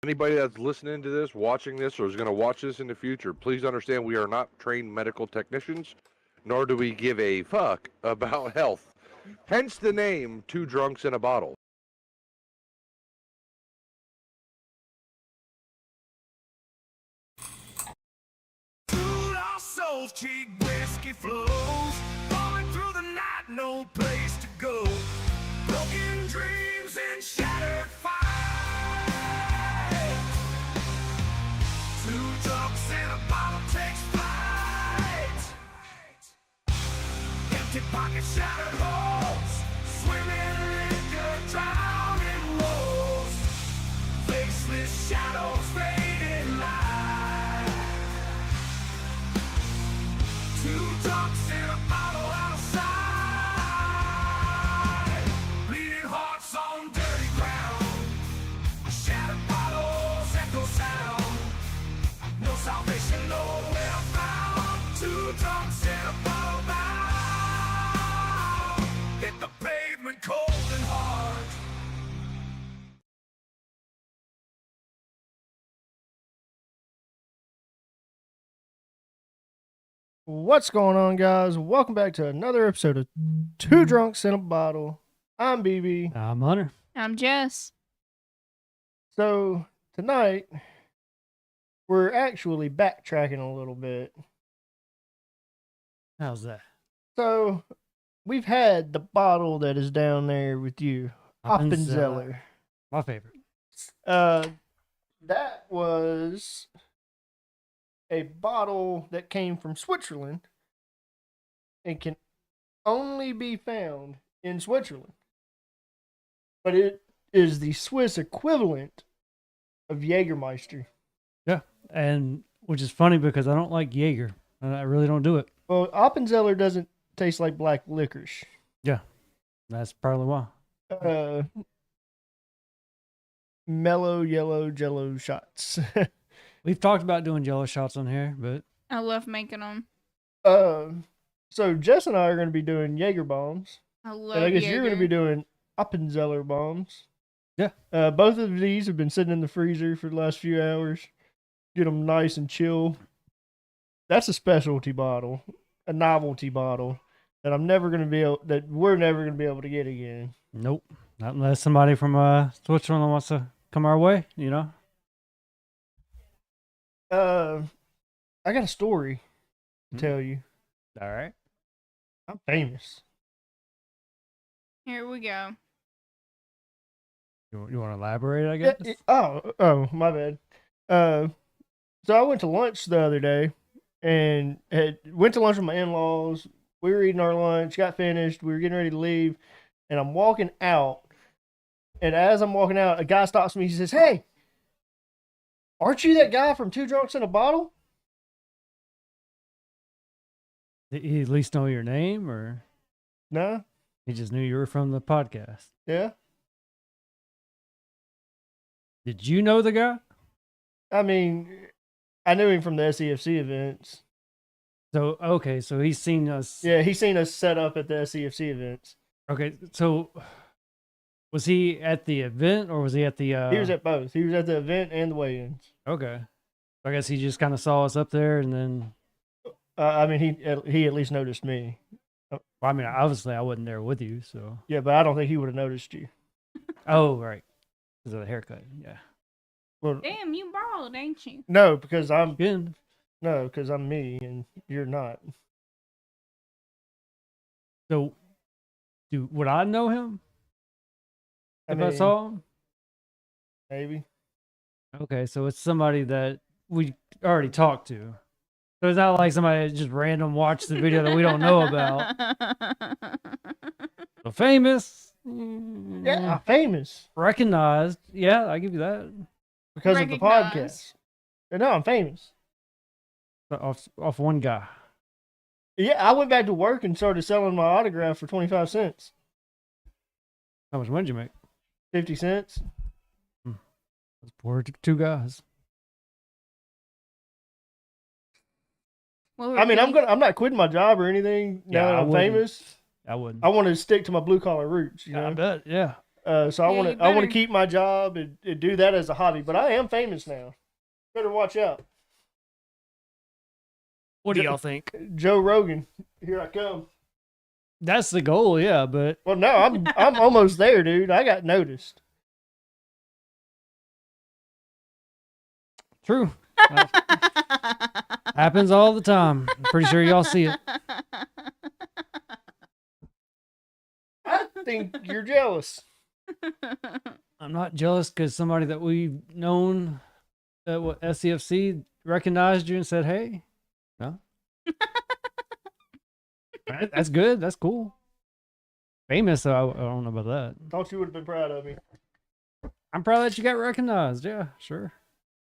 Anybody that's listening to this, watching this, or is going to watch this in the future, please understand we are not trained medical technicians, nor do we give a fuck about health. Hence the name Two Drunks in a Bottle. Cheap whiskey flows, falling through the night, no place to go. Broken dreams and shattered fights. Two drunks and a bottle takes flight. Empty pockets, shattered holes, swimming liquor, drowning woes. Faceless shadows, fading light. Two drunks in a bottle outside, bleeding hearts on dirty ground, shattered bottles echo sound, no salvation nowhere found. Two drunks in a bottle bound, hit the pavement cold and hard. What's going on, guys? Welcome back to another episode of Two Drunks in a Bottle. I'm BB. I'm Hunter. I'm Jess. So, tonight, we're actually backtracking a little bit. How's that? So, we've had the bottle that is down there with you, Appenzeller. My favorite. That was a bottle that came from Switzerland and can only be found in Switzerland. But it is the Swiss equivalent of Jägermeister. Yeah, and which is funny because I don't like Jaeger. I really don't do it. Well, Appenzeller doesn't taste like black licorice. Yeah, that's probably why. Mellow yellow jello shots. We've talked about doing Jello shots on here, but I love making them. So Jess and I are going to be doing Jaeger bombs. I love And I guess Jaeger. you're going to be doing Appenzeller bombs. Yeah. Both of these have been sitting in the freezer for the last few hours. Get them nice and chill. That's a specialty bottle, a novelty bottle that we're never going to be able to get again. nope. Not unless somebody from Switzerland wants to come our way, you know? I got a story to tell you. All right. I'm famous. Here we go. You want to elaborate, I guess? Oh, my bad. So I went to lunch the other day and went to lunch with my in-laws. We were eating our lunch, got finished. We were getting ready to leave, and I'm walking out. And as I'm walking out, a guy stops me. He says, "Hey, aren't you that guy from Two Drunks in a Bottle?" Did he at least know your name, or No. he just knew you were from the podcast? Yeah. Did you know the guy? I mean, I knew him from the SEFC events. So, okay, so he's seen us. Yeah, he's seen us set up at the SEFC events. Okay, so was he at the event or was he at the... He was at both. He was at the event and the weigh-ins. Okay. I guess he just kind of saw us up there and then... I mean, he at least noticed me. Well, I mean, obviously I wasn't there with you, so... Yeah, but I don't think he would have noticed you. Oh, right. Because of the haircut, yeah. Well, Damn, you bald, ain't you? no, because I'm Good. me and you're not. So, would I know him if I mean, saw him? maybe. Okay, so it's somebody that we already talked to. So it's not like somebody that just random watched the video that we don't know about. So famous. Yeah, famous Recognized. Yeah, I give you that. because of the podcast. No, I'm famous. Off one guy. Yeah, I went back to work and started selling my autograph for 25 cents. How much money did you make? 50 cents. Those poor two guys. I mean, I'm not quitting my job or anything now that I'm famous. I wouldn't. I want to stick to my blue collar roots, you know. I bet, yeah. So I Yeah, want you to I want better. to keep my job and do that as a hobby. But I am famous now. Better watch out. What do y'all think? Joe Rogan, here I come. That's the goal, yeah, but Well, no, I'm almost there, dude. I got noticed. true. Happens all the time. I'm pretty sure y'all see it. I think you're jealous. I'm not jealous because somebody that we've known at what SCFC recognized you and said, "Hey, no, Right, that's good. That's cool." Famous, so I don't know about that. Thought you would have been proud of me I'm proud that you got recognized. Yeah, sure.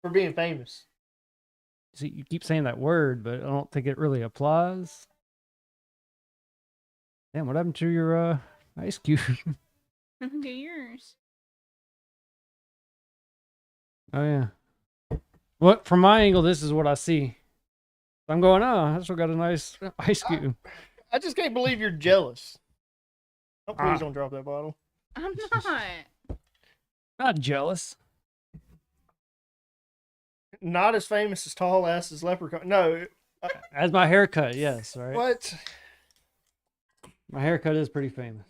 for being famous. See, you keep saying that word, but I don't think it really applies. Damn, what happened to your ice cube? Look at yours. Oh yeah. What from my angle, this is what I see. I'm going, oh, I still got a nice ice cube. I just can't believe you're jealous. Oh, please Ah. don't drop that bottle. I'm not. Not jealous. Not as famous as tall ass as Leprechaun. No, As my haircut, yes, right. what? My haircut is pretty famous.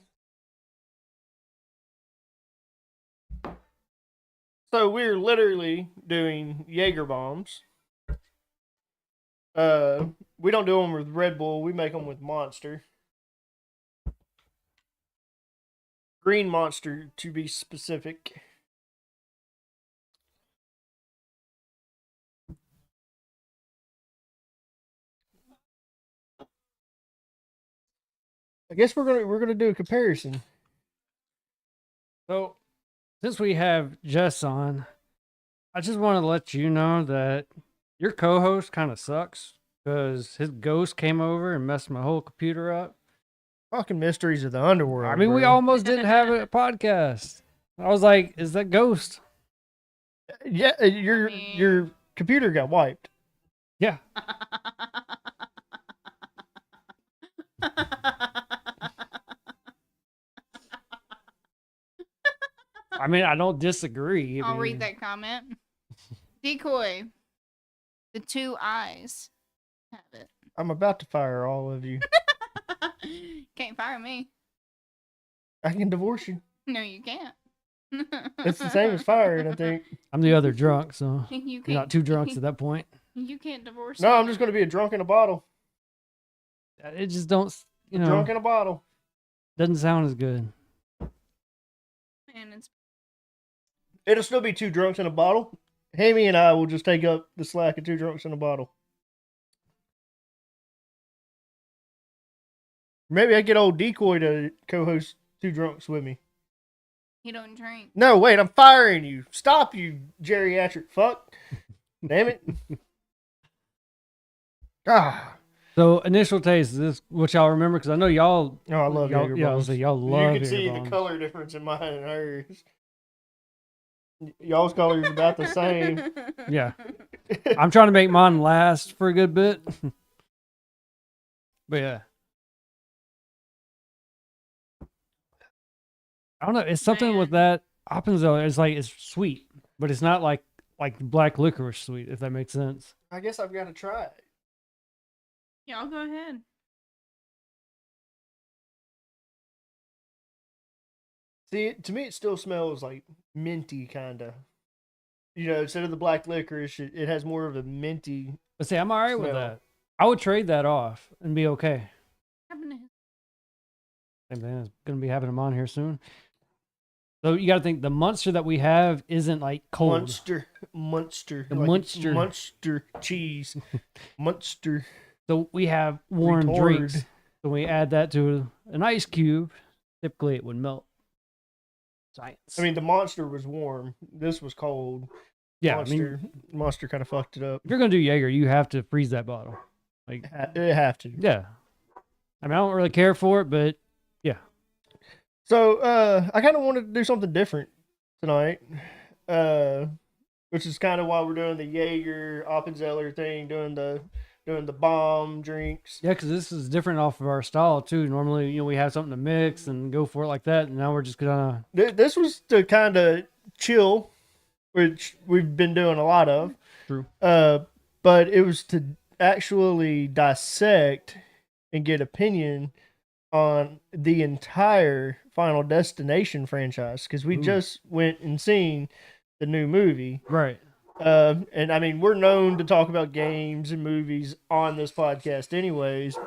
So we're literally doing Jaeger bombs. We don't do them with Red Bull. We make them with Monster. Green Monster, to be specific. I guess we're gonna do a comparison. So, since we have Jess on, I just want to let you know that your co-host kind of sucks because his ghost came over and messed my whole computer up. Fucking mysteries of the underworld. I mean, we bro. almost didn't have a podcast. I was like, "Is that ghost?" Yeah, your mean- computer got wiped. Yeah. I mean, I don't disagree. I I'll mean, read that comment. Decoy. The two eyes have it. I'm about to fire all of you. Can't fire me. I can divorce you. No, you can't. It's the same as firing, I think. I'm the other drunk, so You you're can't. not two drunks at that point. You can't divorce. No, me. I'm just going to be a drunk in a bottle. It just don't, you know, Drunk in a bottle. doesn't sound as good. And it's It'll still be two drunks in a bottle. Hammy and I will just take up the slack of two drunks in a bottle. Maybe I get old Decoy to co-host two drunks with me. he don't drink. No, wait, I'm firing you. Stop, you geriatric fuck. Damn it. Ah. So initial taste is this, what y'all remember? Because I know y'all. Oh, I love y'all, Jaeger yeah, I bombs. was like, y'all love. You can see Jaeger the bombs. color difference in mine and hers. Y'all's color is about the same. Yeah, I'm trying to make mine last for a good bit. But yeah, I don't know. It's something with that Appenzeller. It's like it's sweet, but it's not like black licorice sweet. If that makes sense. I guess I've got to try it. Y'all go ahead. See, to me, it still smells like minty, kind of. You know, instead of the black licorice, it has more of a minty. But see, I'm all right with Smell. that. I would trade that off and be okay. Happened to his- Same thing. It's gonna be having them on here soon. So you got to think the Munster that we have isn't like cold. Munster. The like Munster. Munster cheese. Munster. So we have warm Retard. drinks. So we add that to an ice cube. Typically, it would melt. Science. I mean, the monster was warm. This was cold. yeah. Monster, I mean, Monster kind of fucked it up. if you're gonna do Jaeger, you have to freeze that bottle. Like, It have to. yeah. I mean, I don't really care for it, but yeah. So, I kind of wanted to do something different tonight, which is kind of why we're doing the Jaeger Appenzeller thing, doing the doing the bomb drinks. Yeah, because this is different off of our style too. Normally, we have something to mix and go for it like that, and now we're just gonna. This was to kind of chill, which we've been doing a lot of. True. But it was to actually dissect and get opinion on the entire Final Destination franchise, because we Ooh. just went and seen the new movie. Right. And I mean, we're known to talk about games and movies on this podcast anyways.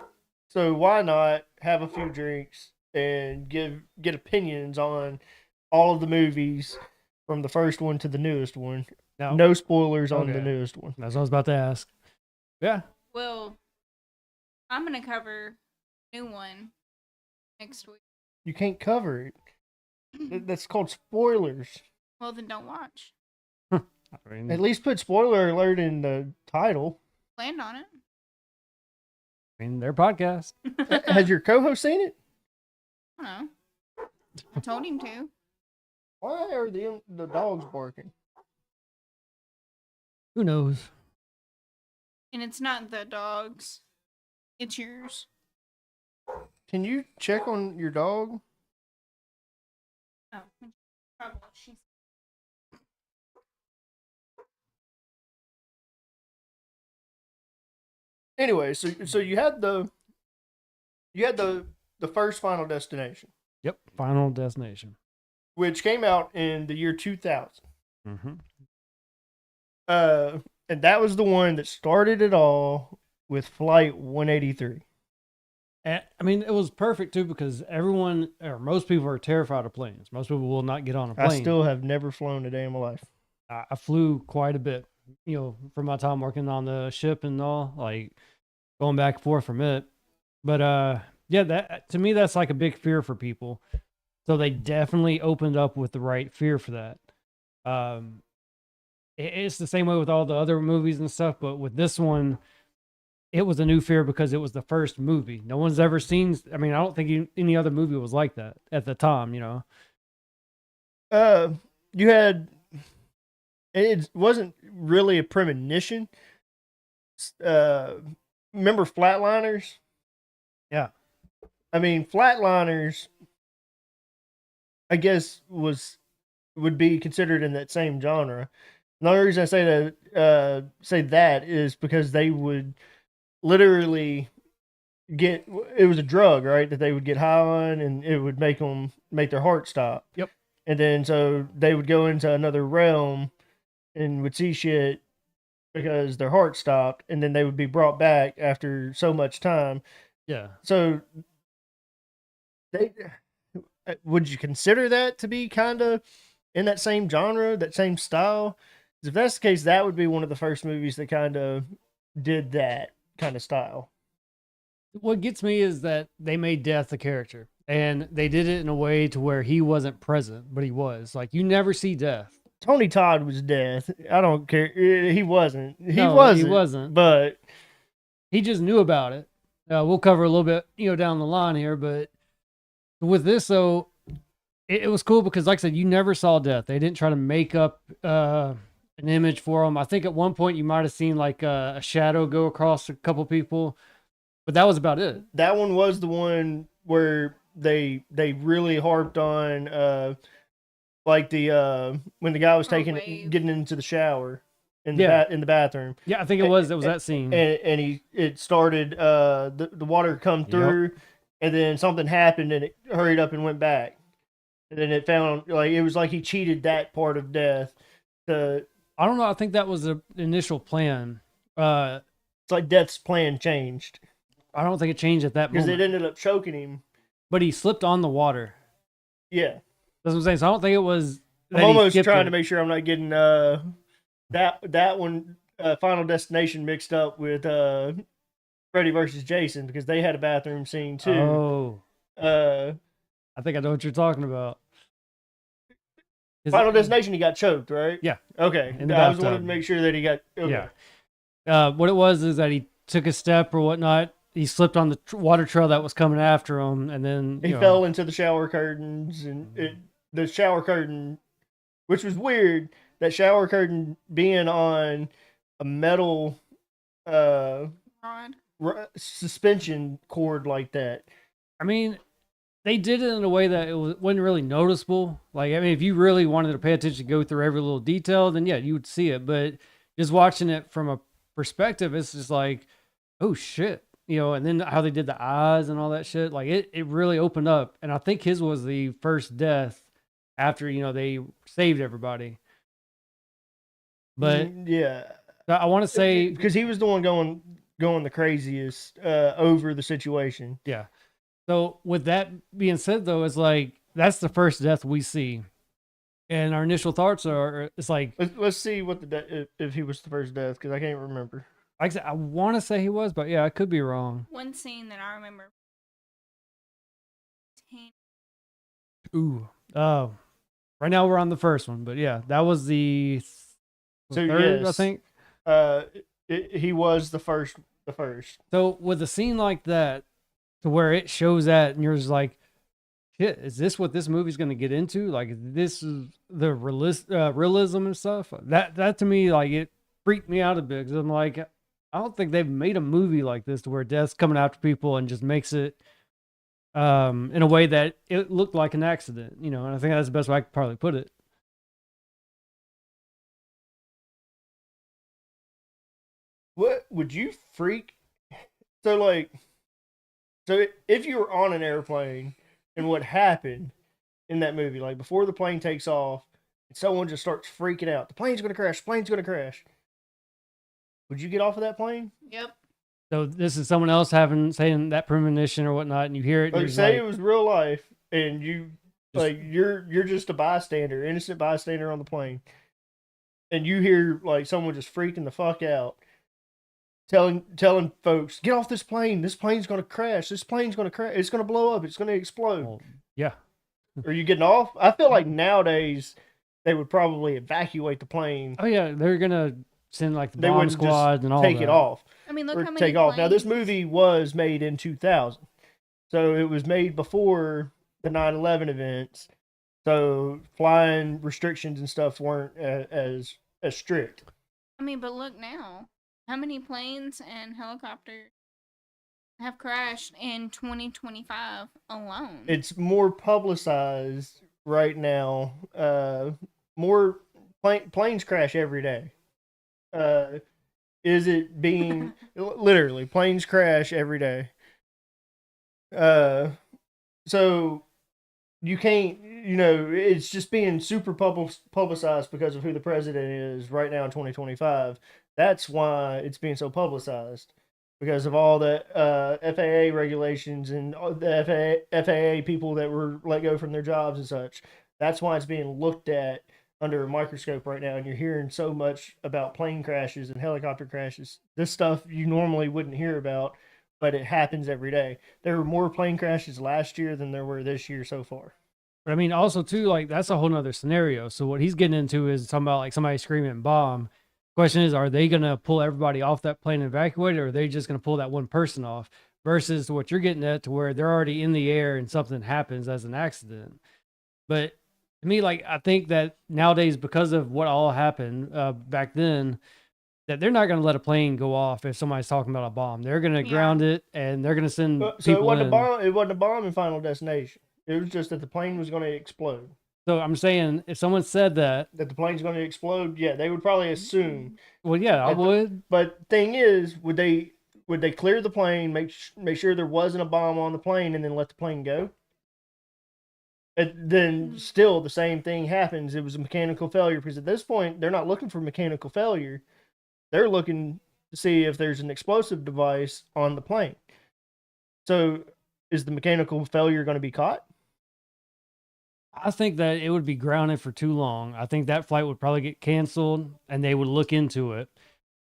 So why not have a few drinks and get opinions on all of the movies from the first one to the newest one. No. No spoilers on the Okay. newest one. That's what I was about to ask. Yeah. Well, I'm gonna cover new one next week. You can't cover it. That's called spoilers. Well, then don't watch. I mean, At least put spoiler alert in the title. Planned on it. their podcast. Has your co-host seen it? I don't know. I told him to. Why are the dogs barking? Who knows? And it's not the dog's. It's yours. Can you check on your dog? Oh, probably. She's Anyway, so you had the first Final Destination, Yep. Final Destination. which came out in the year 2000. Mm-hmm. And that was the one that started it all with Flight 183. I mean, it was perfect too because everyone or most people are terrified of planes. Most people will not get on a plane. I still have never flown a day in my life. I flew quite a bit, from my time working on the ship and all, like going back and forth from it. But yeah, that to me that's like a big fear for people. So they definitely opened up with the right fear for that. It's the same way with all the other movies and stuff, but with this one, it was a new fear because it was the first movie. No one's ever seen. I mean, I don't think any other movie was like that at the time. You had. It wasn't really a premonition. Remember Flatliners? Yeah. I mean, Flatliners, I guess, would be considered in that same genre. The only reason I say that is because they would literally it was a drug, right, that they would get high on, and it would make their heart stop. Yep. And then so they would go into another realm and would see shit because their heart stopped, and then they would be brought back after so much time. Yeah. So would you consider that to be kind of in that same genre, that same style? 'Cause if that's the case, that would be one of the first movies that kind of did that kind of style. What gets me is that they made Death a character, and they did it in a way to where he wasn't present, but he was. Like, you never see Death. Tony Todd was Death. I don't care. He wasn't. He No, wasn't. But he just knew about it. We'll cover a little bit, down the line here, but with this, though, it was cool because, like I said, you never saw Death. They didn't try to make up an image for him. I think at one point you might have seen like a shadow go across a couple people, but that was about it. that one was the one where they really harped on like the when the guy was wave. getting into the shower in Yeah. the bathroom. Yeah, I think it was that scene. And it started the water come through, and then something happened and it hurried up and went back, and then it found like it was like he cheated that part of Death. To I don't know. I think that was the initial plan. it's like Death's plan changed I don't think it changed at that because moment. it ended up choking him. But he slipped on the water. Yeah, That's what I'm saying. So I don't think it was. I'm almost trying to make sure I'm not getting that one Final Destination mixed up with Freddy versus Jason, because they had a bathroom scene too. Oh, Uh, I think I know what you're talking about. Final Destination, he got choked, right? Yeah. Okay. In the I was bathtub. wanting to make sure that he got. Okay. Yeah. What it was is that he took a step or whatnot. He slipped on the water trail that was coming after him, and then He fell into the shower curtains, and the shower curtain, which was weird, that shower curtain being on a metal Rod. suspension cord like that. I mean, they did it in a way that wasn't really noticeable. Like, I mean, if you really wanted to pay attention, go through every little detail, then yeah, you would see it. But just watching it from a perspective, it's just like, oh shit, you know. And then how they did the eyes and all that shit, like it really opened up. And I think his was the first death after, you know, they saved everybody. But yeah, I want to say, because he was the one going the craziest over the situation. yeah. So with that being said, though, it's like that's the first death we see, and our initial thoughts are, it's like, Let's see what if he was the first death, because I can't remember. like I said, I want to say he was, but yeah, I could be wrong. One scene that I remember. Ooh, oh, right now we're on the first one, but yeah, that was the So, third, I yes. think. He was the first. The first. So with a scene like that, to where it shows that, and you're just like, shit, is this what this movie's going to get into? Like, this is the realism and stuff. That to me, like, it freaked me out a bit, because I'm like, I don't think they've made a movie like this to where death's coming after people and just makes it in a way that it looked like an accident, you know. And I think that's the best way I could probably put it. What would you freak? So like, if you were on an airplane and what happened in that movie, like before the plane takes off, and someone just starts freaking out, the plane's gonna crash, the plane's gonna crash. Would you get off of that plane? Yep. So this is someone else saying that premonition or whatnot, and you hear it. And Like, you're say like, it was real life, and you like you're just a bystander, innocent bystander on the plane, and you hear like someone just freaking the fuck out, telling folks, get off this plane. This plane's gonna crash. This plane's gonna crash. It's gonna blow up. It's gonna explode. well, yeah. Are you getting off? I feel like nowadays they would probably evacuate the plane. Oh yeah, they're gonna send like the They bomb wouldn't just squad and all take that. it off I mean, look or how many take off. Now this planes- movie was made in 2000, so it was made before the 9/11 events. So flying restrictions and stuff weren't as strict. I mean, but look now. How many planes and helicopters have crashed in 2025 alone? It's more publicized right now. More planes crash every day. Is it being literally planes crash every day? So you can't, it's just being super publicized because of who the president is right now in 2025. That's why it's being so publicized, because of all the FAA regulations and all the FAA people that were let go from their jobs and such. That's why it's being looked at under a microscope right now, and you're hearing so much about plane crashes and helicopter crashes. This stuff you normally wouldn't hear about, but it happens every day. There were more plane crashes last year than there were this year so far. But I mean, also too, like that's a whole nother scenario. So what he's getting into is talking about like somebody screaming bomb. Question is, are they gonna pull everybody off that plane and evacuate it, or are they just gonna pull that one person off? Versus what you're getting at, to where they're already in the air and something happens as an accident. But to me, like, I think that nowadays, because of what all happened back then, that they're not going to let a plane go off if somebody's talking about a bomb. They're going to Yeah. ground it, and they're going to send So people it wasn't in. a bomb. It wasn't a bomb in Final Destination. It was just that the plane was going to explode. So I'm saying, if someone said that, That the plane's going to explode. Yeah, they would probably assume. well, yeah, I At the- would. But thing is, would they clear the plane, make sure there wasn't a bomb on the plane, and then let the plane go? And then still the same thing happens. It was a mechanical failure, because at this point they're not looking for mechanical failure. They're looking to see if there's an explosive device on the plane. So is the mechanical failure going to be caught? I think that it would be grounded for too long. I think that flight would probably get canceled, and they would look into it.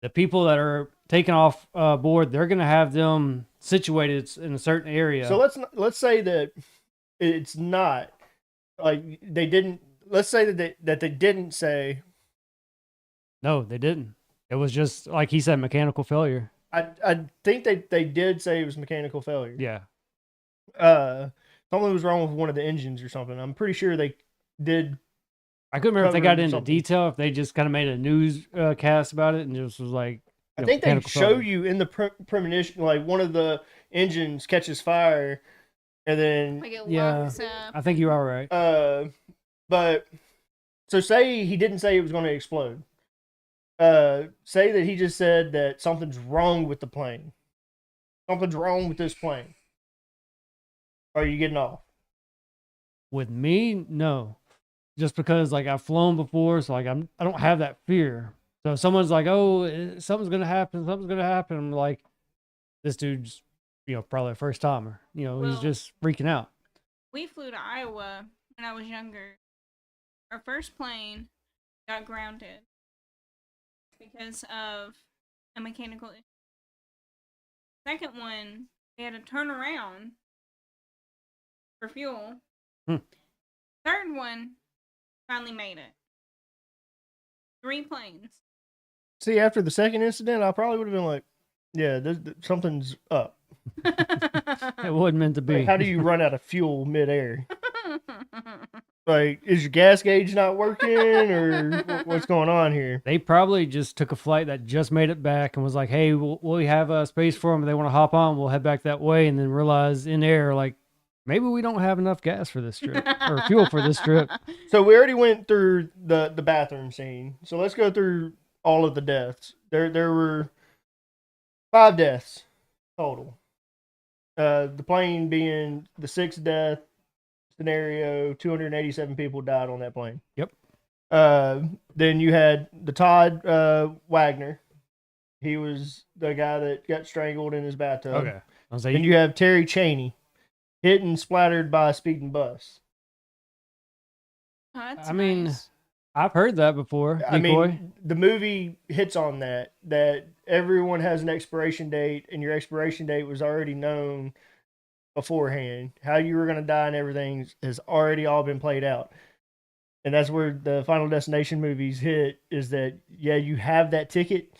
The people that are taking off board, they're going to have them situated in a certain area. So let's say that it's not like they didn't. Let's say that they didn't say. No, they didn't. It was just like he said, mechanical failure. I think they did say it was mechanical failure. Yeah. Something was wrong with one of the engines or something. I'm pretty sure they did. I couldn't remember if they Covered got into something. detail, if they just kind of made a news cast about it and just was like, I know, think they mechanical show failure. you in the premonition, like one of the engines catches fire, and then Like it Yeah. locks up. I think you are right. but so say he didn't say it was going to explode. Say that he just said that something's wrong with the plane. Something's wrong with this plane. Are you getting off? With me, no. Just because like I've flown before, so like I don't have that fear. So if someone's like, "Oh, something's gonna happen. Something's gonna happen." I'm like, this dude's, probably a first timer. He's Well- just freaking out. We flew to Iowa when I was younger. Our first plane got grounded because of a mechanical issue. Second one, we had to turn around for fuel. Hmm. Third one, finally made it. 3 planes. See, after the second incident, I probably would have been like, yeah, something's up. It wasn't meant to be. Like, how do you run out of fuel midair? Like, is your gas gauge not working, or what's going on here? They probably just took a flight that just made it back and was like, "Hey, we have a space for them. They want to hop on. We'll head back that way." And then realize in air, like, maybe we don't have enough gas for this trip or fuel for this trip. So we already went through the bathroom scene. So let's go through all of the deaths. There were 5 deaths total. The plane being the 6th death scenario. 287 people died on that plane. Yep. Then you had the Todd Wagner. He was the guy that got strangled in his bathtub. Okay. I was like, Then you have Terry Cheney, hit and splattered by a speeding bus. Oh, that's I mean, nice. I've heard that before. I Decoy. mean, the movie hits on that everyone has an expiration date, and your expiration date was already known beforehand. How you were going to die and everything has already all been played out. And that's where the Final Destination movies hit, is that, yeah, you have that ticket,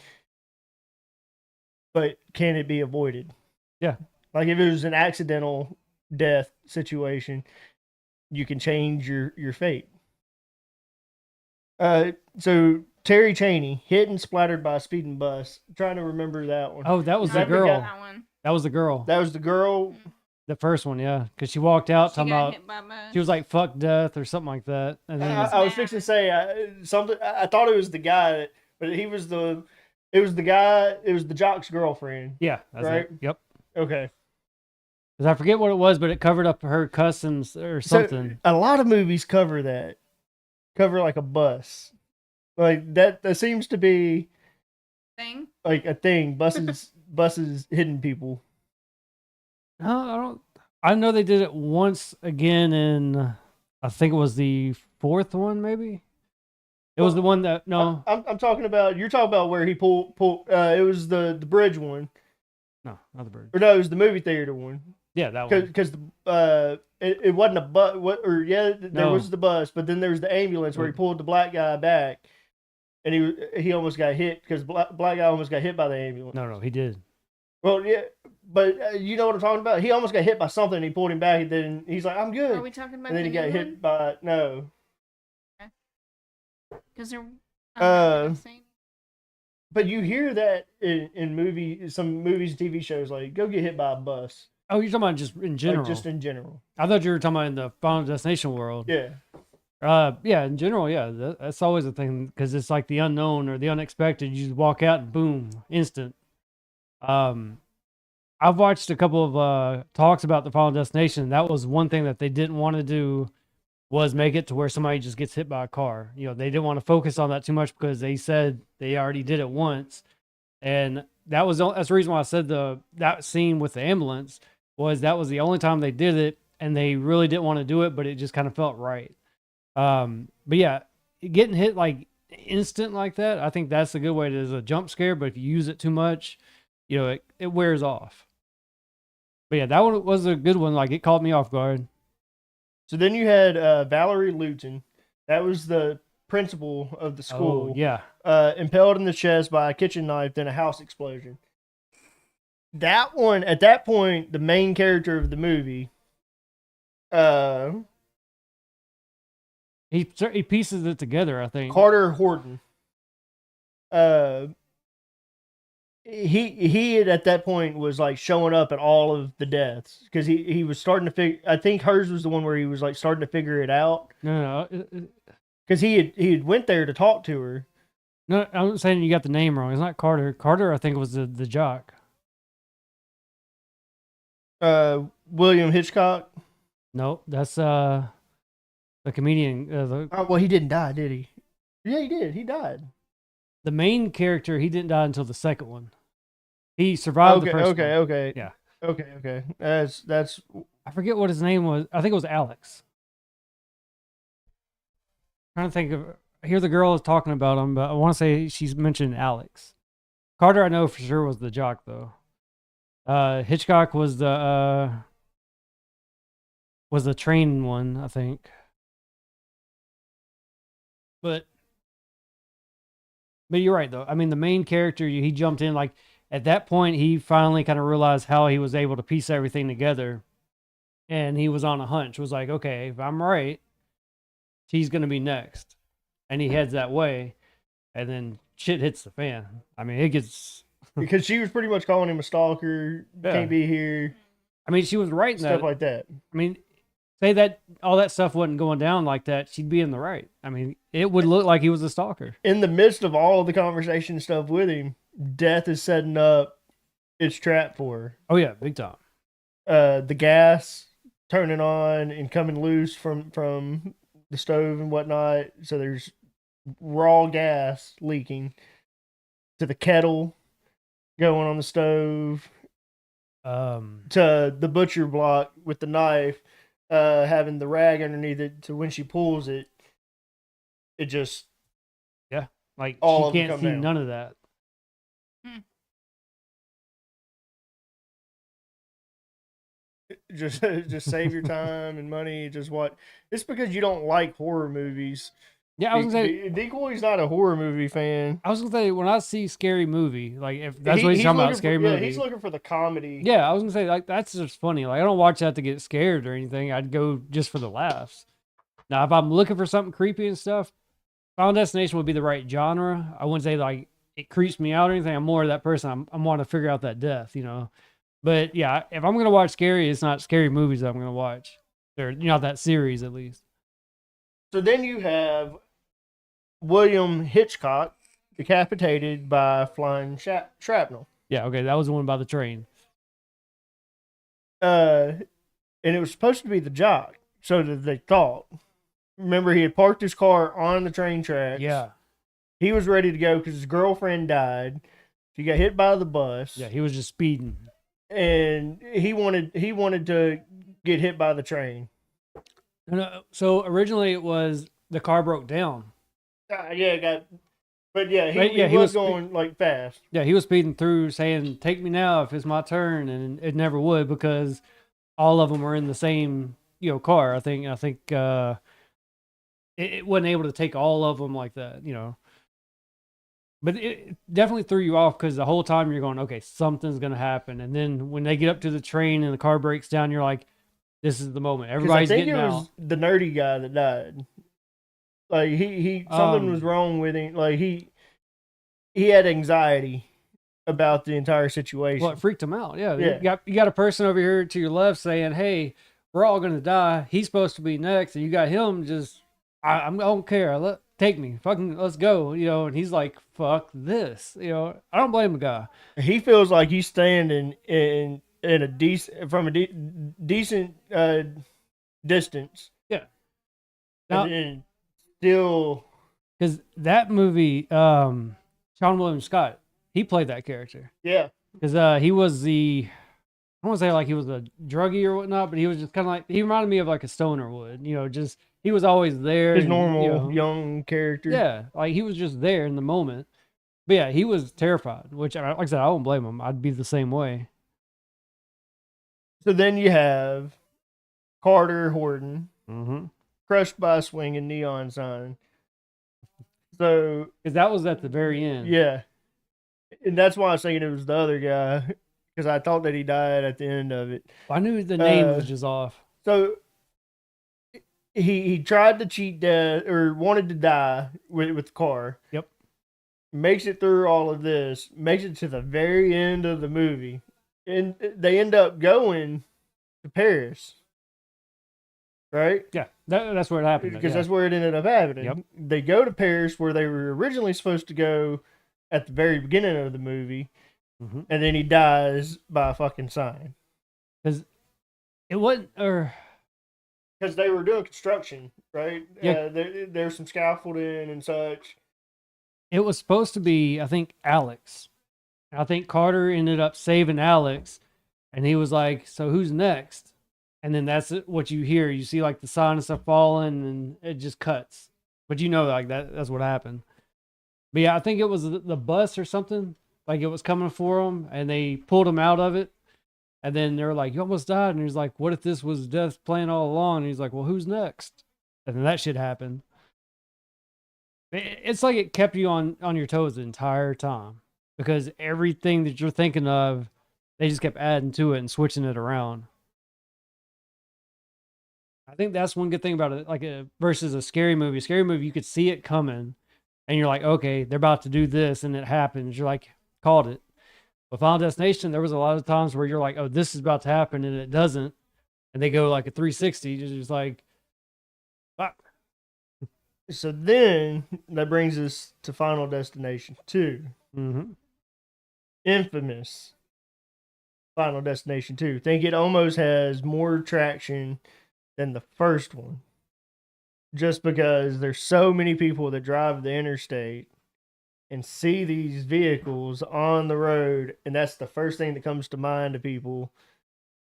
but can it be avoided? Yeah. Like if it was an accidental death situation, you can change your fate. So Terry Cheney, hit and splattered by a speeding bus. I'm trying to remember that one. Oh, that was I the that the forgot girl. guy- That one. That was the girl. That was the girl. The first one, yeah. Because she walked out She talking got about, hit by a bus. she was like, "Fuck death" or something like that. And then I was fixing to say something. I thought it was the guy, but he was the. It was the guy. It was the jock's girlfriend. yeah, that's right? it. Yep. Okay. Because I forget what it was, but it covered up her customs or something. So, a lot of movies cover that. Cover like a bus, like that. That seems to be Thing. like a thing. Buses hitting people. No, I don't. I know they did it once again in, I think it was the 4th one, maybe. It was the one that no, I'm talking about. You're talking about where he pulled. It was the bridge one, no, not the bird. or no, it was the movie theater one. Yeah, that one. Because it wasn't a bus. There No. was the bus, but then there was the ambulance where he pulled the black guy back, and he almost got hit because black guy almost got hit by the ambulance. No, he did. Well, yeah, but you know what I'm talking about. He almost got hit by something. And he pulled him back, and then he's like, "I'm good," Are we talking about and then the he got new hit one? by no. Because they're. Uh, But you hear that in some movies and TV shows, like go get hit by a bus, Oh, you're talking about just in general. like just in general. I thought you were talking about in the Final Destination world. Yeah, Yeah, in general, yeah, that's always a thing because it's like the unknown or the unexpected. You just walk out and boom, instant. I've watched a couple of talks about the Final Destination. That was one thing that they didn't want to do, was make it to where somebody just gets hit by a car. They didn't want to focus on that too much because they said they already did it once, and that's the reason why I said that scene with the ambulance that was the only time they did it, and they really didn't want to do it, but it just kind of felt right. But yeah, getting hit like instant like that, I think that's a good way. It is a jump scare, but if you use it too much, it wears off. But yeah, that one was a good one. Like, it caught me off guard. So then you had Valerie Luton. That was the principal of the school. Oh, yeah. Impaled in the chest by a kitchen knife, then a house explosion. That one, at that point, the main character of the movie, He pieces it together, I think. Carter Horton. he had at that point was like showing up at all of the deaths because he was starting to figure. I think hers was the one where he was like starting to figure it out No, because he had went there to talk to her. no. I'm saying you got the name wrong. It's not Carter. Carter, I think, was the jock. William Hitchcock. No, that's the comedian. Oh, well, he didn't die, did he? Yeah, he did. He died. The main character, he didn't die until the second one. He survived the Okay, first okay, one. okay. Yeah. Okay. That's I forget what his name was. I think it was Alex. Trying to think of. I hear the girl is talking about him, but I want to say she's mentioned Alex. Carter, I know for sure was the jock though. Hitchcock was the train one, I think. But you're right though. I mean, the main character, he jumped in like at that point. He finally kind of realized how he was able to piece everything together, and he was on a hunch. Was like, okay, if I'm right, she's gonna be next, and he heads that way, and then shit hits the fan. I mean, it gets. because she was pretty much calling him a stalker. Yeah. Can't be here. I mean, she was right in Stuff that. like that. I mean, say that all that stuff wasn't going down like that, she'd be in the right. I mean, it would look like he was a stalker. In the midst of all of the conversation stuff with him, Death is setting up its trap for her. Oh yeah, big time. The gas turning on and coming loose from the stove and whatnot. So there's raw gas leaking to the kettle going on the stove to the butcher block with the knife having the rag underneath it. So when she pulls it, it just Like all of she them can't come see down. none of that. just save your time and money. Just what it's because you don't like horror movies. Yeah, I was gonna say. Decoy's not a horror movie fan. I was gonna say when I see scary movie, like if that's what He's he's talking about, looking scary for, movie. Yeah, he's looking for the comedy. Yeah, I was gonna say like that's just funny. Like I don't watch that to get scared or anything. I'd go just for the laughs. Now, if I'm looking for something creepy and stuff, Final Destination would be the right genre. I wouldn't say like it creeps me out or anything. I'm more of that person. I'm wanting to figure out that death, you know. But yeah, if I'm gonna watch scary, it's not scary movies that I'm gonna watch. They're not that series at least. So then you have William Hitchcock decapitated by flying shrapnel. Yeah, okay, that was the one by the train. And it was supposed to be the jock, so that they thought. Remember, he had parked his car on the train tracks. Yeah, He was ready to go because his girlfriend died. She got hit by the bus. yeah, he was just speeding. And he wanted to get hit by the train. No, so originally it was the car broke down. But yeah, he, Right, yeah, he was he was going like fast. Yeah, he was speeding through saying, "Take me now if it's my turn," and it never would because all of them were in the same, car. I think it wasn't able to take all of them like that, But it definitely threw you off because the whole time you're going, okay, something's gonna happen, and then when they get up to the train and the car breaks down, you're like, this is the moment. 'Cause Everybody's I think getting it was out. the nerdy guy that died. Like he something was wrong with him. Like he had anxiety about the entire situation. Well, it freaked him out. Yeah, Yeah. You got a person over here to your left saying, "Hey, we're all gonna die. He's supposed to be next," and you got him just, I don't care. Take me, fucking, let's go. And he's like, "Fuck this." I don't blame the guy. He feels like he's standing in a decent decent distance. Yeah. Now, And still, because that movie, Sean William Scott, he played that character. yeah. Because he was I don't want to say like he was a druggie or whatnot, but he was just kind of like, he reminded me of like a stoner would, just, he was always there. His and, normal young character. Yeah, like he was just there in the moment. But yeah, he was terrified, which, like I said, I won't blame him. I'd be the same way. So then you have Carter Horton Mm-hmm. crushed by a swinging neon sign. So Because that was at the very end. yeah, and that's why I was thinking it was the other guy because I thought that he died at the end of it. I knew the name was Uh, just off. So he tried to cheat death or wanted to die with the car. Yep. makes it through all of this, makes it to the very end of the movie, and they end up going to Paris, right? Yeah, that's where it happened. Because yeah. that's where it ended up happening. Yep. They go to Paris, where they were originally supposed to go at the very beginning of the movie, Mm-hmm. and then he dies by a fucking sign. Because it wasn't, or Because they were doing construction, right? Yeah. There's some scaffolding and such. it was supposed to be, I think, Alex. I think Carter ended up saving Alex, and he was like, "So who's next?" And then that's what you hear. You see like the sign and stuff falling, and it just cuts. But you know, like that's what happened. But yeah, I think it was the bus or something. Like it was coming for him, and they pulled him out of it. And then they were like, "You almost died." And he's like, "What if this was death's plan all along?" And he's like, "Well, who's next?" And then that shit happened. It's like it kept you on your toes the entire time, because everything that you're thinking of, they just kept adding to it and switching it around. I think that's one good thing about it, like versus a scary movie. A scary movie, you could see it coming, and you're like, okay, they're about to do this, and it happens. You're like, called it. With Final Destination, there was a lot of times where you're like, oh, this is about to happen, and it doesn't, and they go like a 360. You're just like, fuck. So then that brings us to Final Destination 2. Mm-hmm. Infamous Final Destination 2. Think it almost has more traction than the first one. Just because there's so many people that drive the interstate and see these vehicles on the road, and that's the first thing that comes to mind to people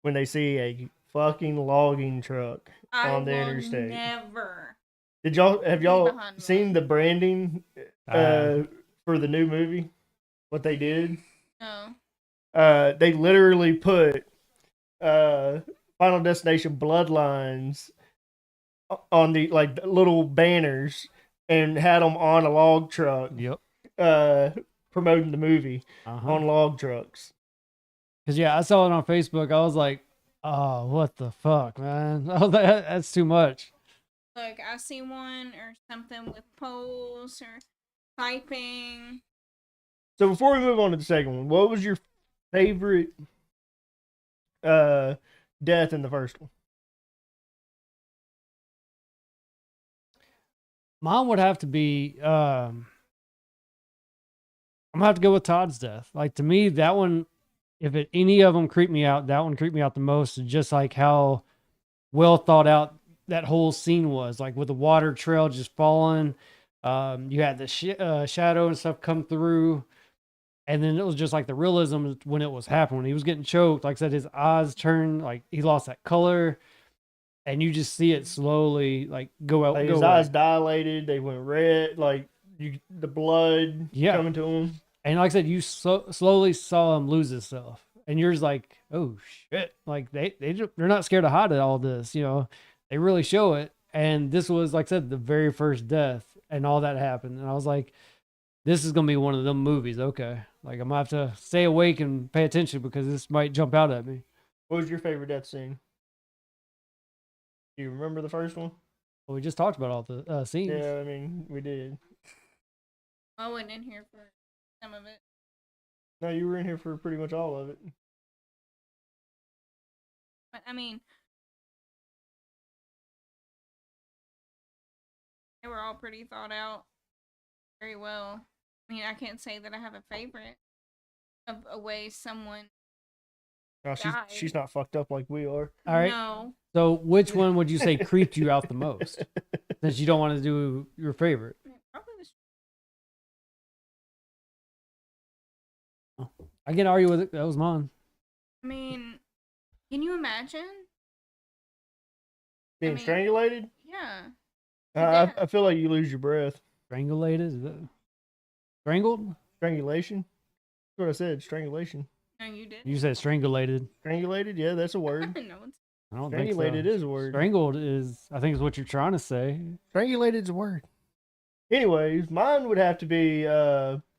when they see a fucking logging truck on the interstate. Never. Have y'all behind seen the branding for the new movie? What they did? No. They literally put Final Destination Bloodlines on the like little banners and had them on a log truck. Yep. Promoting the movie on log trucks. Because yeah, I saw it on Facebook. I was like, oh, what the fuck, man? Oh, that's too much. Look, I see one or something with poles or piping. So before we move on to the second one, what was your favorite death in the first one? Mine would have to be I'm gonna have to go with Todd's death. Like, to me, that one, if any of them creeped me out, that one creeped me out the most. And just like how well thought out that whole scene was, like with the water trail just falling. You had the shadow and stuff come through. And then it was just like the realism when it was happening. When he was getting choked, like I said, his eyes turned, like he lost that color. And you just see it slowly like go out. Like go his away. eyes dilated, they went red, like the blood coming to him. And like I said, you slowly saw him lose himself. And you're just like, oh shit. Like they're not scared to hide all this, you know. They really show it. And this was, like I said, the very first death and all that happened. And I was like, this is going to be one of them movies. Okay. Like, I'm going to have to stay awake and pay attention because this might jump out at me. What was your favorite death scene? Do you remember the first one? Well, we just talked about all the scenes. Yeah, I mean, we did. I wasn't in here for some of it. No, you were in here for pretty much all of it. But I mean, they were all pretty thought out very well. I mean, I can't say that I have a favorite of a way someone Oh, died. she's not fucked up like we are. All right. No. So which one would you say creeped you out the most? Since you don't want to do your favorite. Probably the I can argue with it. That was mine. I mean, can you imagine? Being mean- strangulated? Yeah. I feel like you lose your breath. Strangulated? Is that strangled? Strangulation? That's what I said, strangulation. No, you did. You said strangulated. Strangulated? Yeah, that's a word. no, it's I don't Strangulated think so. is a word. Strangled is, I think, is what you're trying to say. Strangulated is a word. Anyways, mine would have to be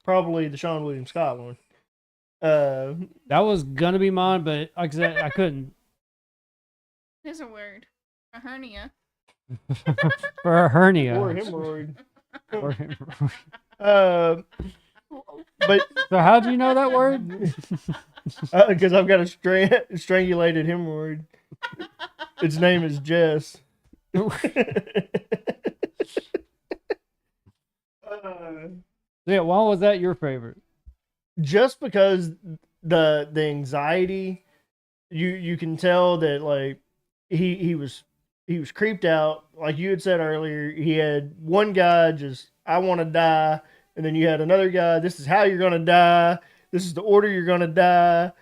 probably the Sean William Scott one. That was gonna be mine, but like I said, I couldn't. There's a word. A hernia. For a hernia. Or hemorrhoid. Or but So how'd you know that word? because I've got a strangulated hemorrhoid. Its name is Jess. Yeah, why was that your favorite? Just because the anxiety, you can tell that like he was creeped out. Like you had said earlier, he had one guy just I want to die, and then you had another guy. This is how you're gonna die. This is the order you're gonna die.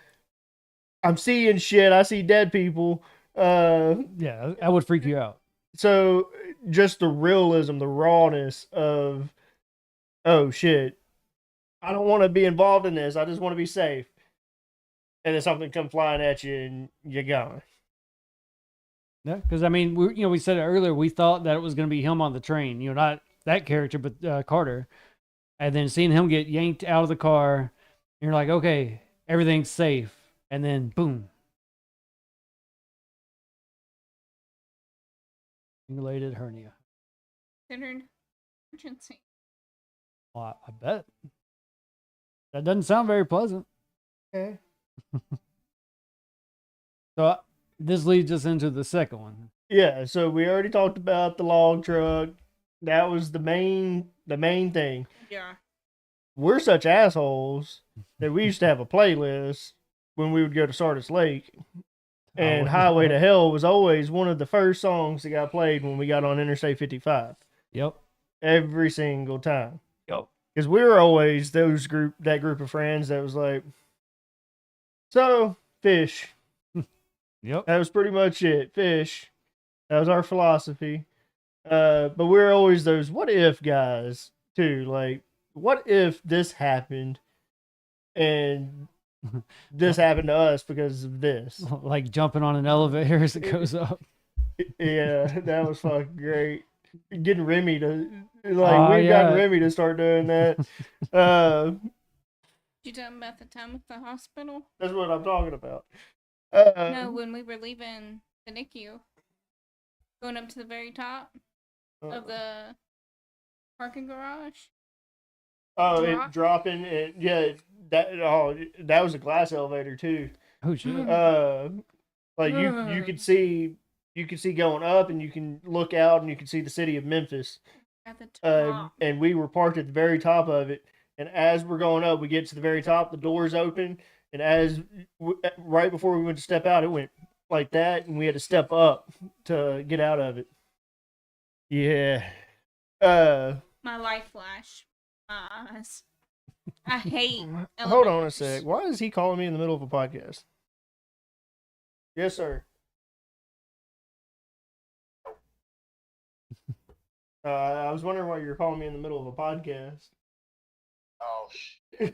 I'm seeing shit. I see dead people. Yeah, that would freak you out. So just the realism, the rawness of, oh shit, I don't want to be involved in this. I just want to be safe. And then something come flying at you and you're gone. Yeah, because I mean, we said it earlier. We thought that it was going to be him on the train. Not that character, but Carter. And then seeing him get yanked out of the car, you're like, okay, everything's safe. And then boom, simulated hernia. Considered emergency. Well, I bet that doesn't sound very pleasant. Okay. So this leads us into the second one. Yeah, so we already talked about the log truck. That was the main thing. Yeah. We're such assholes that we used to have a playlist when we would go to Sardis Lake. And Highway to Hell was always one of the first songs that got played when we got on Interstate 55. Yep. Every single time. Yep. Because we were always that group of friends that was like, so, fish. Yep. That was pretty much it. Fish. That was our philosophy. But we were always those what if guys, too. Like, what if this happened and this happened to us because of this? Like jumping on an elevator as it goes up. Yeah, that was fucking great. Getting Remy to, like, we've gotten Remy to start doing that. You talking about the time at the hospital? That's what I'm talking about. No, when we were leaving the NICU, going up to the very top of the parking garage. Oh, it dropping and yeah, that was a glass elevator too. Oh shit. Like you could see going up and you can look out and you can see the city of Memphis. At the top. And we were parked at the very top of it. And as we're going up, we get to the very top, the doors open, and right before we went to step out, it went like that, and we had to step up to get out of it. Yeah. My life flash. My eyes. I hate Hold on a elevators. sec. Why is he calling me in the middle of a podcast? Yes, sir. I was wondering why you were calling me in the middle of a podcast. Oh, shit.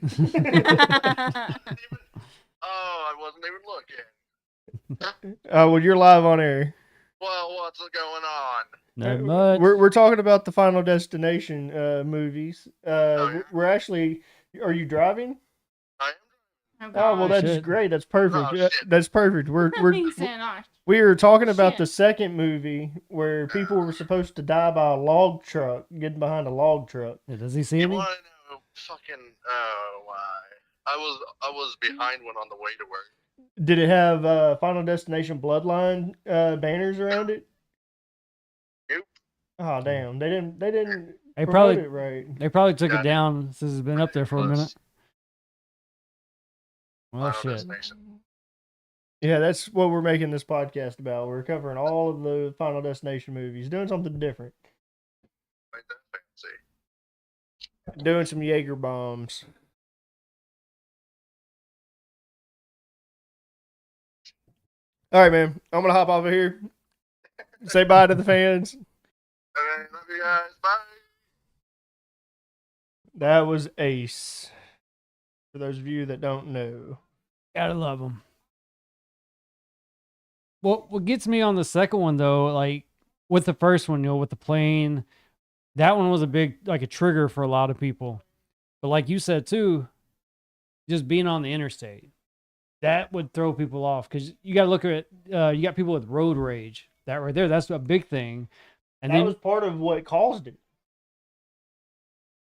Oh, I wasn't even looking. Well, you're live on air. Well, what's going on? Not much. We're talking about the Final Destination movies. yeah. We're actually. Are you driving? I Oh, Oh well, gosh. that's shit. great. That's perfect. Oh, shit. That's perfect. He said, "Oh, We were talking about Shit. the second movie where people were supposed to die by a log truck, getting behind a log truck. Yeah, does he see you me? want to know fucking, why? I was behind one on the way to work. Did it have Final Destination Bloodline banners around it? Nope. Oh damn! They didn't. They promote probably it right. they probably took Yeah. it down since it's been up there for a It was minute. Well, Final shit. Destination. Yeah, that's what we're making this podcast about. We're covering all of the Final Destination movies, doing something different, Ain't that fancy? doing some Jaeger bombs. All right, man. I'm gonna hop off of here. Say bye to the fans. Alright, love you guys. Bye. That was Ace. For those of you that don't know. Gotta love them. What gets me on the second one though, like with the first one, with the plane, that one was a big like a trigger for a lot of people. But like you said too, just being on the interstate, that would throw people off because you got to look at you got people with road rage. That right there, that's a big thing. And that then was part of what caused it.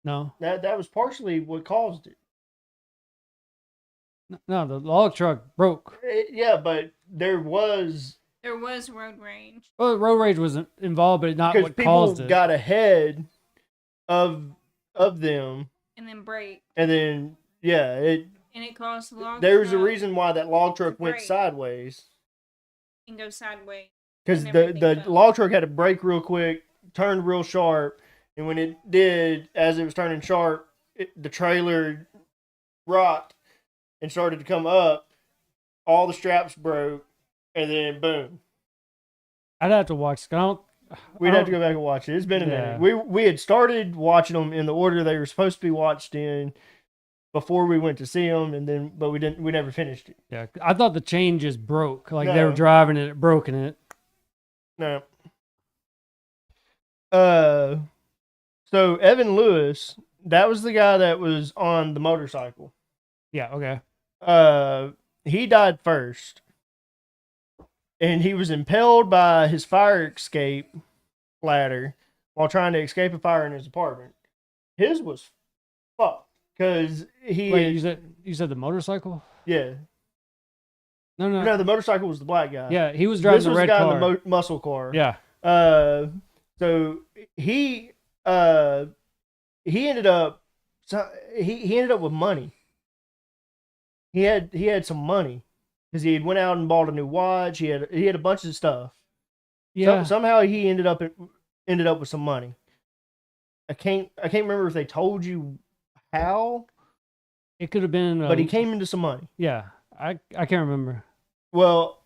no, That was partially what caused it. No, the log truck broke. Yeah, but there was There was road rage. Well, road rage was involved, but not because what people caused it. got ahead of them, And then break. and then it And it caused the log there was a truck reason why that log truck went break. sideways and go sideways. because And the everything fell. log truck had to brake real quick, turned real sharp, and when it did, as it was turning sharp, the trailer rocked and started to come up. All the straps broke, and then boom. I'd have to watch. I don't. We'd have to go back and watch it. It's been a Yeah. minute. We had started watching them in the order they were supposed to be watched in before we went to see them, and then but we didn't. We never finished it. Yeah, I thought the chain just broke. Like they were No. driving it, it broke in it. No. So Evan Lewis, that was the guy that was on the motorcycle. Yeah. Okay. He died first, and he was impaled by his fire escape ladder while trying to escape a fire in his apartment. His was fucked because he Wait, you said the motorcycle? yeah. No, no. No, the motorcycle was the black guy. Yeah, he was driving This the was red the guy car. in the muscle car. Yeah. So he ended up he ended up with money. He had some money because he had went out and bought a new watch. He had a bunch of stuff. Yeah. Somehow he ended up with some money. I can't remember if they told you how, It could have been. but he came into some money. Yeah. I can't remember. Well,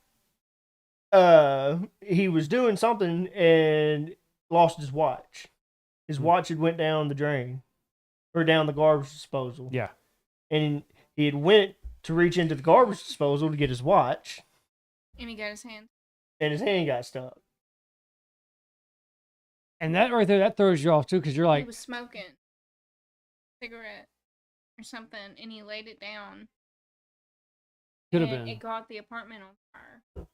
he was doing something and lost his watch. His watch had went down the drain or down the garbage disposal. Yeah. And he had went to reach into the garbage disposal to get his watch, And he got his hand. and his hand got stuck. And that right there, that throws you off too, because you're He like, was smoking cigarette or something, and he laid it down. could have and been. It caught the apartment on fire.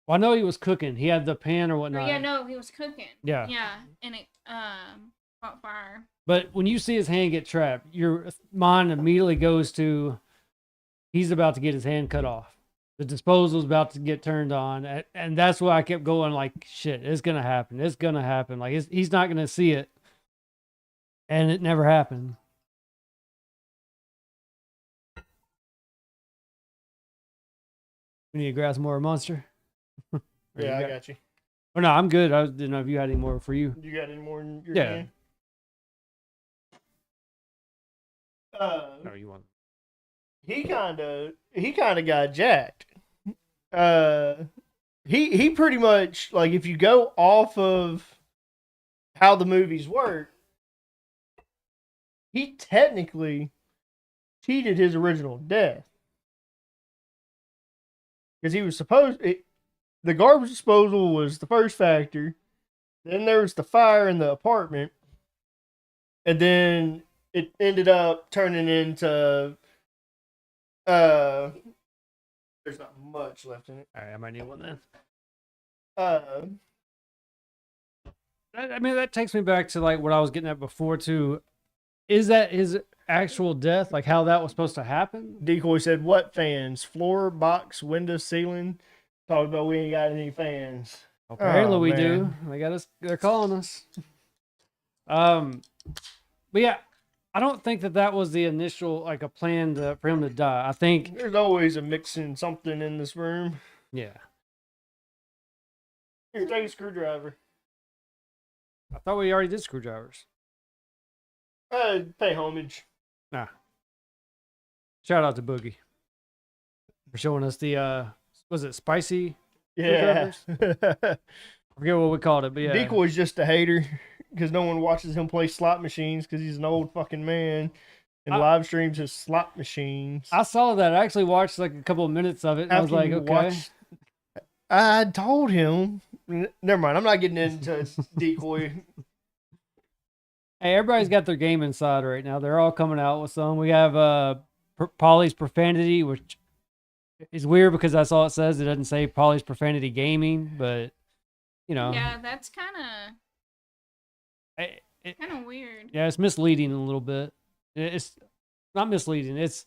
Well, I know he was cooking. He had the pan or Or, whatnot. yeah, no, he was cooking. Yeah. Yeah, and it caught fire. But when you see his hand get trapped, your mind immediately goes to he's about to get his hand cut off. The disposal's about to get turned on. And that's why I kept going like, shit, it's going to happen. It's going to happen. Like, he's not going to see it. And it never happened. We need to grab some more Monster. Or Yeah, you I got you. Oh, no, I'm good. I didn't know if you had any more for you. You got any more in your Yeah. hand? No, you want. He kind of got jacked. He pretty much, like, if you go off of how the movies work, he technically cheated his original death because he was the garbage disposal was the first factor, then there was the fire in the apartment, and then it ended up turning into there's not much left in it. All right, I might need one then. Uh, I mean, that takes me back to like what I was getting at before too. Is that his actual death? Like how that was supposed to happen? Decoy said, "What fans? Floor, box, window, ceiling." Talked about we ain't got any fans. Apparently Oh, we do. man. They got us. They're calling us. But yeah, I don't think that was the initial like a plan for him to die. I think There's always a mixing something in this room. yeah. Here, take a screwdriver. I thought we already did screwdrivers. Pay homage. Nah. Shout out to Boogie for showing us the was it spicy? Yeah. I forget what we called it, but yeah. Decoy's just a hater because no one watches him play slot machines because he's an old fucking man and live streams his slot machines. I saw that. I actually watched like a couple of minutes of it. And I was After like, you okay. watch- I told him. Never mind. I'm not getting into Decoy. Hey, everybody's got their game inside right now. They're all coming out with some. We have Polly's Profanity, which is weird because that's all it says. It doesn't say Polly's Profanity Gaming, but you know, Yeah, that's kind of it, weird. yeah, it's misleading a little bit. It's not misleading. It's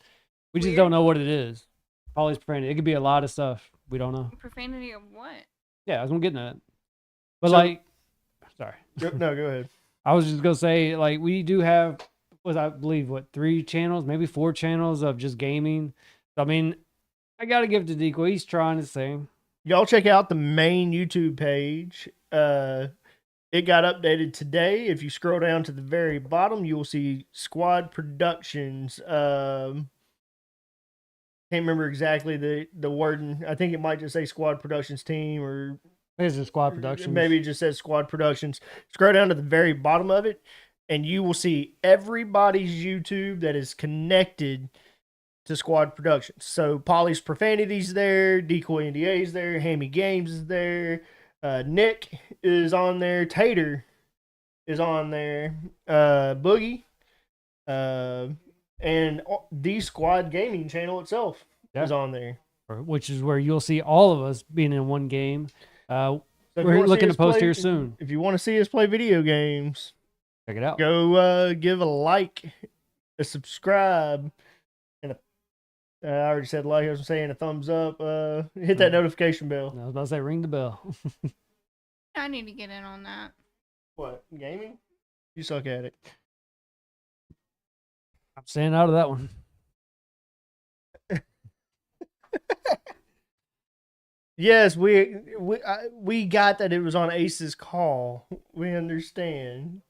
We just Weird. don't know what it is. Polly's profanity. It could be a lot of stuff. We don't know. Profanity of what? Yeah, that's what I'm getting at. But So- like, sorry. No, go ahead. I was just gonna say, like, we do have, I believe, 3 channels, maybe 4 channels of just gaming. So, I mean, I gotta give it to Decoy. He's trying his thing. Y'all check out the main YouTube page. It got updated today. If you scroll down to the very bottom, you will see Squad Productions. Can't remember exactly the wording. I think it might just say Squad Productions Team, or This is Squad Productions. maybe it just says Squad Productions. Scroll down to the very bottom of it, and you will see everybody's YouTube that is connected to Squad Productions. So Polly's Profanity's there, Decoy NDA's there, Hammy Games is there, Nick is on there, Tater is on there, Boogie, and the Squad Gaming channel itself is on there. Which is where you'll see all of us being in one game. So if you We're wanna see looking us to post play- here soon. If you want to see us play video games, Check it out. go give a like, a subscribe, and I already said like. I was saying a thumbs up. Hit that notification bell. I was about to say, ring the bell. I need to get in on that. What, gaming? You suck at it. I'm staying out of that one. Yes, we got that it was on Ace's call. We understand.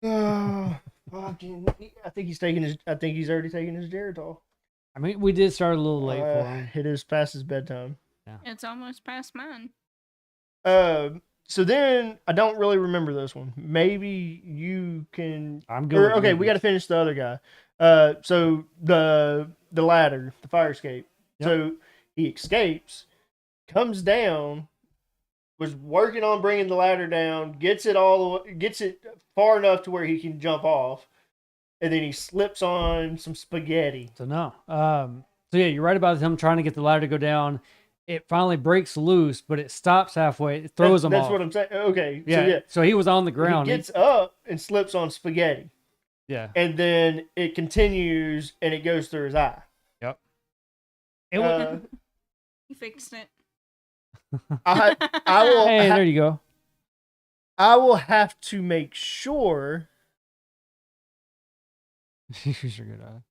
Oh, fucking! I think he's already taking his Geritol. I mean, we did start a little late for him. It is past his bedtime. It's almost past mine. So then I don't really remember this one. Maybe you can. I'm good. Okay, we got to finish the other guy. So the ladder, the fire escape. Yep. So he escapes, comes down, was working on bringing the ladder down, gets it far enough to where he can jump off, and then he slips on some spaghetti. So no. So yeah, you're right about him trying to get the ladder to go down. It finally breaks loose, but it stops halfway. It throws him That's off. what I'm saying. Okay, Yeah. so yeah, So he was on the ground. he gets up and slips on spaghetti, Yeah. and then it continues and it goes through his eye. It was, He fixed it. I will. hey, there you go. I will have to make sure. Use your good eye.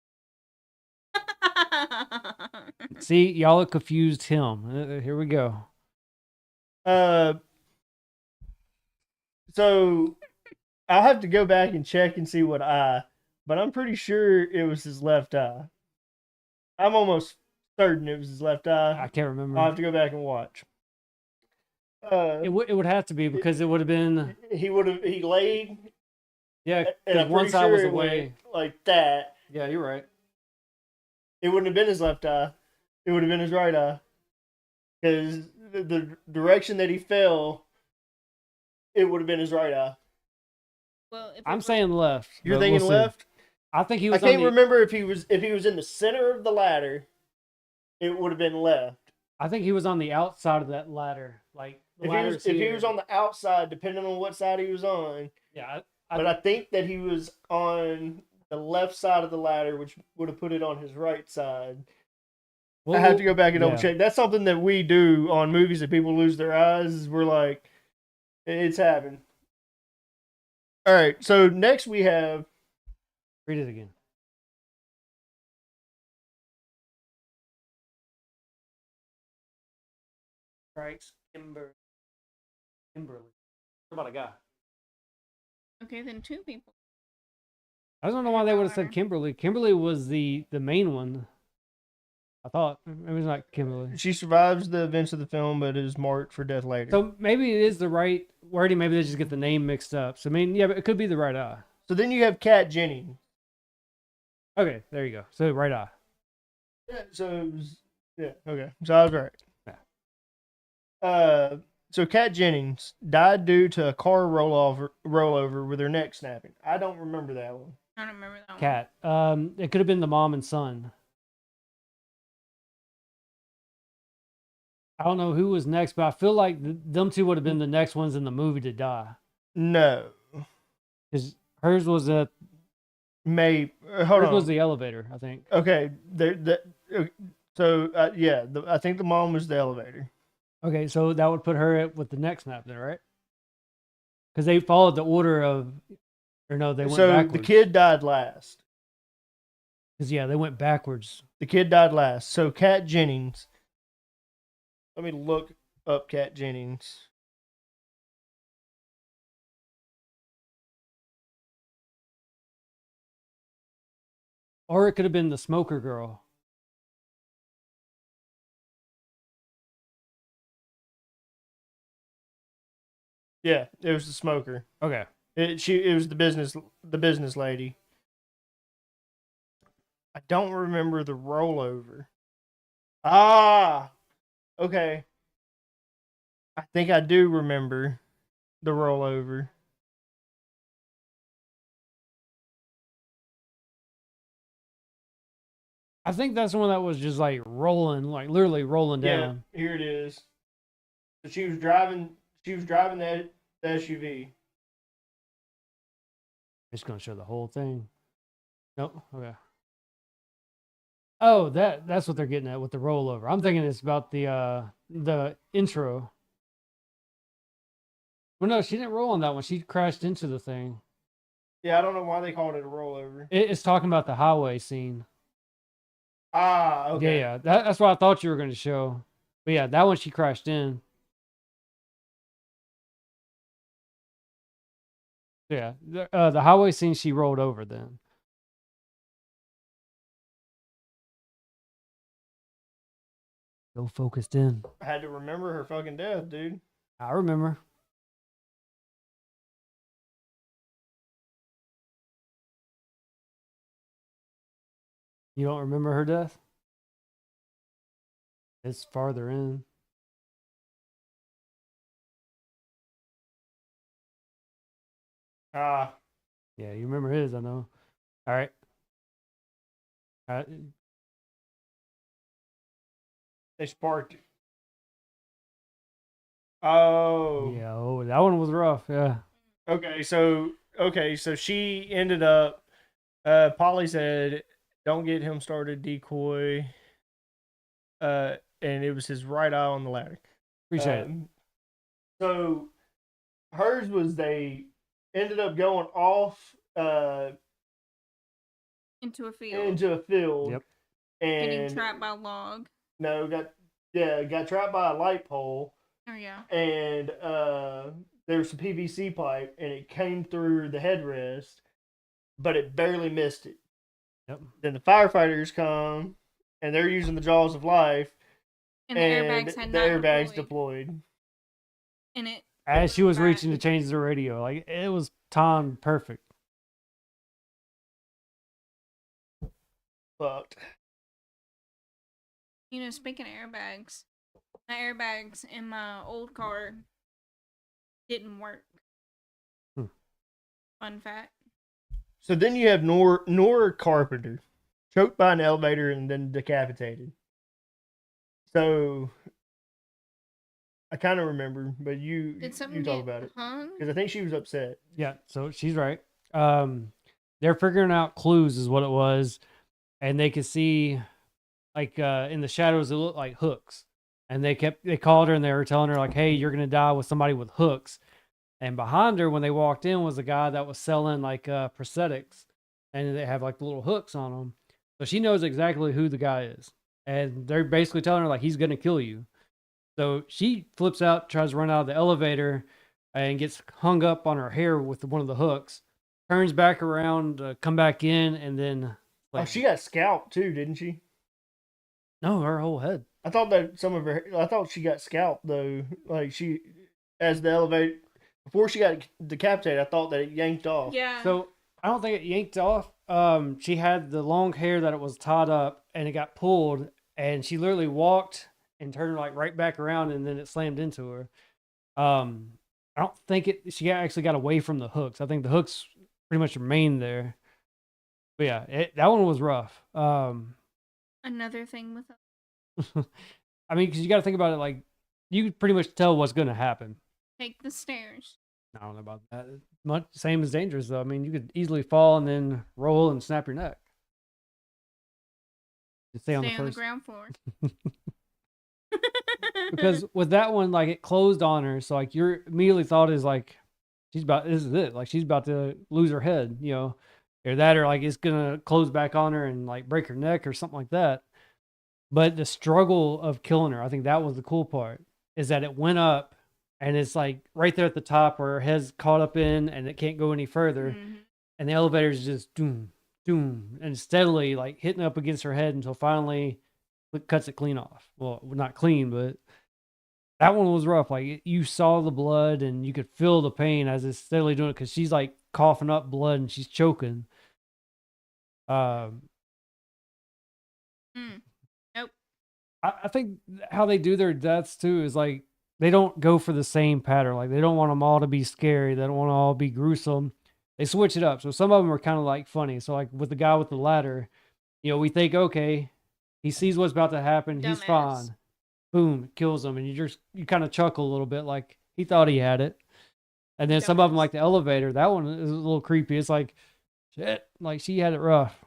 See, y'all have confused him. Here we go. So I'll have to go back and check and see what eye, but I'm pretty sure it was his left eye. I'm almost certain it was his left eye. I can't remember. I'll have to go back and watch. It would have to be because it would have been He laid, yeah. and 'Cause I'm one pretty side sure was it away. went like that. Yeah, you're right. It wouldn't have been his left eye. It would have been his right eye. Because the direction that he fell, it would have been his right eye. Well, if it I'm was- saying left. You're but thinking we'll see. left? I think he I was. can't on the, remember if he was in the center of the ladder, it would have been left. I think he was on the outside of that ladder. Like the If he was on the outside, depending on what side he was on. yeah. But I think that he was on the left side of the ladder, which would have put it on his right side. I have to go back and double yeah. check. That's something that we do on movies that people lose their eyes. Is we're like, it's happened. All right. So next we have Read it again. Strikes Kimberly. What about a guy? Okay, then 2 people. I don't know why they would have said Kimberly. Kimberly was the main one. I thought maybe it's not Kimberly. she survives the events of the film, but is marked for death later. So maybe it is the right wording. Maybe they just get the name mixed up. So I mean, yeah, but it could be the right eye. So then you have Kat Jennings. Okay, there you go. So right eye. Yeah, so it was, yeah, okay. So I was right. Yeah. So Kat Jennings died due to a car rollover with her neck snapping. I don't remember that one. I don't remember that Cat. It could have been the mom and son. I don't know who was next, but I feel like them two would have been the next ones in the movie to die. No. Because hers was May hold Hers on. was the elevator, I think. Okay, so yeah, I think the mom was the elevator. Okay, so that would put her with the next map there, right? Because they followed the order of, or no, they went So backwards. the kid died last. Because yeah, they went backwards. The kid died last. So Kat Jennings. Let me look up Kat Jennings. Or it could have been the smoker girl. Yeah, it was the smoker. Okay. It was the business lady. I don't remember the rollover. Ah, okay. I think I do remember the rollover. I think that's the one that was just like rolling, like literally rolling down. Yeah, here it is. So she was driving. She was driving the SUV. It's gonna show the whole thing. Nope. Okay. Oh, that's what they're getting at with the rollover. I'm thinking it's about the intro. Well, no, she didn't roll on that one. She crashed into the thing. Yeah, I don't know why they called it a rollover. It's talking about the highway scene. Ah, okay. Yeah, that's what I thought you were going to show. But yeah, that one she crashed in. Yeah, the highway scene she rolled over then. Go focused in. I had to remember her fucking death, dude. I remember. You don't remember her death? It's farther in. Ah, Yeah, you remember his, I know. All right. All right. they sparked. Oh, Yeah, oh, that one was rough. Yeah. okay. So she ended up. Polly said, "Don't get him started, decoy." And it was his right eye on the ladder. Appreciate it. So hers was they ended up going off Into a field. into a field. Yep. And Getting trapped by a log. no, got trapped by a light pole, Oh yeah. and there was some PVC pipe, and it came through the headrest, but it barely missed it. Yep. Then the firefighters come, and they're using the jaws of life, And the airbags had the not airbags deployed. deployed. And it As she was Right. reaching to change the radio, like it was timed perfect. Fucked. speaking of airbags, my airbags in my old car didn't work. Hmm. Fun fact. So then you have Nora Carpenter, choked by an elevator and then decapitated. So I kind of remember, but you Did something you talk get about it hung? because I think she was upset. Yeah, so she's right. They're figuring out clues is what it was, and they could see like in the shadows it looked like hooks. And they called her and they were telling her like, "Hey, you're gonna die with somebody with hooks." And behind her when they walked in was a guy that was selling like prosthetics, and they have like the little hooks on them. So she knows exactly who the guy is, and they're basically telling her like he's gonna kill you. So she flips out, tries to run out of the elevator, and gets hung up on her hair with one of the hooks. Turns back around, come back in, and then Oh, she got scalped too, didn't she? no, her whole head. I thought that some of her. I thought she got scalped though. Like she, as the elevator before she got decapitated, I thought that it yanked off. Yeah. So I don't think it yanked off. She had the long hair that it was tied up, and it got pulled, and she literally walked and turned like right back around, and then it slammed into her. I don't think she actually got away from the hooks. I think the hooks pretty much remained there. But yeah, that one was rough. Another thing with I mean, because you got to think about it, like you could pretty much tell what's going to happen. take the stairs. I don't know about that. Much same as dangerous though. I mean, you could easily fall and then roll and snap your neck. Just stay on the Stay on the first. ground floor. Because with that one, like it closed on her, so like your immediately thought is like she's about this is it, like she's about to lose her head, you know, or that, or like it's gonna close back on her and like break her neck or something like that. But the struggle of killing her, I think that was the cool part, is that it went up and it's like right there at the top where her head's caught up in and it can't go any further, Mhm. and the elevator's just doom, doom, and steadily like hitting up against her head until finally it cuts it clean off. Well, not clean, but that one was rough. Like you saw the blood and you could feel the pain as it's steadily doing it because she's like coughing up blood and she's choking. Um, Mm. Nope. I think how they do their deaths too is like they don't go for the same pattern. Like they don't want them all to be scary. They don't want to all be gruesome. They switch it up. So some of them are kind of like funny. So like with the guy with the ladder, you know, we think, okay, he sees what's about to happen. He's Dumbass. fine. Boom, kills him. And you kind of chuckle a little bit like he thought he had it. And then some of them, Dumbass. like the elevator, that one is a little creepy. It's like, shit, like she had it rough.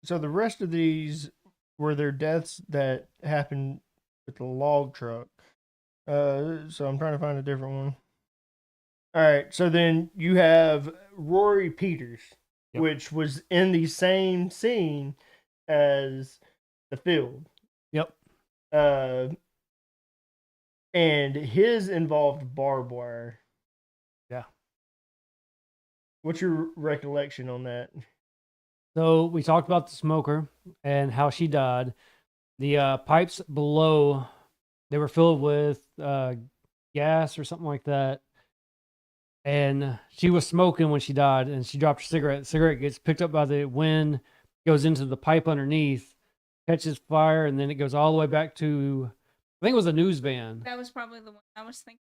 So the rest of these were their deaths that happened with the log truck. So I'm trying to find a different one. All right. So then you have Rory Peters, Yep. which was in the same scene as the field. Yep. And his involved barbed wire. Yeah. What's your recollection on that? So we talked about the smoker and how she died. The pipes below, they were filled with gas or something like that. And she was smoking when she died, and she dropped her cigarette. The cigarette gets picked up by the wind, goes into the pipe underneath, catches fire, and then it goes all the way back to, I think it was a news van. That was probably the one I was thinking.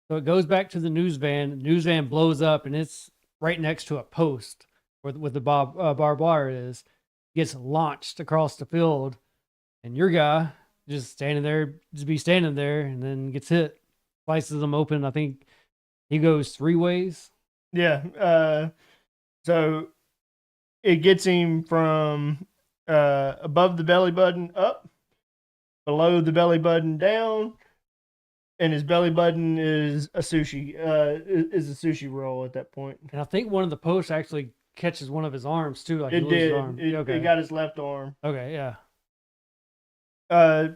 So it goes back to the news van. The news van blows up, and it's right next to a post where the barbed wire is. Gets launched across the field, and your guy just standing there, and then gets hit, slices them open. I think he goes 3 ways. Yeah. So it gets him from above the belly button up, below the belly button down, and his belly button is a sushi roll at that point. And I think one of the posts actually catches one of his arms too. Like he It loses his did. arm. It got his left arm. Okay, yeah.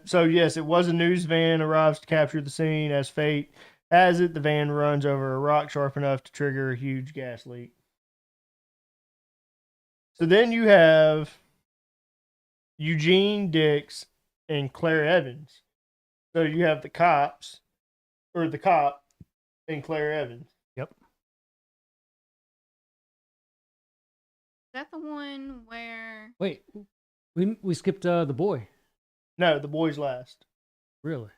So yes, it was a news van arrives to capture the scene. As fate has it, the van runs over a rock sharp enough to trigger a huge gas leak. So then you have Eugene Dix and Claire Evans. So you have the cop and Claire Evans. Yep. Is that the one where Wait, we skipped the boy. No, the boys last. Really?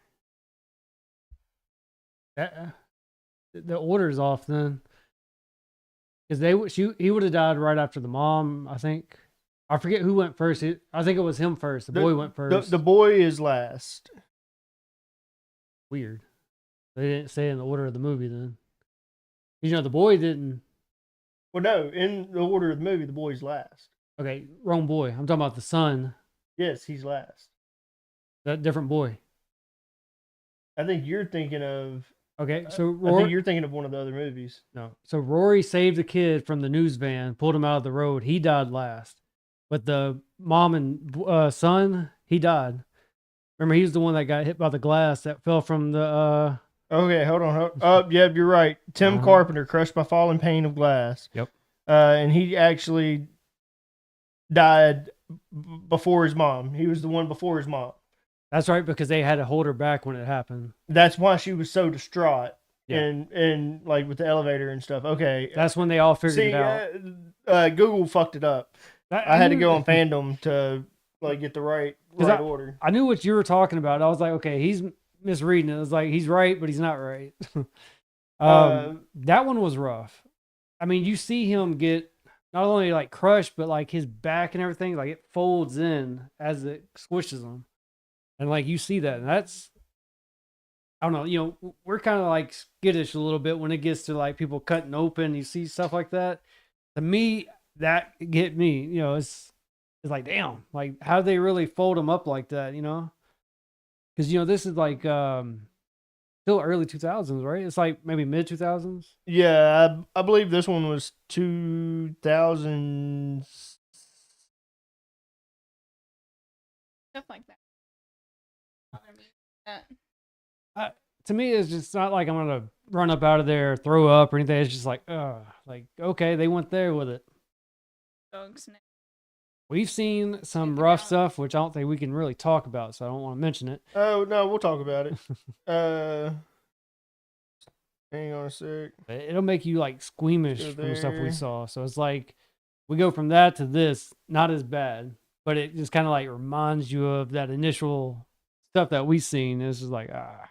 The order's off then, because he would have died right after the mom. I think. I forget who went first. I think it was him first. The boy went first. The boy is last. Weird. They didn't say in the order of the movie then. You know, the boy didn't. Well, no, in the order of the movie, the boy's last. Okay, wrong boy. I'm talking about the son. Yes, he's last. That different boy. I think you're thinking of. Okay, so I Rory, think you're thinking of one of the other movies. no. So Rory saved the kid from the news van, pulled him out of the road. He died last. But the mom and son, he died. Remember, he was the one that got hit by the glass that fell from the. Okay, hold on. Oh, yeah, you're right. Tim Uh-huh. Carpenter crushed by falling pane of glass. Yep. And he actually died before his mom. He was the one before his mom. That's right, because they had to hold her back when it happened. That's why she was so distraught. Yeah. And like with the elevator and stuff. Okay. That's when they all figured See, it out. Google fucked it up. I had to go on fandom to like get the right 'Cause order. I knew what you were talking about. I was like, okay, he's misreading it. I was like, he's right, but he's not right. That one was rough. I mean, you see him get not only like crushed, but like his back and everything, like it folds in as it squishes him. And like you see that, and I don't know, we're kind of like skittish a little bit when it gets to like people cutting open. You see stuff like that. To me, that get me. It's like, damn, like how do they really fold them up like that? Because this is like still early 2000s, right? It's like maybe mid 2000s. Yeah, I believe this one was 2000. Stuff like that. Bother me. That To me, it's just not like I'm gonna run up out of there, throw up or anything. It's just like, like okay, they went there with it. dogs. We've seen some Check it rough out. stuff, which I don't think we can really talk about, so I don't want to mention it. Oh no, we'll talk about it. Hang on a sec. But it'll make you like squeamish Still from the stuff we there. saw. So it's like we go from that to this, not as bad, but it just kind of like reminds you of that initial stuff that we seen. It's just like I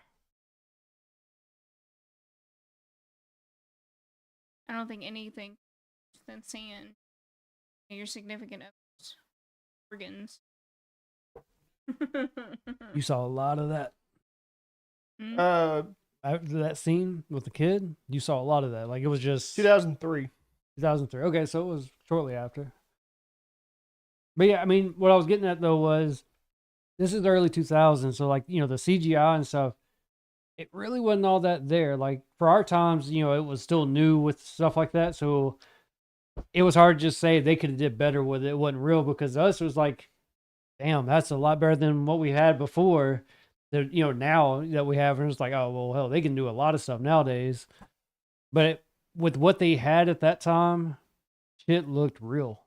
don't think anything than seeing your significant other's organs. you saw a lot of that. Uh, After that scene with the kid, you saw a lot of that. Like it was just 2003. 2003. Okay, so it was shortly after. But yeah, I mean, what I was getting at though was this is early 2000s, so like the CGI and stuff, it really wasn't all that there. Like for our times, it was still new with stuff like that, so it was hard to just say they could have did better with it. It wasn't real because us it was like, damn, that's a lot better than what we had before. That now that we have, and it's like, oh well, hell, they can do a lot of stuff nowadays. But with what they had at that time, shit looked real.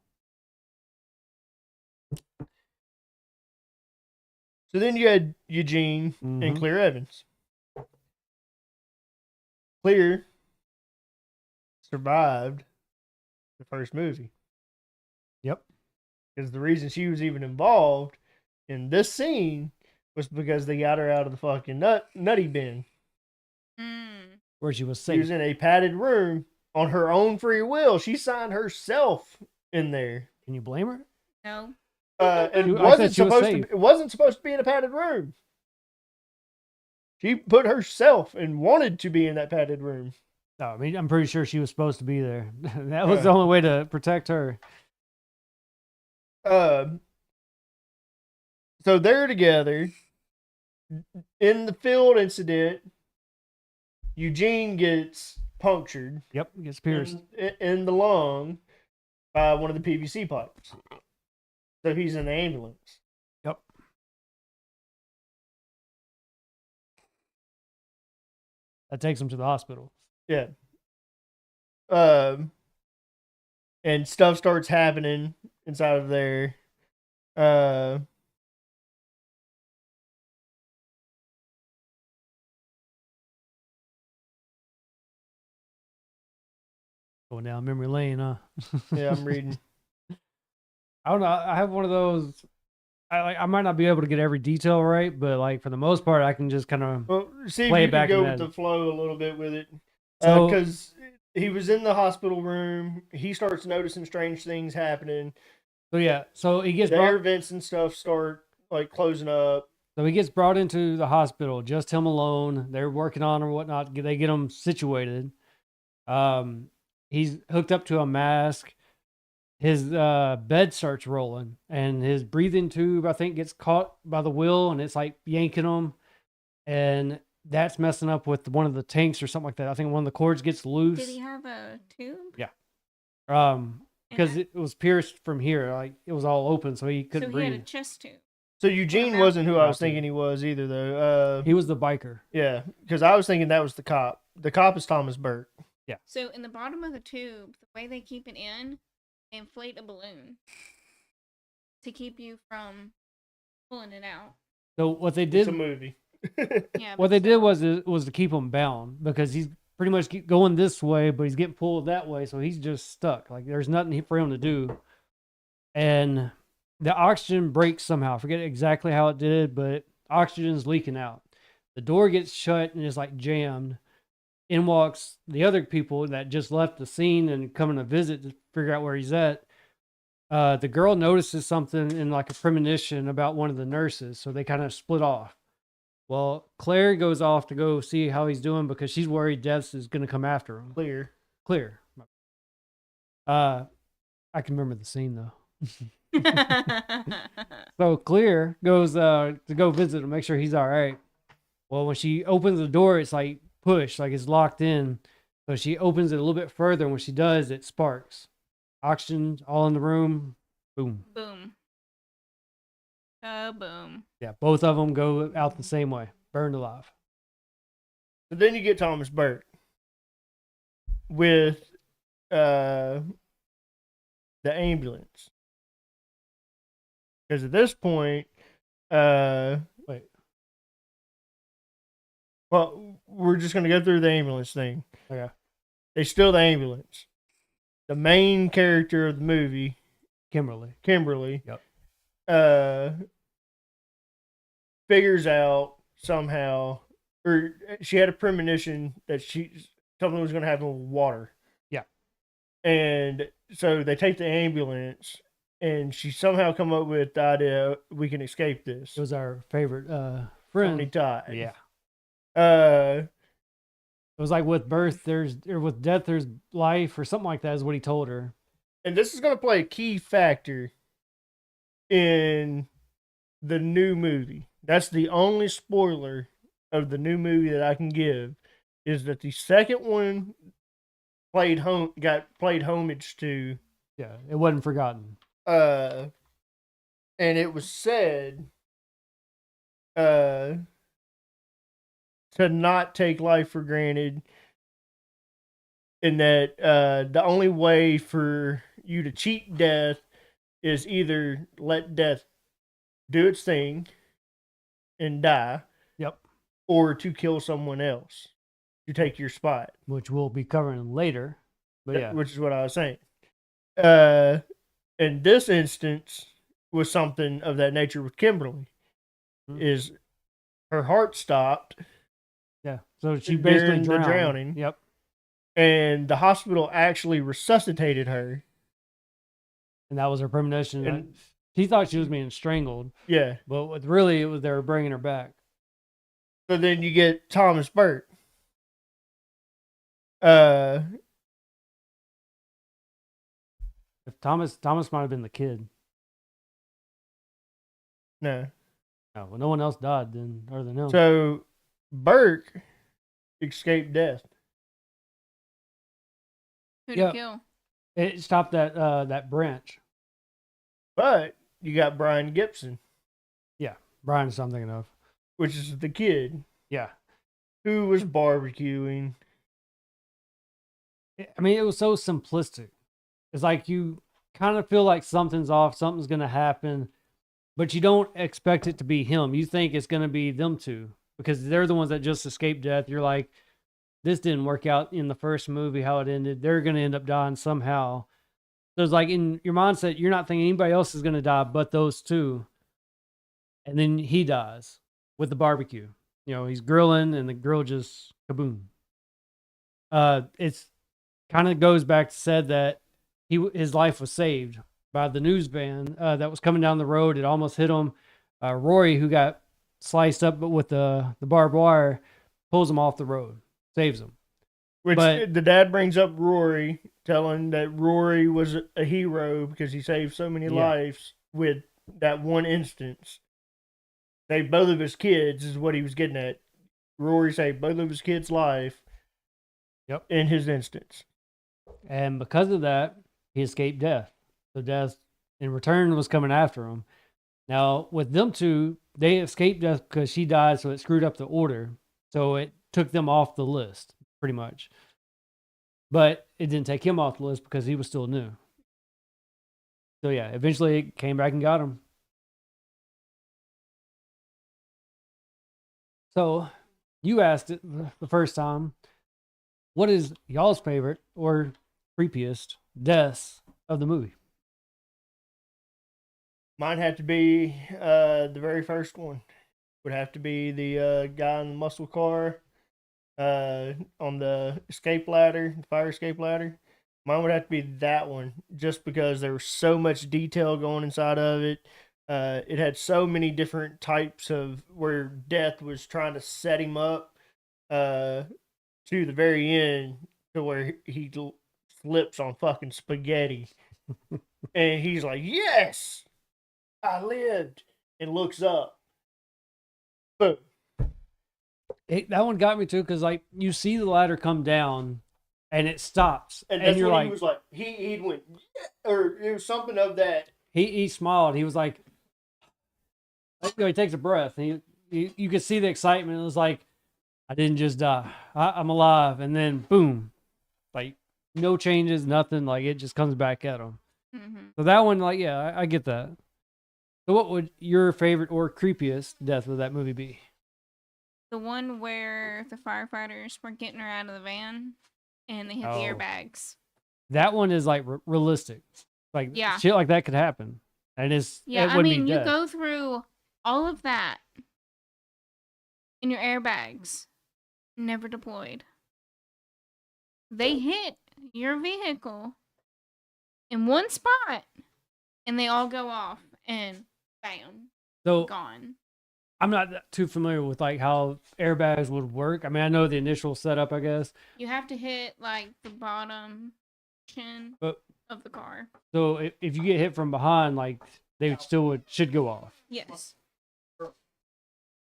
So then you had Eugene and Mhm. Clear Evans. Clear survived the first movie. Yep. Because the reason she was even involved in this scene was because they got her out of the fucking nutty bin. Where she was She safe. was in a padded room on her own free will. She signed herself in there. Can you blame her? No. And I wasn't said she was supposed safe. to. It wasn't supposed to be in a padded room. She put herself and wanted to be in that padded room. No, I mean, I'm pretty sure she was supposed to be there. That was the only way to protect her. So they're together. In the field incident, Eugene gets punctured Yep, gets pierced. in the lung by one of the PVC pipes. So he's in the ambulance. Yep. That takes him to the hospital. Yeah. And stuff starts happening inside of there. Going down memory lane, huh? Yeah, I'm reading. I don't know. I have one of those. I might not be able to get every detail right, but like for the most part, I can just kind of. Well, see if Play you it back can in go that. with the flow a little bit with it. So- Because he was in the hospital room. He starts noticing strange things happening. So yeah, so he gets The air brought, vents and stuff start like closing up. so he gets brought into the hospital, just him alone. They're working on or whatnot. They get him situated. He's hooked up to a mask. His bed starts rolling, and his breathing tube, I think, gets caught by the wheel, and it's like yanking him, and that's messing up with one of the tanks or something like that. I think one of the cords gets loose. Did he have a tube? Because Yeah. it was pierced from here, like it was all open, so he couldn't So he had breathe. a chest tube. So Eugene mouth wasn't who I was tube. thinking he was either, though. He was the biker. Yeah, because I was thinking that was the cop. The cop is Thomas Burke. So in the bottom of the tube, the way they keep it in, they inflate a balloon to keep you from pulling it out. So what they It's did, a movie. Yeah. what but they did still. was to keep him bound because he's pretty much going this way, but he's getting pulled that way, so he's just stuck. Like there's nothing for him to do, and the oxygen breaks somehow. I forget exactly how it did, but oxygen's leaking out. The door gets shut and is like jammed. In walks the other people that just left the scene and coming to visit to figure out where he's at. The girl notices something in like a premonition about one of the nurses, so they kind of split off. Well, Claire goes off to go see how he's doing because she's worried Death is going to come after him. Clear. I can remember the scene though. So Clear goes to go visit him, make sure he's all right. Well, when she opens the door, it's like push, like it's locked in. So she opens it a little bit further, and when she does, it sparks. Oxygen all in the room. Boom. Boom. Boom. Yeah, both of them go out the same way, burned alive. But then you get Thomas Burke with the ambulance. Because at this point, Wait. well, we're just going to go through the ambulance thing. Okay. They steal the ambulance. The main character of the movie, Kimberly. Yep. Figures out somehow, or she had a premonition that something was going to happen with water. Yeah. And so they take the ambulance, and she somehow come up with the idea we can escape this. It was our favorite friend. Tony Todd. Yeah. Uh, It was like with with death, there's life, or something like that is what he told her. and this is going to play a key factor in the new movie. That's the only spoiler of the new movie that I can give, is that the second one got played homage to, Yeah, it wasn't forgotten. and it was said to not take life for granted, and that the only way for you to cheat death is either let death do its thing and die, Yep. or to kill someone else to take your spot. Which we'll be covering later. But yeah. Which is what I was saying. In this instance, was something of that nature with Kimberly. Mhm. Is her heart stopped, Yeah. So she basically during the drowning. Yep. and the hospital actually resuscitated her. And that was her premonition. And- She thought she was being strangled, Yeah. but really it was they were bringing her back. So then you get Thomas Burke. Uh, If Thomas might have been the kid. no. No, well, no one else died then, other than him. So Burke escaped death. Who'd Yeah. kill? It stopped that branch. But you got Brian Gibson, Brian's something of. which is the kid Yeah. who was barbecuing. I mean, it was so simplistic. It's like you kind of feel like something's off, something's going to happen, but you don't expect it to be him. You think it's going to be them two because they're the ones that just escaped death. You're like, this didn't work out in the first movie, how it ended. They're going to end up dying somehow. So it's like in your mindset, you're not thinking anybody else is going to die but those two. And then he dies with the barbecue. You know, he's grilling and the grill just kaboom. It's kind of goes back to said that his life was saved by the news van that was coming down the road. It almost hit him. Rory, who got sliced up but with the barbed wire, pulls him off the road, saves him. Which But- the dad brings up Rory, telling that Rory was a hero because he saved so many Yeah. lives with that one instance. Saved both of his kids is what he was getting at. Rory saved both of his kids' life. Yep. In his instance. And because of that, he escaped death. So death, in return, was coming after him. Now, with them two, they escaped death because she died, so it screwed up the order. So it took them off the list, pretty much. But it didn't take him off the list because he was still new. So yeah, eventually it came back and got him. So you asked it the first time, what is y'all's favorite or creepiest deaths of the movie? Mine had to be the very first one. Would have to be the guy in the muscle car on the escape ladder, the fire escape ladder. Mine would have to be that one, just because there was so much detail going inside of it. It had so many different types of where death was trying to set him up to the very end to where he slips on fucking spaghetti. And he's like, yes, I lived. And looks up. Boom. That one got me too, because like you see the ladder come down and it stops. And that's you're when like, he was like, he went, yeah, or it was something of that. he smiled. He was like, he takes a breath. And you could see the excitement. It was like, I didn't just die. I'm alive. And then boom, like no changes, nothing. Like it just comes back at him. Mm-hmm. So that one, like, yeah, I get that. So what would your favorite or creepiest death of that movie be? The one where the firefighters were getting her out of the van and they hit the Oh. airbags. That one is like realistic. Like Yeah. shit like that could happen. And it Yeah, I wouldn't mean, be you death. go through all of that in your airbags, never deployed. They hit your vehicle in one spot and they all go off and bam, So gone. I'm not too familiar with like how airbags would work. I mean, I know the initial setup, I guess. You have to hit like the bottom chin But of the car. so if you get hit from behind, like they should go off. Yes.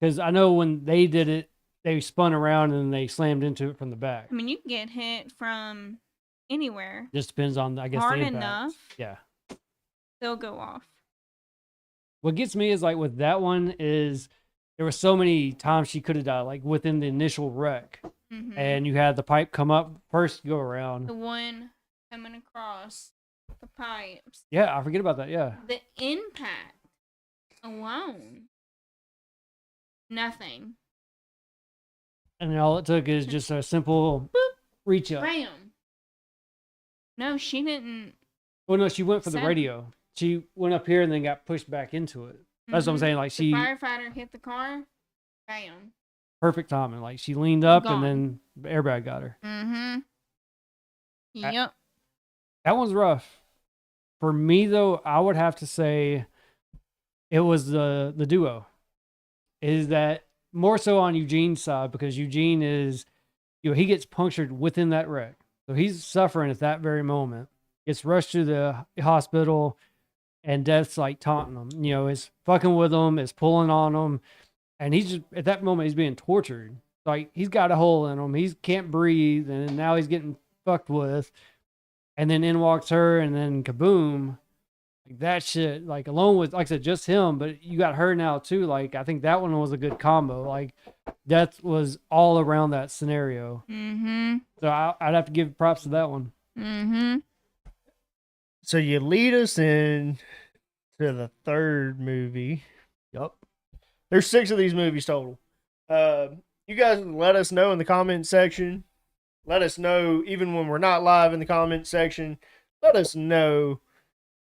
Because I know when they did it, they spun around and they slammed into it from the back. I mean, you can get hit from anywhere. Just depends on, I guess, Hard the impact. enough, Yeah. they'll go off. What gets me is like with that one is there were so many times she could have died, like within the initial wreck, Hmm. and you had the pipe come up first, go around. The one coming across the pipes, Yeah, I forget about that. Yeah. the impact alone, nothing. And then all it took is just a simple boop, reach up. Bam. No, she didn't. Well, no, she went for the Seven. radio. She went up here and then got pushed back into it. That's what I'm Mhm. saying. Like The she, firefighter hit the car. Bam. perfect timing. Like she leaned up Gone. and then the airbag got her. Mm-hmm. I- Yep. That one's rough. For me though, I would have to say it was the duo. Is that more so on Eugene's side, because Eugene is, he gets punctured within that wreck. So he's suffering at that very moment. Gets rushed to the hospital and Death's like taunting him, is fucking with him, is pulling on him. And he's just, at that moment, he's being tortured. Like he's got a hole in him. He can't breathe. And now he's getting fucked with. And then in walks her and then kaboom. Like that shit, like alone with, like I said, just him, but you got her now too. Like I think that one was a good combo. Like Death was all around that scenario. Mm-hmm. So I'd have to give props to that one. Mm-hmm. So you lead us in to the third movie. Yup. There's 6 of these movies total. You guys let us know in the comment section. Let us know, even when we're not live in the comment section, let us know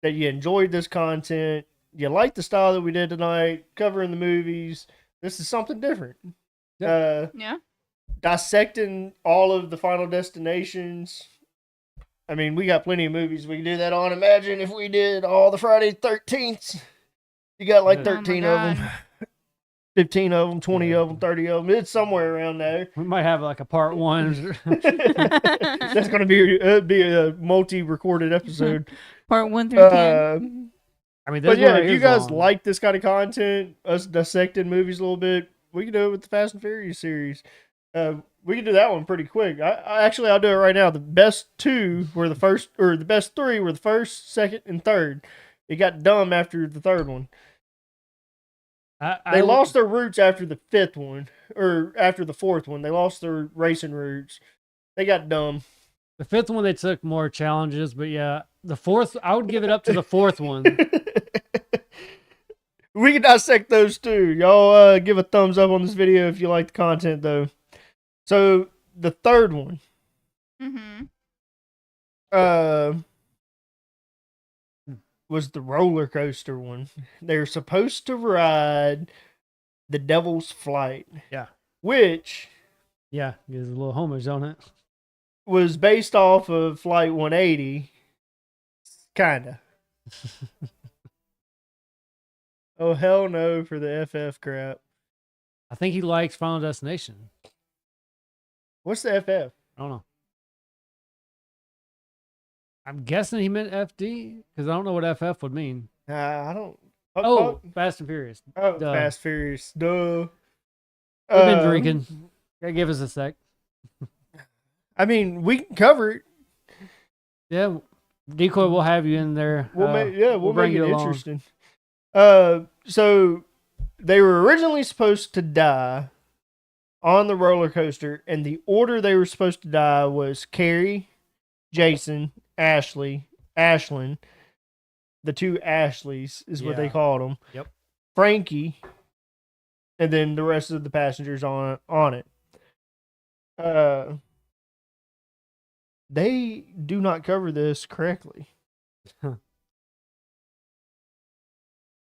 that you enjoyed this content. You like the style that we did tonight, covering the movies. This is something different. Yeah. Dissecting all of the Final Destinations. I mean, we got plenty of movies we can do that on. Imagine if we did all the Friday 13th. You got like Oh my 13 of them. 15 of them, 20 Yeah. of them, 30 of them. It's somewhere around there. We might have like a part one. That's going to be a multi-recorded episode. Part 1 through 10. I mean, But this yeah, one right if you here's guys long. like this kind of content, us dissecting movies a little bit, we can do it with the Fast and Furious series. We can do that one pretty quick. I'll do it right now. The best 2 were the first, or the best 3 were the first, second, and third. It got dumb after the third one. They lost their roots after the 5th one, or after the 4th one. They lost their racing roots. They got dumb. the 5th one. They took more challenges, but yeah, the 4th, I would give it up to the 4th one. We can dissect those too. Y'all give a thumbs up on this video if you like the content, though. So the third one, Mm-hmm. was the roller coaster one. They're supposed to ride the Devil's Flight. Yeah. Which Yeah, there's a little homage on it. was based off of Flight 180. Kinda. Oh hell no for the FF crap. I think he likes Final Destination. What's the FF? I don't know. I'm guessing he meant FD because I don't know what FF would mean. I don't. Oh, Fast and Furious. oh, duh. Fast Furious. Duh. We've been drinking. Gotta give us a sec. I mean, we can cover it. Yeah, Decoy, we'll have you in there. We'll make bring it you along. interesting. So they were originally supposed to die on the roller coaster, and the order they were supposed to die was Carrie, Jason, Ashlyn. The two Ashleys is what they Yeah. called them. Yep. Frankie, and then the rest of the passengers on it. They do not cover this correctly.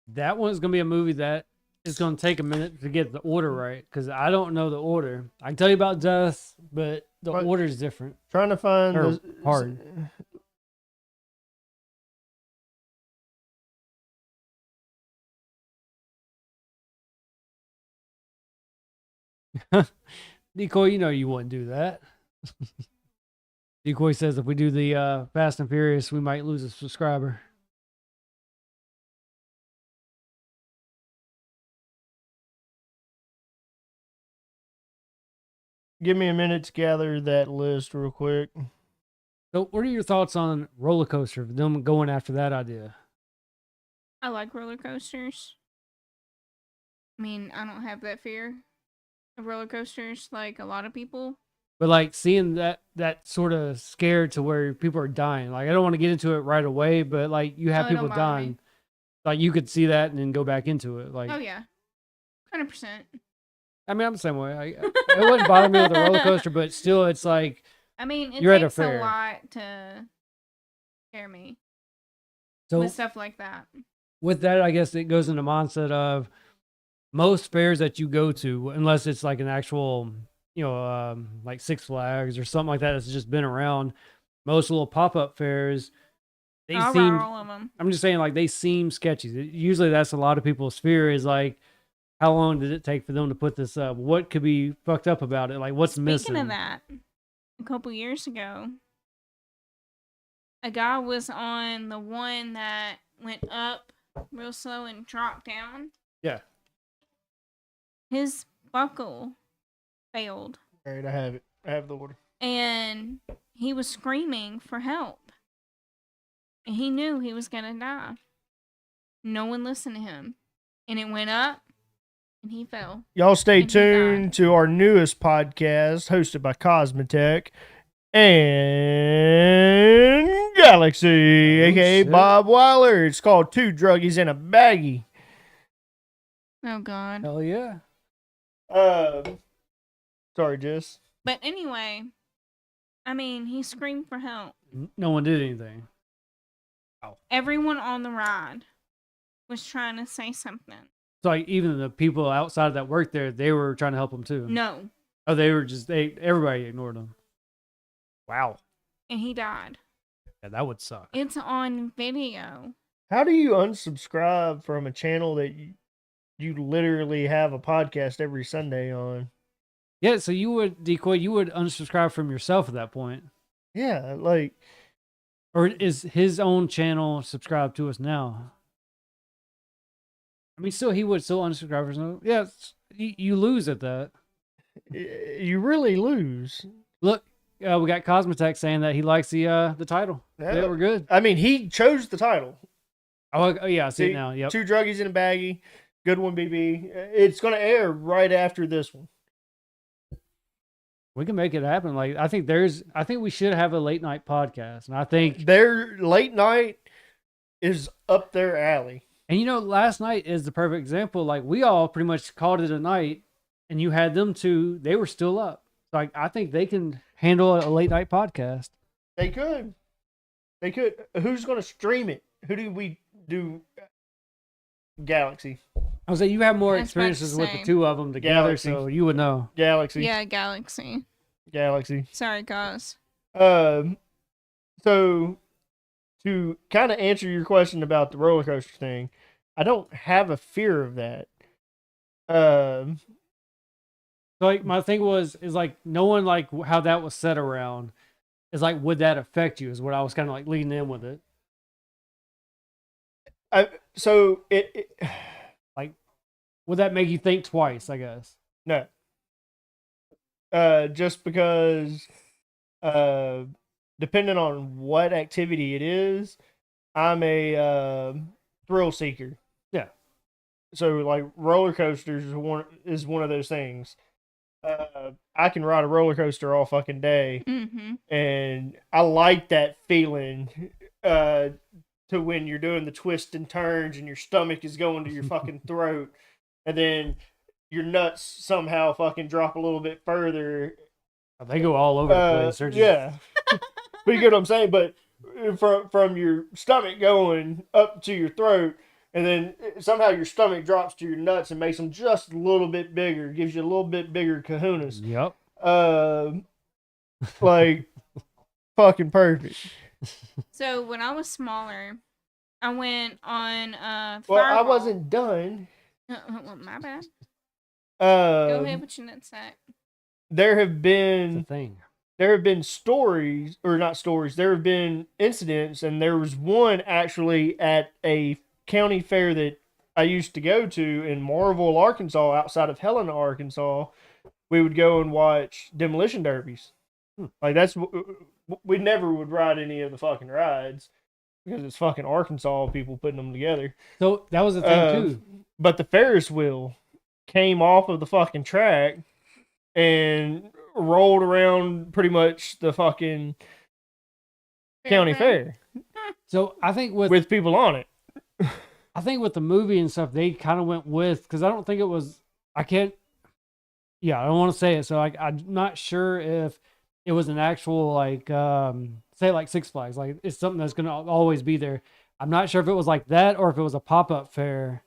That one's gonna be a movie that is gonna take a minute to get the order right because I don't know the order. I can tell you about Death, but the What? order is different. Trying to find Or the hard. Decoy, you know you wouldn't do that. Decoy says if we do the Fast and Furious, we might lose a subscriber. Give me a minute to gather that list real quick. So, what are your thoughts on roller coaster? Them going after that idea? I like roller coasters. I mean, I don't have that fear of roller coasters like a lot of people. But like seeing that sort of scared to where people are dying. Like I don't want to get into it right away, but like you have Oh, it don't people bother me. dying. Like you could see that and then go back into it. Like Oh yeah, 100%. I mean, I'm the same way. It wouldn't bother me with a roller coaster, but still, it's like I mean, it You're at a takes fair. a lot to scare me so. with stuff like that. With that, I guess it goes into mindset of most fairs that you go to, unless it's like an actual, like Six Flags or something like that that's just been around. Most little pop-up fairs, they I'll seem. ride all of them. I'm just saying, like they seem sketchy. Usually, that's a lot of people's fear is like, how long did it take for them to put this up? What could be fucked up about it? Like, what's missing? Speaking of that, a couple years ago, a guy was on the one that went up real slow and dropped down. Yeah. His buckle failed, All right, I have it. I have the order. and he was screaming for help. And he knew he was gonna die. No one listened to him, and it went up, and he fell. Y'all stay And he died. tuned to our newest podcast hosted by Cosmetech and Galaxy, aka shit. Bob Weiler. It's called Two Druggies in a Baggie. Oh God. Hell yeah. Sorry, Jess. But anyway, I mean, he screamed for help. No one did anything. Everyone on the ride was trying to say something. So like even the people outside that worked there, they were trying to help him too. No, Oh, they were just everybody ignored him. Wow. and he died. Yeah, that would suck. It's on video. How do you unsubscribe from a channel that you literally have a podcast every Sunday on? Yeah, so you would unsubscribe from yourself at that point. Yeah, like Or is his own channel subscribed to us now? I mean, still he would still unsubscribe for some. Yeah, you lose at that. you really lose. Look, we got Cosmetech saying that he likes the title. Yeah, we're good. I mean, he chose the title. Oh yeah, I see it now. Yep. Two Druggies in a Baggie. Good one, BB. It's going to air right after this one. We can make it happen. Like I think we should have a late night podcast, and I think Their late night is up their alley. And last night is the perfect example. Like we all pretty much called it a night, and you had them two; they were still up. Like I think they can handle a late night podcast. They could. They could. Who's going to stream it? Who do we do? Galaxy. I was saying you have more I was about to experiences with the say. two of them together, Galaxy. so you would know. Galaxy. Yeah, Galaxy. Galaxy. Sorry, guys. So to kind of answer your question about the roller coaster thing, I don't have a fear of that. Um, So like my thing is like knowing like how that was set around is like would that affect you is what I was kind of like leading in with it. so it Like would that make you think twice, I guess? no. Just because, depending on what activity it is, I'm a thrill seeker. Yeah. So like roller coasters is one of those things. I can ride a roller coaster all fucking day, Mm-hmm. and I like that feeling. To when you're doing the twists and turns, and your stomach is going to your fucking throat, and then your nuts somehow fucking drop a little bit further. They go all over the place. They're just, Yeah, but you get what I'm saying. But from your stomach going up to your throat, and then somehow your stomach drops to your nuts and makes them just a little bit bigger, gives you a little bit bigger kahunas. Yep. Like fucking perfect. So when I was smaller, I went on Well, I Fireball. wasn't done. Well, my bad. Go ahead Um, with your nutsack. there have It's a been thing. stories, or not stories. There have been incidents, and there was one actually at a county fair that I used to go to in Marville, Arkansas, outside of Helena, Arkansas. We would go and watch demolition derbies. Like we never would ride any of the fucking rides because it's fucking Arkansas people putting them together. So that was the thing Uh, too. But the Ferris wheel came off of the fucking track and rolled around pretty much the fucking county fair So I think with people on it. I think with the movie and stuff, they kind of went with because I don't think it was. I can't. Yeah, I don't want to say it. So I'm not sure if it was an actual like say like Six Flags, like it's something that's gonna always be there. I'm not sure if it was like that or if it was a pop up fair.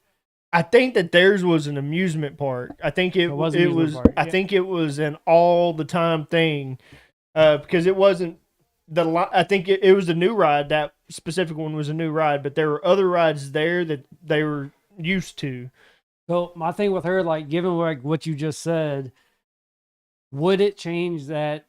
I think that theirs was an amusement park. I think it was was. an amusement park, I yeah. think it was an all the time thing, because it wasn't I think it was a new ride. That specific one was a new ride, but there were other rides there that they were used to. So my thing with her, like given like what you just said, would it change that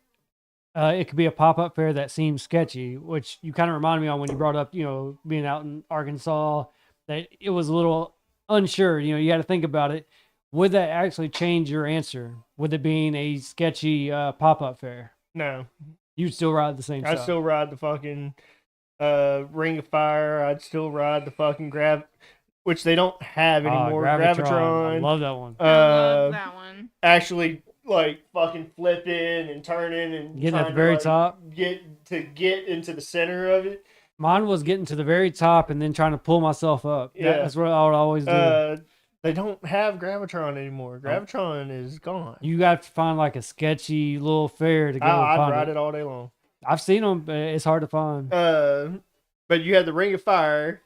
it could be a pop up fair that seems sketchy, which you kind of reminded me on when you brought up, being out in Arkansas, that it was a little unsure. You got to think about it. Would that actually change your answer? With it being a sketchy pop up fair, No, you'd still ride the same I'd stuff. still ride the fucking Ring of Fire. I'd still ride the fucking which they don't have anymore. Gravitron. I love that one. I love that one. Actually, like fucking flipping and turning and Getting at trying the very to, top. Get into the center of it. Mine was getting to the very top and then trying to pull myself up. Yeah. That's what I would always do. They don't have Gravitron anymore. Gravitron is gone. You got to find like a sketchy little fair to go I'd find ride it. it all day long. I've seen them, but it's hard to find. But you had the Ring of Fire,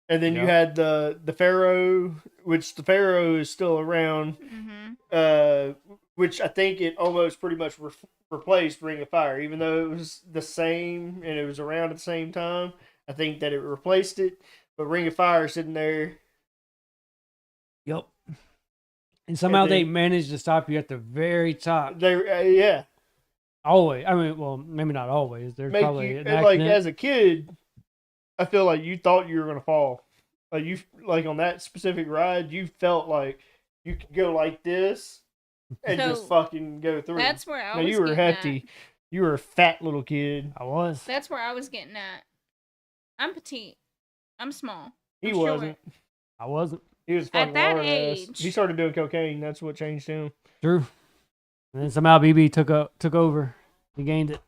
and then you Yep. had the Pharaoh, which the Pharaoh is still around. Mm-hmm. Which I think it almost pretty much replaced Ring of Fire, even though it was the same and it was around at the same time. I think that it replaced it, but Ring of Fire is sitting there. Yep. And somehow they then- managed to stop you at the very top. Yeah, Always. I mean, well, maybe not always. There's make probably you an like accident. as a kid. I feel like you thought you were gonna fall. Like on that specific ride, you felt like you could go like this and just So, fucking go through. That's where I Now was you were getting at. hefty. You were a fat little kid. I was. That's where I was getting at. I'm petite. I'm small. He I'm short. wasn't. I wasn't. He was At fucking that hard ass. age. He started doing cocaine. That's what changed him. True. And then somehow BB took over. He gained it.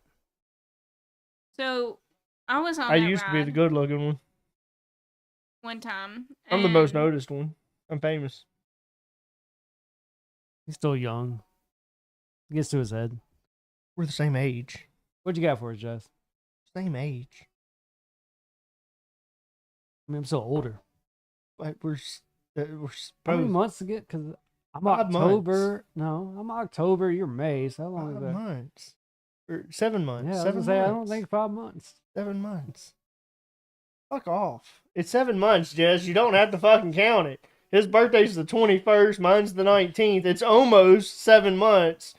So I was on I that used to be the ride good looking one. one time. I'm the most and noticed one. I'm famous. He's still young. He gets to his head. We're the same age. What'd you got for us, Jess? Same age. I mean, I'm still older. Like we're How many supposed months to get? Because I'm 5 months. October. No, I'm October. You're May. So how long is 5 that? months. Or 7 months. Yeah, I was 7 gonna say, months. I don't think 5 months. 7 months. Fuck off. It's 7 months, Jess. You don't have to fucking count it. His birthday's the 21st. Mine's the 19th. It's almost 7 months.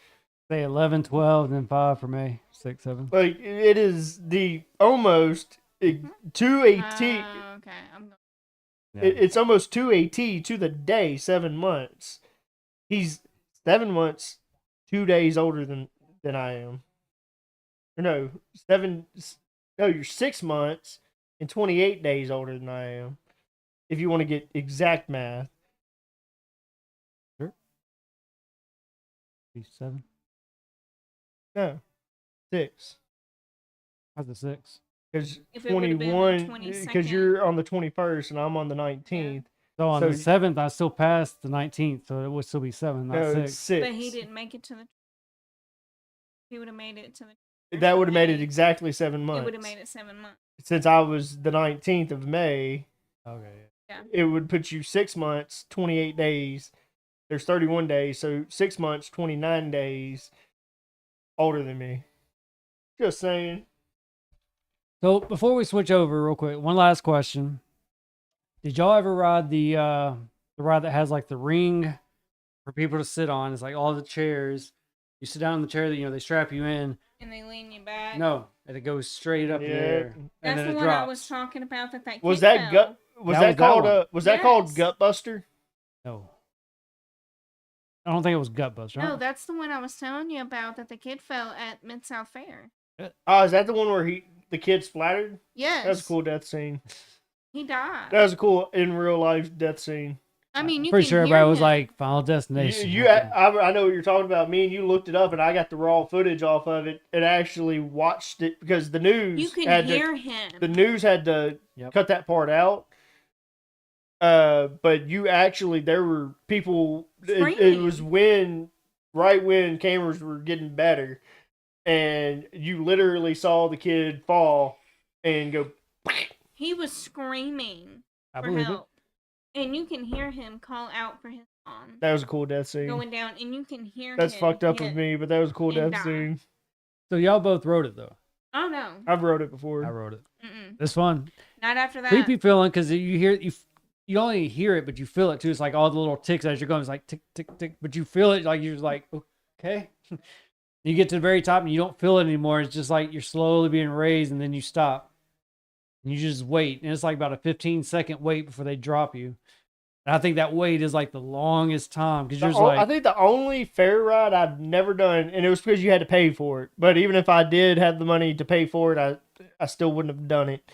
Say 11, 12, then 5 for me. 6, 7. Like, it is the almost to a T. Okay, I'm going. Yeah. It's almost to a T to the day, 7 months. He's 7 months, 2 days older than I am. Or no, you're 6 months and 28 days older than I am. If you want to get exact math. 7. No, 6. How's the 6? Because If it would've been the 21, because 22nd. you're on the 21st and I'm on the 19th. So on So- the 7th, I still passed the 19th, so it would still be 7, not No, 6. it's 6. But he didn't make it to the. He would have made it to the. That would have made it exactly 7 months. It would have made it 7 months. Since I was the 19th of May, Okay. it would put you 6 months, 28 days. There's 31 days, so 6 months, 29 days older than me. Just saying. So before we switch over real quick, one last question. Did y'all ever ride the ride that has like the ring for people to sit on? It's like all the chairs. You sit down in the chair that they strap you in. And they lean you back. No, and it goes straight up in the Yeah. air. And That's then the it one drops. I was talking about. That Was kid that fell. gut? Was That that was that called one. was that called Yes. Gutbuster? No. I don't think it was Gutbuster. No, that's the one I was telling you about. That the kid fell at Mid South Fair. Oh, is that the one where the kid splattered? Yes. That's a cool death scene. He died. That was a cool in real life death scene. I mean, you Pretty can sure hear everybody was him. like Final Destination. I know what you're talking about. Me and you looked it up, and I got the raw footage off of it, and actually watched it because the news You can had hear to, him. the news had to Yep. cut that part out. But there were people. It was right when cameras were getting better, and you literally saw the kid fall and go. He was screaming I for believe help, and you can hear him call out for his mom That was a cool death scene. going down, and you can hear. That's him fucked up hit. with me, but that was a cool and death die. scene. So y'all both wrote it though. Oh no, I've wrote it before. I wrote it. Mm-mm. It's fun. Not after that. Creepy feeling because you only hear it, but you feel it too. It's like all the little ticks as you're going. It's like tick tick tick, but you feel it like you're like okay. You get to the very top and you don't feel it anymore. It's just like you're slowly being raised, and then you stop. And you just wait, and it's like about a 15-second wait before they drop you. And I think that wait is like the longest time because you're just like, I think the only fair ride I've never done, and it was because you had to pay for it. But even if I did have the money to pay for it, I still wouldn't have done it.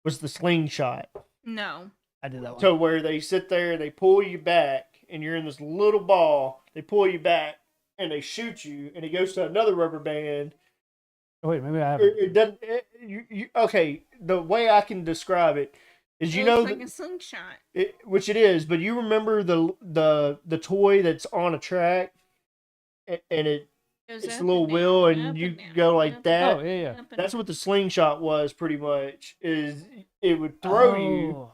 Was the slingshot. No. I did that one. So where they sit there and they pull you back, and you're in this little ball. They pull you back and they shoot you, and it goes to another rubber band. Oh, wait, maybe I haven't. It doesn't. Okay, the way I can describe it is, It you know, looks like a slingshot. which it is, but you remember the toy that's on a track, and Goes it's up a little and wheel, down, and up you down, go up like and that. Oh, yeah, yeah. up and That's down. what the slingshot was, pretty much. Is it would throw you, Oh,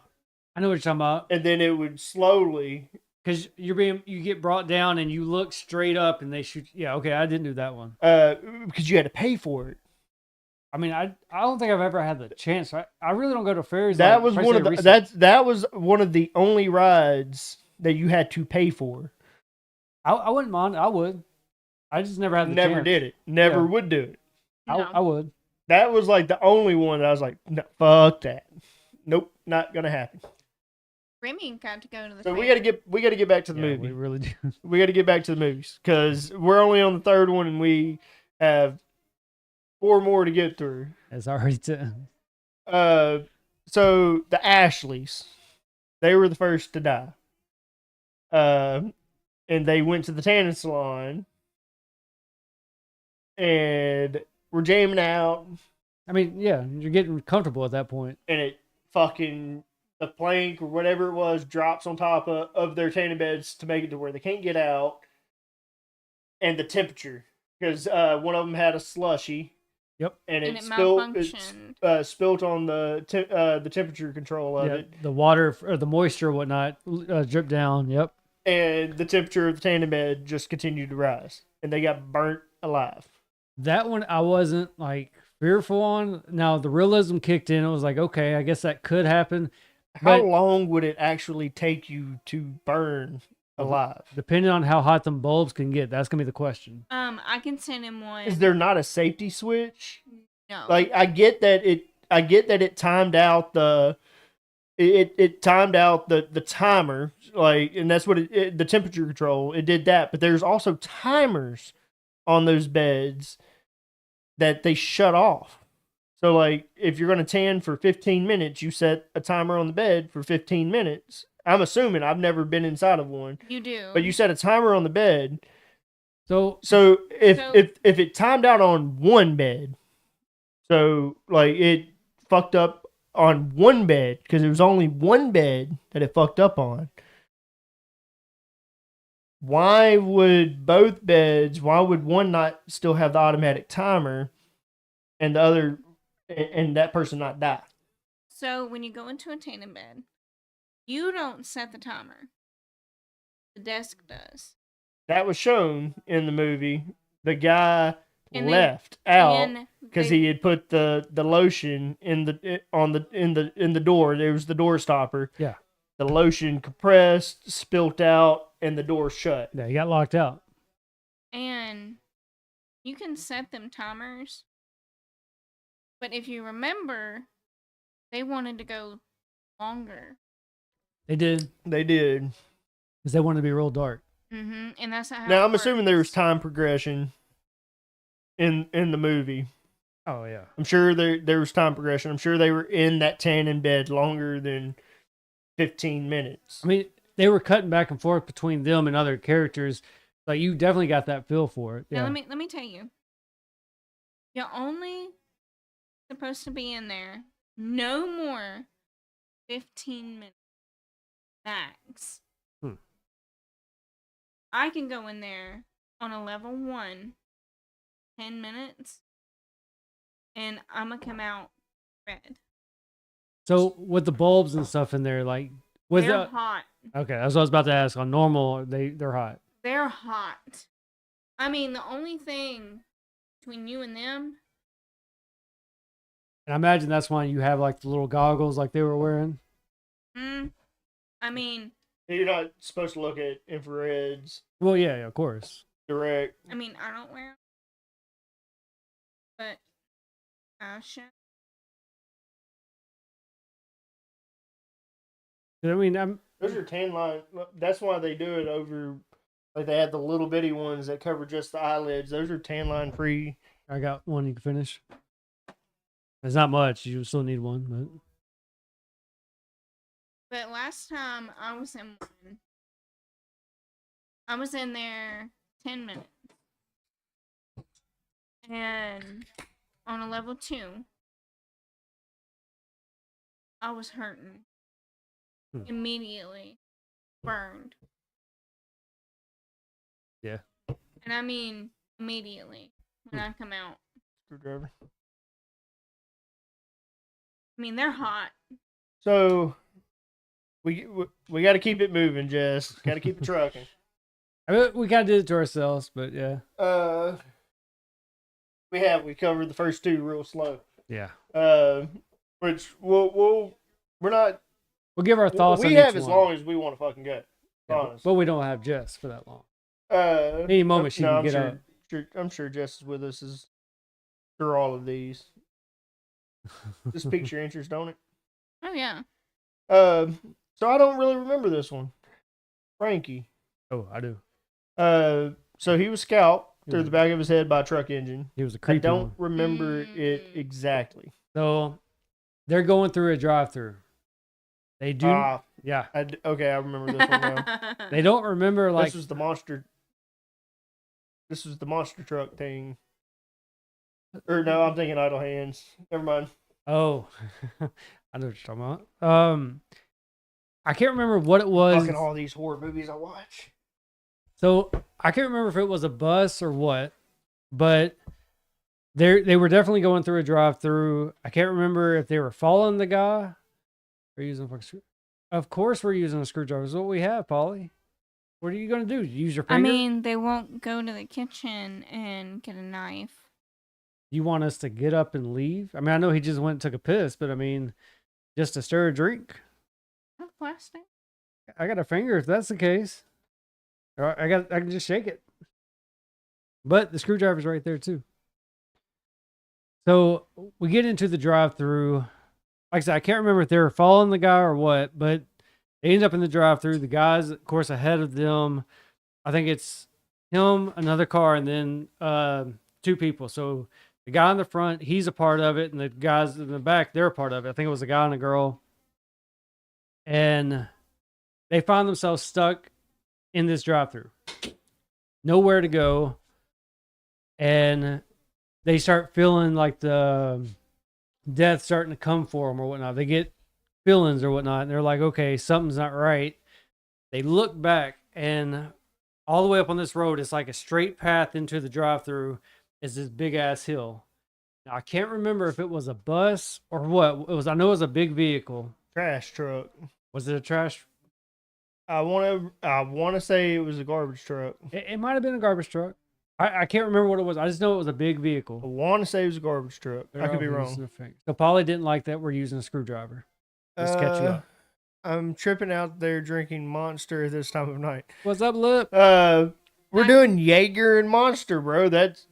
I know what you're talking about. and then it would slowly. Because you get brought down and you look straight up and they shoot. Yeah, okay, I didn't do that one. Because you had to pay for it. I mean, I don't think I've ever had the chance. I really don't go to fairs. That like, was per one se of the recent. that was one of the only rides that you had to pay for. I wouldn't mind. I would. I just never had the Never chance. did it. Never Yeah. would do it. No. I would. That was like the only one that I was like, no, fuck that. Nope, not gonna happen. Remy got to go to the So fair. we gotta get back to the Yeah, movie. we really do. We got to get back to the movies because we're only on the third one and we have 4 more to get through. It's already 10. So the Ashleys, they were the first to die. And they went to the tanning salon and were jamming out, I mean, yeah, you're getting comfortable at that point. and it fucking, the plank or whatever it was drops on top of their tanning beds to make it to where they can't get out. And the temperature, because one of them had a slushy. Yep. And And it it spilled. Spilt on the temperature control of Yeah, it, the water or the moisture, or whatnot, drip down. Yep. and the temperature of the tanning bed just continued to rise, and they got burnt alive. That one I wasn't like fearful on. Now the realism kicked in. It was like, okay, I guess that could happen. How But long would it actually take you to burn alive? depending on how hot them bulbs can get, that's gonna be the question. I can send him one. Is there not a safety switch? No. Like I get that it timed out it timed out the timer, like, and that's what the temperature control, it did that, but there's also timers on those beds that they shut off. So like if you're going to tan for 15 minutes, you set a timer on the bed for 15 minutes. I'm assuming, I've never been inside of one, You do. but you set a timer on the bed. So So if it timed out on one bed, so like it fucked up on one bed because it was only one bed that it fucked up on. Why would both beds? Why would one not still have the automatic timer, and the other, and that person not die? So when you go into a tanning bed, you don't set the timer. The desk does. That was shown in the movie. The guy And they- left out And because they- he had put the lotion in the door. There was the door stopper. Yeah. The lotion compressed, spilt out, and the door shut. yeah, you got locked out. And you can set them timers. But if you remember, they wanted to go longer. They did They did. because they wanted to be real dark. And that's not how Now it I'm assuming there was works. time progression in the movie. Oh yeah. I'm sure there was time progression. I'm sure they were in that tanning bed longer than 15 minutes. I mean, they were cutting back and forth between them and other characters. Like you definitely got that feel for it. Now Yeah. let me tell you. You're only supposed to be in there no more 15 minutes max. Hmm. I can go in there on a level 1 10 minutes and I'm gonna come out red. So with the bulbs and stuff in there, like with They're hot. okay, that's what I was about to ask. On normal, they're hot. They're hot. I mean, the only thing between you and them, And I imagine that's why you have like the little goggles like they were wearing. I mean, You're not supposed to look at infrareds Well, yeah, of course. direct. I don't wear 'em. But Asha, I mean, I'm Those are tan line. That's why they do it over. Like they have the little bitty ones that cover just the eyelids. Those are tan line free. I got one you can finish. It's not much. You still need one, but last time I was in one, I was in there 10 minutes. And on a level 2, I was hurting. Hmm. Immediately burned. Yeah. And I mean immediately when I come out. Screwdriver. I mean, they're hot. So we got to keep it moving, Jess. Got to keep it trucking. I mean, we kind of did it to ourselves, but yeah, We covered the first two real slow. yeah. Which we're not. We'll give our thoughts. We on have each as one. long as we want to fucking go. Yeah, Honest. but we don't have Jess for that long. Any moment she can get up. I'm sure Jess is with us through all of these. This piques your interest, don't it? Oh, yeah. So I don't really remember this one. Frankie. Oh, I do. So he was scalped through Yeah. the back of his head by a truck engine. He was a I creepy don't one. remember it exactly. So they're going through a drive-through. They do. Yeah. Okay, I remember this one now. They don't remember like This was the monster. This was the monster truck thing. Or no, I'm thinking Idle Hands. Never mind. Oh, I know what you're talking about. I can't remember what it was. Fucking all these horror movies I watch. So I can't remember if it was a bus or what, but they were definitely going through a drive-through. I can't remember if they were following the guy or using a fucking screw. Of course, we're using a screwdriver. That's what we have, Polly. What are you gonna do? Use your finger? I mean, they won't go to the kitchen and get a knife. you want us to get up and leave? I mean, I know he just went and took a piss, but I mean, just to stir a drink. Have plastic. I got a finger if that's the case. Or I can just shake it. But the screwdriver's right there too. So we get into the drive-through. Like I said, I can't remember if they were following the guy or what, but they end up in the drive-through. The guys, of course, ahead of them. I think it's him, another car, and then 2 people. So the guy in the front, he's a part of it, and the guys in the back, they're a part of it. I think it was a guy and a girl. And they find themselves stuck in this drive-through. Nowhere to go. And they start feeling like the death starting to come for them or whatnot. They get feelings or whatnot, and they're like, okay, something's not right. They look back, and all the way up on this road, it's like a straight path into the drive-through is this big-ass hill. Now, I can't remember if it was a bus or what. It was. I know it was a big vehicle. Trash truck. Was it a trash? I want to say it was a garbage truck. It might have been a garbage truck. I can't remember what it was. I just know it was a big I vehicle. want to say it was a garbage truck. I could be wrong. So Polly didn't like that we're using a screwdriver. Just catch you up. I'm tripping out there drinking Monster at this time of night. What's up, Lip? We're doing Jaeger and Monster, bro. That's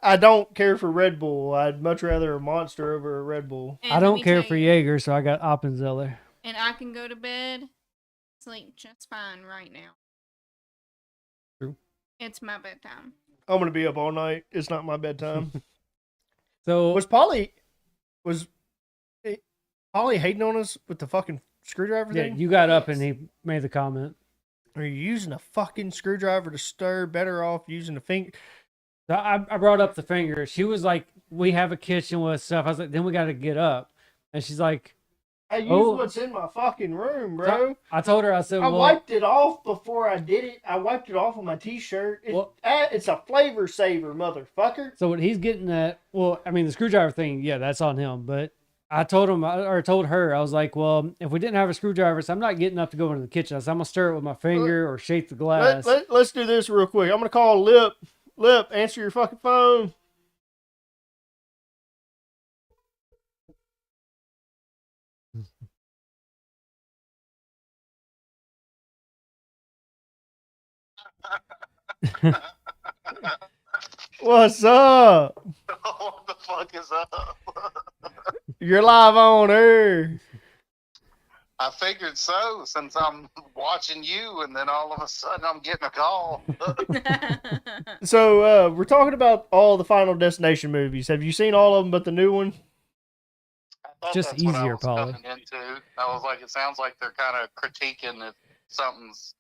I don't care for Red Bull. I'd much rather a Monster over a Red Bull. And I let don't me care tell for you, Jaeger, so I got Appenzeller. And I can go to bed, sleep just fine right now. True. It's my bedtime. I'm gonna be up all night. It's not my bedtime. So was Polly hating on us with the fucking screwdriver yeah, thing? you got up and he made the comment. Are you using a fucking screwdriver to stir? Better off using a finger. So I brought up the finger. She was like, "We have a kitchen with stuff." I was like, "Then we got to get up," and she's like, I use Oh. what's in my fucking room, bro. I told her, I said, I well, wiped it off before I did it. I wiped it off on my t-shirt. It's a flavor saver, motherfucker. so what he's getting at, well, I mean, the screwdriver thing, yeah, that's on him. But I told him, or told her, I was like, well, if we didn't have a screwdriver, so I'm not getting up to go into the kitchen. I said, I'm going to stir it with my finger or shake the glass. Let's do this real quick. I'm going to call Lip. Lip, answer your fucking phone. What's up? What the fuck is up? You're live on air. I figured so, since I'm watching you, and then all of a sudden I'm getting a call. So we're talking about all the Final Destination movies. Have you seen all of them but the new one? I thought Just that's what I easier, was Polly. coming into. I was like, it sounds like they're kind of critiquing if something's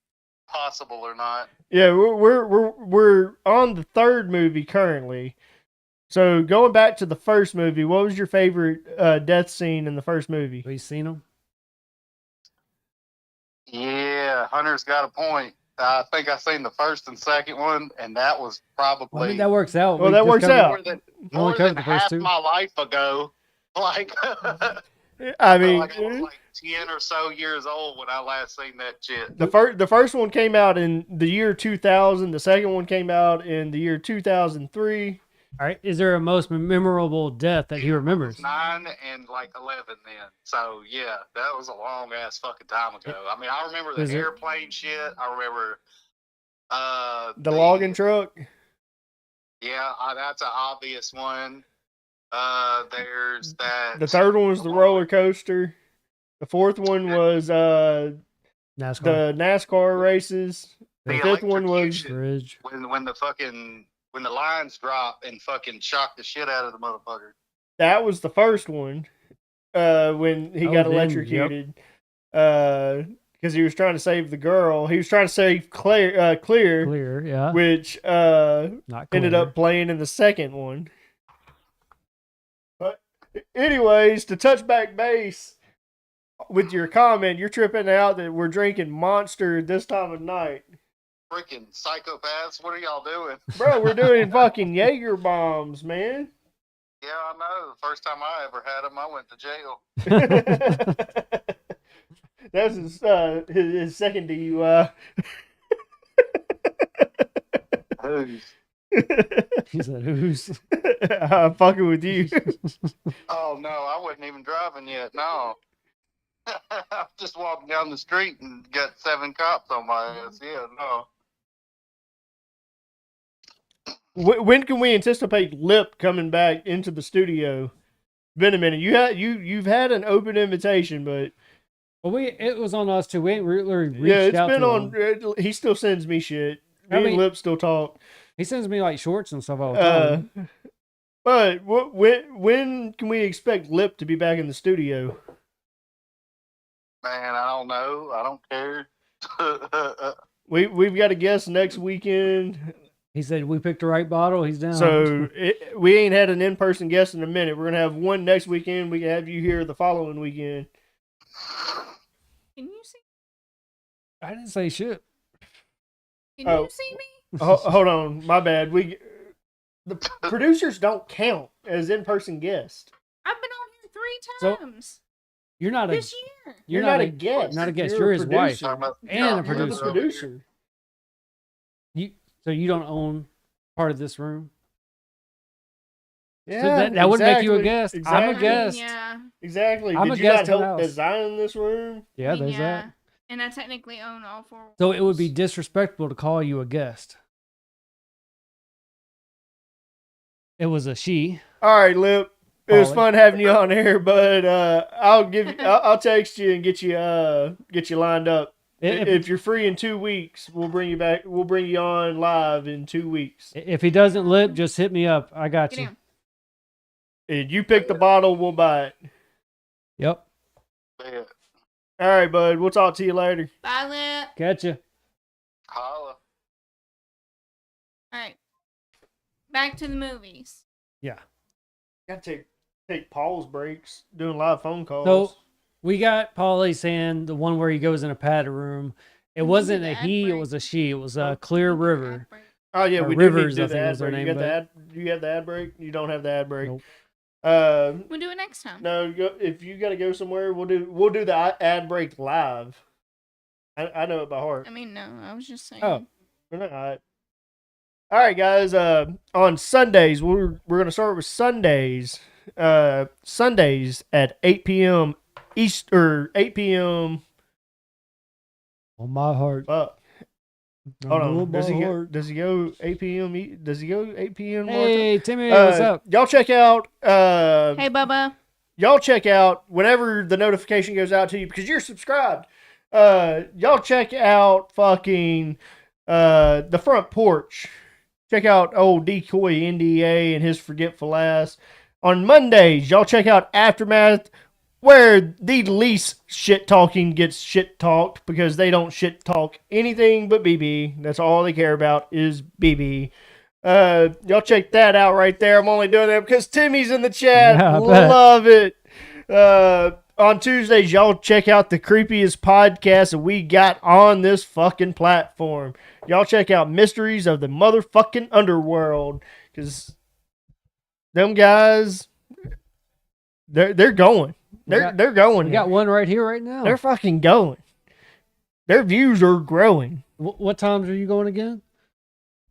possible or not. Yeah, we're on the third movie currently. So going back to the first movie, what was your favorite death scene in the first movie? Have you seen him? Yeah, Hunter's got a point. I think I seen the first and second one, and that was probably Well, I mean, that works out. Well, We that just works covered- out. more than, only more covered than the first half two. my life ago. Like, I mean, like I was like 10 or so years old when I last seen that shit. the first one came out in the year 2000. The second one came out in the year 2003. All right. Is there a most memorable death that he remembers? 9 and like 11 then. So yeah, that was a long ass fucking time ago. I mean, I remember the Is it- airplane shit. I remember The logging truck. Yeah, that's an obvious one. There's that. The third one was the roller coaster. The fourth one was NASCAR. the NASCAR races. The The fifth one was electrocution. Bridge. when the lines drop and fucking shock the shit out of the motherfucker. that was the first one. When he Oh, got then, electrocuted. Because he was trying to save the girl. He was trying to save Clear, Clear. Yeah. which Not ended clear. up playing in the second one. But anyways, to touch back base with your comment, you're tripping out that we're drinking Monster this time of night. Freaking psychopaths! What are y'all doing? Bro, we're doing fucking Jaeger bombs, man. Yeah, I know. The first time I ever had them, I went to jail. That was his second DUI. He said, "Who's?" I'm fucking with you. Oh no, I wasn't even driving yet. No, I'm just walking down the street and got 7 cops on my ass. Yeah, no. When can we anticipate Lip coming back into the studio? Been a minute. You've had an open invitation, but Well, it was on us too. We ain't really reached yeah, it's out been to on. him. He still sends me shit. Me I mean- and Lip still talk. He sends me like shorts and stuff all the time. But when can we expect Lip to be back in the studio? Man, I don't know. I don't care. We've got a guest next weekend, He said we picked the right bottle. He's down. so we ain't had an in-person guest in a minute. We're gonna have one next weekend. We can have you here the following weekend. Can you see? I didn't say shit. Can Oh. you see me? Hold on, my bad. The producers don't count as in-person guests. I've been on here 3 So- times You're not a. this year. You're not a guest. Not a guest. You're You're a his wife. producer. And a You're the producer. producer. So you don't own part of this room. Yeah, that would make you a exactly. guest. I'm a Exactly. I mean, guest. yeah. Exactly. I'm Did a you guest not in the help house. design this room? Yeah, I mean, there's that. And I technically own all 4 walls. So it would be disrespectful to call you a guest. It was a she. All right, Lip. It was Polly. fun having you on here, but I'll text you and get you lined up. If you're free in 2 weeks, we'll bring you back. We'll bring you on live in 2 weeks. If he doesn't lip, just hit me up. I got Get you. down. And you pick the bottle, we'll buy it. Yep. Yeah. All right, bud. We'll talk to you later. Bye, Lip. Catch you. Holla. All right. Back to the movies. Yeah. Got to take pause breaks doing live phone calls. So we got Paulie saying the one where he goes in a padded room. It Can we wasn't do a the ad he, it break? was a she. It was Clear River. oh yeah, or we Rivers, do I need to do think the ad was their break. name, You got but- the ad? Do you have the ad break? You don't have the ad break. Nope. We'll do it next time. No, if you got to go somewhere, we'll do the ad break live. I know it by heart. I mean, no, I was just saying. Oh. We're not. All right, guys. On Sundays, we're gonna start with Sundays. Sundays at 8 p.m. East or 8 p.m. On my heart. Fuck. Hold on. Does he my go? heart. Does he go 8 p.m. Does he go 8 p.m. more time? Hey, Timmy, what's up? Y'all check out. Hey, Bubba. Y'all check out whenever the notification goes out to you because you're subscribed. Y'all check out fucking the front porch. Check out old Decoy NDA and his forgetful ass. On Mondays, y'all check out Aftermath, where the least shit talking gets shit talked because they don't shit talk anything but BB. That's all they care about is BB. Y'all check that out right there. I'm only doing that because Timmy's in the chat. Yeah, I bet. Love it. On Tuesdays, y'all check out the creepiest podcast that we got on this fucking platform. Y'all check out Mysteries of the Motherfucking Underworld because them guys, they're going. They're going. We got one right here right now. They're fucking going. Their views are growing. What times are you going again?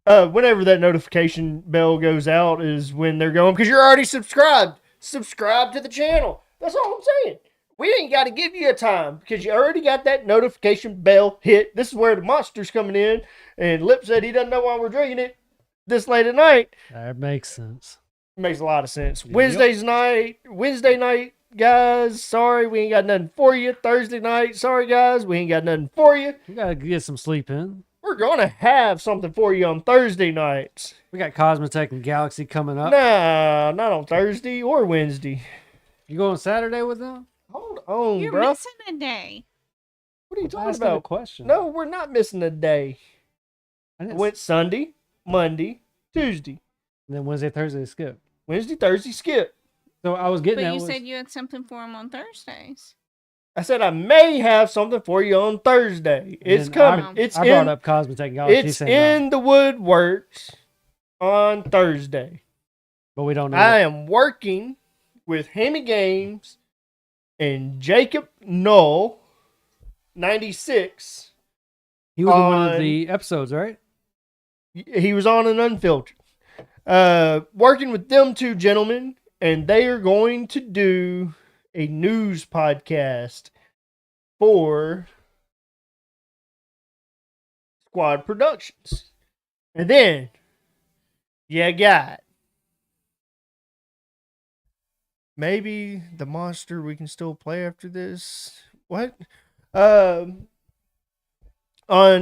Whenever that notification bell goes out is when they're going because you're already subscribed. Subscribe to the channel. That's all I'm saying. We ain't got to give you a time because you already got that notification bell hit. This is where the monster's coming in. And Lip said he doesn't know why we're drinking it this late at night. That makes sense. Makes a lot of sense. Yep. Wednesday night, guys. Sorry, we ain't got nothing for you. Thursday night, sorry, guys, we ain't got nothing for you. We gotta get some sleep in. We're gonna have something for you on Thursday nights. We got Cosmotech and Galaxy coming up. Nah, not on Thursday or Wednesday. You going Saturday with them? Hold on, You're bro. missing a day. What are you I'm talking asking a about? question. No, we're not missing a day. I I didn't went Sunday, Monday, Tuesday, And then Wednesday, Thursday, skip. Wednesday, Thursday, skip. So I was getting But at you was, said you had something for him on Thursdays. I said I may have something for you on Thursday. It's then coming. I- It's I brought in. up Cosmotech and Galaxy. It's saying in the woodworks on Thursday. but we don't know. I am working with Hammy Games and Jacob Knoll, 96. He was in one of on- the episodes, right? He was on an Unfiltered. Working with them two gentlemen, and they are going to do a news podcast for Squad Productions. And then you got maybe the monster we can still play after this. What? On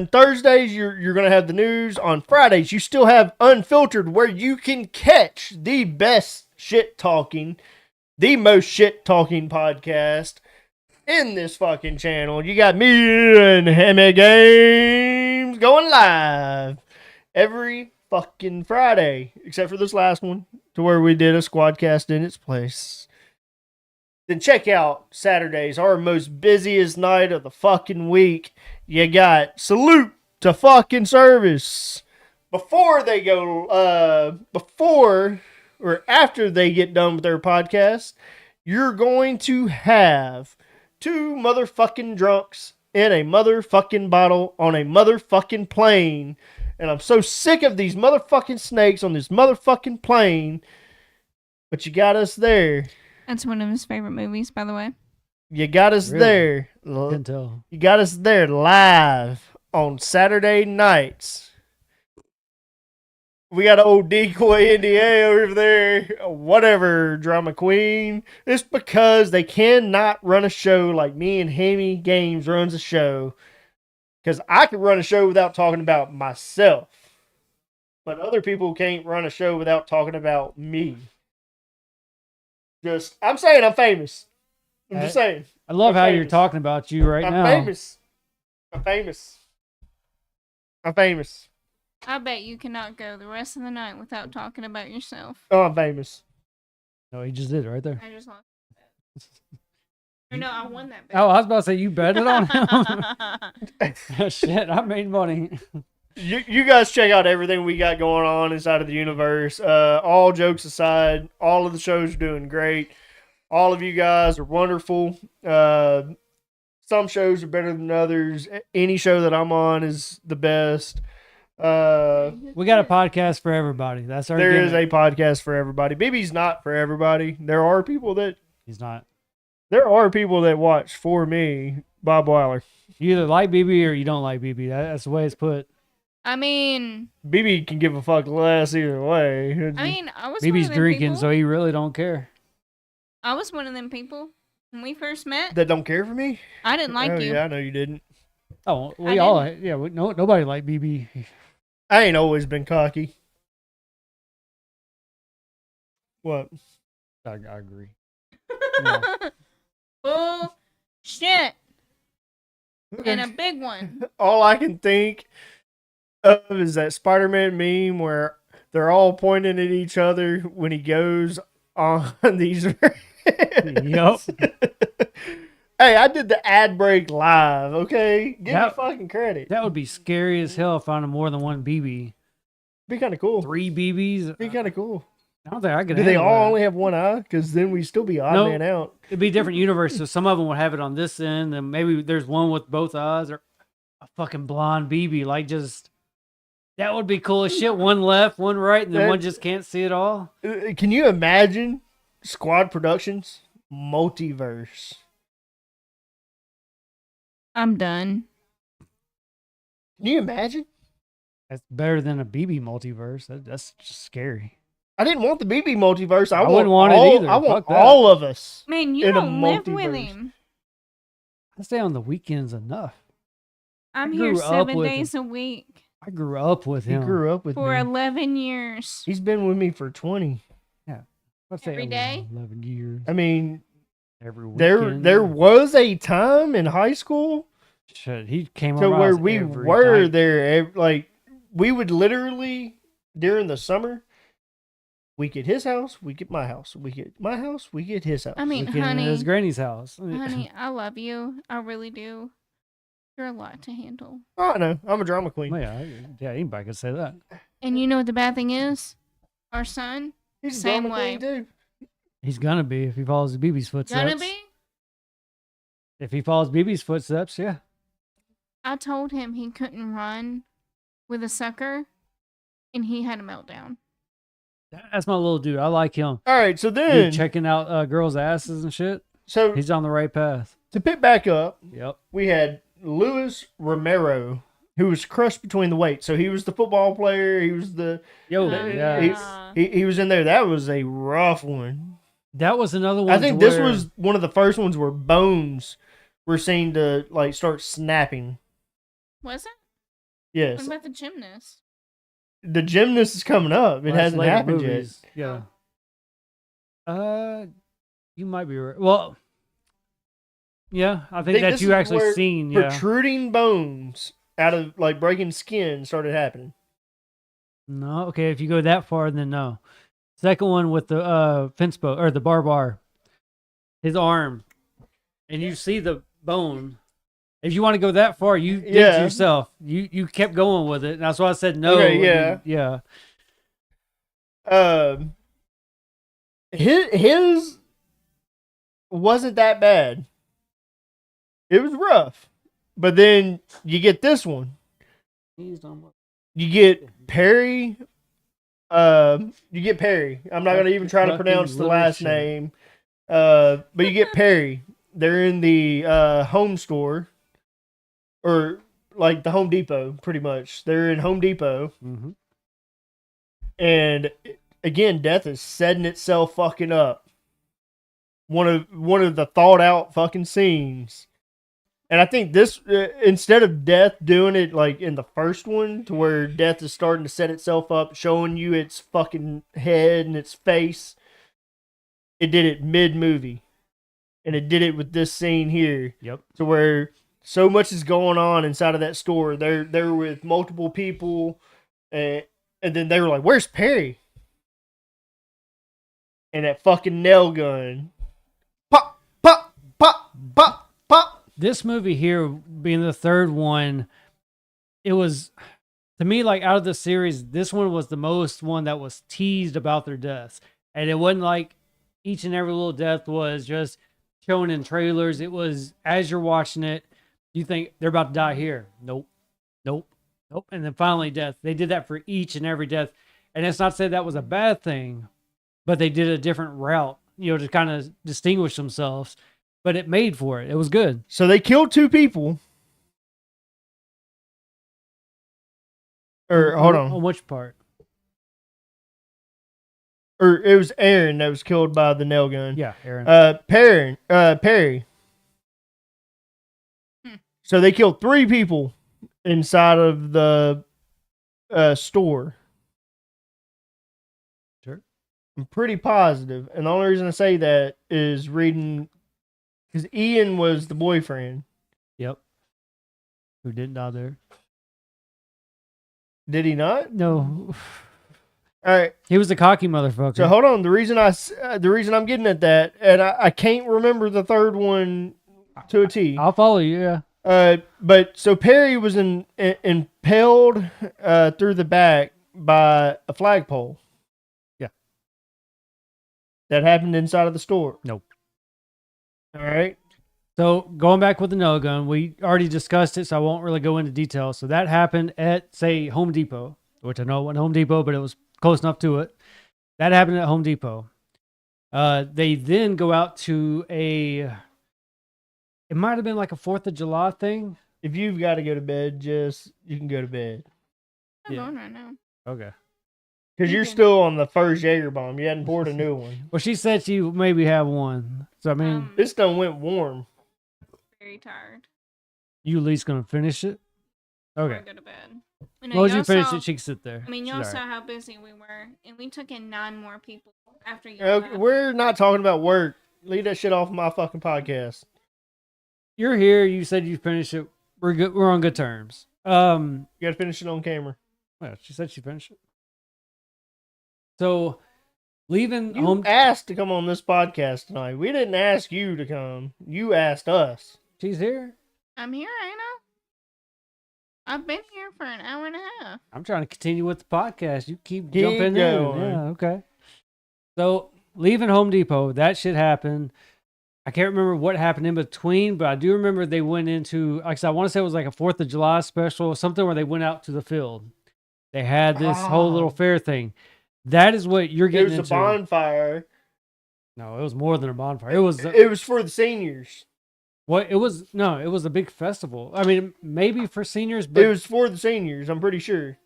Thursdays, you're gonna have the news. On Fridays, you still have Unfiltered, where you can catch the best shit talking, the most shit talking podcast in this fucking channel. You got me and Hammy Games going live every fucking Friday, except for this last one, to where we did a squadcast in its place. Then check out Saturdays, our most busiest night of the fucking week. You got Salute to Fucking Service. Before they go, before or after they get done with their podcast, you're going to have two motherfucking drunks in a motherfucking bottle on a motherfucking plane. And I'm so sick of these motherfucking snakes on this motherfucking plane. But you got us there. That's one of his favorite movies, by the way. You got us Really? there. Couldn't tell. You got us there live on Saturday nights. We got old Decoy NDA over there, whatever, drama queen. It's because they cannot run a show like me and Hammy Games runs a show. Because I can run a show without talking about myself. But other people can't run a show without talking about me. I'm saying I'm famous. I'm just saying. I love I'm how you're famous. talking about you right I'm now. famous. I'm famous. I'm famous. I bet you cannot go the rest of the night without talking about yourself. Oh, I'm famous. No, he just did it right there. I just lost that bet. Or no, I won that bet. Oh, I was about to say you betted on him. Shit, I made money. You guys check out everything we got going on inside of the universe. All jokes aside, all of the shows are doing great. All of you guys are wonderful. Some shows are better than others. Any show that I'm on is the best. We got a podcast for everybody. That's our There is gimmick. a podcast for everybody. BB's not for everybody. There are people that watch for me, Bob Weiler. You either like BB or you don't like BB. That's the way it's put. I mean, BB can give a fuck less either way. I was one BB's of them drinking, people. so he really don't care. I was one of them people when we first met. that don't care for me. I didn't like Oh, you. Yeah, I know you didn't. Oh, I we all, yeah, nobody like BB. I ain't always been cocky. What? I agree. Bullshit. And a big one. All I can think of is that Spider-Man meme where they're all pointing at each other when he goes on these. Yup. Hey, I did the ad break live. Okay, give me That- fucking credit. That would be scary as hell if I found more than one BB. Be kind of cool. 3 BBs. Be kind of cool. I don't think I could. Do they handle all that. only have one eye? Because then we still be odd No. man out. It'd be different universes. So some of them would have it on this end, and maybe there's one with both eyes, or a fucking blonde BB. Like, just that would be cool as shit. One left, one right, and then That- one just can't see it all. Can you imagine Squad Productions multiverse? I'm done. Can you imagine? That's better than a BB multiverse. That's just scary. I didn't want the BB multiverse. I wouldn't want want it all, either. I want Fuck that. all of us. Man, you In a don't live with multiverse. him. I stay on the weekends enough. I'm I here grew up 7 with days a week I grew up with He him. grew up with for me. 11 years. He's been with me for 20. I'd say every day? 11 years. I mean, Every there weekend. there was a time in high school Shit, he came to around where us we every were night. there. Like, we would literally, during the summer, week at his house, week at my house. Week at my house, week at his house. I mean, Weekend at honey, his granny's house. honey, I love you. I really do. You're a lot to handle. Oh, I know. I'm a drama queen. Well, yeah, anybody could say that. And you know what the bad thing is? Our son, He's a same drama way. queen, too. He's gonna be if he follows BB's footsteps. gonna be? If he follows BB's footsteps, yeah. I told him he couldn't run with a sucker, and he had a meltdown. That's my little dude. I like him. All right, so Dude, then, checking out girls' asses and shit. so He's on the right path. to pick back up, Yep. we had Luis Romero, who was crushed between the weights. So he was the football player. He was the Yo, Yeah, yeah. he was in there. That was a rough one. That was another one. I think this was one of the first ones where bones were seen to like start snapping. Was it? Yes, What about the gymnast? the gymnast is coming up. It hasn't happened yet. Yeah. You might be right. Well, yeah, I think that this you is actually where seen. Yeah. protruding bones out of like breaking skin started happening. No, okay. If you go that far, then no. Second one with the fence post or the bar, his arm, and you see the bone. If you want to go that far, you did Yeah. yourself. You kept going with it. And that's why I said no. Okay, and yeah. then- yeah. His wasn't that bad. It was rough, but then you get this one. You get Perry. You get Perry. I'm not gonna even try to Fucking pronounce the little last shit. name. But you get Perry. They're in the home store, or like the Home Depot, pretty much. They're in Home Depot, Mm-hmm. and again, death is setting itself fucking up. One of the thought out fucking scenes. And I think this, instead of Death doing it like in the first one, to where Death is starting to set itself up, showing you its fucking head and its face, it did it mid-movie. And it did it with this scene here. Yep. To where so much is going on inside of that store. They're with multiple people, and then they were like, "Where's Perry?" And that fucking nail gun. Pop, pop, pop, pop, pop. This movie here being the third one, it was to me like out of the series, this one was the most one that was teased about their deaths. And it wasn't like each and every little death was just shown in trailers. It was as you're watching it, you think they're about to die here. Nope. Nope. Nope. And then finally death. They did that for each and every death. And it's not to say that was a bad thing, but they did a different route, to kind of distinguish themselves. But it made for it. It was good. So they killed 2 people. Or hold On on. which part? Or it was Aaron that was killed by the nail gun. Yeah, Aaron. Perry. So they killed 3 people inside of the store. Sure. I'm pretty positive. And the only reason I say that is reading, because Ian was the boyfriend. Yep. Who didn't die there? Did he not? No. All right. He was a cocky motherfucker. So hold on. The reason I'm getting at that, and I can't remember the third one to a T. I'll follow you, yeah. But so Perry was impaled through the back by a flagpole. Yeah. That happened inside of the store. Nope. All right. So going back with the nail gun, we already discussed it, so I won't really go into detail. So that happened at, say, Home Depot, which I know it wasn't Home Depot, but it was close enough to it. That happened at Home Depot. They then go out to it might have been like a 4th of July thing. If you've got to go to bed, you can go to bed. I'm Yeah. going right now. Okay. Because you're Okay. still on the first Jaeger bomb. You hadn't poured a new one. Well, she said she maybe have one. So, I mean, This done went warm. Very tired. you at least going to finish it? Before I Okay. go to bed. As long as you finish saw, it, she can sit there. I mean, She's y'all all saw right. how busy we were, and we took in 9 more people after you. Okay, left. we're not talking about work. Leave that shit off my fucking podcast. You're here. You said you finished it. We're good. We're on good terms. You got to finish it on camera. Well, she said she finished it. So, leaving You home. asked to come on this podcast tonight. We didn't ask you to come. You asked us. She's here. I'm here, ain't I? I've been here for an hour and a half. I'm trying to continue with the podcast. You keep Keep jumping in. going. Yeah, okay. So, leaving Home Depot, that shit happened. I can't remember what happened in between, but I do remember they went into, like I said, I want to say it was like a 4th of July special, something where they went out to the field. They had this whole little fair thing. That is what you're It getting was a into. bonfire. No, it was more than a bonfire. It was It was for the seniors. what it was. No, it was a big festival. I mean, maybe for seniors, but It was for the seniors. I'm pretty sure.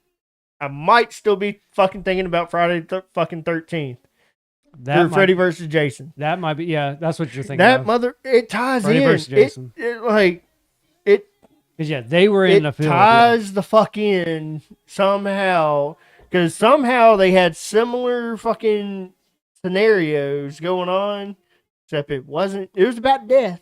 I might still be fucking thinking about Friday fucking 13th. that Or might, Freddy versus Jason. that might be. Yeah, that's what you're thinking. That of. mother, it ties Freddy in. versus Jason. It 'Cause, yeah, they were in the it field. ties the fuck in somehow. Because somehow they had similar fucking scenarios going on. Except it wasn't. It was about death.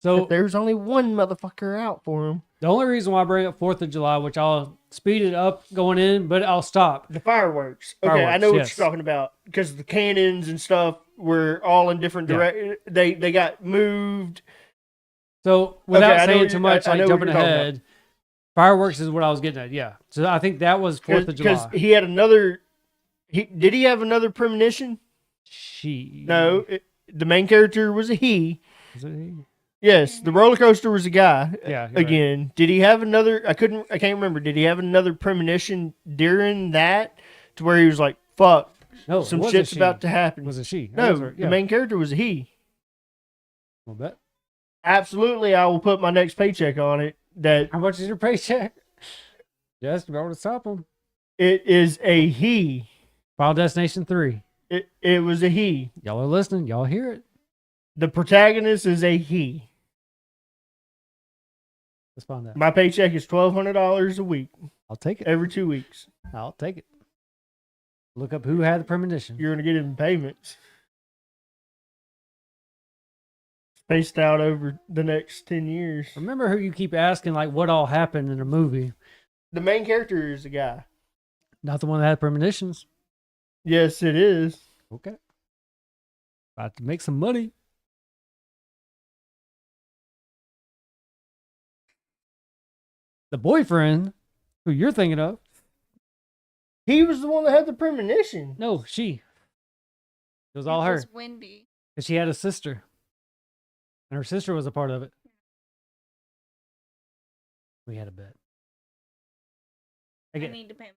So But there's only one motherfucker out for him. the only reason why I bring up 4th of July, which I'll speed it up going in, but I'll stop. The fireworks. Okay, I Fireworks, know what yes. you're talking about. Because the cannons and stuff were all in different Yeah. directions. They got moved. So without I know saying what too you- much, I like know what jumping you're talking about. ahead, fireworks is what I was getting at. Yeah. So I think that was 4th of Because July. he had another. Did he have another premonition? No. The main character was a he. Was it he? Yes, the roller coaster was a guy. Yeah. you're right. Again, did he have another? I can't remember. Did he have another premonition during that to where he was like, "Fuck, No, it some was a shit's she. about to happen"? Was it she? No, That was her, the main character was a he. I'll bet. Absolutely, I will put my next paycheck on it. That How much is your paycheck? Just about to stop them. it is a he. Final Destination 3. It was a he. Y'all are listening. Y'all hear it. The protagonist is a he. Let's find out. My paycheck is $1,200 a week, I'll take it. every 2 weeks. I'll take it. Look up who had the premonition. You're gonna get it in payments, spaced out over the next 10 years. Remember who you keep asking, like, what all happened in a movie? The main character is a guy. Not the one that had premonitions. Yes, it is. Okay. About to make some money. The boyfriend, who you're thinking of, He was the one that had the premonition. no, she. It was all It her. was Wendy. Because she had a sister. And her sister was a part of it. We had a bet. I get need to pay.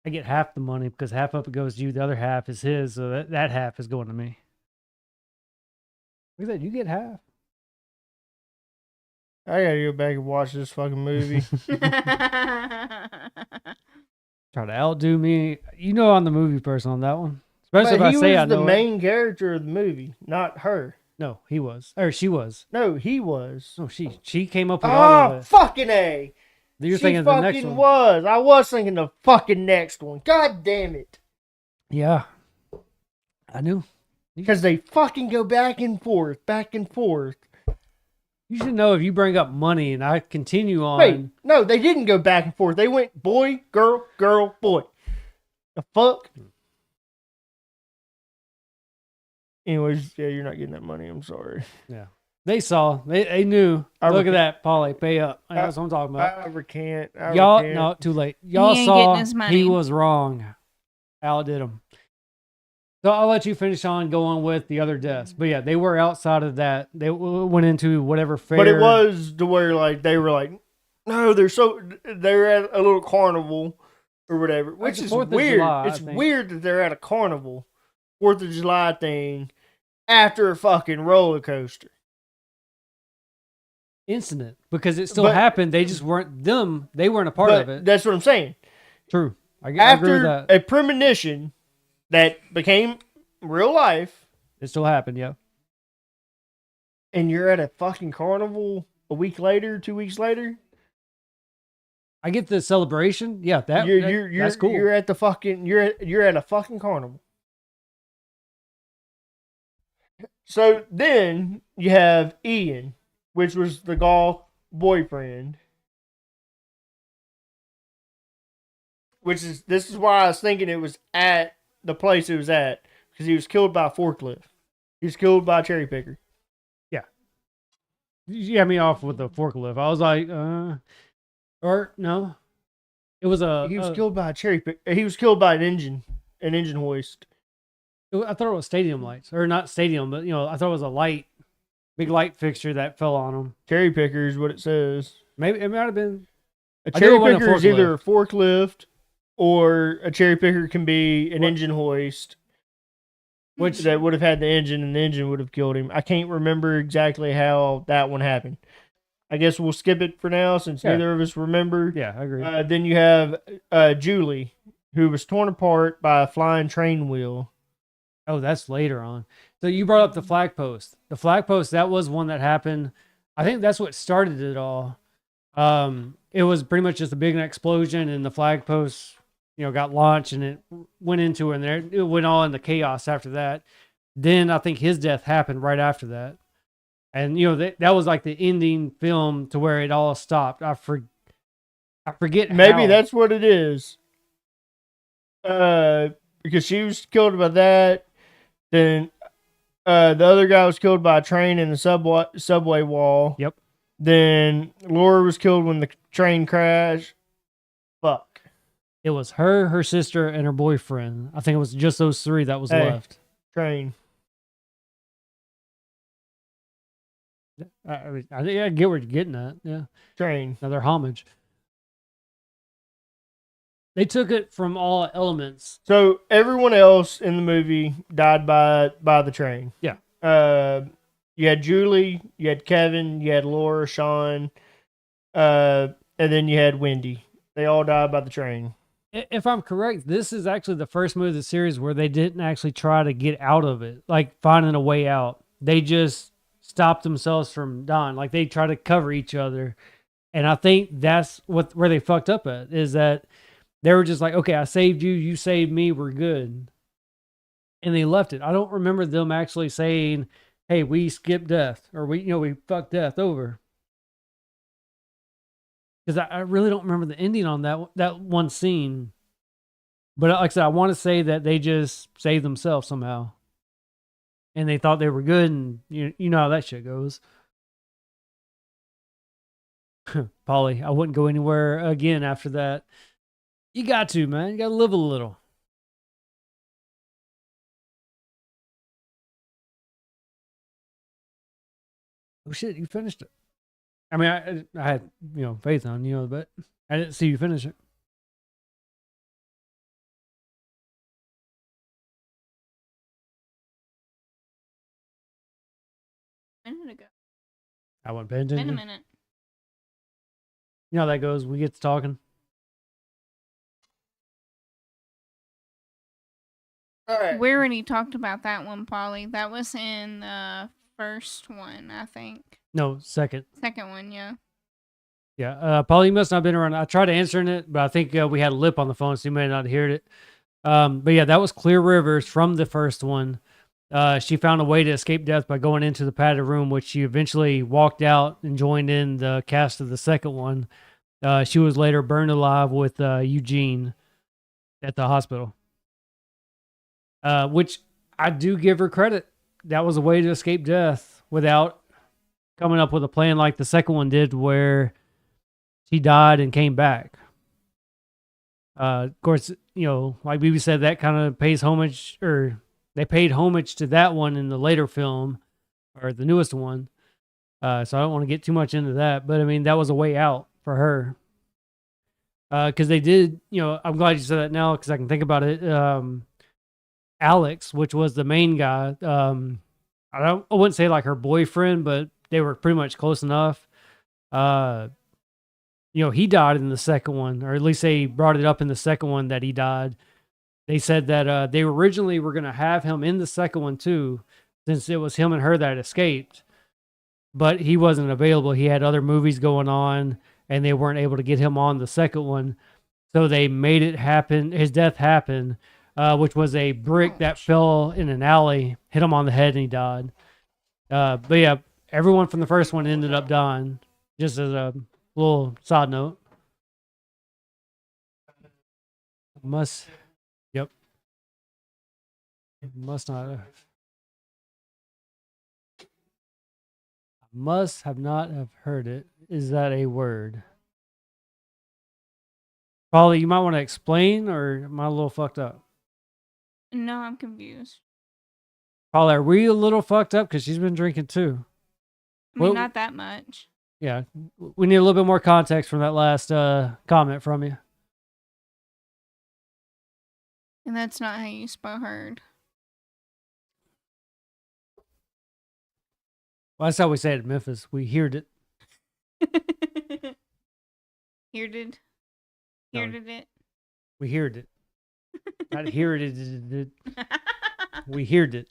I get half the money because half of it goes to you, the other half is his, so that half is going to me. Look at that, you get half. I gotta go back and watch this fucking movie. Try to outdo me. You know I'm the movie person on that one. Especially But if he I say was I the know it. main character of the movie, not her. No, he was. Or she was. No, he was. No, she came up with all of Oh, it. fucking A. You're She thinking of the next fucking one. was. I was thinking the fucking next one. God damn it. Yeah. I knew. Because they fucking go back and forth, back and forth. You should know if you bring up money and I continue on. Wait, no, they didn't go back and forth. They went boy, girl, girl, boy. The fuck? Anyways, yeah, you're not getting that money. I'm sorry. Yeah. They saw. They knew. I Look at recant- that, Polly. Pay up. That's what I'm talking about. I recant. I Y'all, recant. no, too late. Y'all ain't saw getting his he money. was wrong. Al did him. So I'll let you finish on going with the other deaths. But yeah, they were outside of that. They went into whatever fair. But it was to where like they were like, no, they're at a little carnival or whatever, which the is 4th of weird. July, I It's think. weird that they're at a carnival, 4th of July thing, after a fucking roller coaster. incident because it still But- happened. They just weren't them. They weren't a part But of it. that's what I'm saying. True. I agree with After that. a premonition that became real life, It still happened. Yeah. and you're at a fucking carnival a week later, 2 weeks later, I get the celebration. Yeah. That's cool. You're at the fucking you're at a fucking carnival. So then you have Ian, which was the golf boyfriend. This is why I was thinking it was at the place it was at, because he was killed by a forklift. He was killed by a cherry picker. You had me off with the forklift. I was like, or no, it was a. He was killed by a cherry picker. He was killed by an engine hoist. I thought it was stadium lights, or not stadium, but I thought it was a light, big light fixture that fell on him. Cherry picker is what it says. Maybe it might have been. A I knew cherry it wasn't a picker is either a forklift or a cherry picker can be an engine hoist, Which that would have had the engine, and the engine would have killed him. I can't remember exactly how that one happened. I guess we'll skip it for now since Yeah. neither of us remember. yeah, I agree. Then you have Julie, who was torn apart by a flying train wheel. Oh, that's later on. So you brought up the flag post. The flag post, that was one that happened. I think that's what started it all. It was pretty much just a big explosion, and the flag post, got launched, and it went into it, and there it went all in the chaos after that. Then I think his death happened right after that, and that was like the ending film to where it all stopped. I forget. Maybe how. that's what it is. Because she was killed by that. Then the other guy was killed by a train in the subway wall. Yep. Then Laura was killed when the train crashed. Fuck. It was her sister, and her boyfriend. I think it was just those three that was Hey. left. Train. I think I get where you're getting at. Yeah, Train. another homage. They took it from all elements. So everyone else in the movie died by the train. Yeah. You had Julie, you had Kevin, you had Laura, Sean, and then you had Wendy. They all died by the train. If I'm correct, this is actually the first movie of the series where they didn't actually try to get out of it, like finding a way out. They just stopped themselves from dying. Like they try to cover each other. And I think that's where they fucked up at, is that they were just like, okay, I saved you, you saved me, we're good. And they left it. I don't remember them actually saying, hey, we skipped death, or we fucked death over. Because I really don't remember the ending on that one scene. But like I said, I want to say that they just saved themselves somehow. And they thought they were good, and you know how that shit goes. Polly, I wouldn't go anywhere again after that. You got to, man. You got to live a little. Oh, shit, you finished it. I mean, I had, faith on you, but I didn't see you finish it. A minute ago. I wasn't paying Wait a attention. minute. You know how that goes. We get to talking. All right. We already talked about that one, Polly. That was in the first one, I think. No, second. Second one, yeah. Yeah, Paul, you must not have been around. I tried answering it, but I think we had a lip on the phone, so you may not have heard it. But yeah, that was Clear Rivers from the first one. She found a way to escape death by going into the padded room, which she eventually walked out and joined in the cast of the second one. She was later burned alive with Eugene at the hospital, which I do give her credit. That was a way to escape death without coming up with a plan like the second one did, where he died and came back. Of course, like BB said, that kind of pays homage, or they paid homage to that one in the later film, or the newest one. So I don't want to get too much into that, but I mean, that was a way out for her. Because they did, I'm glad you said that now, because I can think about it. Alex, which was the main guy, I wouldn't say like her boyfriend, but they were pretty much close enough. He died in the second one, or at least they brought it up in the second one that he died. They said that they originally were going to have him in the second one too, since it was him and her that escaped. But he wasn't available. He had other movies going on, and they weren't able to get him on the second one. So they made it happen. His death happened, which was a brick that fell in an alley, hit him on the head, and he died. But yeah, everyone from the first one ended up dying, just as a little side note. Yep. Must not have heard it. Is that a word? Polly, you might want to explain, or am I a little fucked up? No, I'm confused. Polly, are we a little fucked up? Because she's been drinking too. I mean, Well- not that much. Yeah, we need a little bit more context from that last comment from you. And that's not how you spell herd. Well, that's how we say it in Memphis. We heard it. Hearded. No. Hearded it. We heard it. Not heard it. We heard it.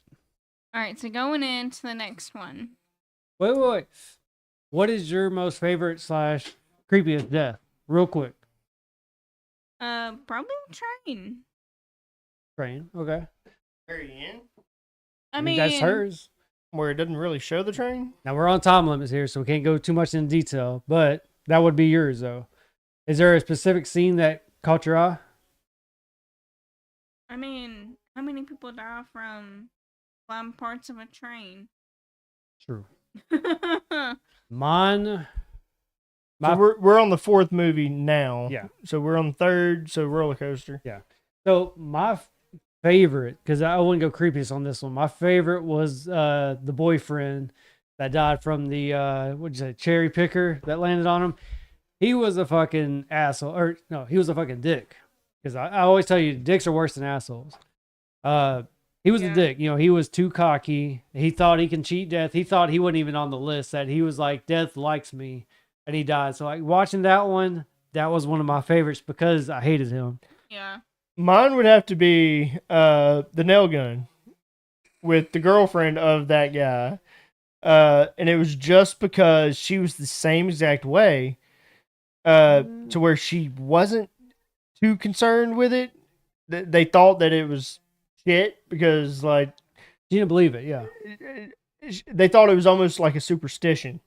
Alright, so going into the next one. Wait. What is your most favorite / creepiest death? Real quick. Probably train. Train. Okay. Very end, I mean, that's hers. where it doesn't really show the train. Now we're on time limits here, so we can't go too much in detail. But that would be yours, though. Is there a specific scene that caught your eye? I mean, how many people die from flying parts of a train? True. Mine. So we're on the fourth movie now. Yeah. So we're on the third. So roller coaster. So my favorite, because I wouldn't go creepiest on this one. My favorite was the boyfriend that died from the what'd you say, cherry picker that landed on him. He was a fucking asshole, or no, he was a fucking dick. Because I always tell you, dicks are worse than assholes. He was a dick. You know, he was too cocky. He thought he can cheat death. He thought he wasn't even on the list. That he was like, death likes me, and he died. So like watching that one, that was one of my favorites because I hated him. Yeah. Mine would have to be the nail gun with the girlfriend of that guy. And it was just because she was the same exact way, to where she wasn't too concerned with it. They thought that it was shit because, like, She didn't believe it. Yeah, they thought it was almost like a superstition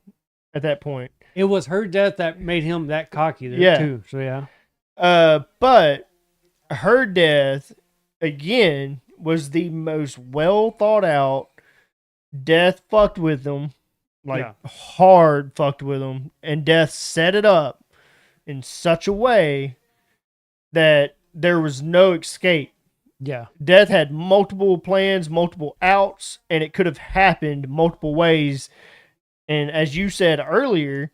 at that point. it was her death that made him that cocky there Yeah. too. So yeah, But her death, again, was the most well thought out death. Fucked with them, like Yeah. hard fucked with them, and death set it up in such a way that there was no escape. yeah, Death had multiple plans, multiple outs, and it could have happened multiple ways. And as you said earlier,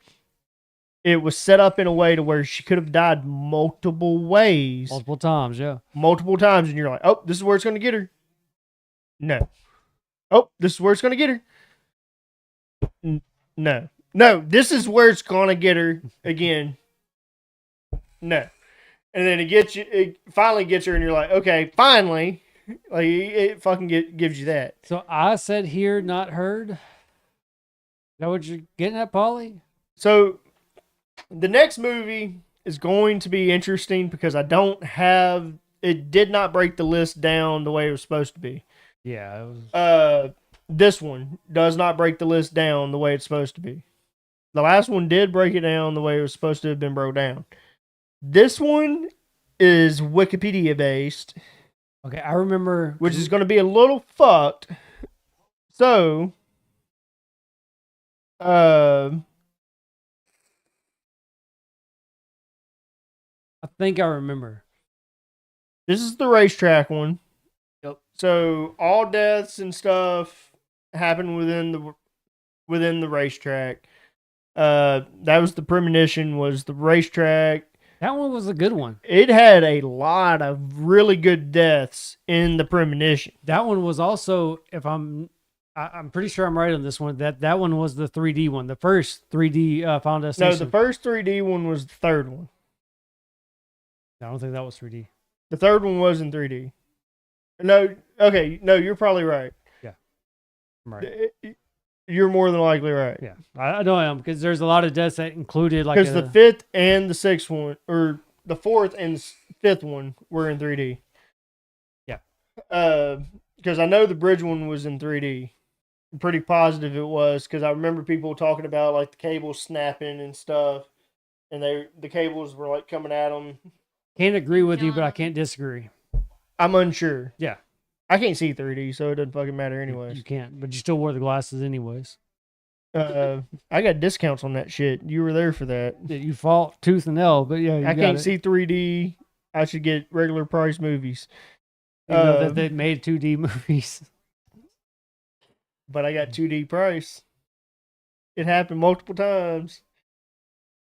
it was set up in a way to where she could have died multiple ways, multiple times. Yeah, multiple times, and you're like, oh, this is where it's going to get her. No. Oh, this is where it's going to get her. No. No, this is where it's going to get her again. No. And then it finally gets her, and you're like, okay, finally. Like, it fucking gives you that. So I said here, not heard. Is that what you're getting at, Polly? So the next movie is going to be interesting because it did not break the list down the way it was supposed to be. Yeah, it was. This one does not break the list down the way it's supposed to be. The last one did break it down the way it was supposed to have been broke down. This one is Wikipedia based, Okay, I remember. which is going to be a little fucked. So, I think I remember. this is the racetrack one. Yep. So all deaths and stuff happen within the racetrack. That was the premonition. Was the racetrack. That one was a good one. It had a lot of really good deaths in the premonition. That one was also, if I'm pretty sure I'm right on this one. That one was the 3D one, the first 3D Final No, Destination. the first 3D one was the third one. I don't think that was 3D. The third one was in 3D. No, okay, no, you're probably right. I'm right. You're more than likely right. Yeah, I know I am because there's a lot of deaths that included like Because the fifth and the sixth one, or the fourth and fifth one, were in 3D. Yeah. Because I know the bridge one was in 3D. I'm pretty positive it was because I remember people talking about like the cables snapping and stuff, and the cables were like coming at them. Can't agree with you, but I can't disagree. I'm unsure. Yeah. I can't see 3D, so it doesn't fucking matter You anyways. can't, but you still wore the glasses anyways. I got discounts on that shit. You were there for that. You fought tooth and nail, but yeah, you I got can't it. see 3D. I should get regular price movies. You know that they made 2D movies. But I got 2D price. It happened multiple times.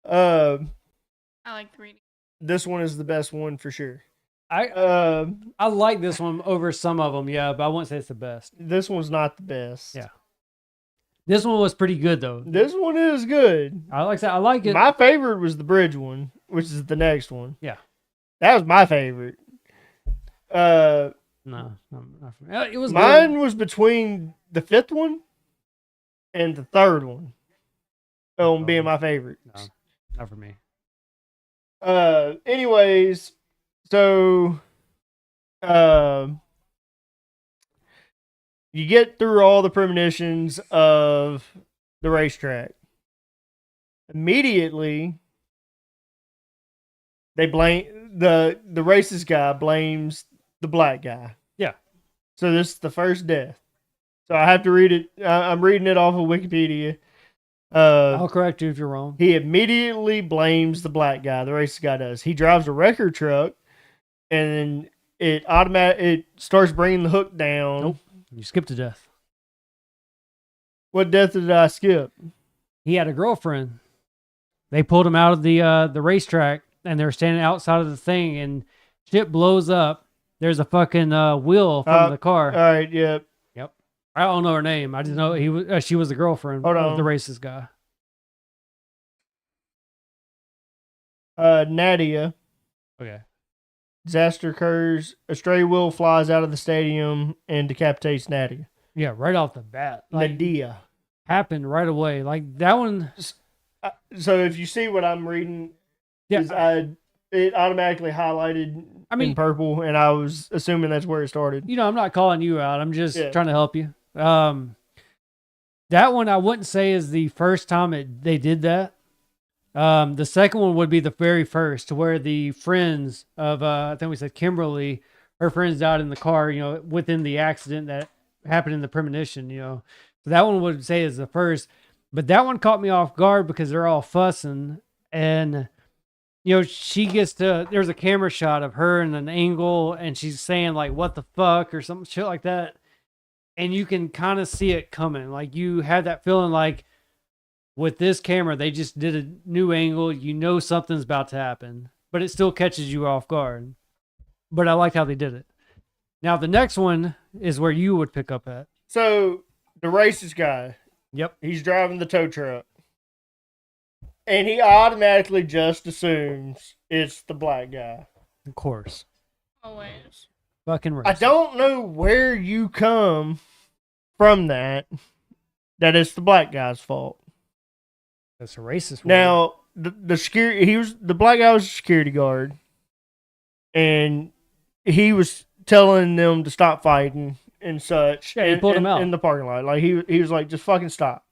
I like 3D. This one is the best one for sure. I like this one over some of them, yeah, but I wouldn't say it's the best. This one's not the best. Yeah. This one was pretty good though. This one is good. I like that. I like it. My favorite was the bridge one, which is the next one. Yeah. That was my favorite. No, not for me. It was Mine good. was between the fifth one and the third one on being my favorite. No, not for me. Anyways, so you get through all the premonitions of the racetrack. Immediately, they blame the racist guy blames the black guy. Yeah. So this is the first death. So I have to read it. I'm reading it off of Wikipedia. I'll correct you if you're wrong. He immediately blames the black guy. The racist guy does. He drives a record truck, and it starts bringing the hook down. Nope. You skipped a death. What death did I skip? He had a girlfriend. They pulled him out of the racetrack, and they're standing outside of the thing, and shit blows up. There's a fucking wheel from the car. All right, yeah. I don't know her name. I just know she was the girlfriend Hold of on. the racist guy. Nadia. Okay. Disaster occurs. A stray wheel flies out of the stadium and decapitates Nadia. Yeah, right off the bat. Like, Nadia. happened right away. Like that one. So if you see what I'm reading, Yeah. it automatically highlighted in purple, and I was assuming that's where it started. You know, I'm not calling you out. I'm just Yeah. trying to help you. That one I wouldn't say is the first time they did that. The second one would be the very first, to where the friends of I think we said Kimberly, her friends died in the car, you know, within the accident that happened in the premonition, you know. So that one would say is the first. But that one caught me off guard because they're all fussing, and you know, she gets to, there's a camera shot of her in an angle, and she's saying like what the fuck or some shit like that. And you can kind of see it coming. Like you had that feeling like with this camera, they just did a new angle. You know something's about to happen, but it still catches you off guard. But I liked how they did it. Now the next one is where you would pick up at. So the racist guy, Yep. he's driving the tow truck, and he automatically just assumes it's the black guy. Of course. Always. Fucking racist. I don't know where you come from that it's the black guy's fault. That's a racist. Now the security, the black guy was a security guard, and he was telling them to stop fighting and such. Yeah, he pulled him out in the parking lot. Like he was like, just fucking stop.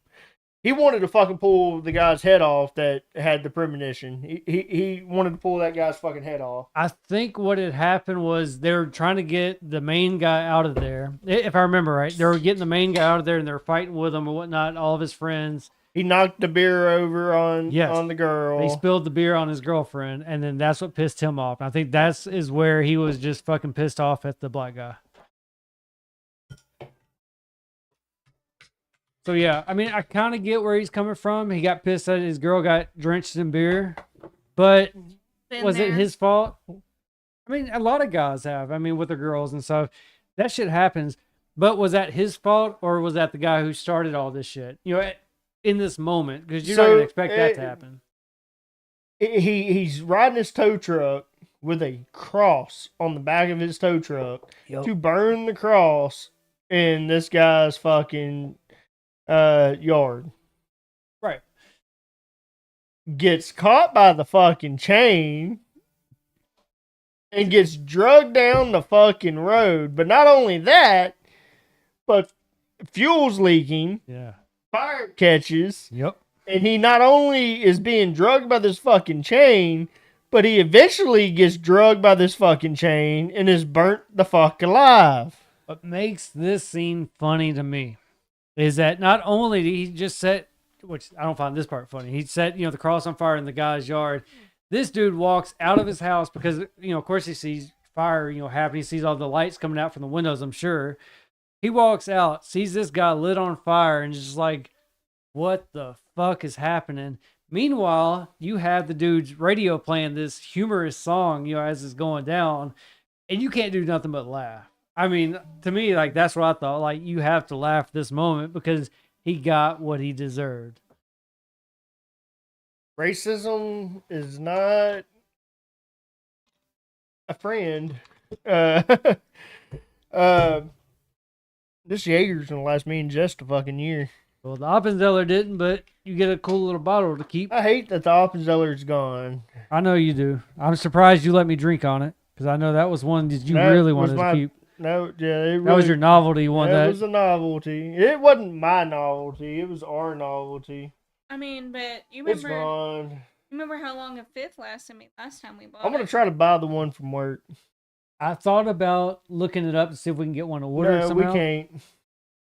He wanted to fucking pull the guy's head off that had the premonition. He wanted to pull that guy's fucking head off. I think what had happened was they were trying to get the main guy out of there. If I remember right, they were getting the main guy out of there, and they were fighting with him and whatnot. All of his friends. He knocked the beer over on the girl. They spilled the beer on his girlfriend, and then that's what pissed him off. And I think is where he was just fucking pissed off at the black guy. So yeah, I mean, I kind of get where he's coming from. He got pissed that his girl got drenched in beer, but was it his fault? I mean, a lot of guys have. I mean, with the girls and stuff, that shit happens. But was that his fault, or was that the guy who started all this shit? You know, in this moment, because you're not gonna expect that to happen. He's riding his tow truck with a cross on the back of his tow truck to burn the cross in this guy's fucking yard. Right. Gets caught by the fucking chain and gets drugged down the fucking road. But not only that, but fuel's leaking. Yeah. Fire catches. Yep. And he not only is being drugged by this fucking chain, but he eventually gets drugged by this fucking chain and is burnt the fuck alive. What makes this scene funny to me is that not only did he just set, which I don't find this part funny, he set, you know, the cross on fire in the guy's yard. This dude walks out of his house because, you know, of course he sees fire, you know, happening. He sees all the lights coming out from the windows, I'm sure. He walks out, sees this guy lit on fire, and is just like, what the fuck is happening? Meanwhile, you have the dude's radio playing this humorous song, you know, as it's going down. and you can't do nothing but laugh. I mean, to me, like that's what I thought. Like you have to laugh this moment because he got what he deserved. Racism is not a friend. Uh, uh, this Jaeger's gonna last me just a fucking year. Well, the Appenzeller didn't, but you get a cool little bottle to keep. I hate that the Appenzeller's gone. I know you do. I'm surprised you let me drink on it because I know that was one that you That really was wanted my- to keep. No, yeah, it That was your novelty one. That That was a novelty. It wasn't my novelty. It was our novelty. I mean, but you It's remember fine. remember how long a fifth lasted me last time we bought I'm gonna it? try to buy the one from work. I thought about looking it up to see if we can get one ordered No, somehow. we can't.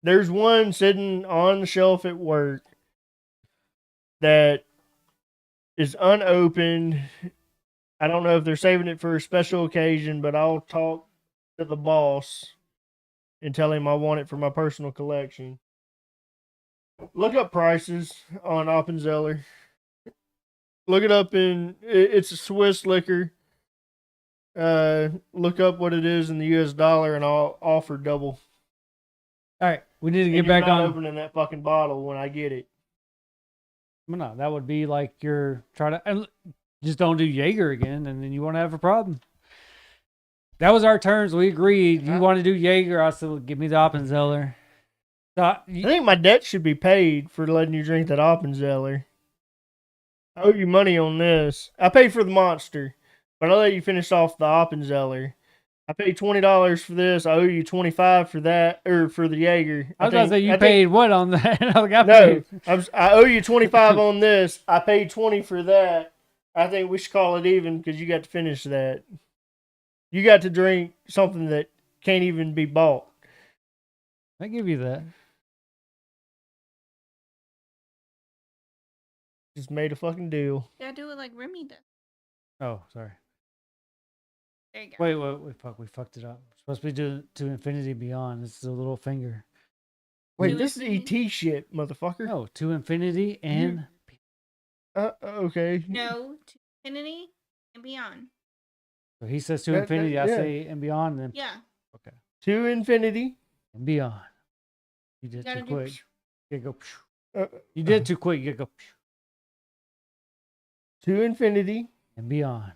There's one sitting on the shelf at work that is unopened. I don't know if they're saving it for a special occasion, but I'll talk to the boss and tell him I want it for my personal collection. Look up prices on Appenzeller. Look it up it's a Swiss liquor. Look up what it is in the US dollar and I'll offer double. All right, we need to And get you're back not on. opening that fucking bottle when I get it. Well, no, that would be like you're trying to and just don't do Jaeger again, and then you won't have a problem. That was our terms. We agreed. You want to do Jaeger? I said, well, give me the Appenzeller. So, I think my debt should be paid for letting you drink that Appenzeller. I owe you money on this. I paid for the Monster, but I'll let you finish off the Appenzeller. I paid $20 for this. I owe you $25 for that, or for the Jaeger. I was going to say, you think- paid what on that? I got No, paid. I owe you $25 on this. I paid $20 for that. I think we should call it even because you got to finish that. You got to drink something that can't even be bought. I give you that. Just made a fucking deal. Yeah, do it like Remy does. Oh, sorry. There you go. Wait, fuck, we fucked it up. We're supposed to be doing to infinity and beyond. It's the little finger. Wait, Do this it. is ET shit, motherfucker. No, to infinity and Okay. No, to infinity and beyond. so he says to That- infinity. I yeah. say and beyond, and then Yeah. okay, To infinity. and beyond. You You did gotta too do quick. You gotta go. Uh, You did too quick. You gotta go to infinity. and beyond.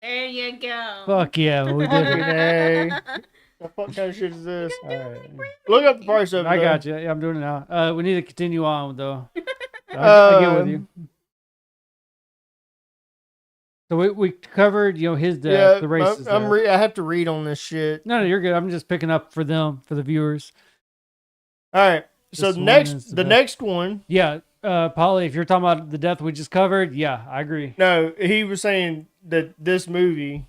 There you go. Fuck yeah, we did Fucking it. A. The fuck kind of shit is this? All right. Look up the price of it. I got you. Yeah, I'm doing it now. We need to continue on though. I get with you. So we covered, his death, Yeah, the racist death. I have to read on this shit. No, you're good. I'm just picking up for them, for the viewers. All right. So This one is next, the the best. next one. Yeah, Polly, if you're talking about the death we just covered, yeah, I agree. No, he was saying that this movie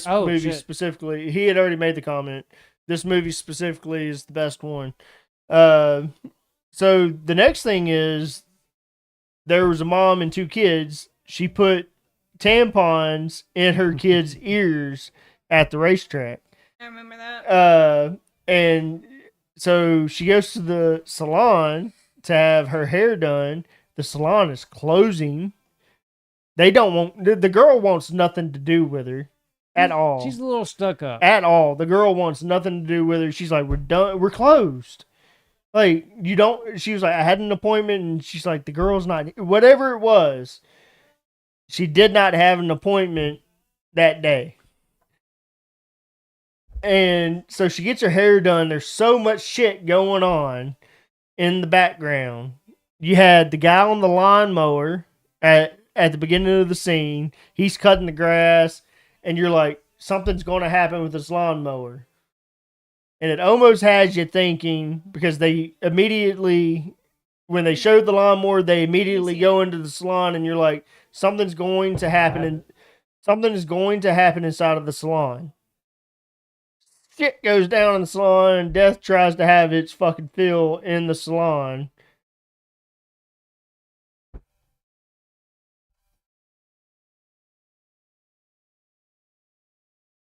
Oh, movie shit. specifically, he had already made the comment. This movie specifically is the best one. So the next thing is there was a mom and two kids. She put tampons in her kids' ears at the racetrack. I remember that. And so she goes to the salon to have her hair done. The salon is closing. They don't want the girl wants nothing to do with her at all. She's a little stuck up. At all. The girl wants nothing to do with her. She's like, we're done. We're closed. Like, you don't. She was like, I had an appointment, and she's like, the girl's not. Whatever it was, she did not have an appointment that day. And so she gets her hair done. There's so much shit going on in the background. You had the guy on the lawnmower at the beginning of the scene. He's cutting the grass, and you're like, something's going to happen with this lawnmower. And it almost has you thinking, because they immediately, when they showed the lawnmower, they immediately go into the salon, and you're like, something's going to happen, and something is going to happen inside of the salon. Shit goes down in the salon, and death tries to have its fucking fill in the salon.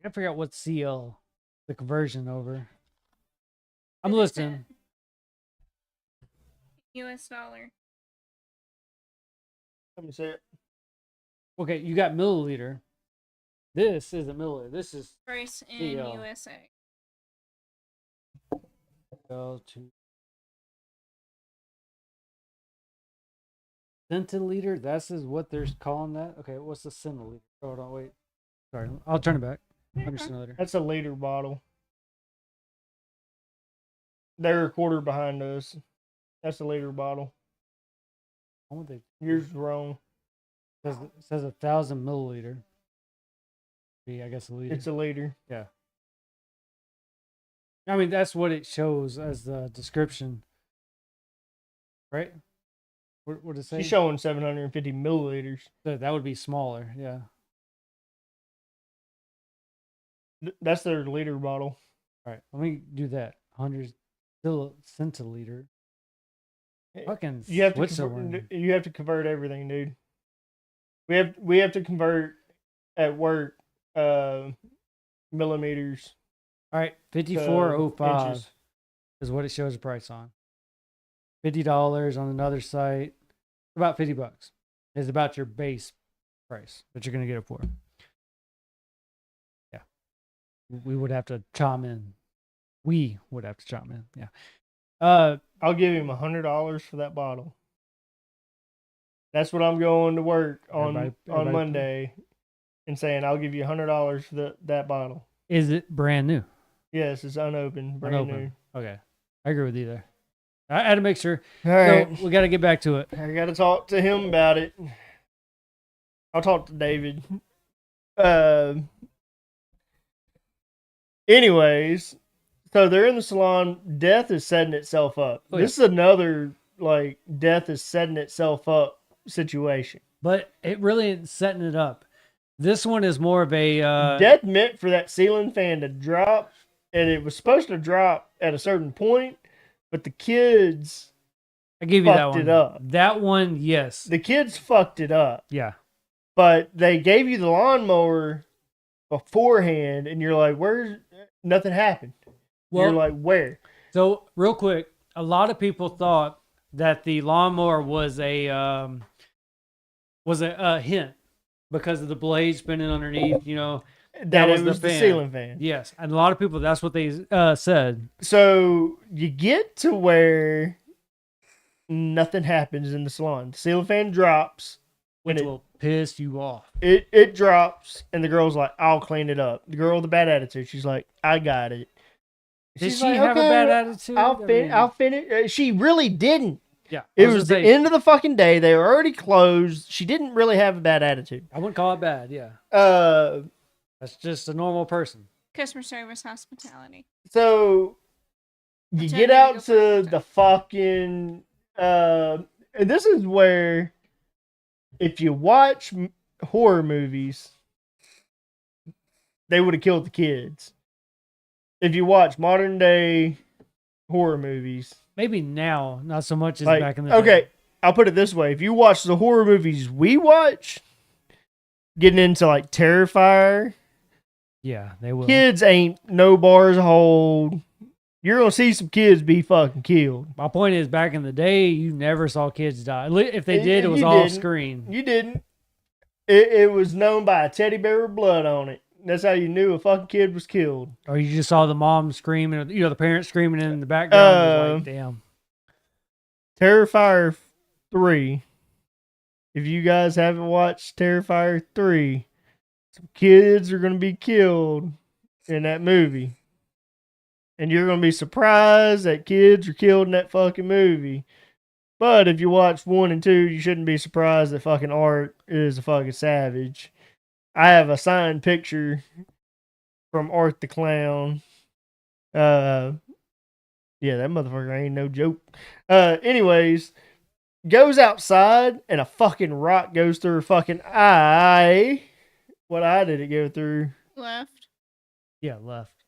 I gotta figure out what CL the conversion over. I'm listening. US dollar. Let me see it. Okay, you got milliliter. This is a milliliter. This is Price in CL. USA. to centiliter. That's is what they're calling that. Okay, what's the centiliter? Hold on, wait. Sorry, I'll turn it back. Under centiliter. That's a liter bottle. They're a quarter behind us. That's a liter bottle. I want they Yours is wrong. it says 1,000 milliliter. Be I guess a liter. It's a liter. Yeah. I mean that's what it shows as the description, right? What does it say? She's showing 750 milliliters. That would be smaller. Yeah. That's their liter bottle. All right, let me do that. 100 centiliter. Fucking You have to Switzerland. you have to convert everything, dude. We have to convert at work millimeters. All right, to 54.05 inches. is what it shows the price on. $50 on another site, about $50 is about your base price that you're gonna get it for. Yeah, we would have to chime in. We would have to chime in. Yeah. I'll give him $100 for that bottle. That's what I'm going to work on Everybody- Monday, and saying I'll give you $100 for that bottle. Is it brand new? Yes, it's unopened, brand Unopened. Okay, I agree with you there. I had to make sure. new. All right, So we got to get back to it. I got to talk to him about it. I'll talk to David. Anyways, so they're in the salon. Death is setting itself up. Oh, This is another like death is setting itself up situation. But it really isn't setting it up. This one is more of a Death meant for that ceiling fan to drop, and it was supposed to drop at a certain point, but the kids I give you that fucked one. it up. That one, yes. The kids fucked it up. Yeah. But they gave you the lawnmower beforehand, and you're like, "Where's nothing happened?" Well, You're like, "Where?" so real quick, a lot of people thought that the lawnmower was a hint because of the blade spinning underneath. You know, That was it the was the fan. ceiling fan. yes, and a lot of people that's what they said. So you get to where nothing happens in the salon. The ceiling fan drops. Which And will piss you off. it drops, and the girl's like, "I'll clean it up." The girl with the bad attitude, she's like, "I got it." Did She's she like, have a "Okay, bad attitude? I'll finish. She really didn't. Yeah, It I was gonna the say, end of the fucking day. They were already closed. She didn't really have a bad attitude. I wouldn't call it bad. Yeah, that's just a normal person. Customer service hospitality. So you Which I get need to out go to for the fucking and this is where if you watch horror movies, they would have killed the kids. If you watch modern day horror movies, Maybe now, not so much as like, back in the okay, day. I'll put it this way: if you watch the horror movies we watch, getting into like Terrifier, Yeah, they will. kids ain't no bars hold. You're gonna see some kids be fucking killed. My point is, back in the day, you never saw kids die. If they did, it was You off didn't. screen. You didn't. It was known by a teddy bear with blood on it. That's how you knew a fucking kid was killed. Or you just saw the mom screaming, or, the parents screaming in the background. It was like, damn. Terrifier 3. If you guys haven't watched Terrifier 3, some kids are going to be killed in that movie. And you're going to be surprised that kids are killed in that fucking movie. But if you watch 1 and 2, you shouldn't be surprised that fucking Art is a fucking savage. I have a signed picture from Art the Clown. Yeah, that motherfucker ain't no joke. Anyways, goes outside and a fucking rock goes through her fucking eye. What eye did it go through? Left. Yeah, left.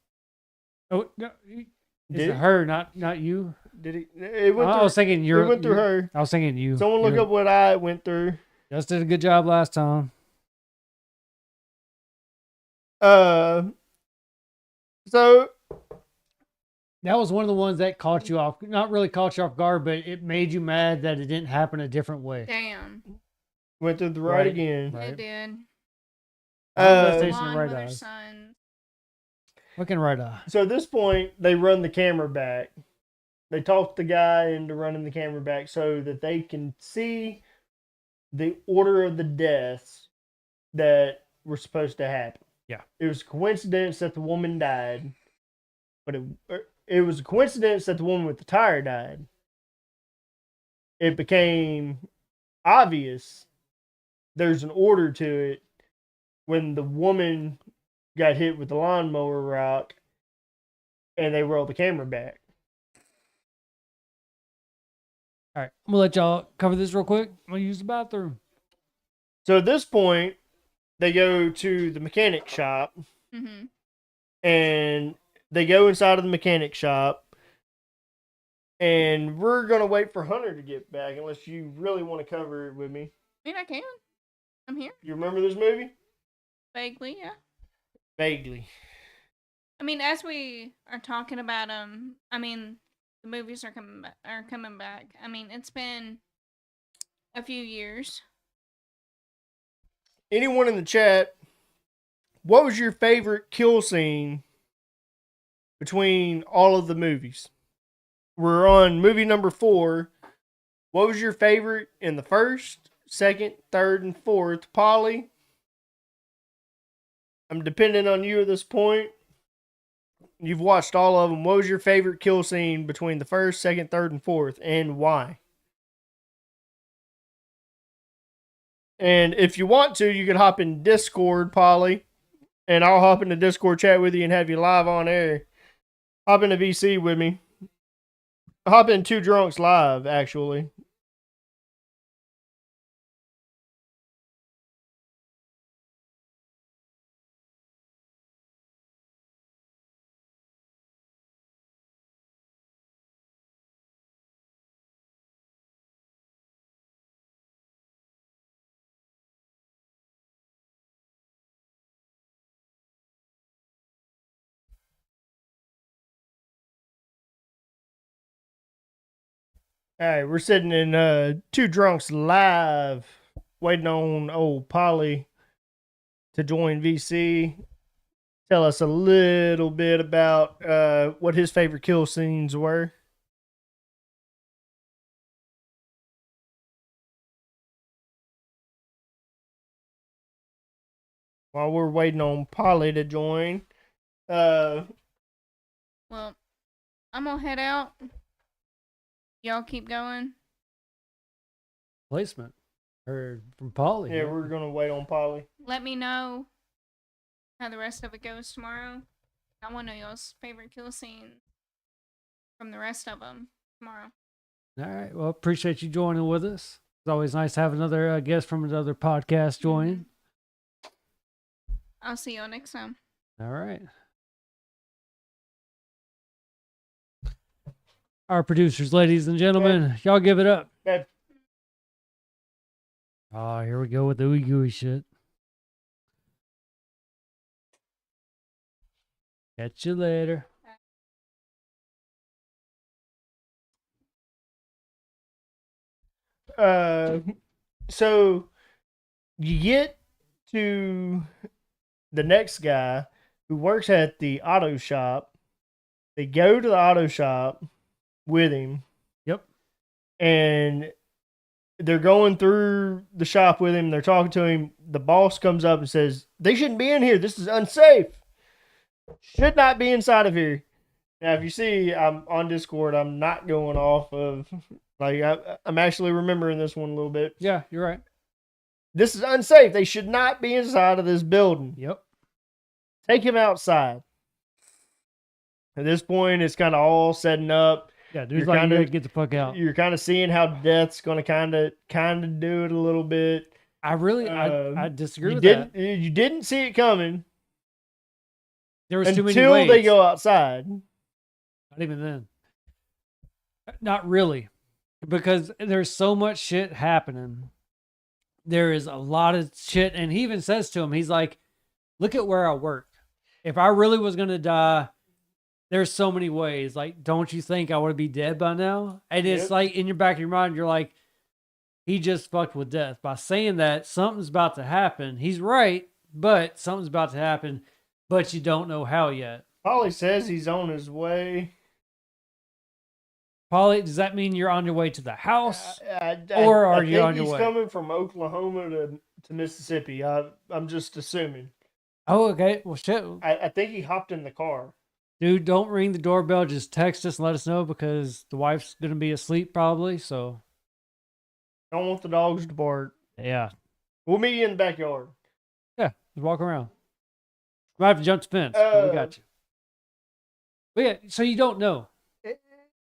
Oh, no. Is Did it it? her, not you? Did it? It went I through. was thinking It went through her. I was thinking you. Someone look You're- up what eye it went through. Just did a good job last time. So That was one of the ones that caught you off, not really caught you off guard, but it made you mad that it didn't happen a different way. Damn. went through the right Right. again. Right. It did. Molestation and blonde right with her eyes. son. Fucking right eye. So at this point, they run the camera back. They talk the guy into running the camera back so that they can see the order of the deaths that were supposed to happen. Yeah. It was a coincidence that the woman died, but it was a coincidence that the woman with the tire died. It became obvious there's an order to it when the woman got hit with the lawnmower rock and they rolled the camera back. All right, I'm gonna let y'all cover this real quick. I'm gonna use the bathroom. So at this point, they go to the mechanic shop Mm-hmm. and they go inside of the mechanic shop. And we're going to wait for Hunter to get back unless you really want to cover it with me. I mean, I can. I'm here. You remember this movie? Vaguely, yeah. Vaguely. I mean, as we are talking about them, I mean, the movies are coming back. I mean, it's been a few years. Anyone in the chat, what was your favorite kill scene between all of the movies? We're on movie number 4. What was your favorite in the first, second, third, and fourth? Polly, I'm depending on you at this point. You've watched all of them. What was your favorite kill scene between the first, second, third, and fourth, and why? And if you want to, you can hop in Discord, Polly, and I'll hop in the Discord chat with you and have you live on air. Hop into VC with me. Hop in Two Drunks live, actually. All right, we're sitting in Two Drunks live, waiting on old Polly to join VC. Tell us a little bit about what his favorite kill scenes were. While we're waiting on Polly to join, Well, I'm gonna head out. Y'all keep going. Placement. Heard from Polly. yeah, we're gonna wait on Polly. Let me know how the rest of it goes tomorrow. I want to know y'all's favorite kill scene from the rest of them tomorrow. All right. Well, appreciate you joining with us. It's always nice to have another guest from another podcast join. I'll see y'all next time. All right. Our producers, ladies and gentlemen, y'all give it up. Okay. Oh, here we go with the ooey gooey shit. Catch you later. So you get to the next guy who works at the auto shop. They go to the auto shop with him. Yep. And they're going through the shop with him. They're talking to him. The boss comes up and says, "They shouldn't be in here. This is unsafe. Should not be inside of here." Now, if you see, I'm on Discord. I'm not going off of, like, I'm actually remembering this one a little bit. Yeah, you're right. This is unsafe. They should not be inside of this building. Yep. Take him outside. At this point, it's kind of all setting up. Yeah, dude's You're like, kinda- you gotta get the fuck out. You're kind of seeing how death's going to kind of do it a little bit. I really, I disagree You with didn't, that. you didn't see it coming There was too many until ways. they go outside. Not even then. Not really. Because there's so much shit happening. There is a lot of shit. And he even says to him, he's like, look at where I work. If I really was going to die, there's so many ways. Like, don't you think I would be dead by now? And it's Yep. like in your back of your mind, you're like, he just fucked with death. By saying that, something's about to happen. He's right. but something's about to happen, but you don't know how yet. Polly says he's on his way. Polly, does that mean you're on your way to the house? I Or are you think on your he's way? coming from Oklahoma to Mississippi. I'm just assuming. Oh, okay. Well, shit. I think he hopped in the car. Dude, don't ring the doorbell. Just text us and let us know because the wife's going to be asleep probably. So, Don't want the dogs to bark. yeah. We'll meet you in the backyard. Yeah. Just walk around. Might have to jump the fence. But we got you. But yeah, so you don't know.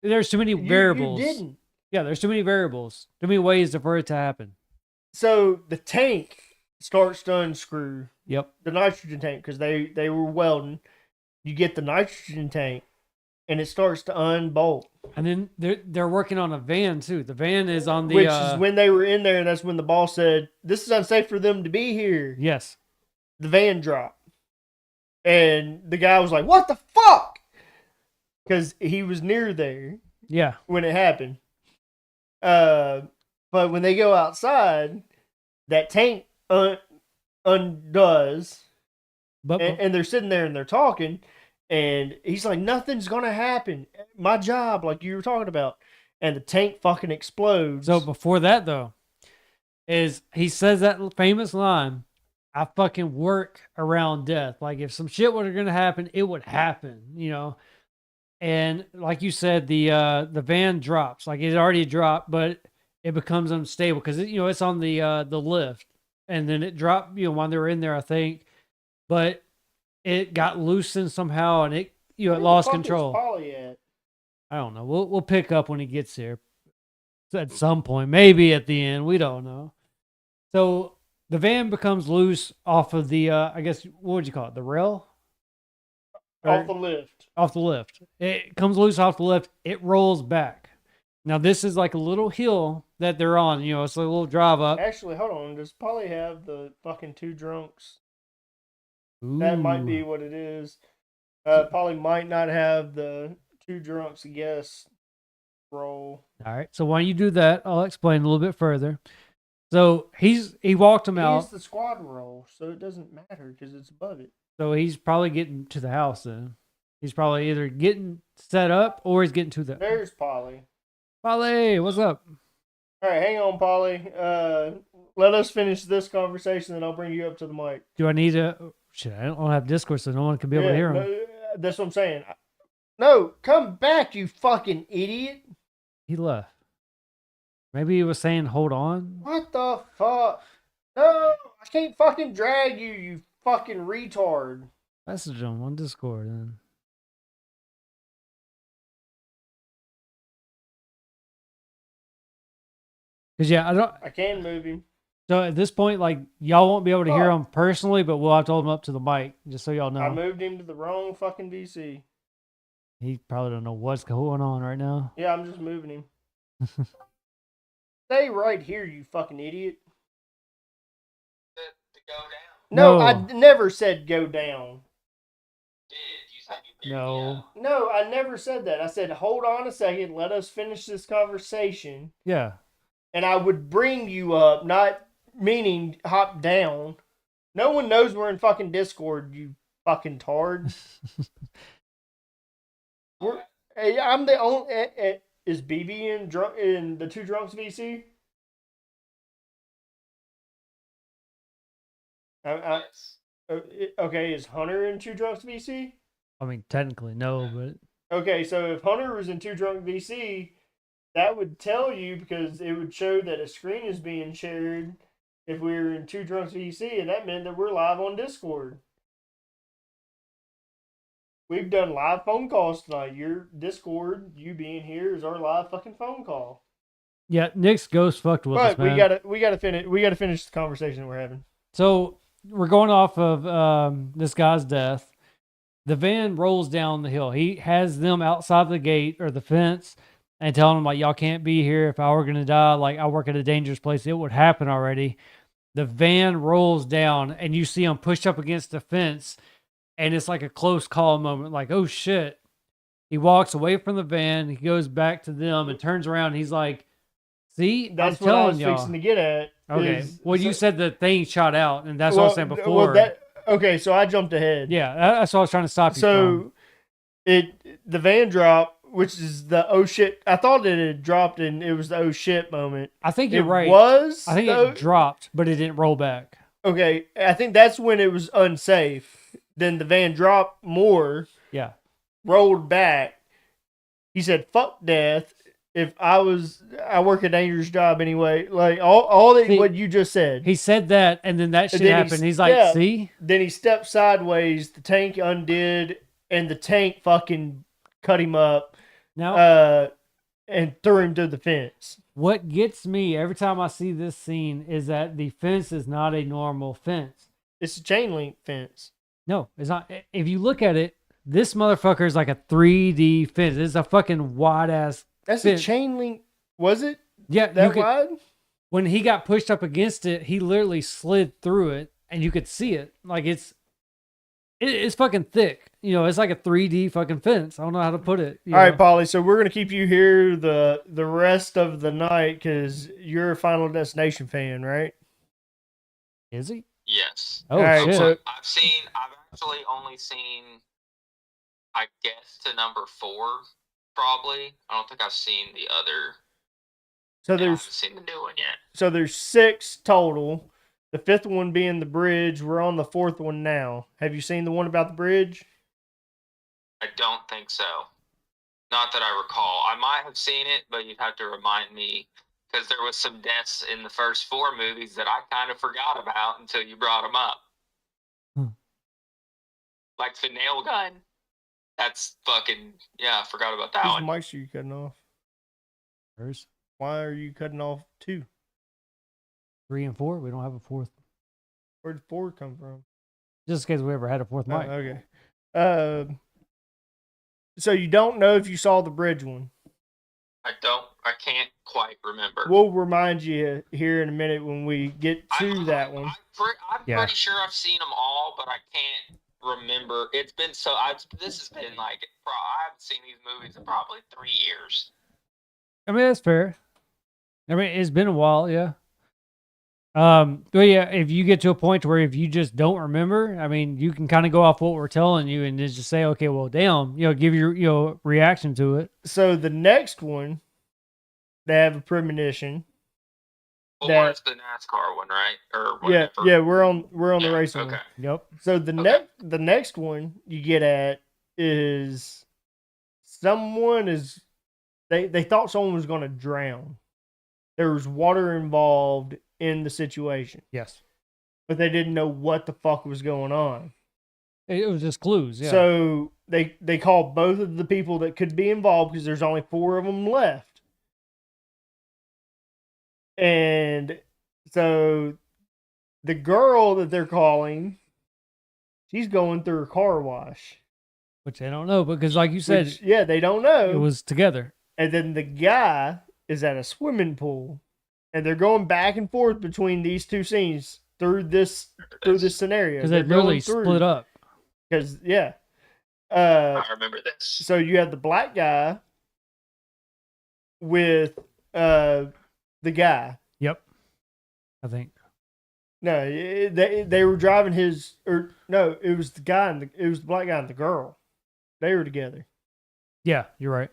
There's too many variables. You didn't. Yeah, there's too many variables. Too many ways for it to happen. So the tank starts to unscrew. Yep. The nitrogen tank, because they were welding. You get the nitrogen tank, and it starts to unbolt. And then they're working on a van too. The van is on the Which is when they were in there, and that's when the boss said, "This is unsafe for them to be here." yes. The van dropped, and the guy was like, "What the fuck?" Because he was near there Yeah. when it happened. But when they go outside, that tank undoes, But and they're sitting there and they're talking, and he's like, "Nothing's gonna happen. My job, like you were talking about," and the tank fucking explodes. so before that though, is he says that famous line, "I fucking work around death." Like if some shit were gonna happen, it would happen, you know. And like you said, the van drops. Like it already dropped, but it becomes unstable because it's on the lift, and then it dropped. While they were in there, I think, but it got loosened somehow, and it Where it the lost fuck is control. Polly at? I don't know. We'll pick up when he gets here at some point, maybe at the end. We don't know. So the van becomes loose off of the I guess what would you call it? The rail? Off the lift. Off the lift. It comes loose off the lift. It rolls back. Now this is like a little hill that they're on. It's a little drive up. Actually, hold on. Does Polly have the fucking two drunks? That might be Ooh. what it is. Polly might not have the two drunks guest roll. All right. So while you do that, I'll explain a little bit further. So he walked him out. He's the squad roll, so it doesn't matter because it's above it. So he's probably getting to the house then. He's probably either getting set up or he's getting to the. There's Polly. Polly, what's up? All right, hang on, Polly. Let us finish this conversation, then I'll bring you up to the mic. Do I need to? Shit, I don't have Discord, so no one can be able to hear him. No, that's what I'm saying. No, come back, you fucking idiot. He left. Maybe he was saying, "Hold on." What the fuck? No, I can't fucking drag you, you fucking retard. Message him on Discord then. Cause yeah, I can move him. So at this point, like y'all won't be able to hear him personally, but we'll have to hold him up to the mic just so y'all know. I moved him to the wrong fucking VC. He probably don't know what's going on right now. Yeah, I'm just moving him. Stay right here, you fucking idiot. To go down. No, No. I never said go down. You said you No. No, I never said that. I said, hold on a second, let us finish this conversation. Yeah. And I would bring you up, not meaning hop down. No one knows we're in fucking Discord, you fucking tard. Hey, I'm the only. Is BB in the two drunks VC? Okay, is Hunter in two drunks VC? I mean, technically no, but Okay, so if Hunter was in two drunk VC, that would tell you because it would show that a screen is being shared if we were in two drunks VC, and that meant that we're live on Discord. We've done live phone calls tonight. Your Discord, you being here, is our live fucking phone call. yeah, Nick's ghost fucked with us, But man. we gotta finish the conversation that we're having. So we're going off of this guy's death. The van rolls down the hill. He has them outside the gate or the fence and telling them like, y'all can't be here. If I were gonna die, like I work at a dangerous place, it would happen already. The van rolls down and you see him pushed up against the fence, and it's like a close call moment. Like, oh shit! He walks away from the van. He goes back to them and turns around. And he's like, See, That's I'm what I telling was y'all. fixing to get at. Okay. is- Well, you so- said the thing shot out, and that's what I was saying before. Well, that okay. So I jumped ahead. Yeah, that's what I was trying to stop you from. So the van drop, which is the oh shit. I thought it had dropped and it was the oh shit moment. I think you're It right. was. I think the- it dropped, but it didn't roll back. Okay, I think that's when it was unsafe. Then the van dropped more, Yeah. rolled back. He said, "Fuck death." If I work a dangerous job anyway. Like all that See, what you just said. He said that, and then that shit then he happened. He's like, stepped. see? Then he stepped sideways. The tank undid, and the tank fucking cut him up. Now, And threw him to the fence. what gets me every time I see this scene is that the fence is not a normal fence. It's a chain link fence. No, it's not. If you look at it, this motherfucker is like a 3D fence. It's a fucking wide ass. That's fence. a chain link. Was it Yeah, you that could, wide? when he got pushed up against it, he literally slid through it, and you could see it. Like it's fucking thick. You know, it's like a 3D fucking fence. I don't know how to put it. All right, Polly. So we're gonna keep you here the rest of the night because you're a Final Destination fan, right? Is he? Yes. Oh All right, shit! so- I've actually only seen, I guess, to number 4, probably. I don't think I've seen the other. So I haven't there's seen the new one yet. 6 total. The 5th one being the bridge. We're on the 4th one now. Have you seen the one about the bridge? I don't think so. Not that I recall. I might have seen it, but you'd have to remind me because there was some deaths in the first 4 movies that I kind of forgot about until you brought them up. Hmm. Like the nail gun. That's fucking, yeah, I forgot about that Whose one. mics are you cutting off? There's Why are you cutting off 2? 3 and 4. We don't have a fourth. Where'd 4 come from? Just in case we ever had a fourth Oh, mic. okay. So you don't know if you saw the bridge one. I can't quite remember. We'll remind you here in a minute when we get to that one. I'm Yeah. pretty sure I've seen them all, but I can't remember. It's been so. This has been like I haven't seen these movies in probably 3 years. I mean, that's fair. I mean, it's been a while, yeah. But yeah, if you get to a point where if you just don't remember, I mean, you can kind of go off what we're telling you and just say, okay, well, damn, give your reaction to it. So the next one, they have a premonition. Or That- it's the NASCAR one, right? Or Yeah, whatever. yeah, we're on the Yeah, racing okay. one. Yep. So the next one you get at is someone is they thought someone was going to drown. There was water involved in the situation, Yes. but they didn't know what the fuck was going on. It was just clues. Yeah. So they called both of the people that could be involved because there's only 4 of them left. And so the girl that they're calling, she's going through a car wash. Which they don't know because, like you said, Which, yeah, they don't know. it was together. And then the guy is at a swimming pool, and they're going back and forth between these 2 scenes through this scenario. Because they literally split up. Because yeah, I remember this. so you have the black guy with the guy. Yep. I think. No, they were driving his or no, it was the guy and it was the black guy and the girl. They were together. Yeah, you're right.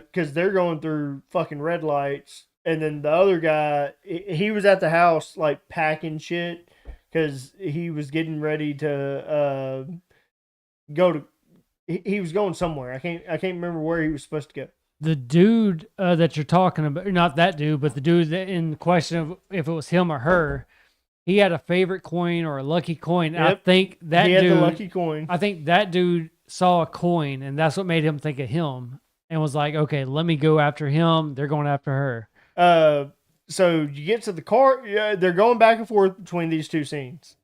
Because they're going through fucking red lights, and then the other guy, he was at the house like packing shit because he was getting ready to go to. He was going somewhere. I can't remember where he was supposed to go. The dude that you're talking about, not that dude, but the dude that in question of if it was him or her, he had a favorite coin or a lucky coin. I Yep. think that He had dude. the lucky coin. I think that dude saw a coin, and that's what made him think of him, and was like, "Okay, let me go after him. They're going after her." So you get to the car. Yeah, they're going back and forth between these 2 scenes,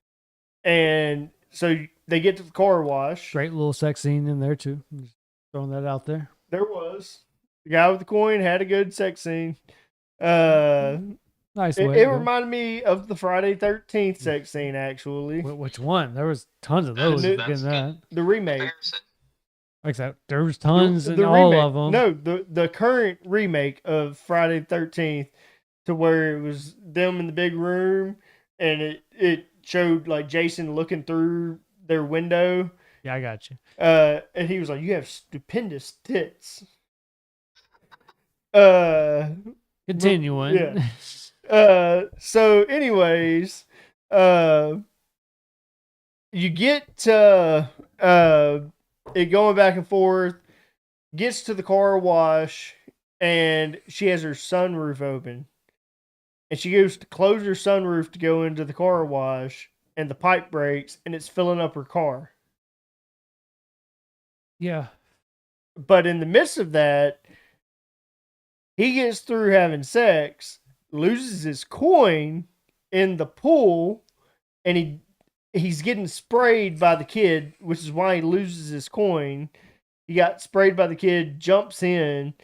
and so they get to the car wash. Great little sex scene in there too. Just throwing that out there. There was the guy with the coin had a good sex scene. Nice. It, way it to go. reminded me of the Friday 13th sex scene, actually. Which one? There was tons of those. That's- in that. The remake. Comparison. Like I said, there's tons The in all remake- of them. No, the current remake of Friday the 13th, to where it was them in the big room, and it showed like Jason looking through their window. Yeah, I got you. And he was like, "You have stupendous tits." Uh, Continuing. yeah. So anyways, you get it going back and forth, gets to the car wash, and she has her sunroof open. And she goes to close her sunroof to go into the car wash, and the pipe breaks, and it's filling up her car. Yeah. But in the midst of that, he gets through having sex, loses his coin in the pool, and he's getting sprayed by the kid, which is why he loses his coin. He got sprayed by the kid, jumps in,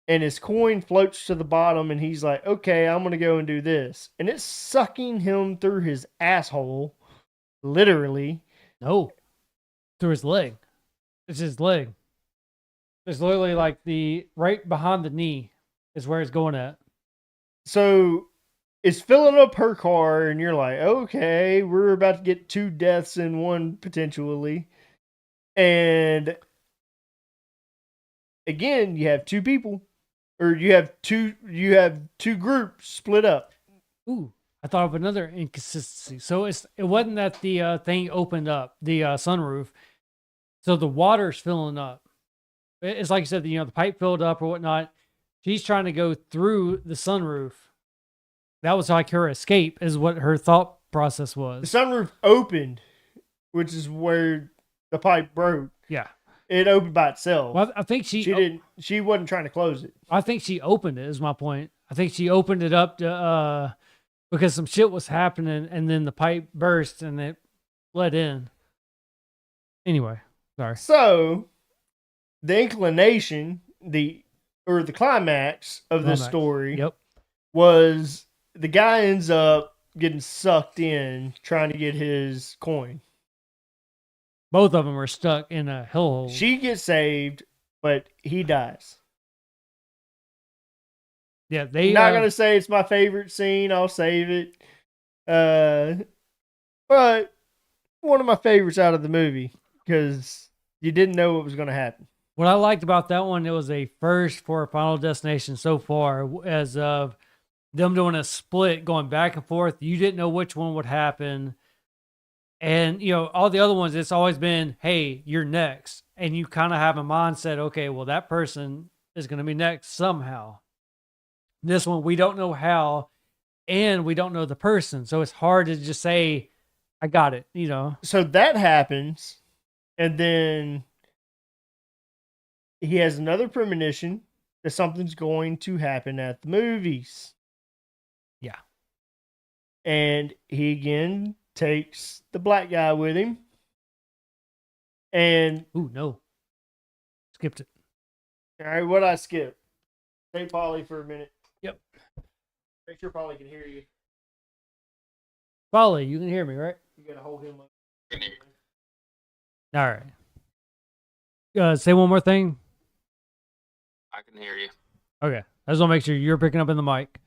and his coin floats to the bottom, and he's like, "Okay, I'm gonna go and do this." And it's sucking him through his asshole, literally. No. Through his leg. It's his leg. It's literally like the right behind the knee is where it's going at. So it's filling up her car, and you're like, okay, we're about to get 2 deaths in one potentially. And again, you have 2 people, or you have two groups split up. Ooh, I thought of another inconsistency. So it wasn't that the thing opened up, the sunroof. So the water's filling up. It's like you said, the pipe filled up or whatnot. She's trying to go through the sunroof. That was like her escape, is what her thought process The was. sunroof opened, which is where the pipe broke. Yeah. It opened by itself. Well, I think She wasn't trying to close it. I think she opened it, is my point. I think she opened it up to because some shit was happening, and then the pipe burst and it let in. Anyway, sorry. So the inclination, the climax of this Climax. story Yep. was the guy ends up getting sucked in trying to get his coin. Both of them were stuck in a hellhole. She gets saved, but he dies. Yeah, they Not gonna say it's my favorite scene. I'll save it. But one of my favorites out of the movie because you didn't know what was gonna happen. What I liked about that one, it was a first for Final Destination so far, as of them doing a split, going back and forth. You didn't know which one would happen. And, all the other ones, it's always been, hey, you're next. And you kind of have a mindset, okay, well, that person is going to be next somehow. This one, we don't know how, and we don't know the person. So it's hard to just say, I got it, So that happens, and then he has another premonition that something's going to happen at the movies. Yeah. And he again takes the black guy with him. And Ooh, no. Skipped it. all right, what I skip? Take Polly for a minute. Yep. Make sure Polly can hear you. Polly, you can hear me, right? You gotta hold him up. All right. Say one more thing. I can hear you. Okay. I just want to make sure you're picking up in the mic.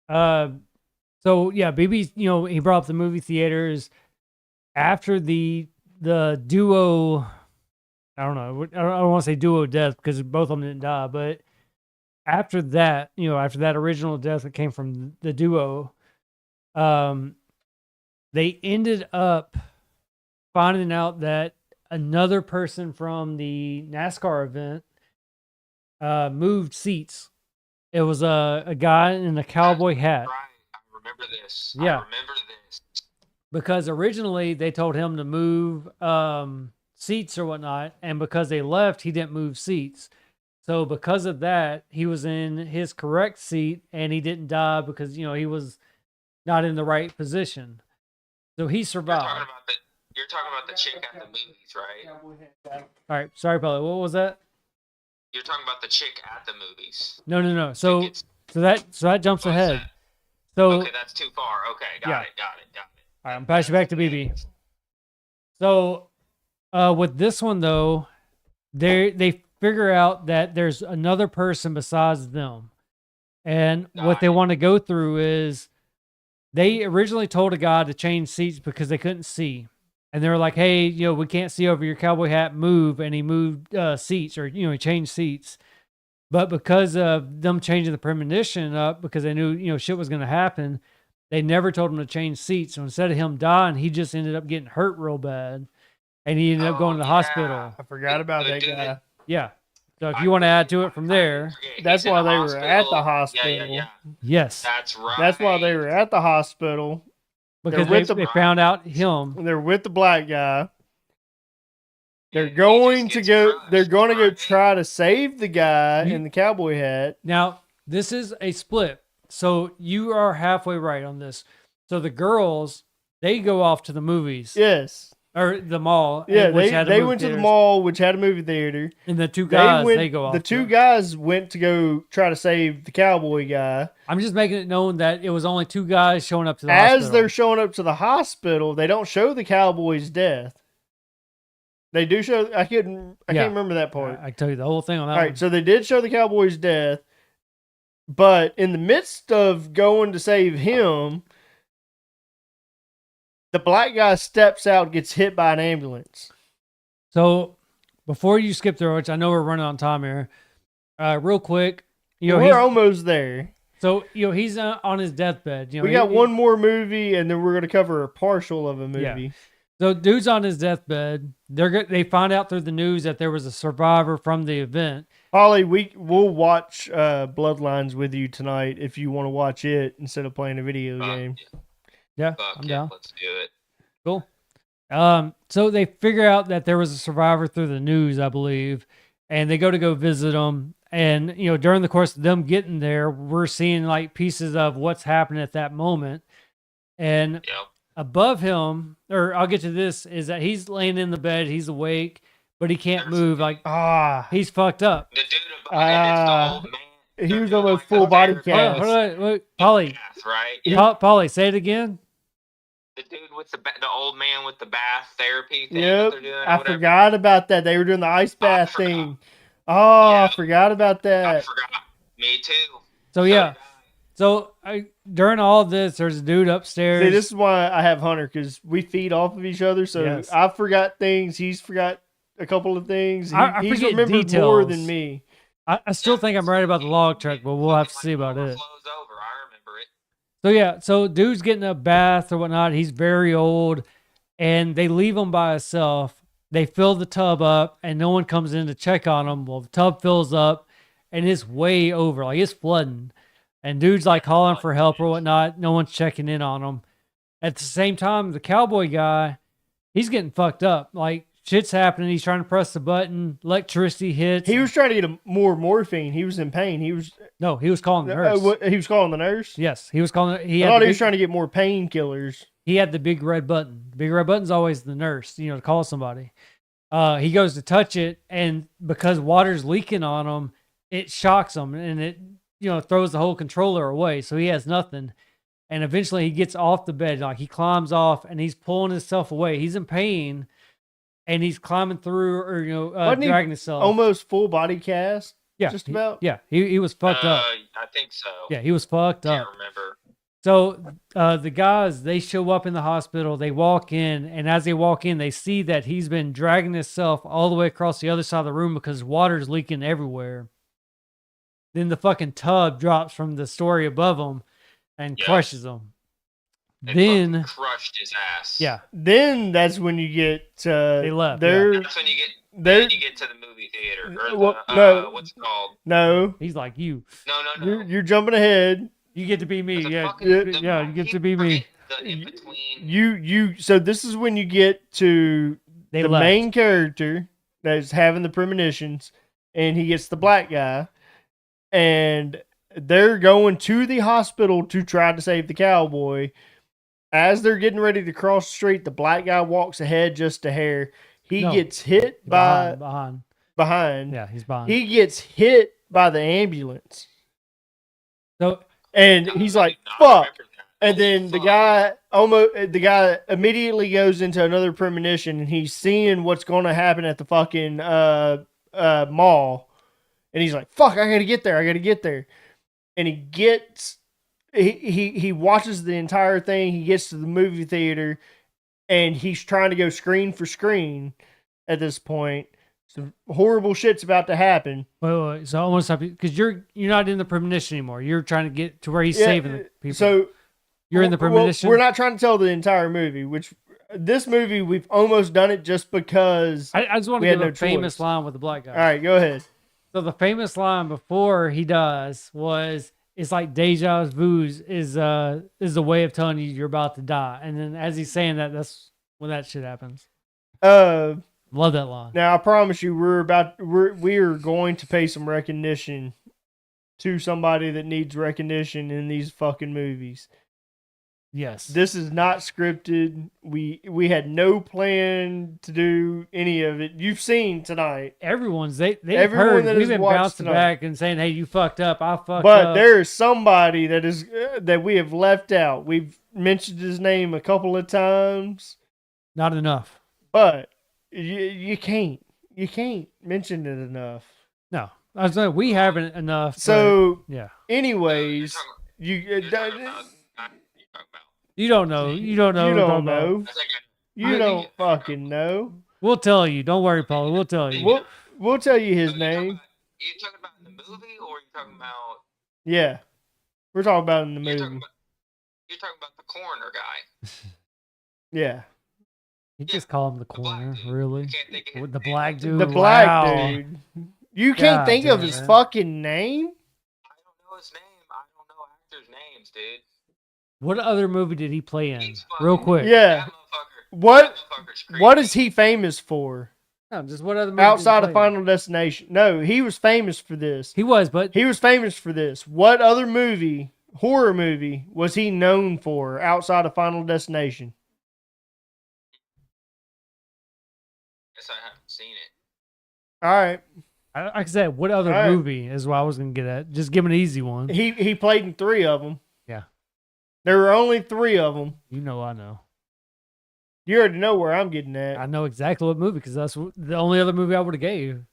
So yeah, BB's, he brought up the movie theaters after the duo. I don't know. I don't want to say duo death because both of them didn't die, but after that, after that original death that came from the duo, they ended up finding out that another person from the NASCAR event moved seats. It was a guy in a cowboy hat. Right. I remember this. Yeah. I remember this. Because originally they told him to move seats or whatnot, and because they left, he didn't move seats. So because of that, he was in his correct seat, and he didn't die because he was not in the right position. So he survived. You're talking about the chick at the movies, right? All right, sorry, Paulie. What was that? You're talking about the chick at the movies. No. So Tickets. so that jumps What is ahead. that? So Okay, that's too far. Okay, got Yeah. it. all right, I'm passing back to BB. So with this one though, they figure out that there's another person besides them, and what they Dying. want to go through is they originally told a guy to change seats because they couldn't see. And they were like, hey, we can't see over your cowboy hat, move. And he moved seats, or, he changed seats. But because of them changing the premonition up, because they knew, shit was going to happen, they never told him to change seats. So instead of him dying, he just ended up getting hurt real bad. And he ended up going to the hospital. I forgot about that Dude, guy. Yeah. So if you want to add to it from there, That's He's in why the they were at the Yeah, hospital. yeah. yes. That's right. That's why they were at the hospital. Because with they the- found out him. They're with the black guy. They're And he going just to gets go. crushed, They're going to go right? try to save the guy You- in the cowboy hat. Now, this is a split. So you are halfway right on this. So the girls, they go off to the movies. Yes. Or the mall. Yeah, which had they movie went to the theaters. mall, which had a movie theater. And the two guys, went, they go off. The to two it. guys went to go try to save the cowboy guy. I'm just making it known that it was only two guys showing up to the As hospital. they're showing up to the hospital, they don't show the cowboy's death. They do show. I Yeah. can't remember that part. I tell you the whole thing on that All one. right, so they did show the cowboy's death, but in the midst of going to save him, the black guy steps out, gets hit by an ambulance. So before you skip through, which I know we're running on time here, real quick, We're he's, almost there. so he's on his deathbed. We got one more movie, and then we're going to cover a partial of a movie. Yeah. So dude's on his deathbed. They find out through the news that there was a survivor from the event. Holly, we'll watch Bloodlines with you tonight if you want to watch it instead of playing a video game. Yeah, Fuck I'm yeah, down. let's do it. Cool. So they figure out that there was a survivor through the news, I believe, and they go visit them. And during the course of them getting there, we're seeing like pieces of what's happening at that moment. And Yep. above him, or I'll get to this, is that he's laying in the bed, he's awake, but he can't move. Like he's fucked up. The dude above it's the old man. he was They're almost doing, full like, body the cast. Hold on, wait, Polly, bath, right? Polly, say it again. The dude with the old man with the bath therapy thing that Yep, they're doing. or I whatever. forgot about that. They were doing the ice bath forgot. thing. Oh, I Yeah. forgot about I that. forgot. Me too. So yeah, so during all of this, there's a dude upstairs. See, this is why I have Hunter, because we feed off of each other. So Yes. I forgot things. He's forgot a couple of things. I He's forget remembered more than details. me. I still think I'm right about the log truck, but we'll have to see about it. Flows over. I remember it. So yeah, so dude's getting a bath or whatnot. He's very old, and they leave him by himself. They fill the tub up, and no one comes in to check on him. Well, the tub fills up, and it's way over, like it's flooding. And dude's like calling for help or whatnot. No one's checking in on him. At the same time, the cowboy guy, he's getting fucked up. Like shit's happening. He's trying to press the button. Electricity hits. He was trying to get more morphine. He was in pain. He was He was calling the nurse. he was calling the nurse. Yes, he was calling. He I had thought the he was big- trying to get more painkillers. he had the big red button. The big red button's always the nurse, to call somebody. He goes to touch it, and because water's leaking on him, it shocks him, and it, throws the whole controller away. So he has nothing. And eventually he gets off the bed, like he climbs off, and he's pulling himself away. He's in pain, and he's climbing through, or Wasn't he dragging himself. Almost full body cast. yeah, just about? Yeah, he was fucked up. I think so. Yeah, he was fucked up. Can't remember. So the guys, they show up in the hospital, they walk in, and as they walk in, they see that he's been dragging himself all the way across the other side of the room because water's leaking everywhere. Then the fucking tub drops from the story above him and Yeah. crushes him. It Then, fucking crushed his ass. yeah, Then that's when you get They left, They're That's when you get. they're Then you get to the movie theater or Well, the, no. what's it called? no. he's like, you No. You're jumping ahead. get to be me. The Yeah, fucking- the- yeah, you get I to be me. forget The in between. You so this is when you get to They the left. main character that's having the premonitions, and he gets the black guy, and they're going to the hospital to try to save the cowboy. As they're getting ready to cross the street, the black guy walks ahead just a hair. He No. gets hit by behind. behind. Yeah, he's behind. He gets hit by the ambulance, So and I he's did like, not "Fuck." remember that. And Holy then the fuck. guy immediately goes into another premonition, and he's seeing what's going to happen at the fucking mall, and he's like, "Fuck, I gotta get there. I gotta get there." And he watches the entire thing. He gets to the movie theater, and he's trying to go screen for screen. At this point, some horrible shit's about to happen. Wait. So I want to stop you because you're not in the premonition anymore. You're trying to get to where he's Yeah, saving the people. So you're in the well, premonition. we're not trying to tell the entire movie. Which this movie we've almost done it just because. I just want we to had give no a famous choice. line with the black guy. All right, go ahead. So the famous line before he does was, "It's like deja vu is the way of telling you you're about to die." And then as he's saying that, that's when that shit happens. Love that line. Now I promise you, we're going to pay some recognition to somebody that needs recognition in these fucking movies. Yes. This is not scripted. We had no plan to do any of it. You've seen tonight. Everyone's Everyone heard. that We've has been watched bouncing tonight. back and saying, "Hey, you fucked up. I fucked But up." there is somebody that we have left out. We've mentioned his name a couple of times, Not enough. but you can't mention it enough. No, I was saying we haven't enough. So, but, yeah, anyways, you You're talking about. you don't know. You don't know. you what we're don't talking about. know. I think You don't fucking know. We'll tell you. Don't worry, Paula. We'll tell you. We'll tell you his So you're talking name. about- you talking about in the movie, or you talking about? Yeah, we're talking about it in the You're movie. talking about the coroner guy. Yeah, You just call him the The black corner, dude. really? I can't think of his With the name. black dude. the black wow. dude. You can't God think of damn his it. fucking name. I don't know his name. I don't know actors' names, dude. What other movie did he play in? He's Real fucking- quick. Yeah. That motherfucker. What? that motherfucker's creepy. What is he famous for? No, just what other movie Outside did of he play in? Final Destination. No, he was famous for this. He was, but He was famous for this. What other horror movie, was he known for outside of Final Destination? Guess I haven't seen it. All right. like I said, what other All right. movie is what I was gonna get at? Just give him an easy one. He played in 3 of them. Yeah. There were only 3 of them. You know, I know. You already know where I'm getting at. I know exactly what movie because that's the only other movie I would have gave.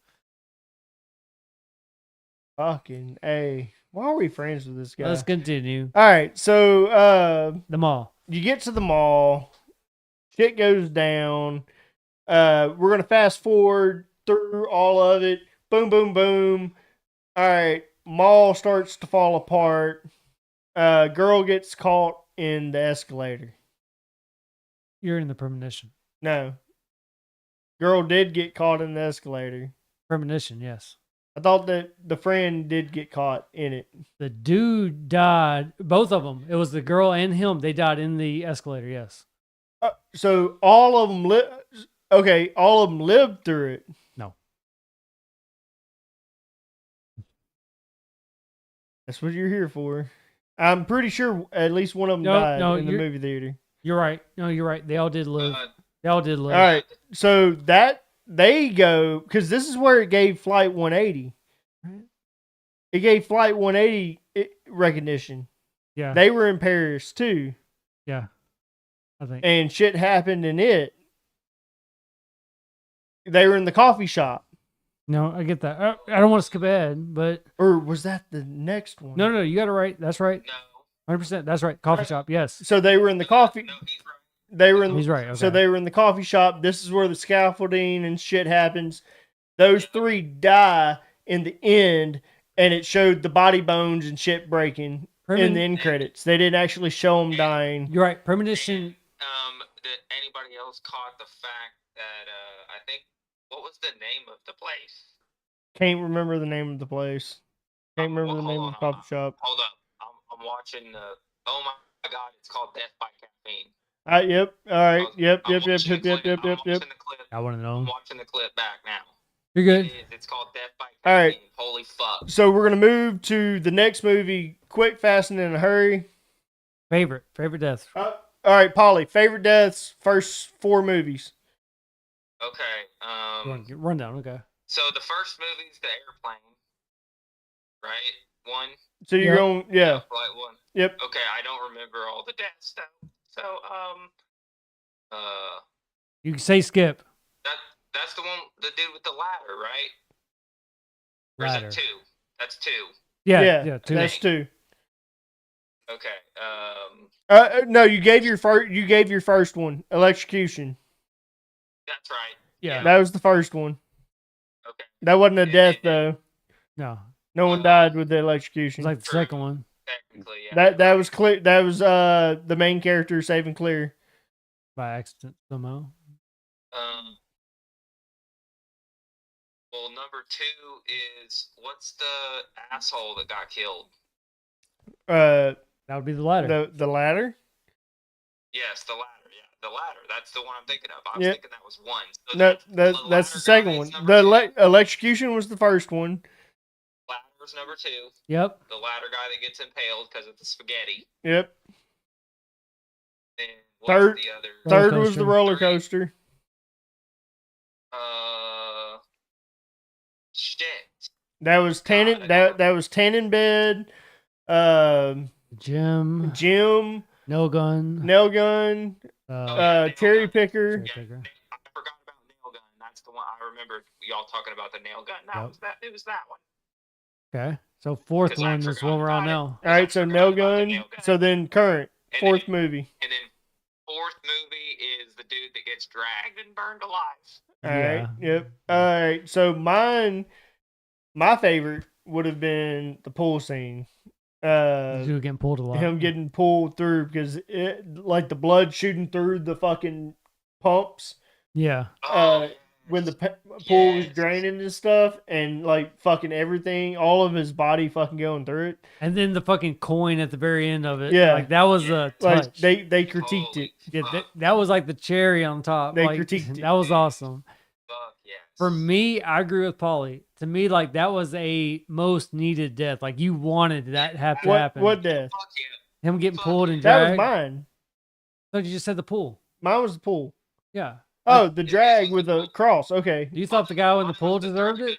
Fucking A. Why are we friends with this guy? Let's continue. All right. So, The mall. you get to the mall. Shit goes down. We're going to fast forward through all of it. Boom, boom, boom. All right. Mall starts to fall apart. Girl gets caught in the escalator. You're in the premonition. No. Girl did get caught in the escalator. Premonition, yes. I thought that the friend did get caught in it. The dude died. Both of them. It was the girl and him. They died in the escalator. Yes. So all of them all of them lived through it. No. That's what you're here for. I'm pretty sure at least one of them No, died no, in the you're- movie theater. You're right. No, you're right. They all did live. Uh, They all did live. All right. So that they go, because this is where it gave Flight 180. Right. It gave Flight 180 recognition. Yeah. They were in Paris too, yeah. I think. and shit happened in it. They were in the coffee shop, No, I get that. I don't want to skip ahead, but or was that the next one? no, you got it right. That's right. no. 100%. That's right. Coffee shop. Yes. So they were in the coffee. No, he's right. They were in. He's right. Okay. So they were in the coffee shop. This is where the scaffolding and shit happens. Those 3 die in the end, and it showed the body bones and shit breaking in the end credits. They didn't actually show them dying. You're right. Premonition. Did anybody else caught the fact that I think what was the name of the place? Can't remember the name of the place. Can't remember the Hold name on, of the coffee shop. Hold up, I'm watching the. Oh my God, it's called Death by Caffeine. Yep. All right. Yep. I'm Yep. Yep. watching Yep. the Yep. clip- Yep. I'm Yep. Yep. watching the clip. I want to I'm know. watching the clip back now. You're good. It's called Death by All right. Caffeine. Holy fuck. So we're gonna move to the next movie, quick, fast, and in a hurry. Favorite death. All right, Polly. Favorite deaths. First 4 movies. Okay. Run down. Okay. So the first movie's the airplane, right? One. So you're Yep. going, yeah. Flight 1. Yep. Okay, I don't remember all the deaths though. So You can say skip. that's the one, the dude with the ladder, right? Or is Ladder. that 2? That's 2. Yeah, two. That's 2. Okay. No, you gave your first one, electrocution. That's right. Yeah. That was the first one. Okay. That wasn't a death though. No, No one died with the it electrocution. was like the second one. Technically, yeah. That was clear. That was the main character saving Clear. By accident somehow. Well, number 2 is what's the asshole that got killed? That would be the ladder. The ladder. Yes, the ladder. Yeah, the ladder. That's the one I'm thinking of. I was Yep. thinking that was 1. So No, the that's the ladder second guy one. is number The 2. electrocution was the first one. Ladder's number 2. Yep. The ladder guy that gets impaled because of the spaghetti. Yep. And what's Third- the other? Roller Third was the coaster. roller 3. coaster. Shit. That was Tannen. That was Tannenbed. Jim. Jim. Nail gun. Nail gun. Nail Cherry gun. picker. Cherry picker. I forgot about nail gun. That's the one I remember y'all talking about the nail gun. That Yep. was that. It was that one. Okay. So fourth 'Cause I one is forgot what we're on about it. now. All right, so I forgot nail about the gun. nail gun. So then current And fourth then- movie. And then 4th movie is the dude that gets dragged and burned alive. All right. Yeah. Yep. All right. So my favorite would have been the pool scene. The dude getting pulled a lot. Him getting pulled through because like the blood shooting through the fucking pumps Yeah. when the pool was Yes. draining and stuff, and like fucking everything, all of his body fucking going through it. And then the fucking coin at the very end of it. Yeah. Like that was a Like touch. they critiqued Holy it. Yeah, fuck. that was like the cherry on top. They Like, critiqued it. that was awesome. Fuck yes. For me, I agree with Paulie. To me, like that was a most needed death. Like you wanted that have to happen. What death? Fuck yeah. Him getting pulled and That was dragged. mine. So you just said the pool. Mine was the pool. Yeah. Oh, the drag with the cross. Okay. You thought the guy in the pool deserved it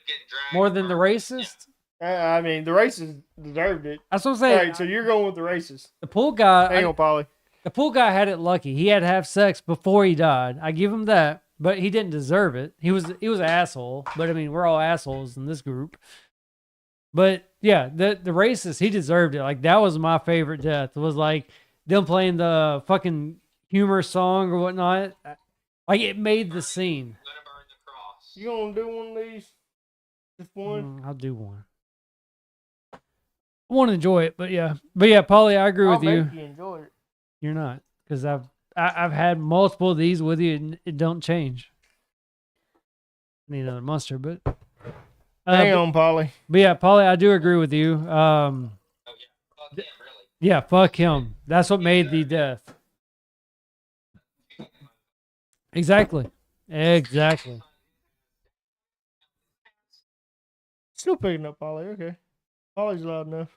more than the racist? I mean, the racist deserved it. That's what I'm All saying. right, so you're going with the racist. The pool guy. Hang on, Polly. The pool guy had it lucky. He had to have sex before he died. I give him that, but he didn't deserve it. He was an asshole. But I mean, we're all assholes in this group. But yeah, the racist, he deserved it. Like that was my favorite death. It was like them playing the fucking humor song or whatnot. Like it made the scene. Gonna burn the cross. You gonna do one of these? Just one? I'll do one. I want to enjoy it, but yeah, Paulie, I agree I'll with you. make you enjoy it. You're not, because I've had multiple of these with you, and it don't change. Need another monster, but Hang on, Polly. But yeah, Paulie, I do agree with you. Oh yeah. Fuck him, really. Yeah, fuck him. That's what made the death. Exactly. Still picking up Polly. Okay. Polly's loud enough.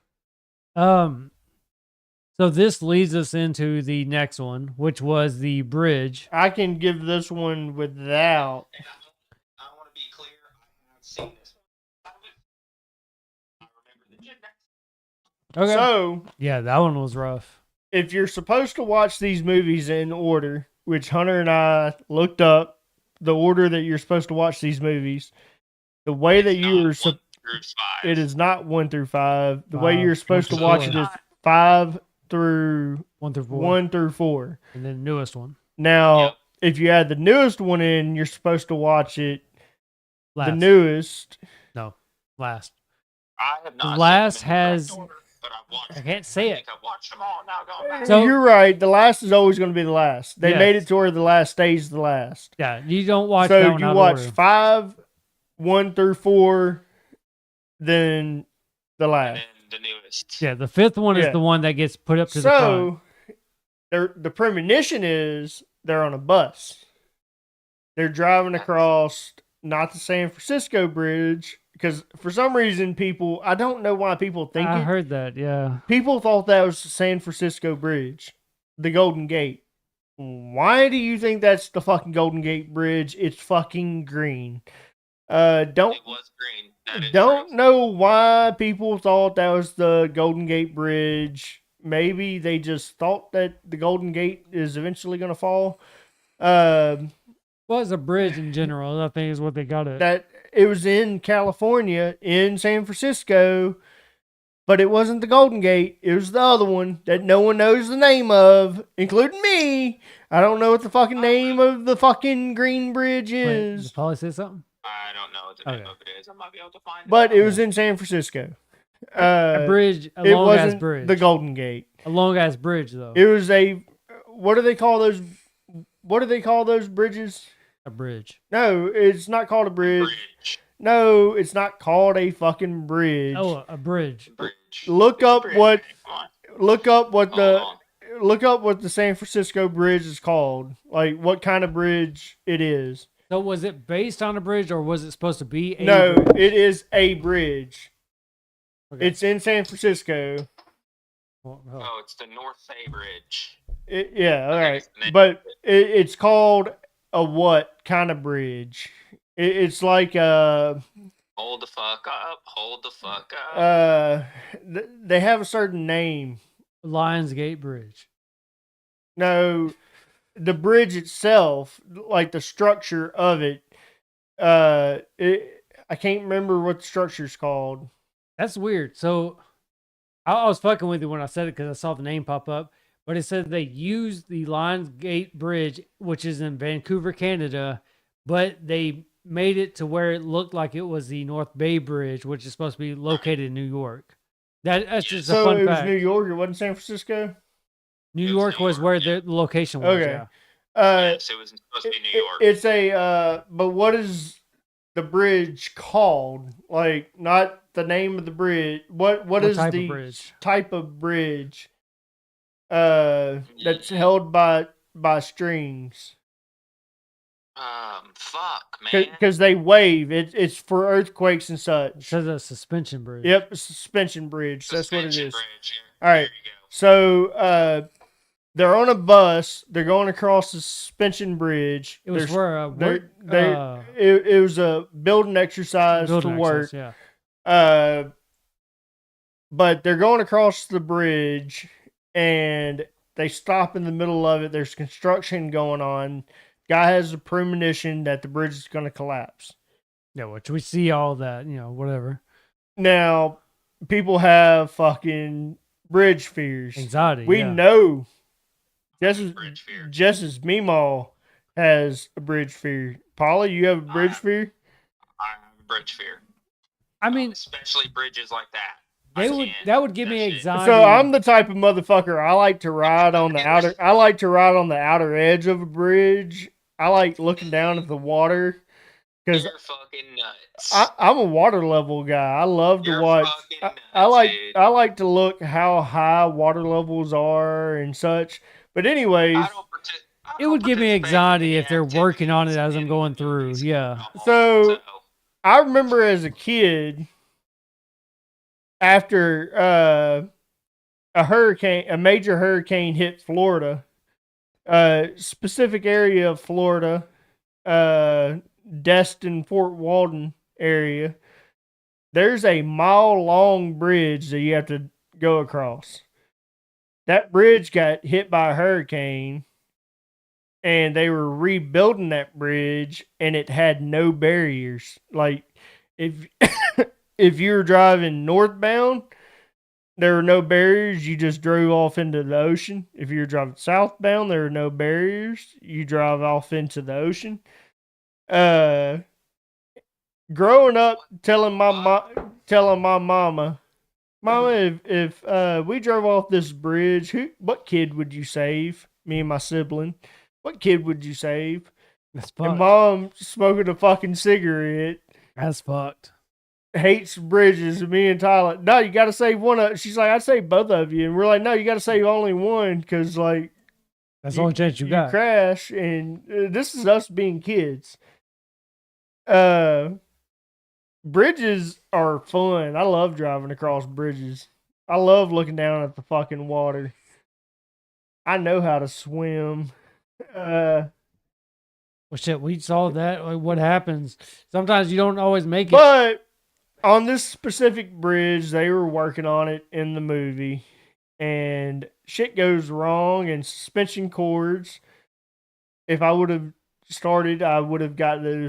So this leads us into the next one, which was the bridge. I can give this one without. I want to be clear. I have seen this one. I remember the gymnastics. Okay. So, Yeah, that one was rough. if you're supposed to watch these movies in order, which Hunter and I looked up the order that you're supposed to watch these movies, the way that you are Not 1 through 5. it is not 1 through 5. The way 5, you're supposed to 1 watch through it 4. is 5 through 1 through 4. 1 through 4. And then the newest one. Now, Yep. if you add the newest one in, you're supposed to watch it Last. the newest. No, last. I have not. Last seen them in the correct has- order, but I've watched. I can't say I it. think I've watched them all now. Going back. So- You're right. The last is always going to be the last. They Yes. made it to where the last stays the last. Yeah, you don't watch that So one you out of watch order. 5, 1 through 4, then the And last. then the newest. Yeah, the fifth one Yeah. is the one that gets put up to the front. So the premonition is they're on a bus. They're driving across not the San Francisco Bridge because for some reason I don't know why people think I it. heard that, yeah. People thought that was the San Francisco Bridge, the Golden Gate. Why do you think that's the fucking Golden Gate Bridge? It's fucking green. Don't It was green. That is don't true. know why people thought that was the Golden Gate Bridge. Maybe they just thought that the Golden Gate is eventually going to fall. Well, it's a bridge in general, I think is what they got it. That it was in California, in San Francisco, but it wasn't the Golden Gate. It was the other one that no one knows the name of, including me. I don't know what the fucking name of the fucking Green Bridge Wait, is, did Polly say something? I don't know what the name Okay. of it is. I might be able to find but it. it was in San Francisco. A bridge, a It long ass wasn't bridge. the Golden Gate. A long ass bridge, though. It was a, what do they call those? What do they call those bridges? A bridge. No, it's not called a bridge. Bridge. No, it's not called a fucking bridge. Oh, a bridge. Bridge. Look It's a up bridge. what- Come on. Look up what Hold the on. look up what the San Francisco Bridge is called. Like what kind of bridge it is. So was it based on a bridge, or was it supposed to be a No, bridge? it is a bridge. Okay. It's in San Francisco. Oh, it's the North Bay Bridge. Yeah, all Okay, right. it's the name But of it. it's called a what kind of bridge? It's like Hold the fuck up. Hold the fuck up. they have a certain name. Lionsgate Bridge. No, the bridge itself, like the structure of it, I can't remember what the structure's called. That's weird. So I was fucking with you when I said it because I saw the name pop up, but it said they used the Lionsgate Bridge, which is in Vancouver, Canada, but they made it to where it looked like it was the North Bay Bridge, which is supposed to be located in New York. That's just a So fun it was fact. New York, it wasn't San Francisco? New It was York New was York, where yeah. the location was. Okay. Yeah. Yes, it was supposed to be New York. It's a but what is the bridge called? Like not the name of the bridge. What is type of the bridge? type of bridge that's held by strings? Fuck, man. Because they wave. It's for earthquakes and It such. says a suspension bridge. Yep, a suspension bridge. That's what it Suspension is. Bridge, yeah. All right. There you go. So they're on a bus. They're going across the suspension bridge. It was There's- for it was a building exercise building to work. access, yeah. But they're going across the bridge and they stop in the middle of it. There's construction going on. Guy has a premonition that the bridge is going to collapse. Yeah, which we see all that, whatever. Now, people have fucking bridge fears. Anxiety. We yeah. know just as Bridge fear. Meemaw has a bridge fear. Paula, you have a bridge fear? I have a bridge fear. I mean, Especially bridges like that. that would give me shit. anxiety. So I'm the type of motherfucker I like to ride on the outer. I like to ride on the outer edge of a bridge. I like looking down at the water because You're fucking nuts. I'm a water level guy. I love to You're watch. fucking nuts, dude. I like to look how high water levels are and such. But anyways, I don't partic- I It don't would give me participate in anxiety the if they're working on it activities as I'm in going through. movies. Yeah. So- I remember as a kid, after a major hurricane hit Florida, specific area of Florida, Destin, Fort Walton area, there's a mile-long bridge that you have to go across. That bridge got hit by a hurricane, and they were rebuilding that bridge, and it had no barriers. Like, if if you were driving northbound, there were no barriers. You just drove off into the ocean. If you were driving southbound, there were no barriers. You drive off into the ocean. Growing up, telling my mama, if we drove off this bridge, what kid would you save? Me and my sibling. What kid would you save? That's And fucked. mom smoking a fucking cigarette. That's fucked. Hates bridges. And me and Tyler, no, you got to save one of. She's like, I'd save both of you, and we're like, no, you got to save only one because like That's the only chance you got. crash, and this is us being kids. Bridges are fun. I love driving across bridges. I love looking down at the fucking water. I know how to swim. Well, shit, we saw that. Like, what happens? Sometimes you don't always make it. But on this specific bridge, they were working on it in the movie, and shit goes wrong and suspension cords. If I would have started, I would have gotten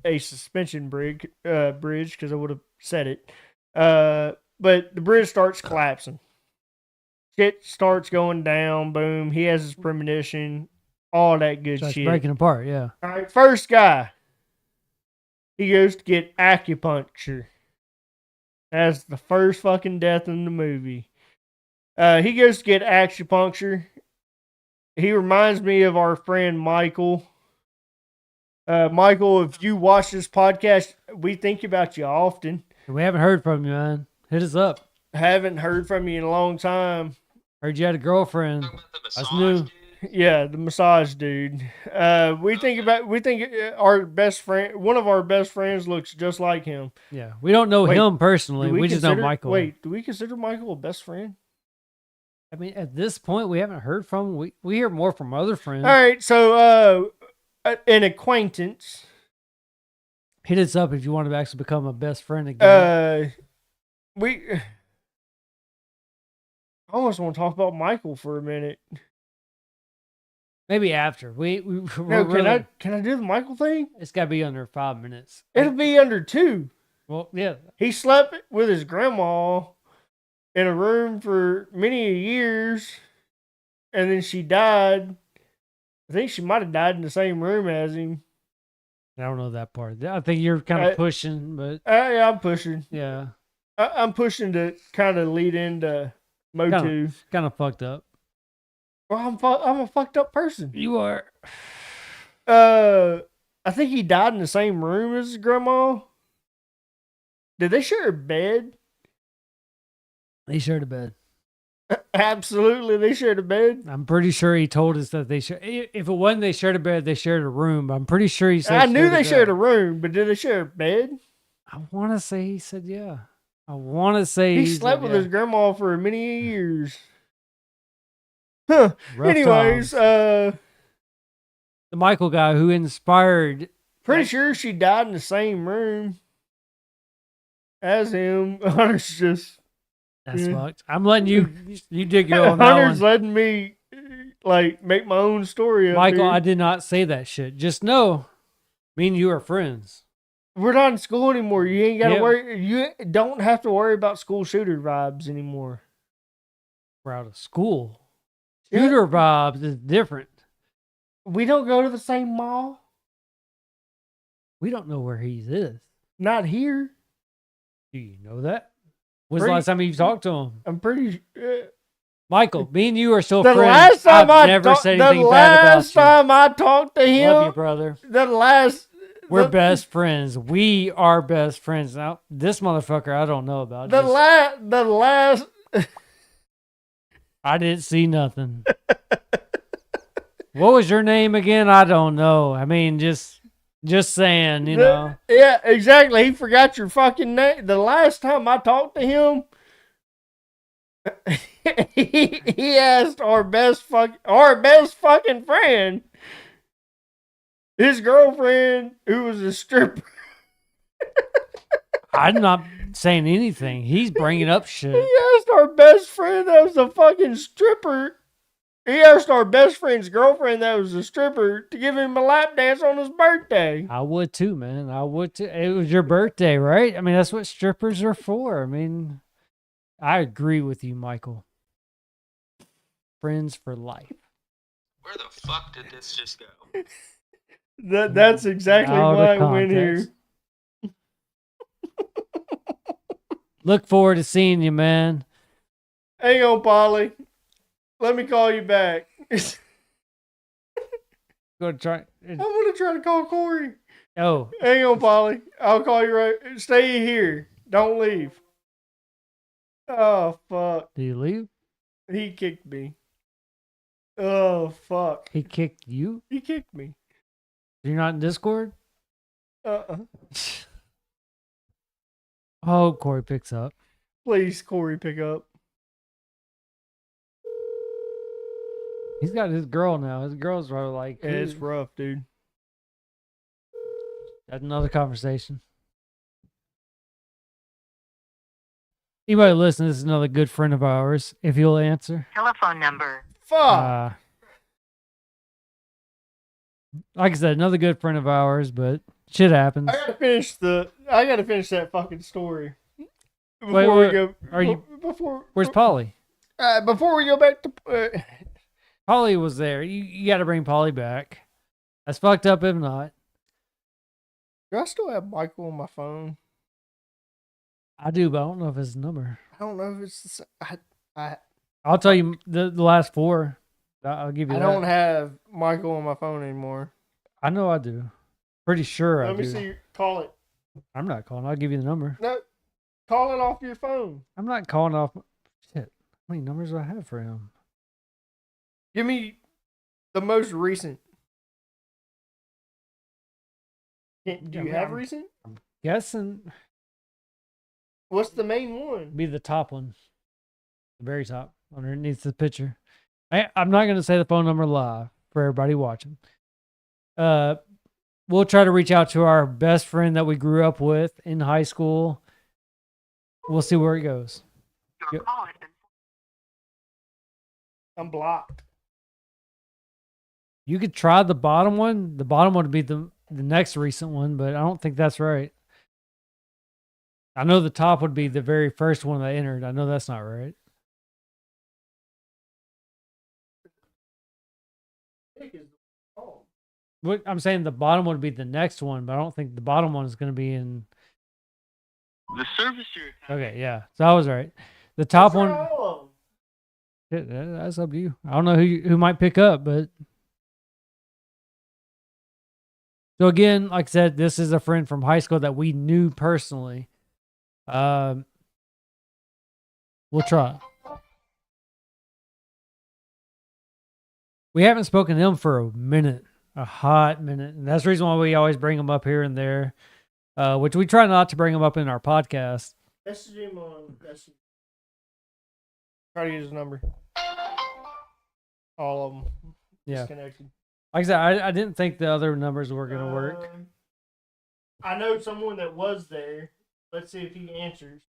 a suspension bridge because I would have said it. But the bridge starts collapsing. Shit starts going down. Boom. He has his premonition. All that good Starts shit. breaking apart. Yeah. All right, first guy. He goes to get acupuncture. That's the first fucking death in the movie. He goes to get acupuncture. He reminds me of our friend Michael. Michael, if you watch this podcast, we think about you often. We haven't heard from you, man. Hit us up. Haven't heard from you in a long time. Heard you had a girlfriend. Talking about the That's massage, new. dude. Yeah, the massage dude. We think our best friend, one of our best friends, looks just like him. Yeah. We don't know Wait, him personally. Do We just know consider- Michael. Wait, do we consider Michael a best friend? I mean, at this point, we haven't heard from him. We hear more from other friends. All right, so an acquaintance. Hit us up if you want to actually become a best friend again. I almost want to talk about Michael for a minute. Maybe after. We're No, really, can I do the Michael thing? It's got to be under 5 minutes. It'll be under 2. Well, yeah. He slept with his grandma in a room for many years, and then she died. I think she might have died in the same room as him. I don't know that part. I think you're kind of pushing, but Yeah, I'm pushing. yeah, I'm pushing to kind of lead into Motu. kind of fucked up. Well, I'm a fucked up person. You are. I think he died in the same room as his grandma. Did they share a bed? They shared a bed. Absolutely, they shared a bed. I'm pretty sure he told us that they shared. If it wasn't they shared a bed, they shared a room. But I'm pretty sure he said I knew they shared a bed. room, but did they share a bed? I want to say he said yeah. I want to say He said slept with yeah. his grandma for many years. Huh. Rough Anyways, times. The Michael guy who inspired. pretty sure she died in the same room as him. Hunter's just That's Yeah. fucked. I'm letting you dig your own that Hunter's one. letting me like make my own story up Michael, here. I did not say that shit. Just know, me and you are friends. We're not in school anymore. You ain't got to Yeah. worry. You don't have to worry about school shooter vibes anymore. We're out of school. Yeah. Shooter vibes is different. We don't go to the same mall. We don't know where he is. Not here. Do you know that? When's the Pretty- last time you talked to him? I'm pretty. Michael, me and you are still The friends. last time I've I never said the anything bad about last you. time I talked to Love you, him, brother. the last We're the, best friends. We are best friends. Now, this motherfucker, I don't know about. The Just- the last. I didn't see nothing. What was your name again? I don't know. I mean, just saying, you know. Yeah, exactly. He forgot your fucking name. The last time I talked to him, he asked our best fucking friend, his girlfriend, who was a stripper. I'm not saying anything. He's bringing up He shit. asked our best friend that was a fucking stripper. He asked our best friend's girlfriend that was a stripper to give him a lap dance on his birthday. I would too, man. I would too. It was your birthday, right? I mean, that's what strippers are for. I mean, I agree with you, Michael. Friends for life. Where the fuck did this just go? That's exactly Out of why I went context. here. Look forward to seeing you, man. Hang on, Polly. Let me call you back. I'm Go try. gonna try to call Corey. Oh, Hang on, Polly. I'll call you right. Stay here. Don't leave. Oh fuck. did you leave? He kicked me. Oh fuck. He kicked you? He kicked me. You're not in Discord? Uh-uh. Oh, Corey picks up. Please, Corey, pick up. He's got his girl now. His girl's probably like, Yeah, it's "Ooh." rough, dude. That's another conversation. Anybody listen, this is another good friend of ours. If you'll answer. Telephone number. Fuck. like I said, another good friend of ours, but shit happens. I gotta finish that fucking story. Before Wait, we wait, go, are you- before? Where's Polly? Before we go back to, Polly was there. You got to bring Polly back. That's fucked up if not. do I still have Michael on my phone? I do, but I don't know if it's his number. I don't know if it's the same. I'll tell you the last four. I'll give you I that. don't have Michael on my phone anymore. I know I do. Pretty sure I Let me do. see. Call it. I'm not calling. I'll give you the number. No, call it off your phone. I'm not calling off. Shit. How many numbers do I have for him? Give me the most recent. Do Yeah, you have I'm- recent? Guessing What's the main one? be the top one. The very top. Underneath the picture. I'm not going to say the phone number live for everybody watching. We'll try to reach out to our best friend that we grew up with in high school. We'll see where it goes. Yep. I'm blocked. You could try the bottom one. The bottom one would be the next recent one, but I don't think that's right. I know the top would be the very first one that entered. I know that's not right. What I'm saying, the bottom would be the next one, but I don't think the bottom one is going to be in. The service you're Okay, yeah. So I was right. The top Try one. all of 'em. Shit, that's up to you. I don't know who might pick up, but so again, like I said, this is a friend from high school that we knew personally. We'll try. We haven't spoken to him for a minute, a hot minute, and that's the reason why we always bring him up here and there, which we try not to bring him up in our podcast. Message him on. Try to get his number. All of them. Yeah, Disconnected. like I said, I didn't think the other numbers were gonna work. I know someone that was there. Let's see if he answers.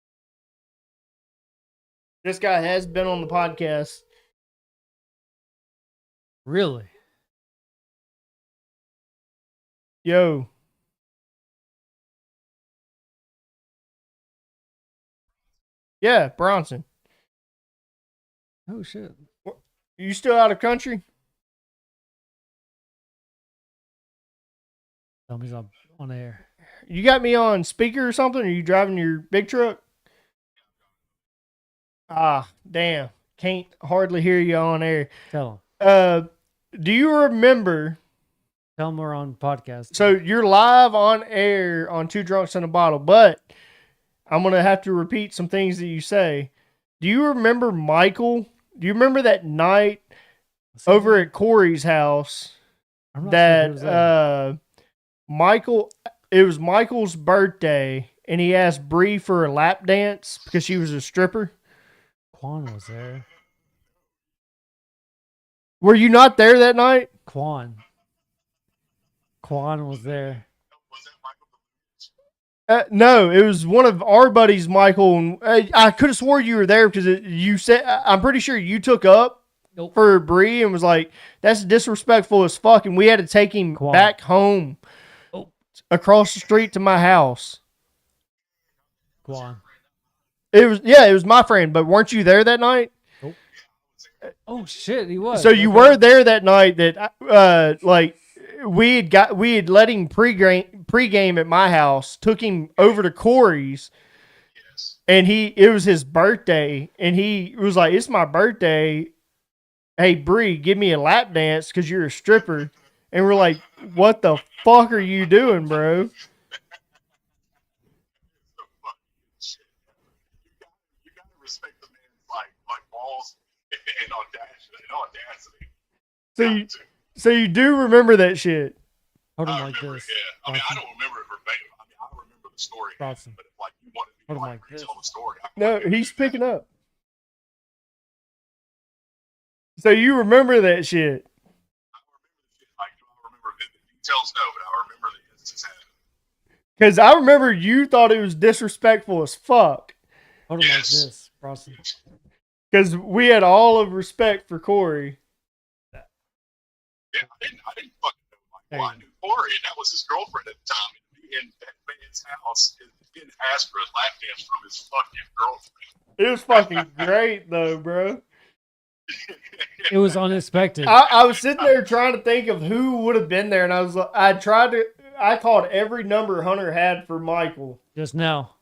This guy has been on the podcast. Really? Yo. Yeah, Bronson. Oh shit! You still out of country? Tell me I'm on air. You got me on speaker or something? Are you driving your big truck? Ah, damn. Can't hardly hear you on air. Tell him. Do you remember? Tell him we're on podcast. So you're live on air on Two Drunks in a Bottle, but I'm going to have to repeat some things that you say. Do you remember Michael? Do you remember that night over at Corey's house I'm not sure who was there. that Michael, it was Michael's birthday and he asked Bree for a lap dance because she was a stripper? Quan was there. Were you not there that night? Quan was there. No, it was one of our buddies, Michael. And I could have swore you were there because you said, I'm pretty sure you took up Nope. for Bree and was like, that's disrespectful as fuck. And we had to take him Quan. back home Oh. across the street to my house. Quan. It was my friend, but weren't you there that night? Oh shit, he was. So you Okay. were there that night that like we had let him pregame at my house, took him over to Corey's, and it was his birthday, and he was like, "It's my birthday. Hey Bree, give me a lap dance because you're a stripper." And we're like, "What the fuck are you doing, bro?" You gotta respect the man's like balls and audacity. So you do remember that shit? Hold him I like remember, this. yeah. I mean, I don't remember it verbatim. I mean, I remember the story. Bronson. But if like you wanted me to Hold him like like this. retell the story, I No, couldn't he's do that. picking up. So you remember that shit? I remember the shit. Like, do I remember vivid details? No, but I remember the instance happened. Because I remember you thought it was disrespectful as fuck. Hold him like Yes. this, Bronson. Because we had all of respect for Corey. Yeah, I didn't fucking know like Well, I knew Corey, and that was his girlfriend at the time. And that man's house is didn't ask for a lap dance from his fucking girlfriend. It was fucking great though, bro. It was unexpected. I was sitting there trying to think of who would have been there, and I called every number Hunter had for Michael Just now.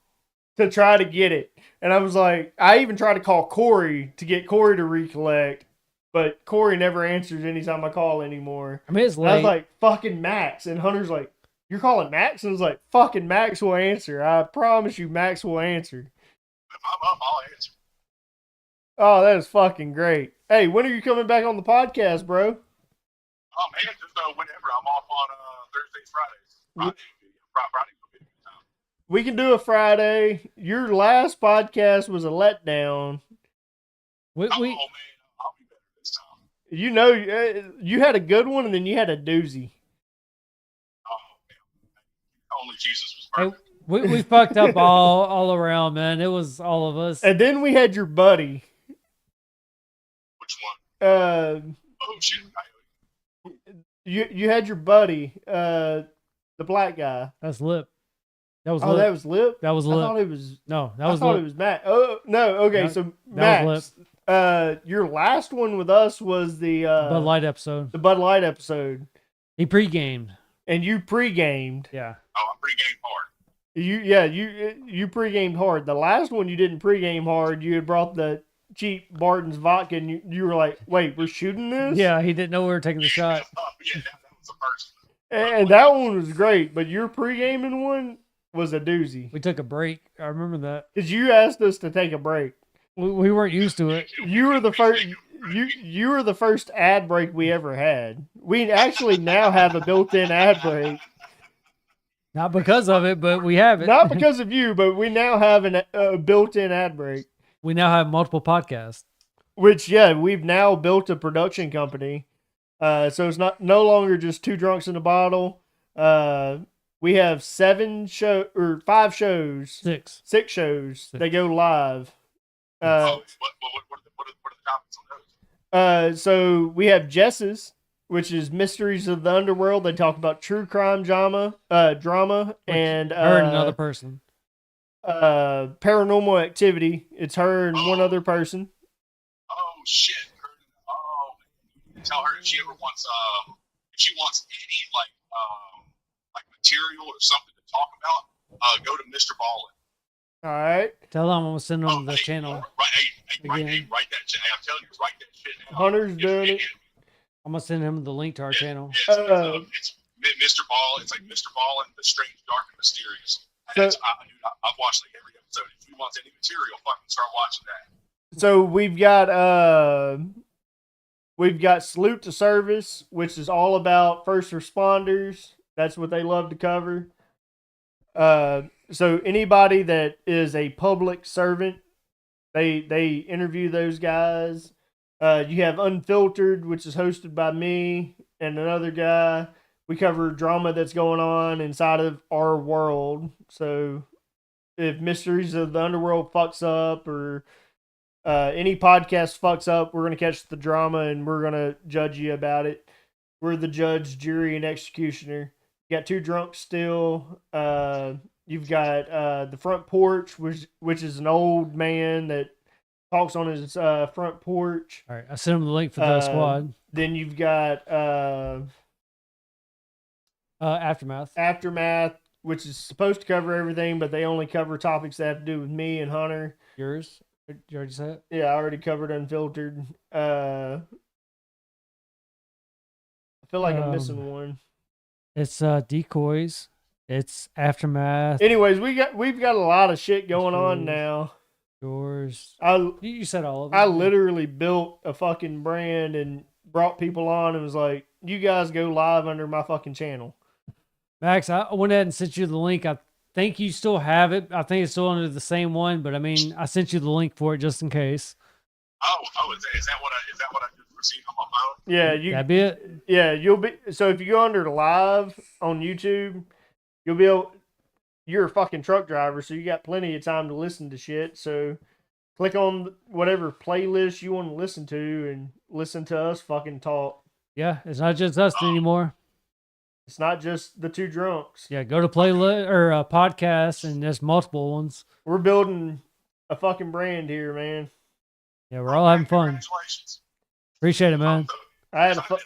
to try to get it. And I was like, I even tried to call Corey to get Corey to recollect, but Corey never answers anytime I call anymore. I mean, it's And I was late. like, fucking Max. And Hunter's like, you're calling Max? And I was like, fucking Max will answer. I promise you, Max will answer. If I'm up, I'll answer. Oh, that is fucking great. Hey, when are you coming back on the podcast, bro? Oh man, just whenever I'm off on Thursdays, Fridays. Friday will be a good time. We can do a Friday. Your last podcast was a letdown. We, Oh we, man, I'll be better this time. You know, you had a good one, and then you had a doozy. Oh man, only Jesus was hey, perfect. we fucked up all around, man. It was all of us. And then we had your buddy. Which one? Uh, Oh shit, Coyote. you had your buddy, the black guy. That's Lip. That was Oh, Lip. that was Lip. That was I Lip. thought it was. No, that I was thought Lip. it was Matt. Oh no. Okay, No, so that was Max. Your last one with us was the Bud Light episode. the Bud Light episode, He pre-gamed. and you pre-gamed. Yeah. Oh, I'm pretty game hard. You pre-gamed hard. The last one you didn't pre-game hard. You had brought the cheap Barton's vodka, and you were like, "Wait, we're shooting this?" Yeah, he didn't know we were taking the shot. Oh yeah, that was the first one. And that one was great, but your pre-gaming one was a doozy. We took a break. I remember that. Because you asked us to take a break. We weren't used to it. You were the first. You were the first ad break we ever had. We actually now have a built-in ad break, Not because of it, but we have it. not because of you, but we now have a built-in ad break. We now have multiple podcasts. Which, yeah, we've now built a production company. So it's no longer just two drunks in a bottle. We have 5 shows, 6. 6 shows. They go live. What are the topics on those? So we have Jess's, which is Mysteries of the Underworld. They talk about true crime drama, and Her and another person. paranormal activity. It's her and one other person. Oh shit! Oh, you tell her if she ever wants if she wants any like material or something to talk about, go to Mr. Ballin. All right, Tell them I'm going to send them the hey, channel. Right, Again. write that shit. I'm telling you, write that shit down. Hunter's doing it. I'm going to send him the link to our channel. It's Mr. Ball. It's like Mr. Ballin, the strange, dark, and mysterious. And So- I've watched like every episode. If you want any material, fucking start watching that. So we've got Salute to Service, which is all about first responders. That's what they love to cover. So anybody that is a public servant, they interview those guys. You have Unfiltered, which is hosted by me and another guy. We cover drama that's going on inside of our world. So if Mysteries of the Underworld fucks up or any podcast fucks up, we're going to catch the drama and we're going to judge you about it. We're the judge, jury, and executioner. You got Two Drunks Still. You've got The Front Porch, which is an old man that talks on his front porch. All right. I sent him the link for the squad. Then you've got Aftermath. Aftermath, which is supposed to cover everything, but they only cover topics that have to do with me and Hunter. Yours? Did you already say it? Yeah, I already covered Unfiltered. I feel like I'm missing one. It's Decoys. It's Aftermath. Anyways, we've got a lot of shit going on now. Yours. I You said all of them. I literally built a fucking brand and brought people on and was like, you guys go live under my fucking channel. Max, I went ahead and sent you the link. I think you still have it. I think it's still under the same one, but I mean, I sent you the link for it just in case. Is that what I just received on my phone? Yeah, That'd be it. yeah, you'll be so if you go under live on YouTube, you'll be able. You're a fucking truck driver, so you got plenty of time to listen to shit. So click on whatever playlist you want to listen to and listen to us fucking talk. Yeah, it's not just us anymore. It's not just the two drunks. Yeah, go to playlist or podcast, and there's multiple ones. We're building a fucking brand here, man. Yeah, we're all having fun. Congratulations. Appreciate it, man. I had a fucking.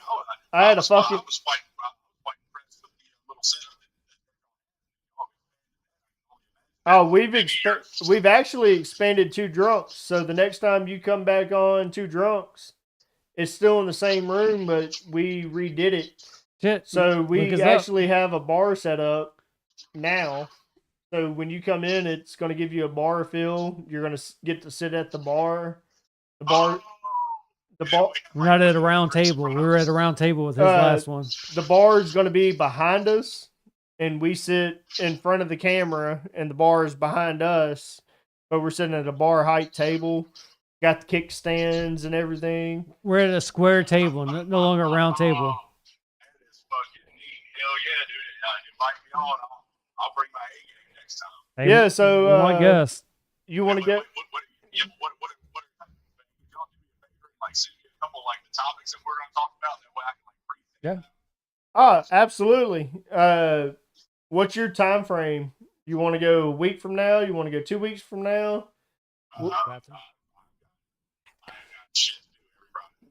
I was quite impressed with the little setup. Oh, we've actually expanded Two Drunks. So the next time you come back on Two Drunks, it's still in the same room, but we redid it. Shit. So look we us up. actually have a bar set up now. So when you come in, it's going to give you a bar feel. You're going to get to sit at the bar. The bar. We're not at a round table. We were at a round table with his last one. The bar is going to be behind us, and we sit in front of the camera, and the bar is behind us. But we're sitting at a bar height table. Got the kickstands and everything. We're at a square table, no longer a round table. That is fucking neat. Hell yeah, dude. Invite me on. I'll bring my A game next time. Hey, Yeah, so, I guess. You want to get? Like, send me a couple like the topics that we're going to talk about. That way I can like pre-think. Absolutely. What's your time frame? You want to go a week from now? You want to go 2 weeks from now? Shit to do every Friday.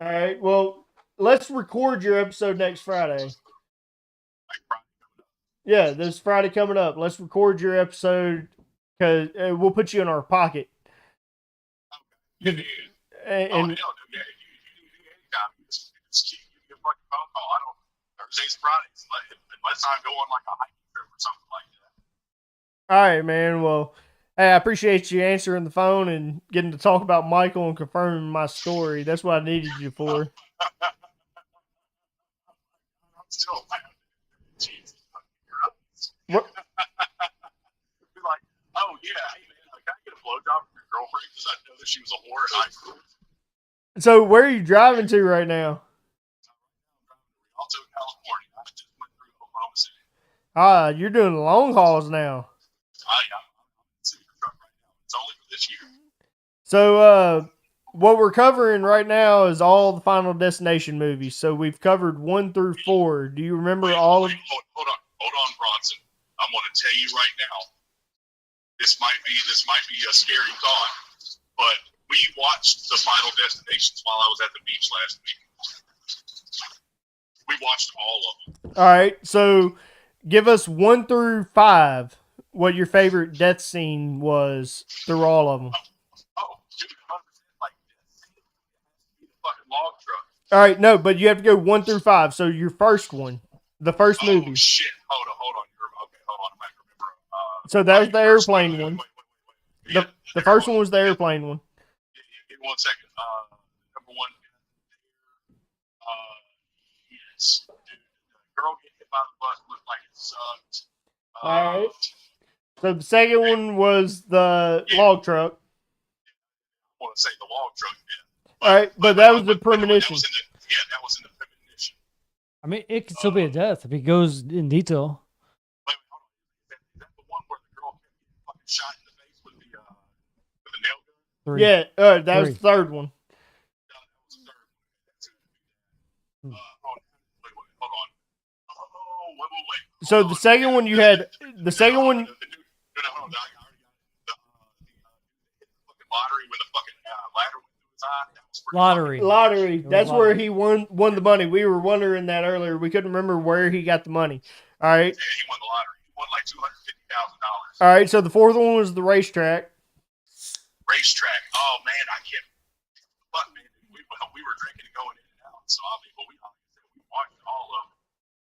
All right. Well, let's record your episode next Friday. Like Friday coming up. Yeah, this Friday coming up. Let's record your episode because we'll put you in our pocket. Yeah, dude. And Hell, dude. Yeah, if you need me anytime, just give me a fucking phone call. I don't Thursdays, Fridays, unless I'm going like a hiking trip or something like that. all right, man. Well, hey, I appreciate you answering the phone and getting to talk about Michael and confirming my story. That's what I needed you for. I'm still Jesus fucking Christ. What? Be like, oh yeah, hey man, like, can I get a blowjob from your girlfriend because I know that she was a whore in high school. So, where are you driving to right now? Also, California. I just went through Oklahoma City. You're doing long hauls now. I'm sitting in the truck right now. It's only for this year. So, what we're covering right now is all the Final Destination movies. So we've covered 1 through 4. Do you remember all of? Hold on, Bronson. I'm going to tell you right now. This might be a scary thought, but we watched the Final Destinations while I was at the beach last week. We watched all of them. All right. So, give us 1 through 5. What your favorite death scene was through all of them. Oh, dude, 100% like this. The fucking log truck. All right. No, but you have to go 1 through 5. So your first one, the first Oh movie. shit! Hold on. Okay, hold on. I'm not remember. So that was the airplane wait, one. wait. Yeah, The first one was the airplane one. Give me 1 second. Number 1. Yes, dude. The girl getting hit by the bus looked like it sucked. All right. So the second one was the log truck. I want to say the log truck. Yeah. All right, but that was the premonition. That was in the premonition. I mean, it could still be a death if he goes in detail. Wait, hold on. Is that the one where the girl kept getting fucking shot in the face with the nail gun? 3. Yeah, that was the third one. No, that was the third one. That's who. Hold on. Oh, wait. So the second one you had, the second one, No, hold on. I already got the fucking lottery with a fucking ladder went through his eye. That was pretty Lottery. lottery. was That's where lottery. he won the money. We were wondering that earlier. We couldn't remember where he got the money. All right. Yeah, he won the lottery. He won like $250,000. All right. So the fourth one was the racetrack. Racetrack. Oh man, I can't. But man, we were drinking and going in and out. So I mean, but we watched all of them.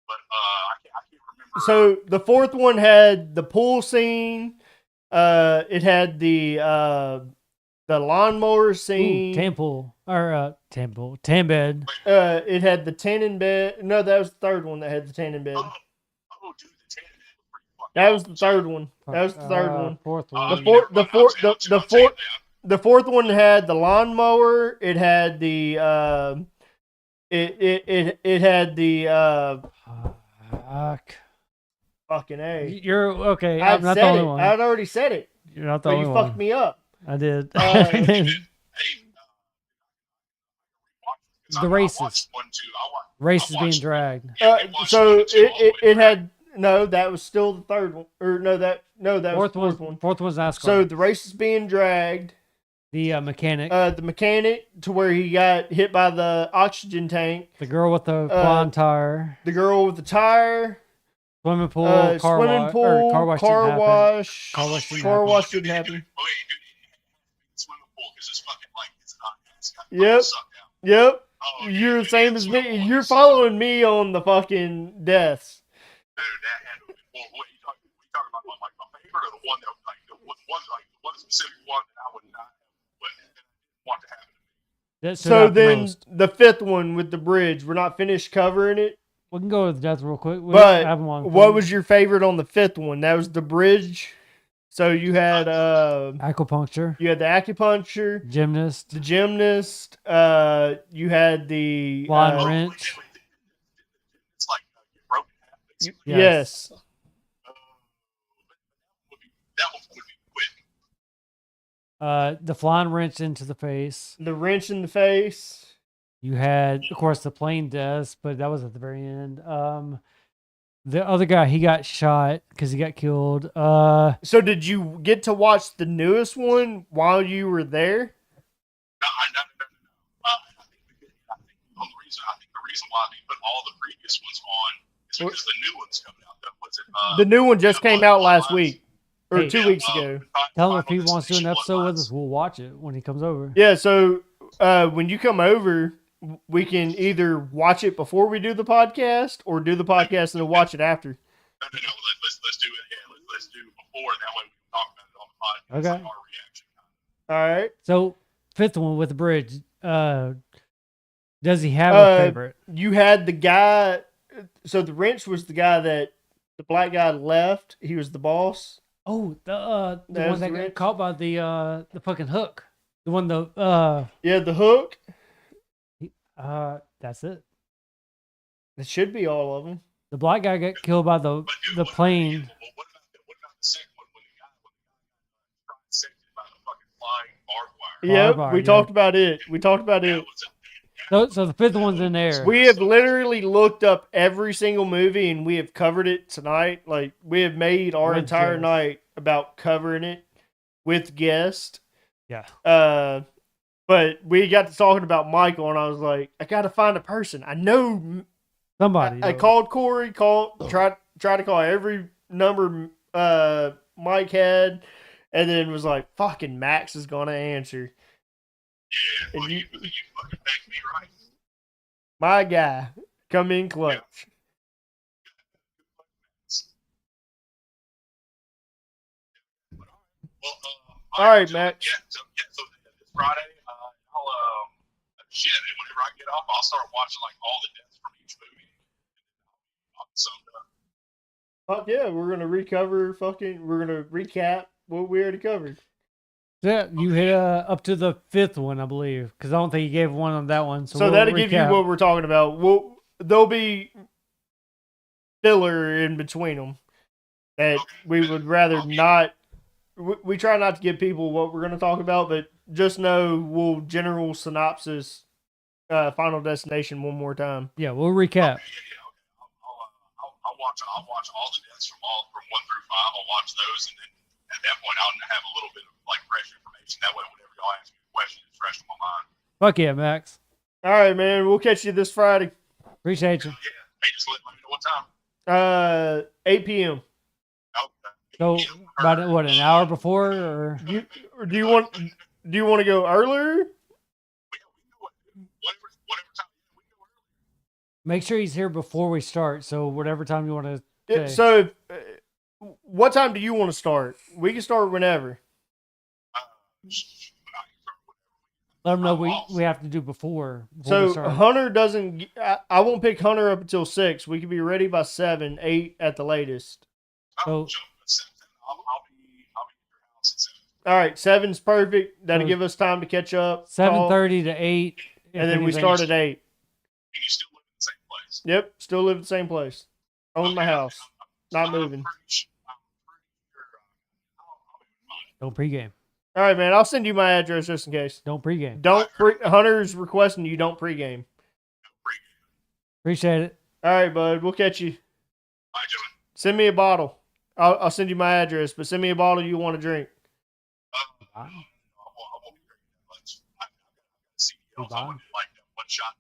But I can't remember. So the fourth one had the pool scene. It had the lawnmower scene. Temple. Or Tambed. It had the tanning bed. No, that was the third one that had the tanning bed. Oh, dude, the tan was pretty fucking. That was the third one. That was the third one. Fourth Oh, one. The fourth- never the mind. fourth- I'll the take fourth- that. The fourth one had the lawnmower. It had the it had the Fuck. fucking A. You're okay. I'd I'm not the said only it. one. I'd already said it, You're not the but only you one. fucked me up. I did. Hey, the races. I watched 1, 2. Race is being watched- dragged. Yeah, we watched So 1 and 2 all the way it through. had no. That was still the third one, or no, that was the fourth one. Fourth one's NASCAR. So the race is being dragged. the mechanic, The mechanic to where he got hit by the oxygen tank. the girl with the flying tire, The girl with the tire. swimming pool, car Swimming wash, pool, or car wash, car didn't happen. wash, Car wash didn't car happen. wash didn't happen. Wait, dude, swimming pool because it's fucking like it's not. It's got Yep. sucked out. Yep, Oh, you're the dude, same that as swimming me. pool You're is- following me on the fucking deaths. Dude, that had to be. Well, what you talking about? Like my favorite, or the one that like the one specific one that I would not want to happen to me. That stood So out the then most. the fifth one with the bridge, we're not finished covering it. We can go with death real quick. We But have one. what was your favorite on the fifth one? That was the bridge. So you had acupuncture, the acupuncture, gymnast, the gymnast, you had the flying wrench? It's like you broke in half. Basically. yes. That one would be quick. The flying wrench into the face. The wrench in the face. You had, of course, the plane deaths, but that was at the very end. The other guy, he got shot because he got killed. So did you get to watch the newest one while you were there? No. I think the reason why they put all the previous ones on is because the new one's coming out. What's it? The new one just came out last week or Hey. 2 weeks ago. Tell him if he wants to do an episode with us, we'll watch it when he comes over. Yeah, so when you come over, we can either watch it before we do the podcast or do the podcast and then watch it after. No. Let's do it. Yeah, let's do it before. That way we can talk about it on the podcast. Okay. Like our reaction. All right. So, fifth one with the bridge. Does he have a favorite? You had the guy. So the wrench was the guy that the black guy left. He was the boss. Oh, the That one was that the got wrench? caught by the fucking hook. The one Yeah, the hook. that's it. It should be all of them. The black guy got killed by the But dude, the plane. What about the second one when the guy got seconded by the fucking flying barbed wire? Yep, bar, we yeah. talked about it. We talked about That it. was So the fifth one's in there. We have literally looked up every single movie and we have covered it tonight. Like we have made our With entire guests. night about covering it with guests. Yeah. But we got to talking about Michael and I was like, I got to find a person. I know. Somebody. I though. called Corey. Tried to call every number Mike had, and then was like, "Fucking Max is gonna answer." Yeah, And well, you- you fucking begged me right. My guy, come in clutch. Well, All right, so, Max. So this Friday, I'll shit. And whenever I get off, I'll start watching like all the deaths from each movie. I'll be summed up. Fuck yeah, we're gonna recover. We're gonna recap what we already covered. Yeah, you hit up to the fifth one, I believe, because I don't think you gave one on that one. So, So we'll that'll give you recap. what we're talking about. There'll be filler in between them that we would rather not. We try not to give people what we're going to talk about, but just know we'll general synopsis Final Destination one more time. Yeah, we'll recap. Okay. I'll watch all the deaths from 1 through 5. I'll watch those, and then at that point, I'll have a little bit of like fresh information. That way, whenever y'all ask me a question, it's fresh in my mind. Fuck yeah, Max. All right, man. We'll catch you this Friday, Appreciate you. Yeah. Hey, just let me know what time. 8 p.m. So, about what, an hour before, or Do you want to go earlier? Whatever time. We can go early. make sure he's here before we start. So, whatever time you want to. Yeah, Okay. so, what time do you want to start? We can start whenever. Let him know we have to do before we So start. Hunter doesn't. I won't pick Hunter up until 6. We can be ready by 7, 8 at the latest. So- I'll be at your house at 7. All right, 7's perfect. That'll So- give us time to catch up. 7:30 to 8. and then we start at 8. And you still live in the same place. Yep, still live at the same place. Own my house. Not moving. I'm pretty sure I'll be fine. Don't pregame. All right, man. I'll send you my address just in case. Don't pregame. Hunter's requesting you don't pregame. Appreciate it. All right, bud. We'll catch you. All right, gentlemen. Send me a bottle. I'll send you my address, but send me a bottle you want to drink. I won't be drinking that much. I've got CDLs. I Goodbye. wouldn't like that one shot.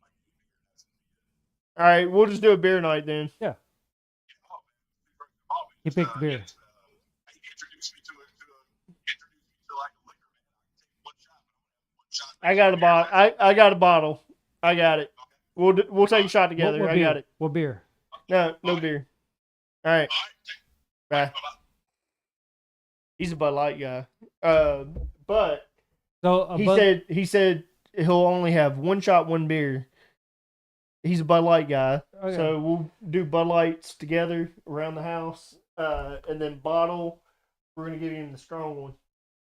All right, we'll just do a beer night then. He picked the beer. He introduced me to like a liquor, man. I can take one shot. I got a bottle. I got a bottle. I got it. We'll take a shot together. What I beer? got it. What beer? No beer. All right, All right. bye. He's a Bud Light guy. But So he said he'll only have one shot, one beer. He's a Bud Light guy, Okay. so we'll do Bud Lights together around the house, and then bottle. We're gonna give him the strong one.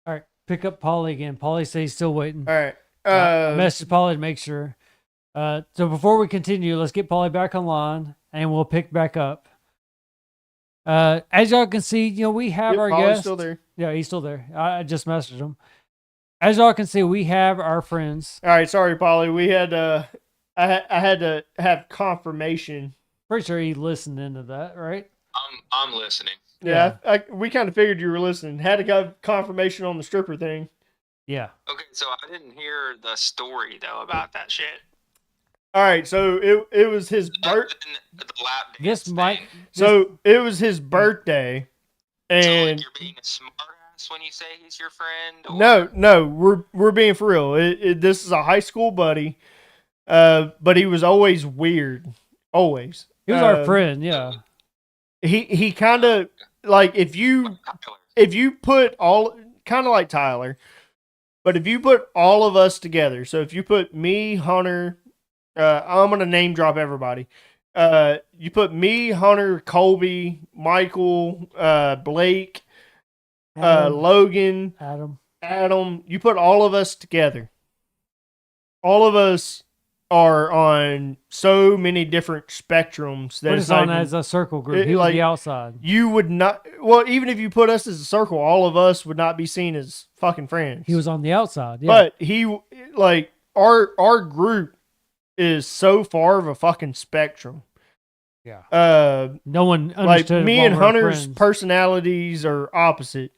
all right, pick up Polly again. Polly says he's still waiting. All right. I messaged Polly to make sure. So before we continue, let's get Polly back online, and we'll pick back up. As y'all can see, we have Yep, our Polly's guest. still there. Yeah, he's still there. I just messaged him. As y'all can see, we have our friends. All right, sorry, Polly. We had I had to have confirmation. Pretty sure he listened into that, right? I'm listening. Yeah, we kind of figured you were listening. Had to get confirmation on the stripper thing. Yeah. Okay, so I didn't hear the story though about that shit. All right, so it was his Other birth. than the lap dance This might. thing. So it was his birthday, So like and you're being a smartass when you say he's your friend? Or... no, we're being for real. This is a high school buddy, but he was always weird, always. He was our friend. Yeah. He kind of like if you put all kind of like Tyler, but if you put all of us together, so if you put me, Hunter, I'm gonna name drop everybody. You put me, Hunter, Colby, Michael, Blake, Logan, Adam. You put all of us together. All of us are on so many different spectrums that Put it's us on not even- as a circle group. He was like, the outside. You would not. Well, even if you put us as a circle, all of us would not be seen as fucking friends. He was on the outside. Yeah. But he like our group is so far of a fucking spectrum. Yeah. No one Like understood. me while and we were Hunter's friends. personalities are opposite,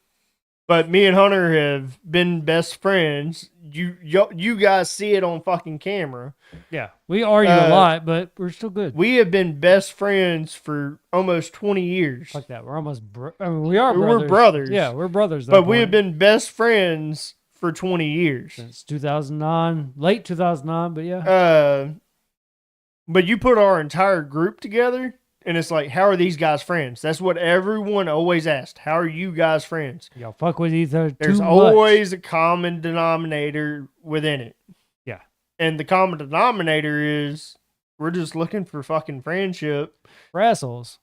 but me and Hunter have been best friends. You guys see it on fucking camera. Yeah. We argue a lot, but we're still good. We have been best friends for almost 20 years. Like that. We're almost. We are brothers. We're brothers. Yeah, we're brothers. at But that we have point. been best friends for 20 years. Since 2009, late 2009, but yeah. But you put our entire group together, and it's like, how are these guys friends? That's what everyone always asked. How are you guys friends? Y'all fuck with each other There's too much. always a common denominator within it. Yeah. And the common denominator is we're just looking for fucking friendship. We're assholes.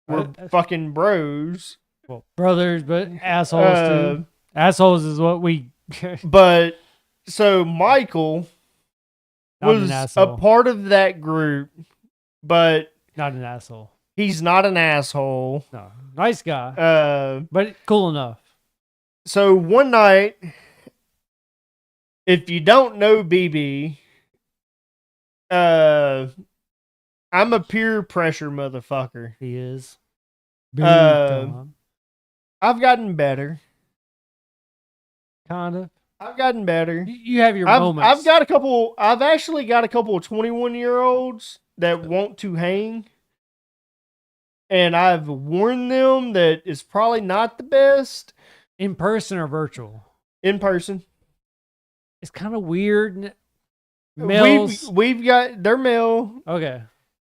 We're fucking bros. Well, brothers, but assholes too. Assholes is what we. But so Michael Not an was a asshole. part of that group, but Not an asshole. he's not an asshole. No, nice guy, but cool enough. So one night, if you don't know BB, I'm a peer pressure motherfucker. He is. Big Uh, time. I've gotten better. Kinda. I've gotten better. You have your I've moments. I've actually got a couple of 21-year-olds that want to hang. And I've warned them that it's probably not the best in person or virtual. in person. It's kind of weird. Males. We've got they're male. Okay.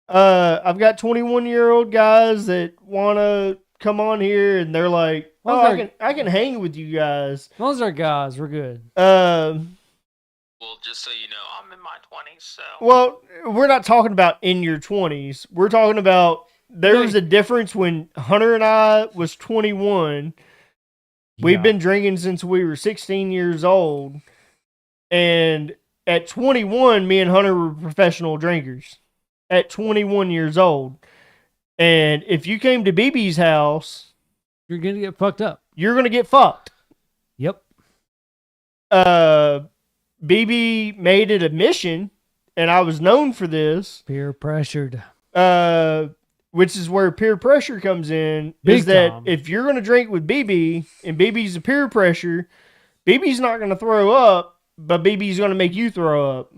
I've got 21-year-old guys that want to come on here, and they're like, Well, "Oh, they're- I can hang with you guys." Those are guys. We're good. Well, just so you know, I'm in my 20s, so. Well, we're not talking about in your 20s. We're talking about there was a difference when Hunter and I was 21. We've Yeah. been drinking since we were 16 years old. And at 21, me and Hunter were professional drinkers. At 21 years old. And if you came to BB's house, You're gonna get fucked up. you're going to get fucked. Yep. BB made it a mission and I was known for this. Peer pressured. Which is where peer pressure comes in. Big is that time. if you're going to drink with BB and BB's a peer pressure, BB's not going to throw up, but BB's going to make you throw up.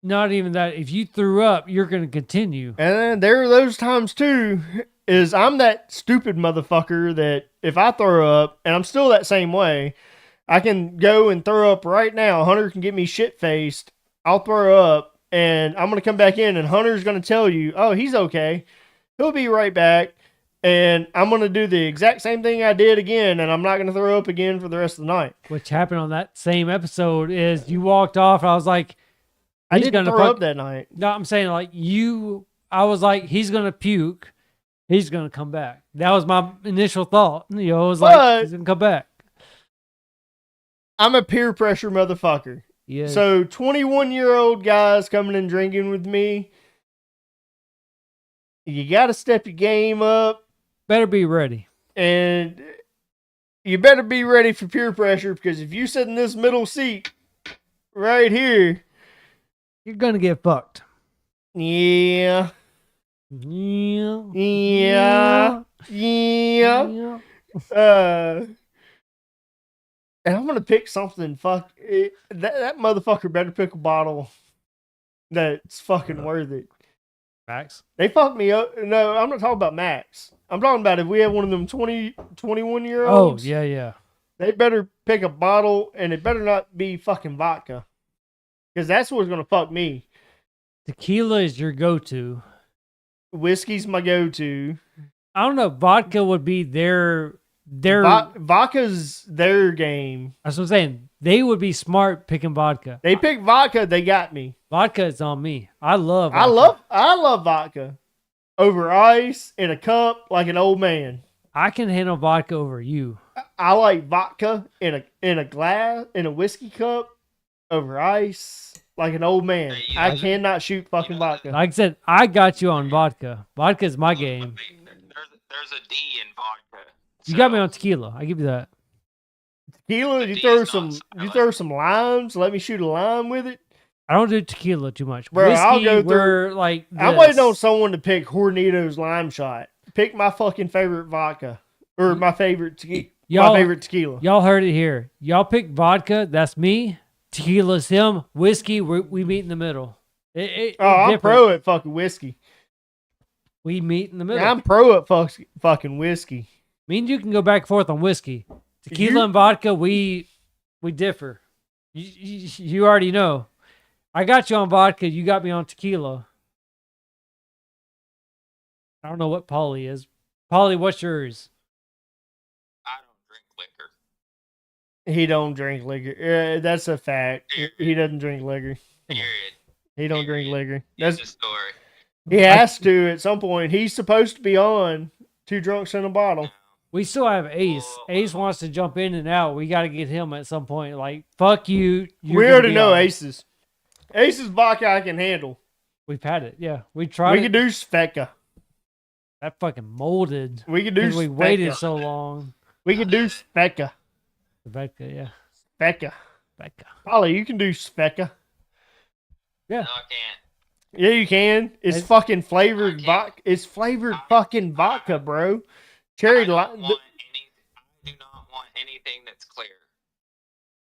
Not even that. If you threw up, you're going to continue. And then there are those times too, is I'm that stupid motherfucker that if I throw up, and I'm still that same way, I can go and throw up right now. Hunter can get me shit-faced. I'll throw up, and I'm going to come back in, and Hunter's going to tell you, oh, he's okay. He'll be right back, and I'm going to do the exact same thing I did again, and I'm not going to throw up again for the rest of the night. Which happened on that same episode is you walked off. I was like, I he's didn't gonna throw fuck- up that night. no, I'm saying like I was like, he's going to puke. He's going to come back. That was my initial thought. You know, it was But- like, he's going to come back. I'm a peer pressure motherfucker. Yeah. So 21-year-old guys coming and drinking with me, you got to step your game up, better be ready. and you better be ready for peer pressure, because if you sit in this middle seat right here, You're going to get fucked. yeah, Yeah. yeah, yeah, and I'm gonna pick something. That motherfucker better pick a bottle that's fucking worth it. Max. They fucked me up. No, I'm not talking about Max. I'm talking about if we have one of them 21-year-olds. Oh, yeah, yeah. They better pick a bottle, and it better not be fucking vodka. Because that's what's going to fuck me. Tequila is your go-to. Whiskey's my go-to. I don't know. Vodka would be their. Vodka's their game. That's what I'm saying. They would be smart picking vodka. They pick vodka, they got me. Vodka is on me. I love. I vodka. love vodka. Over ice, in a cup, like an old man. I can handle vodka over you. I like vodka in a glass, in a whiskey cup, over ice, like an old man. Hey, you I know- cannot shoot fucking vodka. Like I said, I got you on vodka. Vodka is my game. There's a D in vodka. You got me So- on tequila. I give you that. Tequila, you These throw nuts, some, I you like throw some limes. Let me shoot a lime with it. I don't do tequila too much. Bro, Whiskey, I'll go through- we're like. I'm this. waiting on someone to pick Hornito's lime shot. Pick my fucking favorite vodka or my favorite tequila. Y'all- My favorite tequila. Y'all heard it here. Y'all pick vodka. That's me. Tequila's him. Whiskey, we meet in the middle. Oh, I'm different. pro at fucking whiskey. We meet in the middle. I'm pro at fucking whiskey. Me and you can go back and forth on whiskey. Tequila You- and vodka, we differ. You already know. I got you on vodka. You got me on tequila. I don't know what Polly is. Polly, what's yours? I don't drink liquor. He don't drink liquor. That's a fact. He doesn't drink liquor. Period. He don't drink liquor. End That's of story. he has to at some point. He's supposed to be on Two Drunks in a Bottle. We still have Ace. Ace wants to jump in and out. We got to get him at some point. Like, fuck you. you're We gonna already be know on. Ace's. Ace's vodka I can handle. We've had it. Yeah. We tried We it. can do Sveka. That fucking molded. We can do Because we waited Sveka. so long. We can do Sveka. Rebecca, yeah. Sveka. Rebecca. Polly, you can do Sveka. Yeah. No, I can't. Yeah, you can. It's It's- fucking flavored I vodka. can't. It's flavored fucking vodka, bro. Cherry I don't lime. want I do not want anything that's clear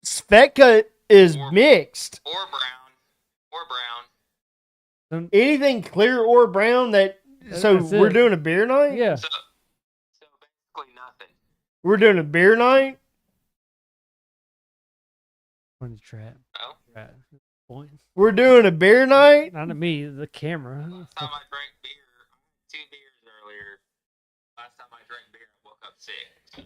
Sveka is mixed. or brown or brown. Anything clear or brown that. So That's we're it. doing a beer night. Yeah. So basically nothing. We're doing a beer night. On the trap. No. Trap. Point. We're doing a beer night. Not to me, the camera. Last time I drank beer, I had 2 beers earlier. Last time I drank beer, I woke up sick. So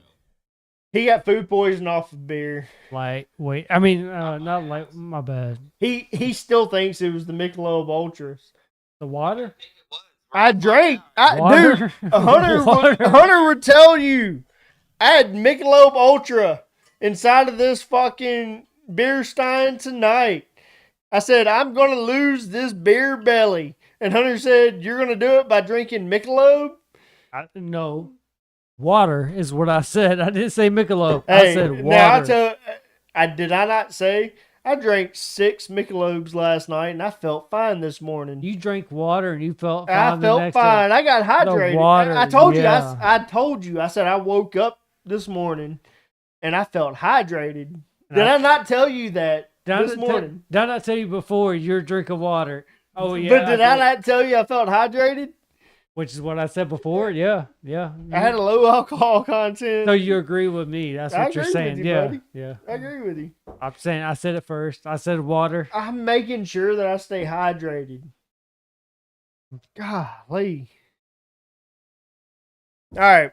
He got food poisoning off of beer. Like, wait. I mean, not like, my bad. He still thinks it was the Michelob Ultras. The water? I think it was. I drank. Water? Dude, Hunter Water? would tell you. I had Michelob Ultra inside of this fucking beer stein tonight. I said, I'm going to lose this beer belly. And Hunter said, you're going to do it by drinking Michelob? No. Water is what I said. I didn't say Michelob. Hey, I said now water. did I not say I drank 6 Michelobes last night, and I felt fine this morning. You drank water and you felt I fine the felt next day. fine. I got hydrated. water, I told you. yeah. I told you. I said I woke up this morning, and I felt hydrated. And Did I not tell you that Did this morning? Did I not tell you before you're drinking water? Oh yeah. But did I thought- not tell you I felt hydrated? Which is what I said before. Yeah. I had a low alcohol content. So you agree with me? That's I what you're agree with saying. you, Yeah. buddy. Yeah. I agree with you. I'm saying I said it first. I said water. I'm making sure that I stay hydrated. Golly. All right.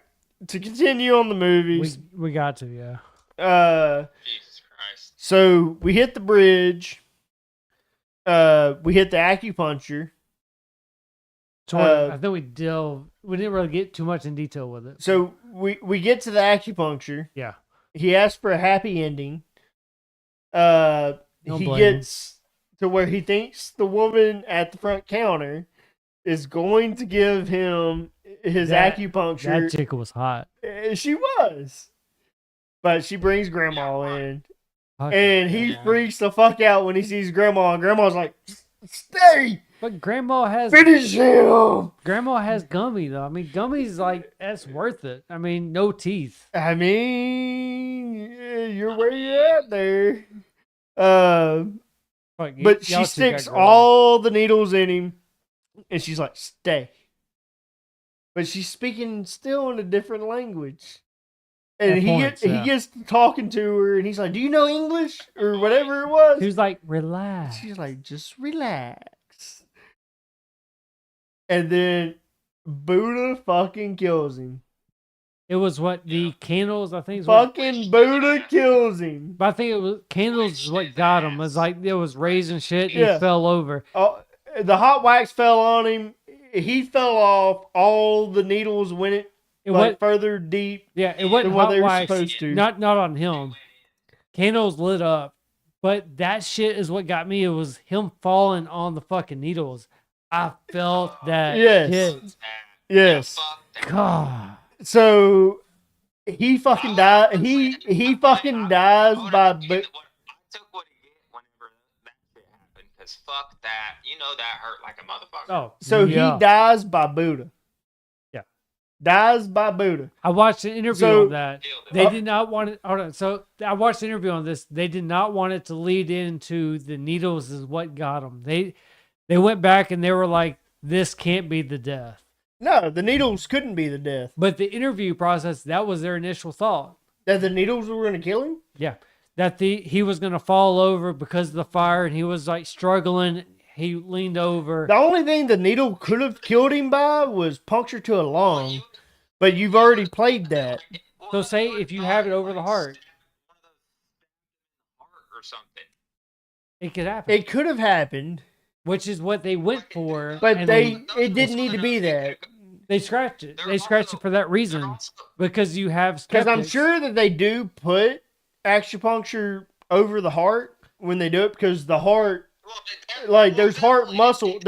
To continue on the movies, We got to, yeah. Jesus Christ. so we hit the bridge. We hit the acupuncture. I think we didn't really get too much in detail with it. So we get to the acupuncture. Yeah. He asks for a happy ending. Don't He blame gets to where he thinks the woman at the front counter is going to give him his acupuncture. That chick was hot. She was. But she brings grandma in. Fuck And it. he freaks the fuck out when he sees grandma. And grandma's like, stay! But grandma has Finish him! gummy though. I mean, gummy's like that's worth it. I mean, no teeth. I mean, you're where you're at there. But she Y'all two sticks got growing. all the needles in him, and she's like, "Stay." But she's speaking still in a different language, and At points, he yeah. gets to talking to her, and he's like, "Do you know English or whatever it was?" He was like, relax. She's like, "Just relax." And then Buddha fucking kills him. It was what the candles. I think. Is what, Fucking Buddha kills him. but I think it was candles is what got him. It was like it was raising shit. And Yeah. He fell over. Oh, the hot wax fell on him. He fell off. All the needles went It like went. further deep Yeah, it wasn't than what hot they were wax. supposed to. Not on him. Candles lit up, but that shit is what got me. It was him falling on the fucking needles. I felt that. Yes. shit. Yes. Fuck that. God. So he fucking died. He fucking dies Hold by. on, I took what he get whenever that shit happened, because fuck that. You know that hurt like a motherfucker. Oh, So yeah. he dies by Buddha. Yeah. Dies by Buddha. I watched an interview So- on that. Killed it. They did not want it. Hold on. So I watched the interview on this. They did not want it to lead into the needles is what got them. They went back and they were like, "This can't be the death." No, the needles couldn't be the death. But the interview process, that was their initial thought. That the needles were going to kill him. Yeah, that he was gonna fall over because of the fire, and he was like struggling. He leaned over. The only thing the needle could have killed him by was puncture to a lung. But you've already played that. So say if you have it over the heart, Heart or something. it could happen. It could have happened, Which is what they went for. but and it didn't need to be that. they scratched it. They scratched it for that reason because you have Because I'm skeptics. sure that they do put acupuncture over the heart when they do it, because the heart, like, there's heart muscle,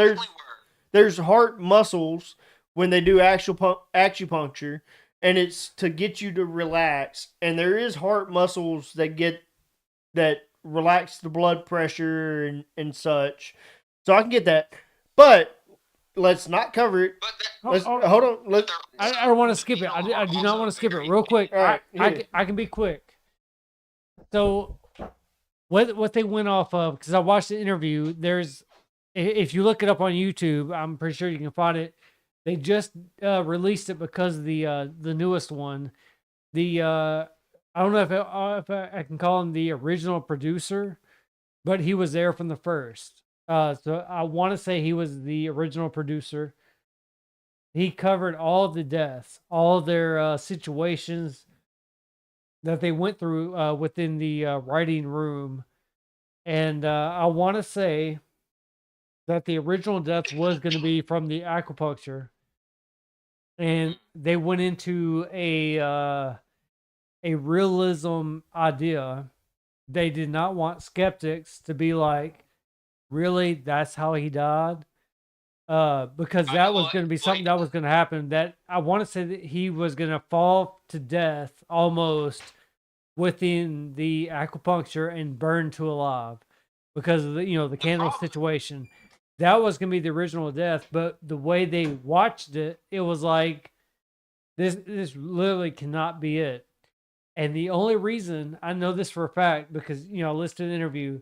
there's heart muscles when they do actual acupuncture, and it's to get you to relax. And there is heart muscles that relax the blood pressure and such. So I can get that, but let's not cover it. Let's, Oh, hold on. Let's. I don't want to skip it. I do not want to skip it. Real quick. All right, hit it. I can be quick. So, what they went off of, because I watched the interview. If you look it up on YouTube, I'm pretty sure you can find it. They just released it because of the newest one. I don't know if I can call him the original producer, but he was there from the first. So I want to say he was the original producer. He covered all of the deaths, all of their situations that they went through within the writing room. And I want to say that the original death was going to be from the acupuncture. And they went into a realism idea. They did not want skeptics to be like, really, that's how he died? Because I that know was what, going to be like- something that was going to happen. That I want to say that he was going to fall to death almost within the acupuncture and burn to alive. because of the candle problem. situation. That was gonna be the original death, but the way they watched it, it was like this literally cannot be it. And the only reason I know this for a fact, because I listened to the interview,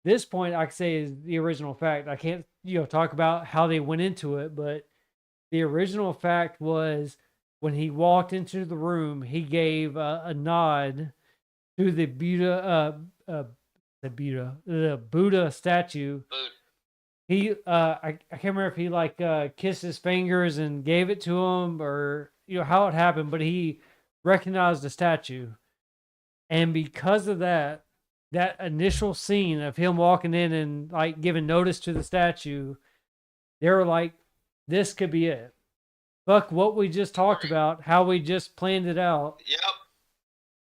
this point I can say is the original fact. I can't talk about how they went into it, but the original fact was when he walked into the room, he gave a nod to the Buddha statue. But He I can't remember if he kissed his fingers and gave it to him, or how it happened, but he recognized the statue. And because of that initial scene of him walking in and giving notice to the statue, they were like, this could be it. Fuck what we just talked about, how we just planned it out. yep.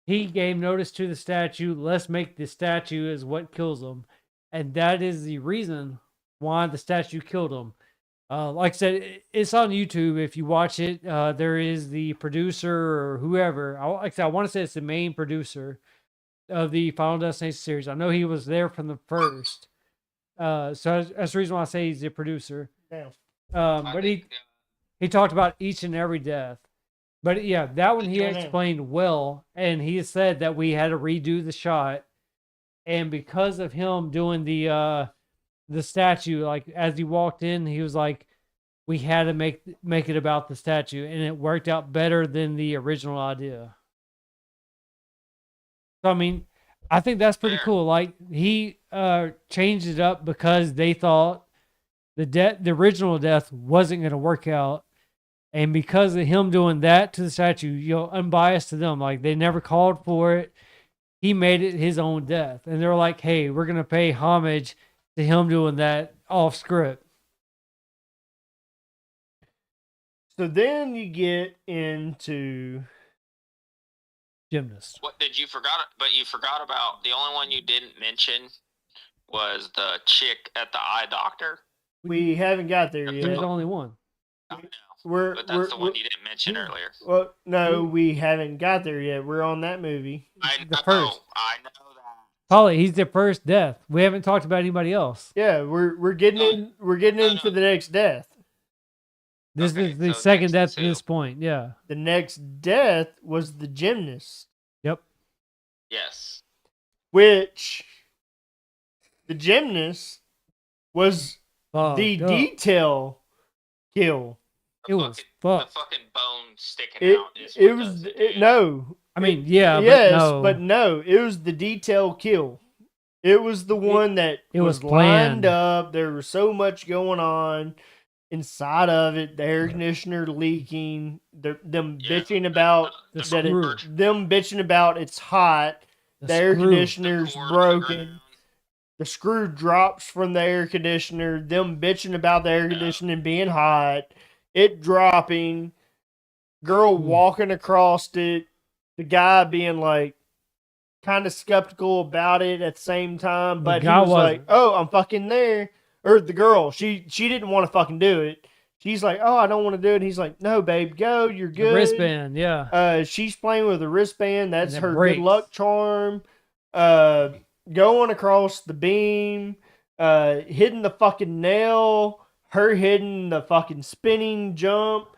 He gave notice to the statue. Let's make the statue is what kills him. And that is the reason why the statue killed him. Like I said, it's on YouTube. If you watch it, there is the producer or whoever. I want to say it's the main producer of the Final Destination series. I know he was there from the first. So that's the reason why I say he's the producer. Damn. I But think, he talked about each and every death. But yeah, that one he Damn. explained well, and he said that we had to redo the shot, and because of him doing the statue, as he walked in, he was like, we had to make it about the statue, and it worked out better than the original idea. So I mean, I think that's pretty Fair. cool. He changed it up because they thought the original death wasn't going to work out. And because of him doing that to the statue, unbiased to them, they never called for it. He made it his own death. And they're like, hey, we're going to pay homage to him doing that off script. So then you get into Gymnast. what did you forgot? But you forgot about the only one you didn't mention was the chick at the eye doctor. we haven't got there There's yet. only one. I know, We're but that's the one you didn't mention earlier. well, no, we haven't got there yet. We're on that movie. I The know. first. I know that. Polly, he's the first death. We haven't talked about anybody else. Yeah, we're getting into the next death. This Okay, is the so second next death is at who? this point. Yeah. The next death was the gymnast, Yep. Yes. which the gymnast was Fucked the up. detail kill. It was The fucked. fucking bone sticking It out. Is it what was does it, it, dude. no. I mean, yeah, Yes, but no. it was the detail kill. It was the one that it was lined planned. up. There was so much going on inside of it. The air conditioner leaking. Them Yeah, bitching about The that. screw. Them bitching about it's hot. The air screw. conditioner's The cord on the broken. ground. The screw drops from the air conditioner. Them bitching about the air conditioning being hot. It dropping. Girl walking across it. The guy being kind of skeptical about it at the same time, The but he guy was like, wasn't. "Oh, I'm fucking there." Or the girl, she didn't want to fucking do it. She's like, "Oh, I don't want to do it." And he's like, "No, babe, go. You're The good." wristband, yeah. She's playing with a wristband. That's And it her breaks. good luck charm. Going across the beam, hitting the fucking nail, her hitting the fucking spinning jump,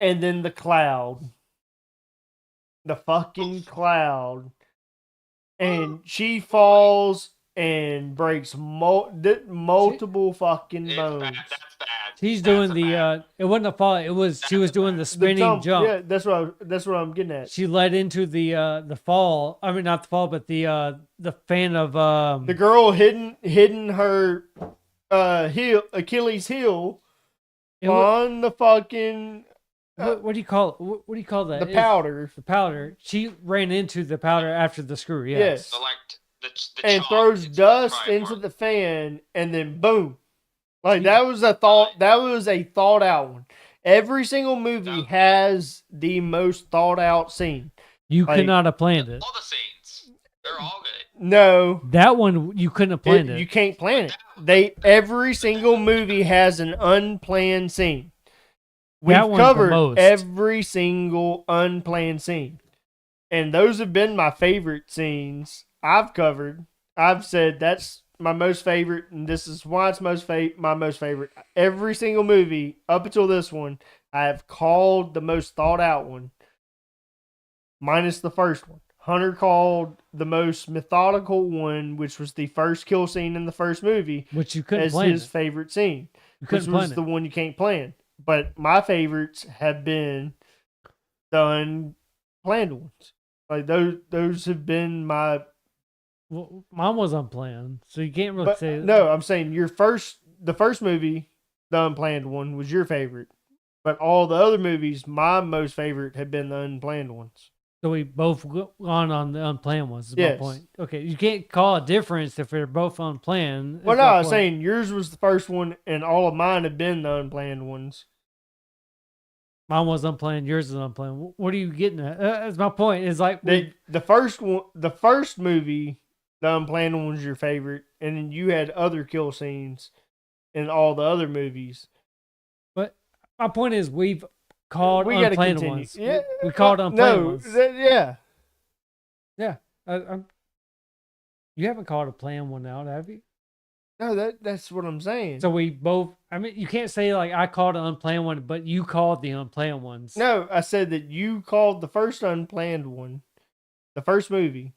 and then the cloud. The fucking cloud. And she falls and breaks multiple fucking It's bones. bad. That's bad. She's That's doing a the bad- it wasn't a fall, it was she was doing the The spinning jump. Yeah, that's what I'm getting at. She led into the fall. I mean not the fall, but the fan of The girl hitting her heel, Achilles heel it wa- on the fucking what do you call it? What do you call that? the It's- powder The powder. She ran into the powder after the screw, yes. Yes. So like the and chalk, throws it's dust probably into part- the fan, and then boom, that was a thought. That was a thought out one. Every single movie has the most thought out scene. You Like- could not have planned it. all the scenes. They're all good. No, That one you couldn't have planned it. you can't plan it. Every single movie has an unplanned scene. We've That one's the covered most. every single unplanned scene. And those have been my favorite scenes I've covered. I've said that's my most favorite, and this is why it's my most favorite. Every single movie up until this one, I have called the most thought out one, minus the first one. Hunter called the most methodical one, which was the first kill scene in the first movie, Which you couldn't as plan. his favorite scene, You which couldn't was plan the it. one you can't plan. But my favorites have been the unplanned ones. Like those have been my. Well, mine was unplanned, so you can't really But say no, I'm saying the first movie, the unplanned one, was your favorite. But all the other movies, my most favorite have been the unplanned ones. So we both gone on the unplanned ones. Is Yes. my point. Okay, you can't call a difference if they're both unplanned. Well, is no, my I was point. saying yours was the first one, and all of mine have been the unplanned ones. Mine was unplanned. Yours is unplanned. What are you getting at? That's my point. Is like The first one, the first movie, the unplanned one was your favorite, and then you had other kill scenes in all the other movies. But my point is, we've called We gotta unplanned continue. ones. Yeah, we called unplanned no, ones. yeah. Yeah, you haven't called a planned one out, have you? No, that's what I'm saying. So we both. I mean, you can't say like I called an unplanned one, but you called the unplanned ones. No, I said that you called the first unplanned one, the first movie,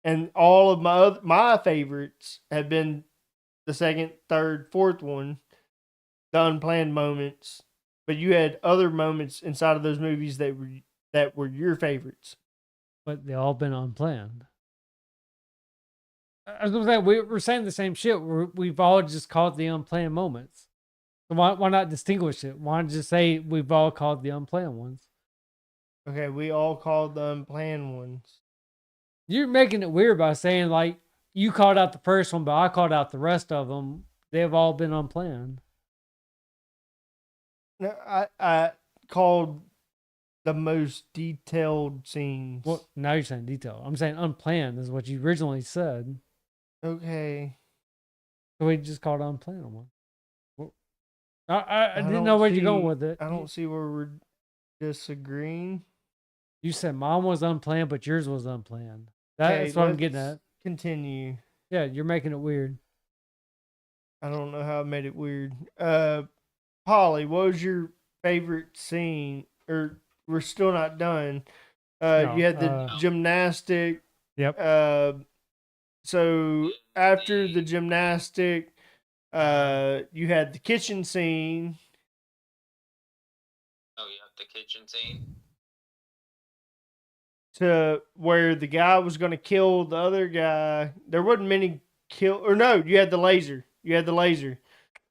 and all of my favorites have been the second, third, fourth one, the unplanned moments. But you had other moments inside of those movies that were your favorites. But they all been unplanned. I was gonna say we're saying the same shit. We've all just called the unplanned moments. So why not distinguish it? Why not just say we've all called the unplanned ones? Okay, we all called the unplanned ones. You're making it weird by saying like you called out the first one, but I called out the rest of them. They've all been unplanned. No, I called the most detailed scenes. Well, now you're saying detail. I'm saying unplanned is what you originally said. Okay. So we just called unplanned one. Well, I didn't don't know where you're going see- with it. I don't see where we're disagreeing. You said mine was unplanned, but yours was unplanned. That's Okay, what I'm getting let's at. Continue. Yeah, you're making it weird. I don't know how I made it weird. Polly, what was your favorite scene? Or we're still not done. No, You had the gymnastic. Yep. So after the gymnastic, you had the kitchen scene. Oh, yeah, the kitchen scene. To where the guy was going to kill the other guy. There wasn't many kill, or no, you had the laser. You had the laser.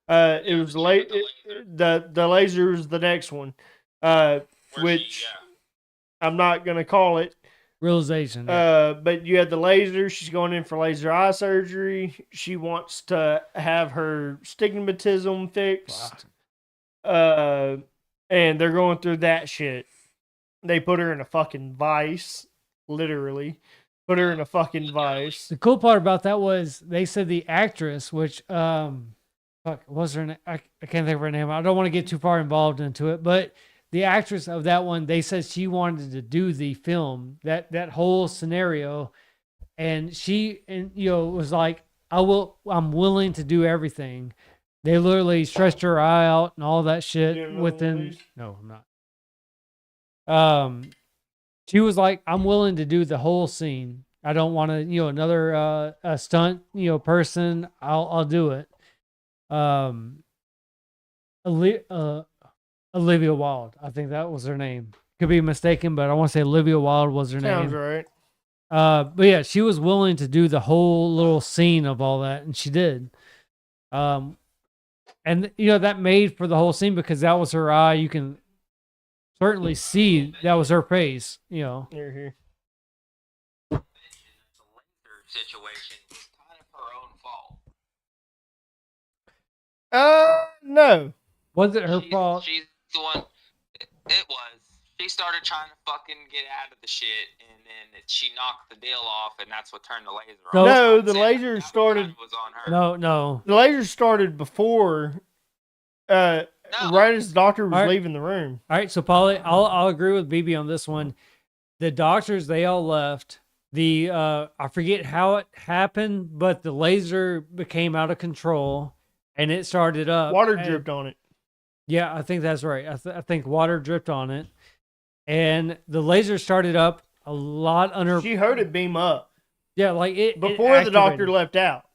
It was the laser was the next one. Which I'm not going to call it. Realization. Yeah. But you had the laser. She's going in for laser eye surgery. She wants to have her stigmatism fixed. And they're going through that shit. They put her in a fucking vice, literally. Put her in a fucking vice. The cool part about that was they said the actress, which fuck, what's her name? I can't think of her name. I don't want to get too far involved into it, but the actress of that one, they said she wanted to do the film, that whole scenario, and she was like, I'm willing to do everything. They literally stretched her eye out and all that shit You know within. Louise? No, I'm not. She was like, I'm willing to do the whole scene. I don't want to, another a stunt, person. I'll do it. Olivia Wilde, I think that was her name. Could be mistaken, but I want to say Olivia Wilde was her Sounds name. right. But yeah, she was willing to do the whole little scene of all that, and she did. And that made for the whole scene because that was her eye. You can certainly see that was her face. You're here. The laser situation is kind of her own fault. No. Was it her fault? She's the one. It was. She started trying to fucking get out of the shit, and then she knocked the deal off, and that's what turned the laser No. off. No, the That laser kind started. of was on her. No. The laser started before. No. Right as the doctor was All right. leaving the room. All right, so Paulie, I'll agree with BB on this one. The doctors, they all left. I forget how it happened, but the laser became out of control and it started up. Water and- dripped on it. Yeah, I think that's right. I think water dripped on it, and the laser started up a lot under. She heard it beam up Yeah, like it before the doctor activated. left out.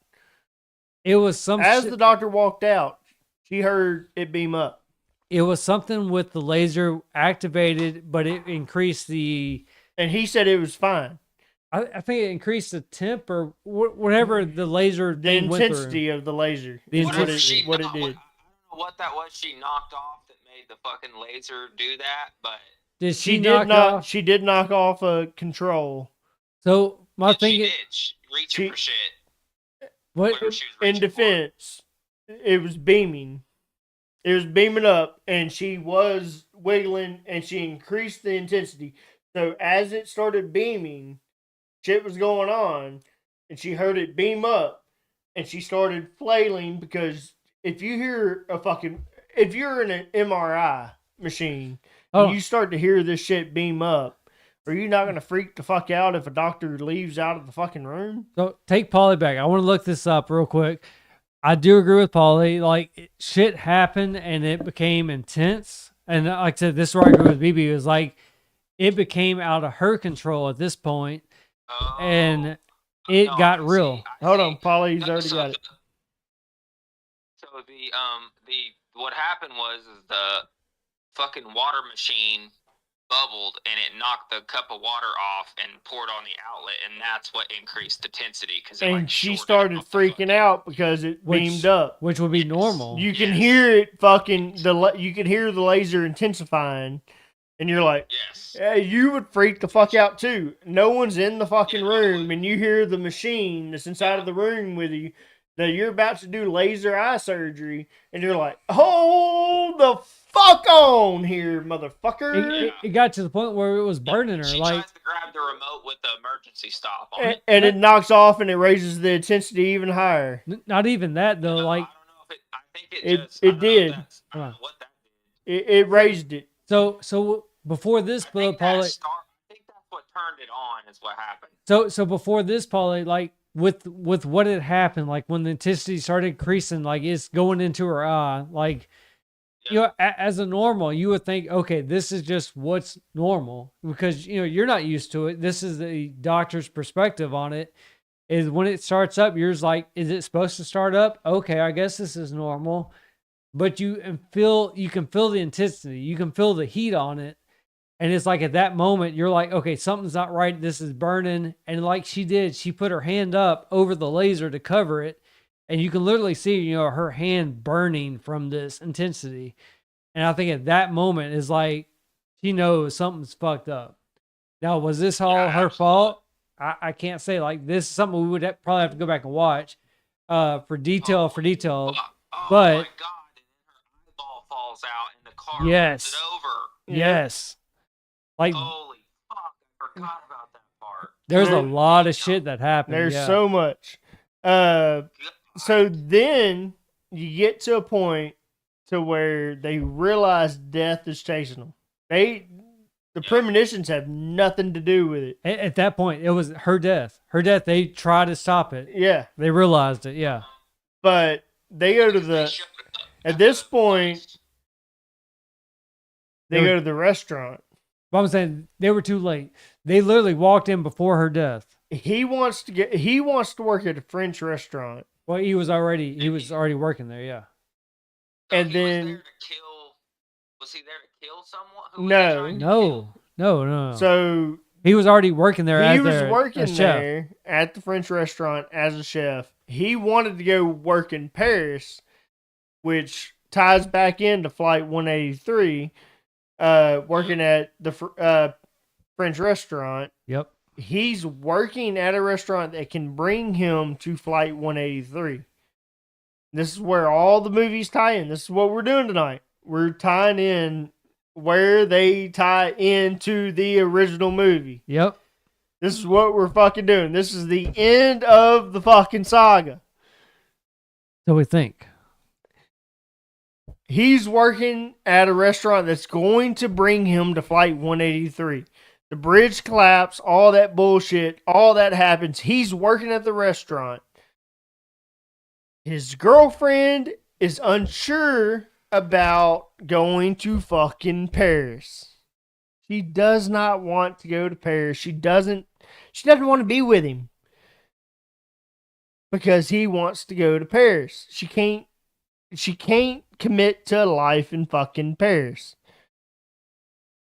It was some. As shit- the doctor walked out, she heard it beam up. It was something with the laser activated, but it increased the. And he said it was fine. I think it increased the temp or whatever the laser The thing went through. intensity of the laser. The is What what if it, she what it knocked- did. I don't know what that was. She knocked off that made the fucking laser do that, but Did She she did knock not. off? She did knock off a control. So my she thing did. is, She reaching she- for shit. what Whatever she was In reaching for. defense, it was beaming. It was beaming up, and she was wiggling, and she increased the intensity. So as it started beaming, shit was going on, and she heard it beam up, and she started flailing because if you're in an MRI machine, Oh. you start to hear this shit beam up. Are you not gonna freak the fuck out if a doctor leaves out of the fucking room? So take Polly back. I want to look this up real quick. I do agree with Polly. Like shit happened and it became intense. And like I said, this is where I agree with BB. It was like it became out of her control at this point, Oh, and it no, got I real. see, I Hold see. on, Polly's No, already so got it. So the what happened was is the fucking water machine bubbled and it knocked the cup of water off and poured on the outlet, and that's what increased the intensity because And she started freaking out because it Which- beamed up. Which would be normal. You can Yes. hear it fucking you can hear the laser intensifying, and you're like, Yes. hey, you would freak the fuck out too. No one's in the fucking Yeah, I room, would. and you hear the machine that's inside of the room with you that you're about to do laser eye surgery, and you're like, hold the fuck on here, motherfucker. It got to the point where it was burning her. She Like tries to grab the remote with the emergency stop on And, it. and it knocks off and it raises the intensity even higher. not even that though. No, Like I don't know if it. I think It- just. it I don't know if did. that's- I don't know what that did. It raised it. so before this, I think, Polly. I think that's what turned it on. Is what happened. So before this, Polly, like with what had happened, like when the intensity started increasing, like it's going into her eye, like you know, as a normal, you would think, okay, this is just what's normal because you know you're not used to it. This is the doctor's perspective on it. Is when it starts up, you're just like, is it supposed to start up? Okay, I guess this is normal, but you can feel the intensity, you can feel the heat on it. And it's like at that moment, you're like, okay, something's not right. This is burning. And like she did, she put her hand up over the laser to cover it. And you can literally see, you know, her hand burning from this intensity. And I think at that moment is like, she knows something's fucked up. Now, was this all Yeah, her absolutely. fault? I can't say. Like, this is something we would probably have to go back and watch for detail. Oh, But my god! And then her eyeball falls out, and the car runs Yes. it over. yes, like Holy fuck! I forgot about that part. there's a There- lot of shit that happened. There's yeah. so much. So then you get to a point to where they realize death is chasing them. The premonitions have nothing to do with it. At that point, it was her death. Her death. They tried to stop it. Yeah, They realized it. Yeah. but they go to They the showed up at this the point place. they go to the restaurant. But I'm saying they were too late. They literally walked in before her death. He wants to work at a French restaurant, Well, he was already working there. Yeah. So and he was then- there to kill. Was he there to kill someone? Who was No. he trying to kill? No. so He was already working there. he as was their- working as chef. there at the French restaurant as a chef. He wanted to go work in Paris, which ties back into Flight 183, working at the French restaurant. Yep. He's working at a restaurant that can bring him to Flight 183. This is where all the movies tie in. This is what we're doing tonight. We're tying in where they tie into the original movie. Yep. This is what we're fucking doing. This is the end of the fucking saga. So we think. He's working at a restaurant that's going to bring him to Flight 183. The bridge collapsed, all that bullshit, all that happens. He's working at the restaurant. His girlfriend is unsure about going to fucking Paris. She does not want to go to Paris. She doesn't want to be with him. Because he wants to go to Paris. She can't commit to a life in fucking Paris.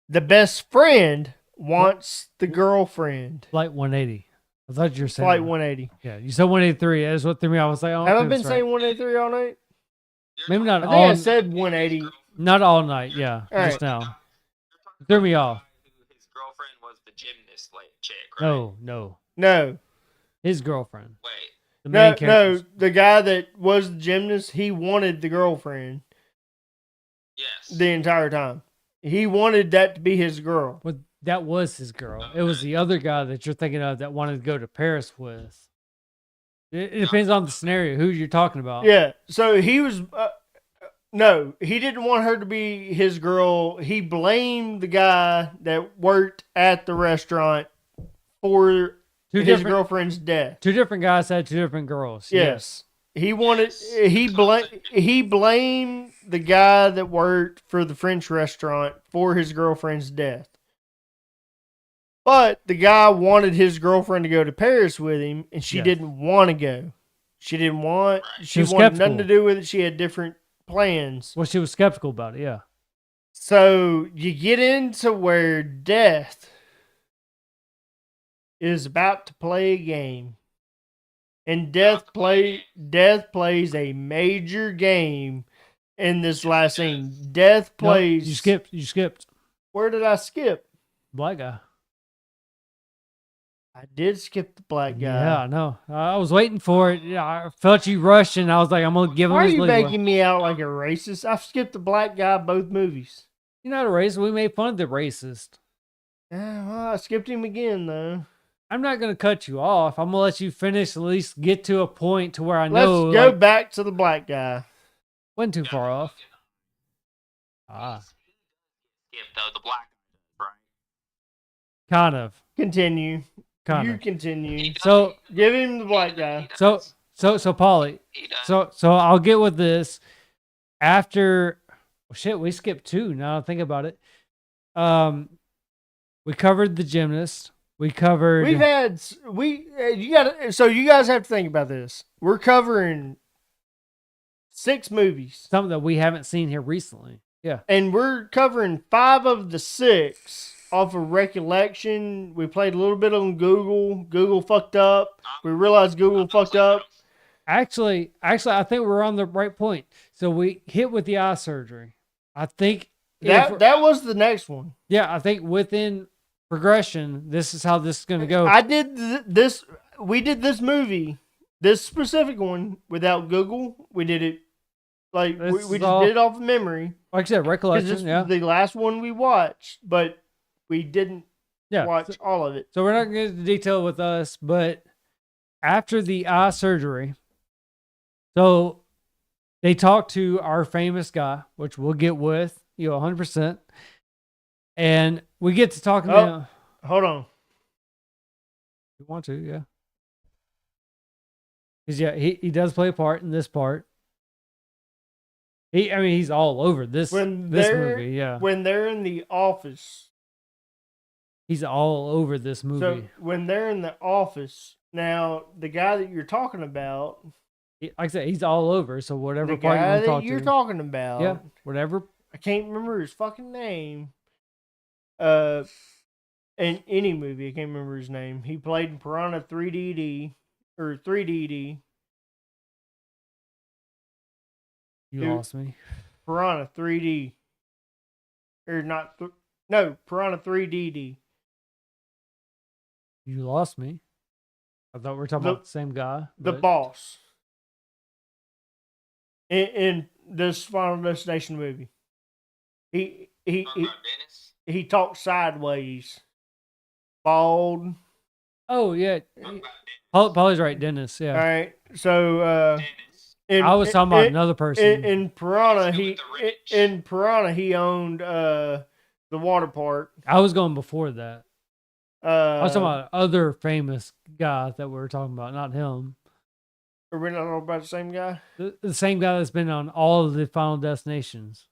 The best friend wants the girlfriend. Flight 180. I thought you were saying Flight 180. Yeah, you said 183. That's what threw me. I was like, oh, Have I been saying 183 all night? maybe not I all. think I said 180. Not all night. Yeah, All just right. now. Threw me off. His girlfriend was the gymnast chick, right? No, No. his girlfriend. Wait. The main No, character. the guy that was the gymnast, he wanted the girlfriend Yes. the entire time. He wanted that to be his girl. Well, that was his girl. It was the other guy that you're thinking of that wanted to go to Paris with. It depends on the scenario, who you're talking about. Yeah, so he was. No, he didn't want her to be his girl. He blamed the guy that worked at the restaurant for Two his different girlfriend's death. two different guys had two different girls. Yes. He wanted. He blamed the guy that worked for the French restaurant for his girlfriend's death. But the guy wanted his girlfriend to go to Paris with him, and she Yes. didn't want to go. She didn't want. She was wanted nothing to skeptical. do with it. She had different plans. Well, she was skeptical about it. Yeah. So you get into where death is about to play a game. And death plays a major game in this last scene. Death No, plays. you skipped. Where did I skip? Black guy. I did skip the black guy. Yeah, I know. I was waiting for it. Yeah, I felt you rush, and I was like, I'm gonna give him Why are his you leeway. making me out like a racist? I've skipped the black guy both movies. You're not a racist. We made fun of the racist. Yeah, well, I skipped him again though. I'm not gonna cut you off. I'm gonna let you finish. At least get to a point to where I Let's know. go like, back to the black guy. Went too far off. Ah, Skip though the black guy, right? kind of. Continue. Kind You of. continue. So, Give him the black guy. so, Polly. He does. So I'll get with this. After, well, shit, we skipped two. Now I think about it. We covered the gymnast. We covered. You guys have to think about this. We're covering 6 movies, something that we haven't seen here recently. Yeah. and we're covering 5 of the 6 off of recollection. We played a little bit on Google. Google fucked up. We realized Google fucked up. Actually, I think we're on the right point. So we hit with the eye surgery. I think That was the next one. yeah, I think within progression, this is how this is going to go. I did this. We did this movie, this specific one, without Google. We did it like This we is just all- did it off of memory. Like I said, Because recollection. this Yeah, was the last one we watched, but we didn't yeah. watch all of it. So we're not going to get into detail with us, but after the eye surgery, so they talked to our famous guy, which we'll get with, 100%. And we get to talking to him. Hold on. If you want to, yeah. Because yeah, he does play a part in this part. He's all over this movie, yeah. When they're in the office. He's all over this movie. So when they're in the office, now the guy that you're talking about, Like I said, he's all over. So whatever the part you guy want to that talk you're to. talking about, Yeah, whatever. I can't remember his fucking name. In any movie, I can't remember his name. He played in Piranha 3DD or 3DD. You Dude. lost me. Piranha 3D. Or not. No, Piranha 3DD. You lost me. I thought we were talking about the same guy. The but- boss. In this Final Destination movie. Dennis. He talks sideways. Bald. Oh yeah, Dennis. Polly's right, Dennis. All Yeah, right. So I was talking about another person. in Piranha, Let's go he with the rich. in Piranha he owned the water park. I was going before that. I was talking about other famous guy that we were talking about, not him. Are we not all about the same guy? The same guy that's been on all of the Final Destinations.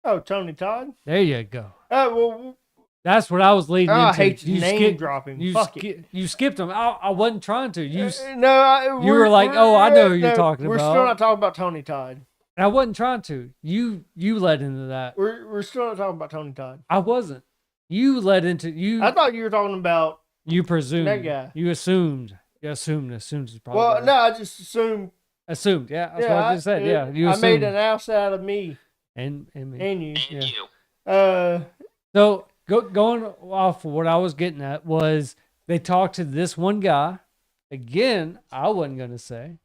Oh, Tony Todd. There you go. Well, That's what I was leading into. I hate to You name skip- drop him. You, Fuck it. you skipped him. I wasn't trying to. You No, were like, "Oh, I know who you're talking We're about." still not talking about Tony Todd. I wasn't trying to. You led into that. We're still not talking about Tony Todd. I wasn't. You led into you. I thought you were talking about. You presumed. that guy. You assumed. You assumed. Assumed is probably. Well, better. no, I just assumed. Assumed. Yeah, that's Yeah, what I just said. Yeah, you I assumed. made an ass out of me and me. and you. And Yeah. you. So going off of what I was getting at was they talked to this one guy. Again, I wasn't going to say.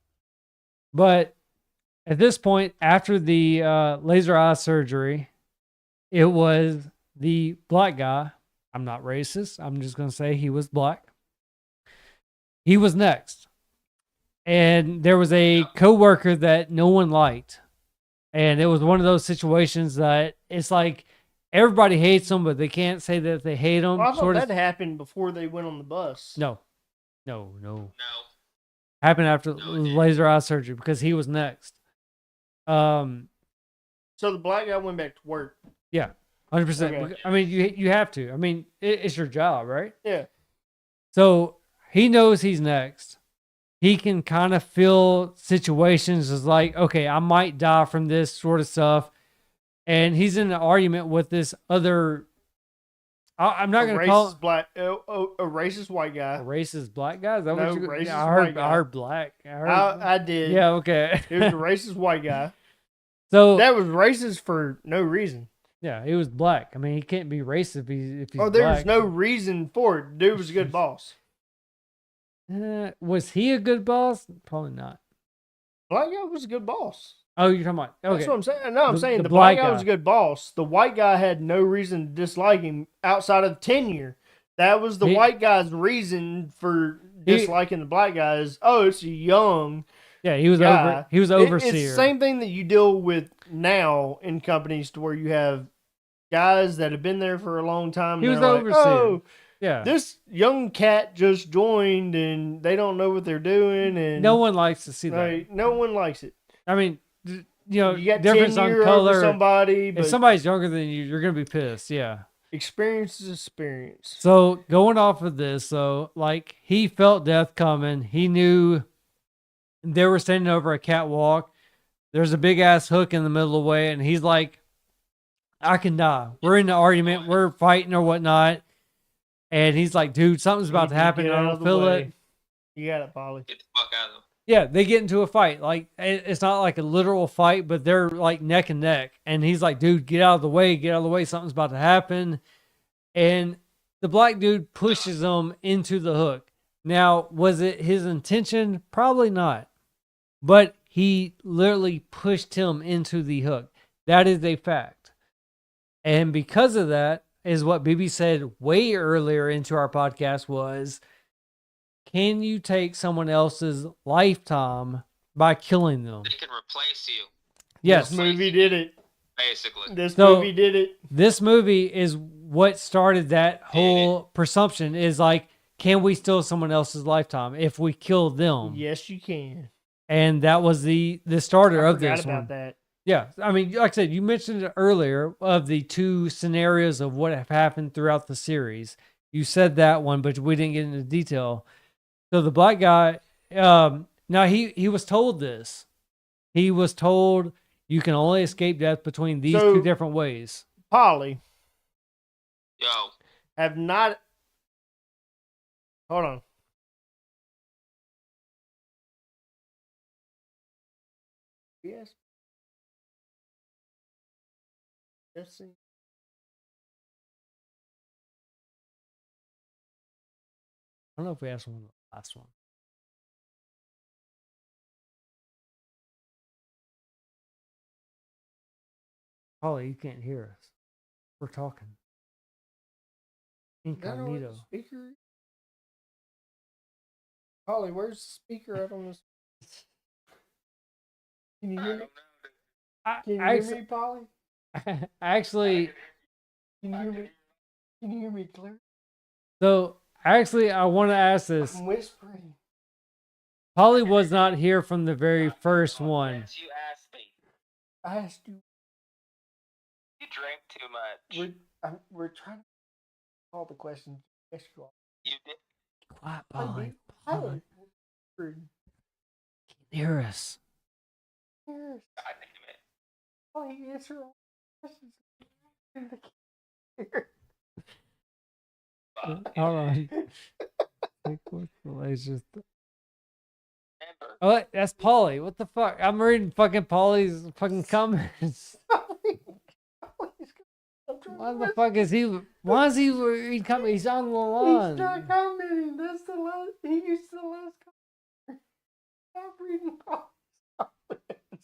But at this point, after the laser eye surgery, it was the black guy. I'm not racist. I'm just going to say he was black. He was next. And there was a coworker that no one liked. And it was one of those situations that it's like everybody hates them, but they can't say that they hate them. Well, I thought sort that of. happened before they went on the bus. No. No. Happened after No, it didn't. laser eye surgery because he was next. So the black guy went back to work. Yeah, 100%. Okay. I mean, you have to. I mean, it's your job, right? Yeah. So he knows he's next. He can kind of feel situations as like, okay, I might die from this sort of stuff. And he's in an argument with this other. I'm not going to call it a racist white a guy. racist black guy. Is that No, what you? racist I heard. white guy. I heard black. I heard, I did. yeah. Okay. It was a racist white guy. So That was racist for no reason. yeah, he was black. I mean, he can't be racist if he's Oh, there's black. no reason for it. Dude was a good boss. Was he a good boss? Probably not. Black guy was a good boss. Oh, you're talking about okay. That's what I'm saying. No, I'm The- saying the the black black guy guy. was a good boss. The white guy had no reason to dislike him outside of tenure. That was the He- white guy's reason for He- disliking the black guy is, oh, it's a young Yeah, he was guy. he was It's overseer. the same thing that you deal with now in companies to where you have guys that have been there for a long time. He and was they're like, overseer. oh, Yeah. this young cat just joined and they don't know what they're doing. And No one likes to see that. like, no one likes it. I mean, you know, You got difference on tenure over color. somebody, but If somebody's younger than you, you're gonna be pissed. Yeah. experience is experience. So going off of this, so like he felt death coming. He knew they were standing over a catwalk. There's a big ass hook in the middle of the way, and he's like, I can die. We're in an argument, we're fighting or whatnot. And he's like, dude, something's about to happen. Get I out don't of the feel way. it. You got it, Polly. Get the fuck out of them. Yeah, they get into a fight. Like it's not like a literal fight, but they're like neck and neck. And he's like, dude, get out of the way, get out of the way. Something's about to happen. And the black dude pushes him into the hook. Now, was it his intention? Probably not. But he literally pushed him into the hook. That is a fact. And because of that, is what BB said way earlier into our podcast was, can you take someone else's lifetime by killing them? They can replace you, Yes. This movie did it. basically. This So- movie did it. This movie is what started that whole presumption is like, can we steal someone else's lifetime if we kill them? Yes, you can. And that was the starter I of forgot this about one. that. Yeah, I mean, like I said, you mentioned it earlier of the two scenarios of what have happened throughout the series. You said that one, but we didn't get into detail. So the black guy, now he was told this. He was told you can only escape death between these So- two different ways. Polly Yo, have not. Hold on. Yes. Let's see. I don't know if we asked one of the last one. Holly, you can't hear us. We're talking. Is that on the Incognito. speaker? Polly, where's the speaker at on this? Can you hear me? Can you hear me, Polly? Actually, Can you hear me? Can you hear me clear? So actually, I want to ask this. I'm whispering. Polly was not here from the very first one. Yes, you asked me. I asked you. You drank too much. We're trying to call the questions. Yes, you are. You did. Quiet, I Polly. did. Polly. Whispered. Hear us. Yes. God damn it. Polly, answer all questions. Fuck. Hold on. It's just. Remember. Oh, that's Polly. What the fuck? I'm reading fucking Polly's fucking comments. Why the fuck is he? Why is he reading comments? He's on the He's not lawn. commenting. That's the last. He used the last comment. Stop reading comments.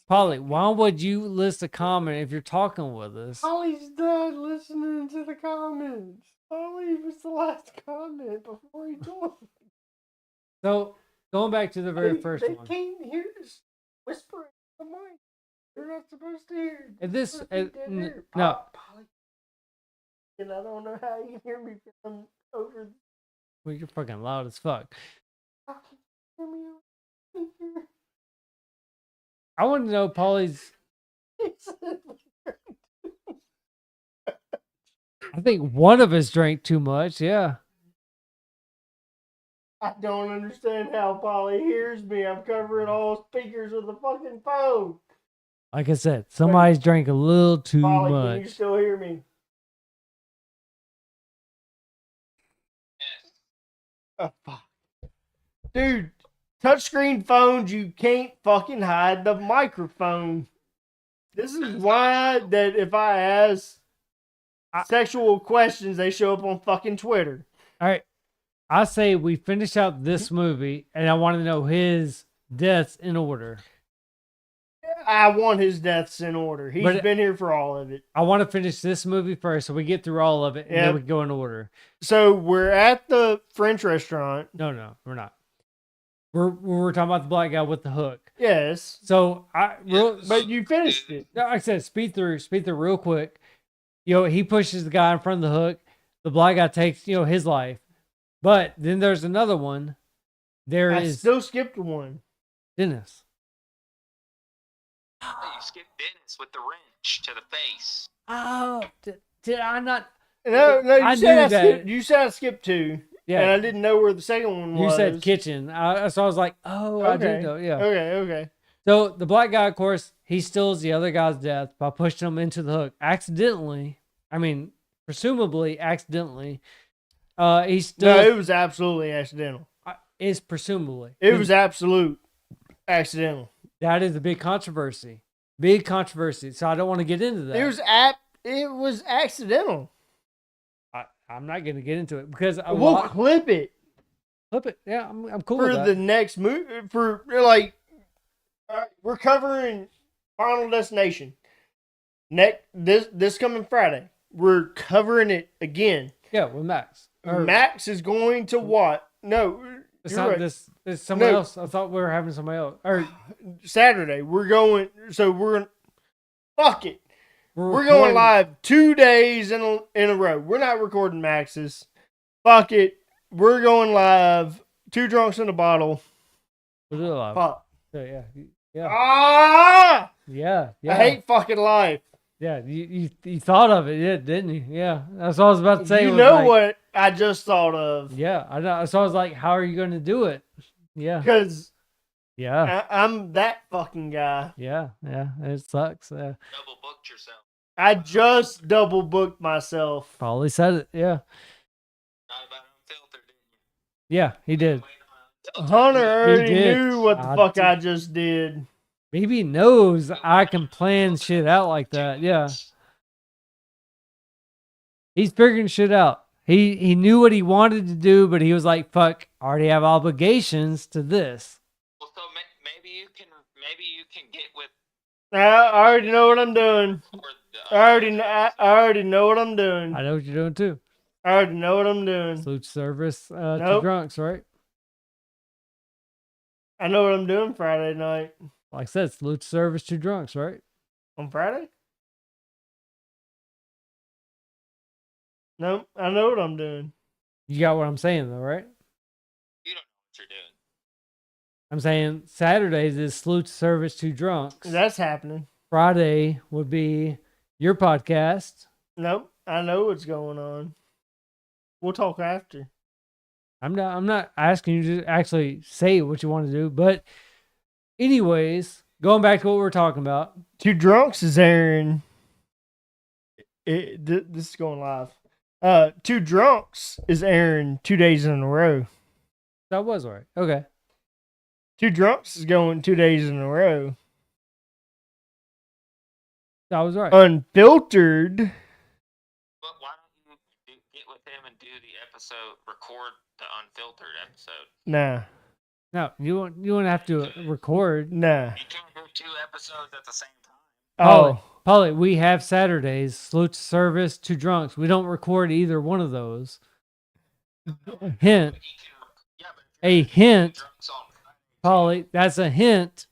Polly, why would you list a comment if you're talking with us? Polly's done listening to the comments. Polly was the last comment before he joined. So going back to the very first they one. can't hear us whispering in the mic. They're not supposed to hear. If this, Supposed to be dead n- air. no, Polly. And I don't know how you can hear me because I'm over. well, you're fucking loud as fuck. How can you hear me over here? I want to know Polly's. He said, I think one of us drank too much. Yeah. I don't understand how Polly hears me. I'm covering all speakers with the fucking phone. Like I said, somebody's drank a little too Polly, can you much. still hear me? Yes. Oh, fuck. Dude, touchscreen phones, you can't fucking hide the microphone. This is why that if I ask sexual questions, they show up on fucking Twitter. All right. I say we finish out this movie, and I want to know his deaths in order. I want his deaths in order. He's But- been here for all of it. I want to finish this movie first, so we get through all of it, and Yep. then we can go in order. So we're at the French restaurant. No, we're not. We're talking about the black guy with the hook. Yes. So But you finished it. like I said, speed through real quick. He pushes the guy in front of the hook. The black guy takes his life, but then there's another one. There I is still skipped one. Dennis. You skipped Dennis with the wrench to the face. Oh, did I not? No, I you said knew I that. skipped. You said I skipped two. Yeah. And I didn't know where the second one You was. said kitchen. So I was like, oh, I do know. Yeah. Okay. So the black guy, of course, he steals the other guy's death by pushing him into the hook accidentally. I mean, presumably accidentally. He still No, it was absolutely accidental. is presumably. It was absolute accidental. That is a big controversy. Big controversy. So I don't want to get into that. It was accidental. I'm not going to get into it because We'll clip it clip it. Yeah, I'm cool for with that. the next movie. For like, we're covering Final Destination. This coming Friday, we're covering it again. Yeah, with Max. Max is going to what? No, It's you're not right. this. It's somebody No. else. I thought we were having somebody else. Or Saturday. We're going. So we're gonna. Fuck it. We're going recording- live 2 days in a row. We're not recording Max's. Fuck it. We're going live. 2 drunks in a bottle. We'll do it live. Fuck. Yeah. Yeah. Ah! Yeah. I hate fucking life. Yeah, you thought of it, didn't you? Yeah, that's what I was about to say. You was know like, what I just thought of? Yeah, I know. So I was like, how are you going to do it? Yeah, Because yeah, I'm that fucking guy. yeah. It sucks. Double booked yourself. I just double booked myself. Polly said it. Yeah, Not about unfiltered, didn't you? yeah, he did. Hunter already did. knew what the I fuck did. I just did. Maybe he knows I can plan shit out like that. Yeah, he's figuring shit out. He knew what he wanted to do, but he was like, "Fuck, I already have obligations to this." Well, so maybe you can get with I already know what I'm doing. or I already know what I'm doing. I know what you're doing too. I already know what I'm doing. Salute service to Nope. drunks, right? I know what I'm doing Friday night. Like I said, salute service to drunks, right? On Friday? Nope, I know what I'm doing. You got what I'm saying, though, right? You don't know what you're doing. I'm saying Saturdays is Salute to Service to Drunks. That's happening. Friday would be your podcast. Nope. I know what's going on. We'll talk after. I'm not asking you to actually say what you want to do, but anyways, going back to what we were talking about. Two Drunks is airing. This is going live. Two Drunks is airing 2 days in a row. That was right. Okay. Two Drunks is going 2 days in a row. That was right. Unfiltered. But why don't you get with him and do the episode, record the unfiltered episode? Nah. No, you won't have to record. Nah. You can't do 2 episodes at the same time. Oh. Polly, we have Saturdays, Salute to Service to Drunks. We don't record either one of those. Hint. A hint. Polly, that's a hint.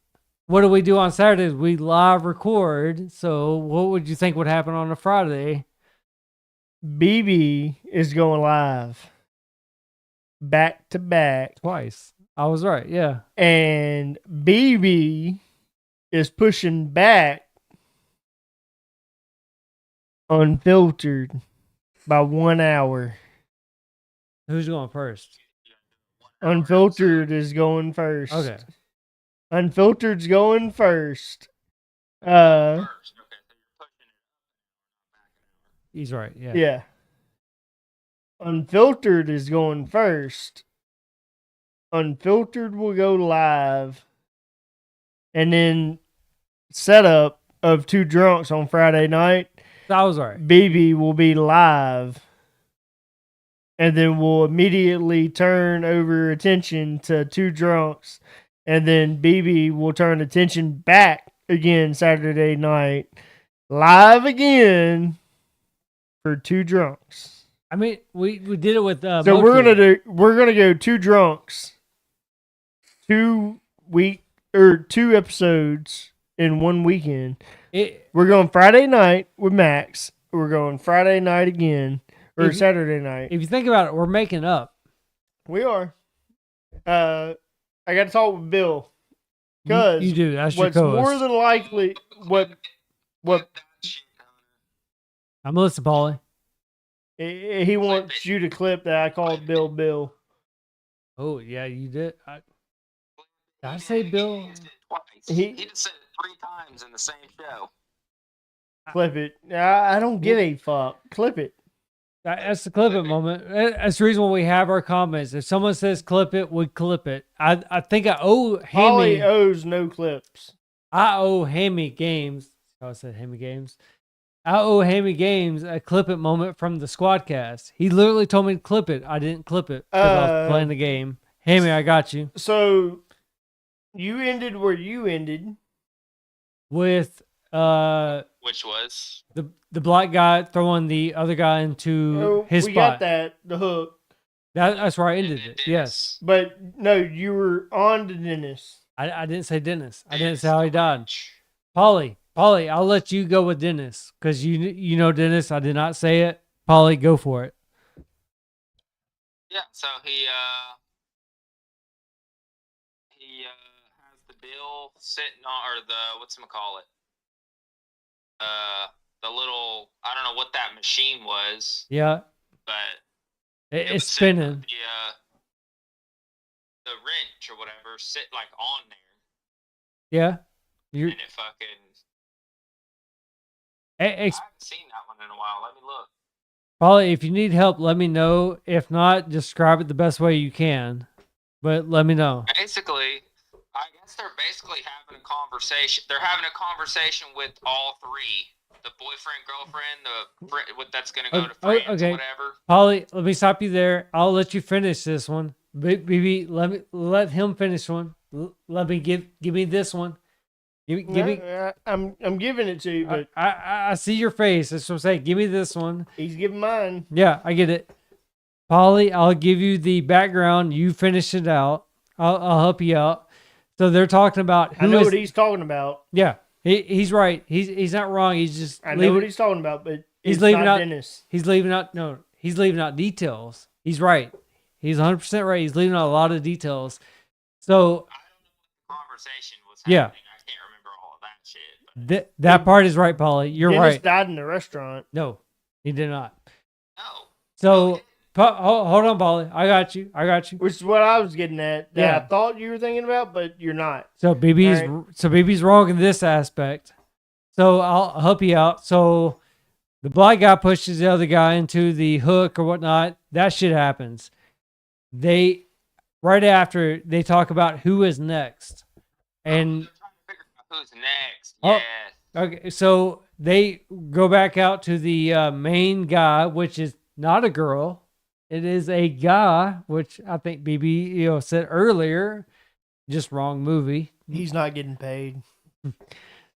What do we do on Saturdays? We live record. So what would you think would happen on a Friday? BB is going live. Back to back. Twice. I was right, yeah. And BB is pushing back Unfiltered by 1 hour. Who's going first? Unfiltered is going first. Okay. Unfiltered's going first. First. Okay, so you're pushing it back an hour. He's right, yeah. Yeah. Unfiltered is going first. Unfiltered will go live. And then setup of Two Drunks on Friday night. That was right. BB will be live. And then we'll immediately turn over attention to Two Drunks. And then BB will turn attention back again Saturday night. Live again for Two Drunks. I mean, we did it with So Moki. we're gonna go Two Drunks, 2 episodes in 1 weekend. We're going Friday night with Max. We're going Friday night again, or Saturday night. If you think about it, we're making up. We are. I got to talk with Bill because You do. That's your what's co-host. more than likely what That shit, Hunter. I'm Melissa Polly. he wants you to clip that I called Bill. Oh, yeah, you did. Did I say Bill? He used it twice. He- He just said it 3 times in the same show. Clip it. I don't give a fuck. Clip it. That's the clip it moment. That's the reason why we have our comments. If someone says clip it, we clip it. I think I owe Holly Hammy. owes no clips. I owe Hammy Games. Oh, I said Hammy Games. I owe Hammy Games a clip it moment from the Squadcast. He literally told me to clip it. I didn't clip it because I was playing the game. Hammy, I got you. So you ended where you ended. With Which was the black guy throwing the other guy into his we spot. got that, the hook. That's where I ended it. Dennis. Yes. But no, you were on to Dennis. I didn't say Dennis. I didn't say Dennis how he the died. Witch. Polly, I'll let you go with Dennis because you know Dennis. I did not say it. Polly, go for it. Yeah, so he has the bill sitting on, or the whatchamacallit, the little, I don't know what that machine was, Yeah, but it's was sitting with spinning. the wrench or whatever sit like on there, Yeah, you're. and it fucking. eh, I haven't seen that one in a while. Let me look. Polly, if you need help, let me know. If not, describe it the best way you can. But let me know. Basically, I guess they're basically having a conversation. They're having a conversation with all 3. The boyfriend, girlfriend, the friend that's going to go to France okay. or whatever. Polly, let me stop you there. I'll let you finish this one. BB, let him finish one. Let me give me this one. Give me. I'm giving it to you, but I see your face. That's what I'm saying. Give me this one. he's giving mine. Yeah, I get it. Polly, I'll give you the background. You finish it out. I'll help you out. So they're talking about I know what he's talking about. Yeah, he's right. He's not wrong. He's just I know what he's talking about, but He's it's leaving not out- Dennis. he's leaving out. No, he's leaving out details. He's right. He's 100% right. He's leaving out a lot of details. So Conversation was Yeah. happening. I can't remember all of that shit. But that part is right, Polly. You're Dennis right. died in the restaurant. No, he did not. no. So hold on, Polly. I got you. Which is what I was getting at. That Yeah. I thought you were thinking about, but you're not. So BB's Alright. wrong in this aspect. So I'll help you out. So the black guy pushes the other guy into the hook or whatnot. That shit happens. They right after they talk about who is next, and They're trying to figure out who's next. Oh. Yes. okay, so they go back out to the main guy, which is not a girl. It is a guy, which I think BB said earlier. Just wrong movie. He's not getting paid.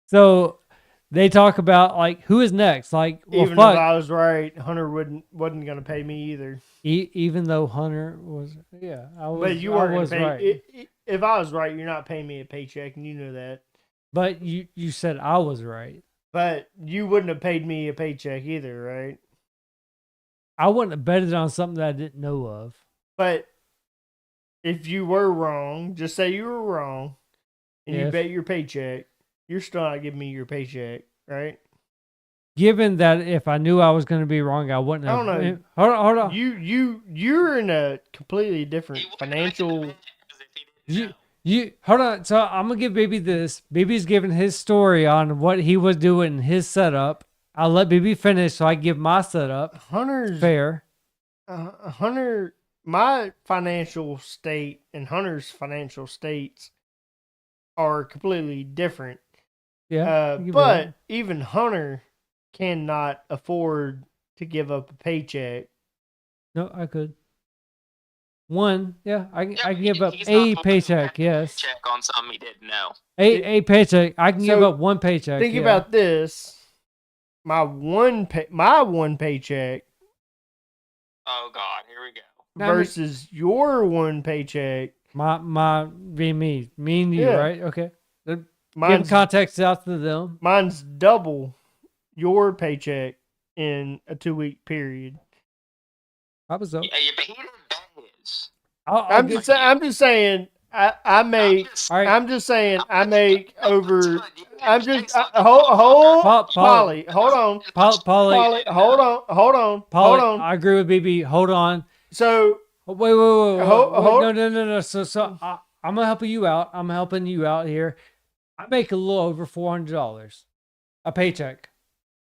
So they talk about like who is next. Like, well, Even fuck. if I was right, Hunter wasn't gonna pay me either. Even though Hunter was, I was. But you I weren't gonna was pay. right. If I was right, you're not paying me a paycheck, and you know that. But you said I was right. But you wouldn't have paid me a paycheck either, right? I wouldn't have betted on something that I didn't know of. But if you were wrong, just say you were wrong, and you Yes. bet your paycheck, you're still not giving me your paycheck, right? Given that if I knew I was going to be wrong, I wouldn't I have. don't know. Hold on. You're in a completely different He wouldn't financial. have been because if he didn't know. You hold on. So I'm gonna give Baby this. Baby's giving his story on what he was doing in his setup. I'll let Baby finish so I can give my setup. Hunter's Fair. Hunter, my financial state and Hunter's financial states are completely different. Yeah. you can be But right. even Hunter cannot afford to give up a paycheck. No, I could. One, I Yeah, can give up he's not a supposed to paycheck. get a Yes, Check on something he didn't know. a paycheck. I can give So, up one paycheck. Think yeah. about this: my one paycheck Oh God, here we go. I mean- versus your one paycheck. my being me and you, Yeah. right? Okay. Give Mine's context out to them. mine's double your paycheck in a 2-week period. I was up. Yeah, but he didn't bet his. I'm just saying. I make. All right. I'm just saying. I make over. I'm just Polly. hold. Polly. Polly, hold on. Polly, Polly, hold on. Polly, Hold on. I agree with BB. Hold on. So Oh, wait. Hold- No. So I'm gonna help you out. I'm helping you out here. I make a little over $400 a paycheck.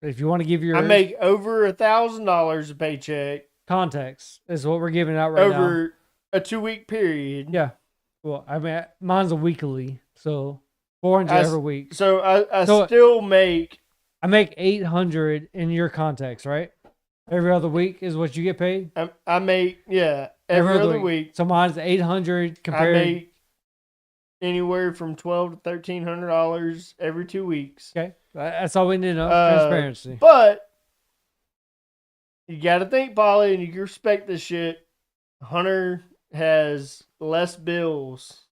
If you want to give your I make over $1,000 a paycheck context, is what we're giving out right now. over a 2-week period. Yeah. Well, I mean, mine's a weekly, so 400 I s- every week. So I So- still make. I make 800 in your context, right? Every other week is what you get paid. I make every other week. So mine's 800 I compared. make anywhere from $1,200 to $1,300 every 2 weeks. Okay, that's all we need to know. Uh, Transparency. But you got to think, Polly, and you respect this shit. Hunter has less bills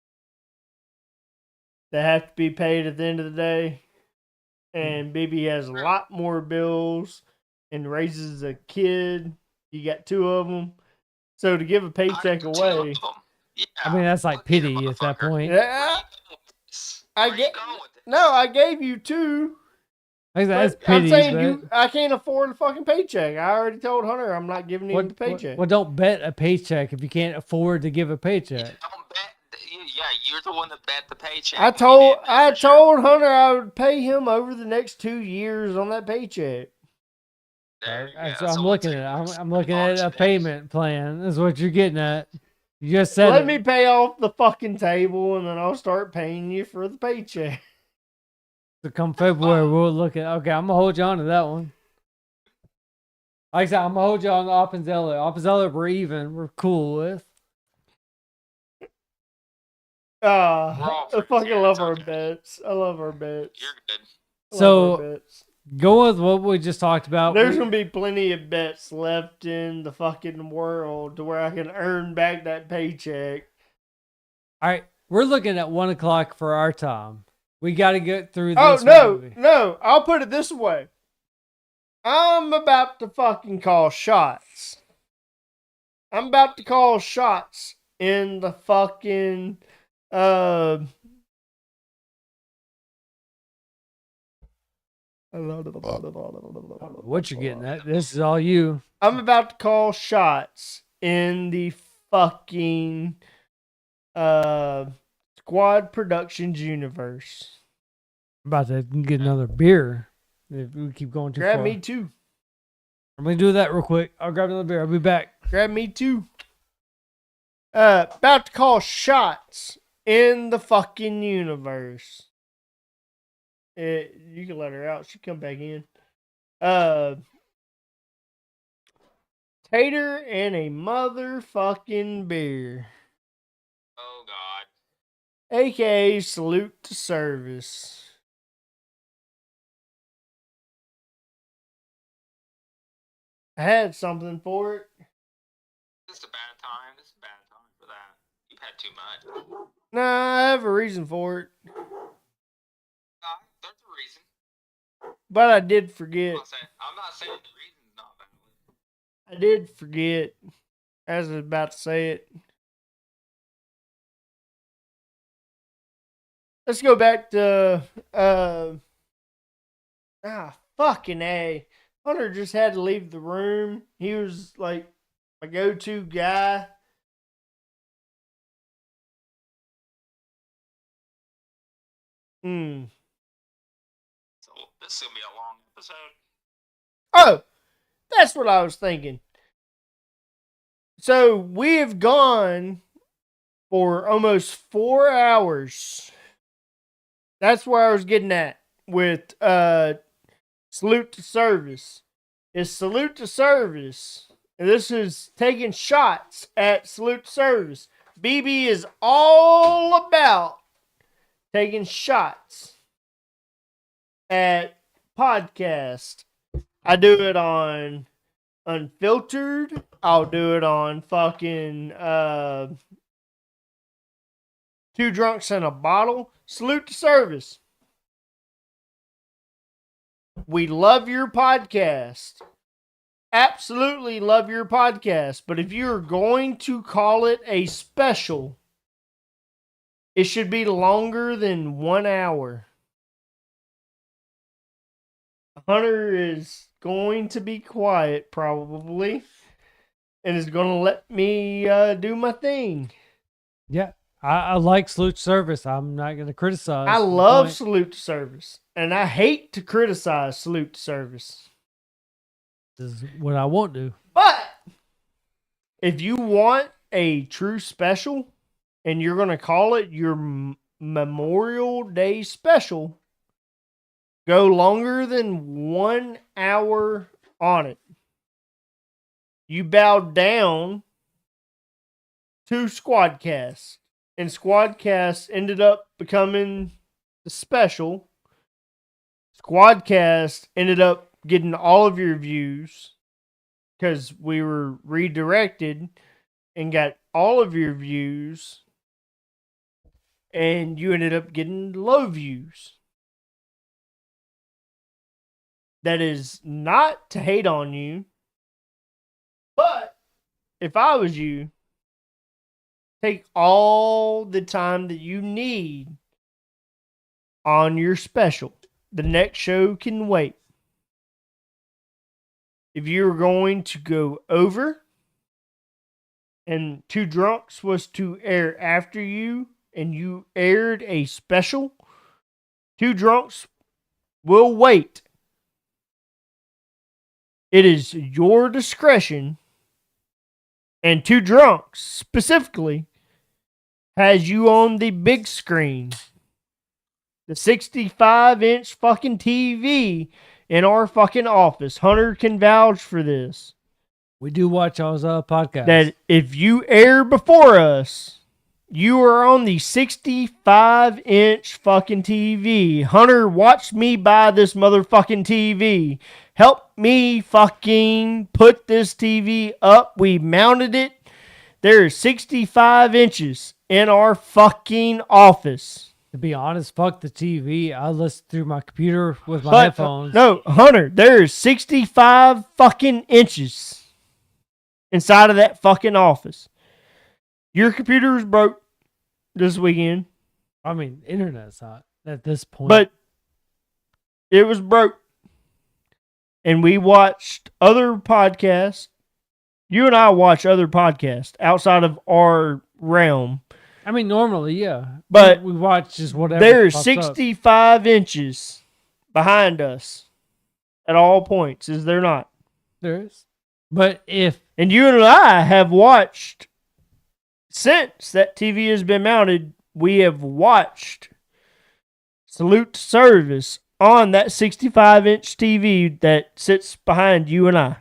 that have to be paid at the end of the day, and BB has a lot more bills and raises a kid. You got 2 of them, so to give a paycheck Two away, of them. Yeah. I mean, that's like Look here, pity at that motherfucker. point. yeah, I Where you get. going with this? No, I gave you 2. Like, that's But I'm pity. saying I can't afford a fucking paycheck. I already told Hunter I'm not giving him the paycheck. Well, don't bet a paycheck if you can't afford to give a paycheck. Don't bet. Yeah, you're the one that bet the paycheck. I when you told didn't know for sure. Hunter I would pay him over the next 2 years on that paycheck. There you go. That's what So I'm we'll looking take at. this. I'm looking Oh, at a shit. payment plan. Is what you're getting at. You just said Let it. me pay off the fucking table and then I'll start paying you for the paycheck. So come February, we'll look at. Okay, I'm gonna hold you on to that one. Like I said, I'm gonna hold you on the Oppenzeller. Oppenzeller, we're even. We're cool with. We're all I friends fucking here, love it's our okay. bets. I love our bets. You're good. I love So- our bets. Go with what we just talked about. There's gonna be plenty of bets left in the fucking world to where I can earn back that paycheck. All right, we're looking at 1 o'clock for our time. We got to get through this. Oh no, movie. no! I'll put it this way: I'm about to fucking call shots. I'm about to call shots in the fucking What you're getting at? This is all you. I'm about to call shots in the fucking Squad Productions universe. I'm about to get another beer if we keep going too Grab far. me too. I'm gonna do that real quick. I'll grab another beer. I'll be back. Grab me too. About to call shots in the fucking universe. You can let her out. She come back in. Tater and a motherfucking beer. Oh God. AKA salute to service. I had something for it. This is a bad time. This is a bad time for that. You've had too much. Nah, I have a reason for it. There's a reason. But I did forget. I'm not saying the reason's not valid. I did forget as I was about to say it. Let's go back to fucking A. Hunter just had to leave the room. He was like my go-to guy. So this is gonna be a long episode. Oh, that's what I was thinking. So we have gone for almost 4 hours. That's where I was getting at with salute to service. It's salute to service. And this is taking shots at salute to service. BB is all about taking shots at podcast. I do it on Unfiltered. I'll do it on fucking Two Drunks and a Bottle. Salute to service. We love your podcast. Absolutely love your podcast. But if you're going to call it a special, it should be longer than 1 hour. Hunter is going to be quiet, probably, and is going to let me do my thing. Yeah, I like salute service. I'm not going to criticize. I love salute to service, and I hate to criticize salute to service. This is what I won't do. But if you want a true special, and you're going to call it your Memorial Day special, go longer than 1 hour on it. You bowed down to Squadcast. And Squadcast ended up becoming the special. Squadcast ended up getting all of your views because we were redirected and got all of your views. And you ended up getting low views. That is not to hate on you, but if I was you, take all the time that you need on your special. The next show can wait. If you're going to go over and Two Drunks was to air after you and you aired a special, Two Drunks will wait. It is your discretion, and Two Drunks specifically has you on the big screen. The 65-inch fucking TV in our fucking office. Hunter can vouch for this. We do watch y'all's podcast. That if you air before us, you are on the 65-inch fucking TV. Hunter, watch me buy this motherfucking TV. Help me fucking put this TV up. We mounted it. There is 65 inches in our fucking office. To be honest, fuck the TV. I listen through my computer with my headphones. No, Hunter, there is 65 fucking inches inside of that fucking office. Your computer was broke this weekend, I mean, internet's hot at this point. but it was broke. And we watched other podcasts. You and I watch other podcasts outside of our realm. I mean, normally, yeah. But we watch just whatever. They're pops up. 65 inches behind us at all points, is there not? There is. But if And you and I have watched, since that TV has been mounted, we have watched Salute to Service on that 65-inch TV that sits behind you and I.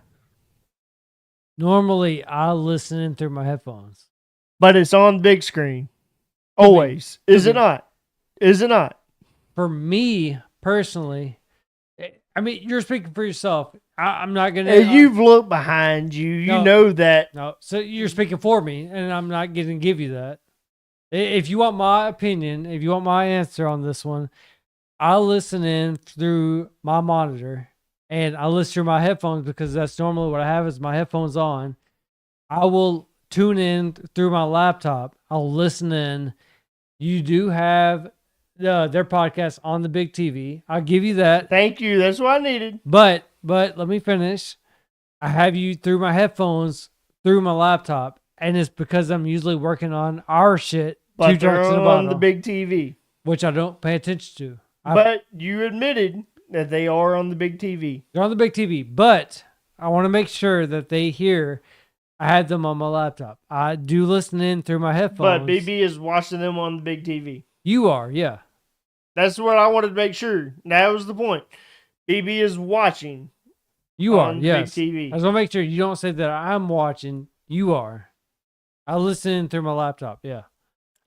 normally I listen in through my headphones. But it's on big screen. Always. Is it not? Is it not? For me personally, I mean, you're speaking for yourself. I'm not gonna. Hey, you've looked behind you. You No. know that. No, so you're speaking for me, and I'm not going to give you that. If you want my opinion, if you want my answer on this one, I'll listen in through my monitor, and I listen through my headphones because that's normally what I have is my headphones on. I will tune in through my laptop. I'll listen in. You do have their podcast on the big TV. I'll give you that. Thank you. That's what I needed. But let me finish. I have you through my headphones, through my laptop, and it's because I'm usually working on our shit. But Two they're Drunks in a on the Bottle, big TV. which I don't pay attention to. But you admitted that they are on the big TV. They're on the big TV, but I want to make sure that they hear I had them on my laptop. I do listen in through my headphones. But BB is watching them on the big TV. You are, yeah. That's what I wanted to make sure. That was the point. BB is watching. You are, on the yes. big I TV. just want to make sure you don't say that I'm watching. You are. I listen in through my laptop, yeah.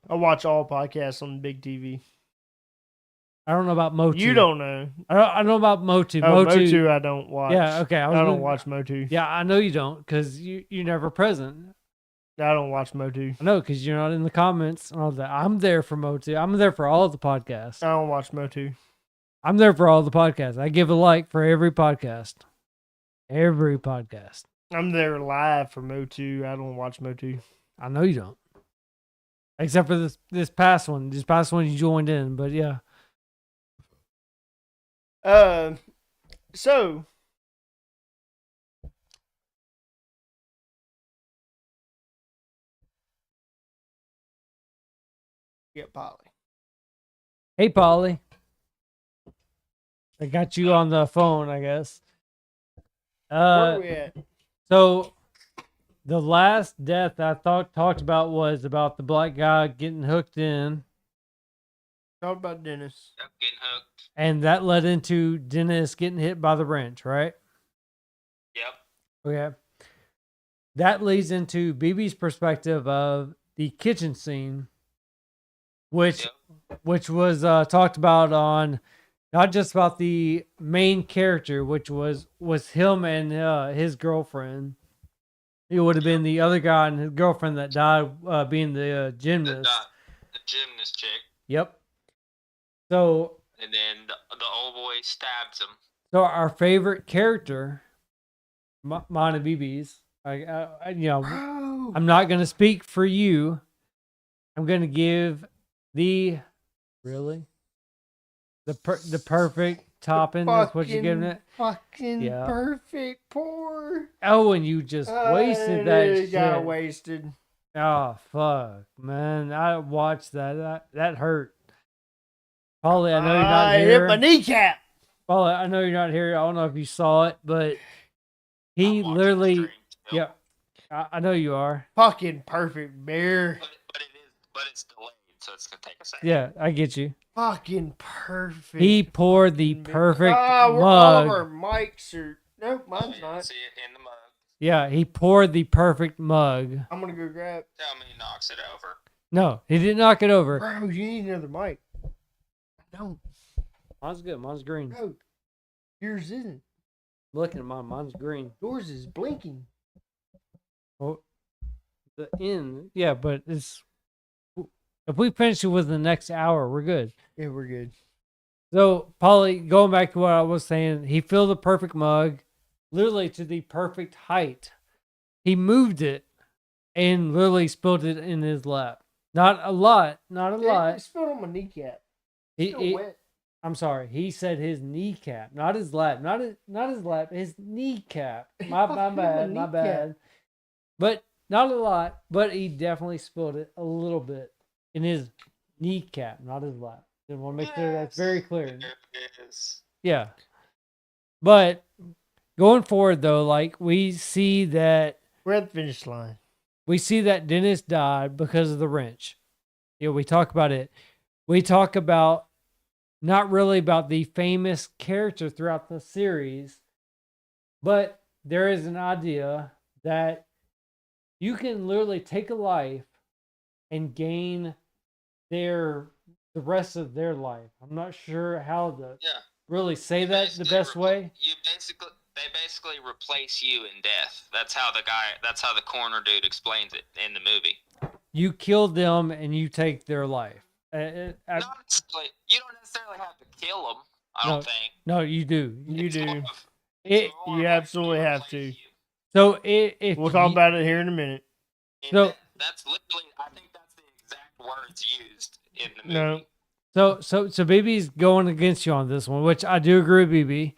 I watch all podcasts on the big TV. I don't know about Motu. You don't know. I know about Motu. Oh, Motu I don't watch. Yeah, okay. I don't watch Motu. Yeah, I know you don't because you're never present. I don't watch Motu. I know because you're not in the comments and all that. I'm there for Motu. I'm there for all of the podcasts. I don't watch Motu. I'm there for all the podcasts. I give a like for every podcast. Every podcast. I'm there live for Motu. I don't watch Motu. I know you don't. Except for this past one. This past one you joined in, but yeah. So get Polly. Hey, Polly. I got you on the phone, I guess. Where are we at? So the last death I talked about was about the black guy getting hooked in, Talk about Dennis. Yep, getting hooked. and that led into Dennis getting hit by the wrench, right? Yep. Okay. That leads into BB's perspective of the kitchen scene, which Yep. which was talked about on not just about the main character, which was him and his girlfriend. It would have been the other guy and his girlfriend that died, being the gymnast. The gymnast chick. Yep. So And then the old boy stabs him. So our favorite character, mine and BB's, I'm not going to speak for you. I'm going to give the perfect topping. That's what you're giving it. Fucking Yeah. perfect pour. Oh, and you just wasted that It got shit. wasted. Oh fuck, man! I watched that. That hurt. Polly, I know you're not I here. hit my kneecap. Polly, I know you're not here. I don't know if you saw it, but he I'm watching the literally, stream still. yeah, I know you are. Fucking perfect bear. But it's delayed, so it's gonna take a second. Yeah, I get you. Fucking perfect. He poured the perfect All of our mug. mics are. Nope, mine's Yeah, not. see it in the mug. Yeah, he poured the perfect mug. I'm gonna go grab. Tell me he knocks it over. No, he didn't knock it over. Bro, you need another mic. I don't. Mine's good. Mine's green. Bro, yours isn't. Looking at mine, mine's green. Yours is blinking. Oh, the end. Yeah, but it's. If we finish it within the next hour, we're good. Yeah, we're good. So, Polly, going back to what I was saying, he filled the perfect mug, literally to the perfect height. he moved it and literally spilled it in his lap. Not a lot, not a It lot. spilled on my kneecap. He- Still he- wet. I'm sorry. He said his kneecap, not his lap, not his lap, his kneecap. My bad, my Kneecap. bad. But not a lot. But he definitely spilled it a little bit in his kneecap, not his lap. I want to make sure that's very clear. Yes. Yeah. But going forward, though, like we see that We're at the finish line. Dennis died because of the wrench. We talk about it. We talk about not really about the famous character throughout the series, but there is an idea that you can literally take a life and gain the rest of their life. I'm not sure how to Yeah. really say that the Basically best way. They basically replace you in death. That's how the corner dude explains it in the movie. You kill them and you take their life. Not necessarily, you don't necessarily have to kill them. I No. don't think. No, you do. You It's more do. of- It- it's more you of like absolutely they have replace to. you. So if We'll talk you- about it here in a minute. And So- that's literally, I think that's the exact words used in the movie. No. So BB's going against you on this one, which I do agree with BB.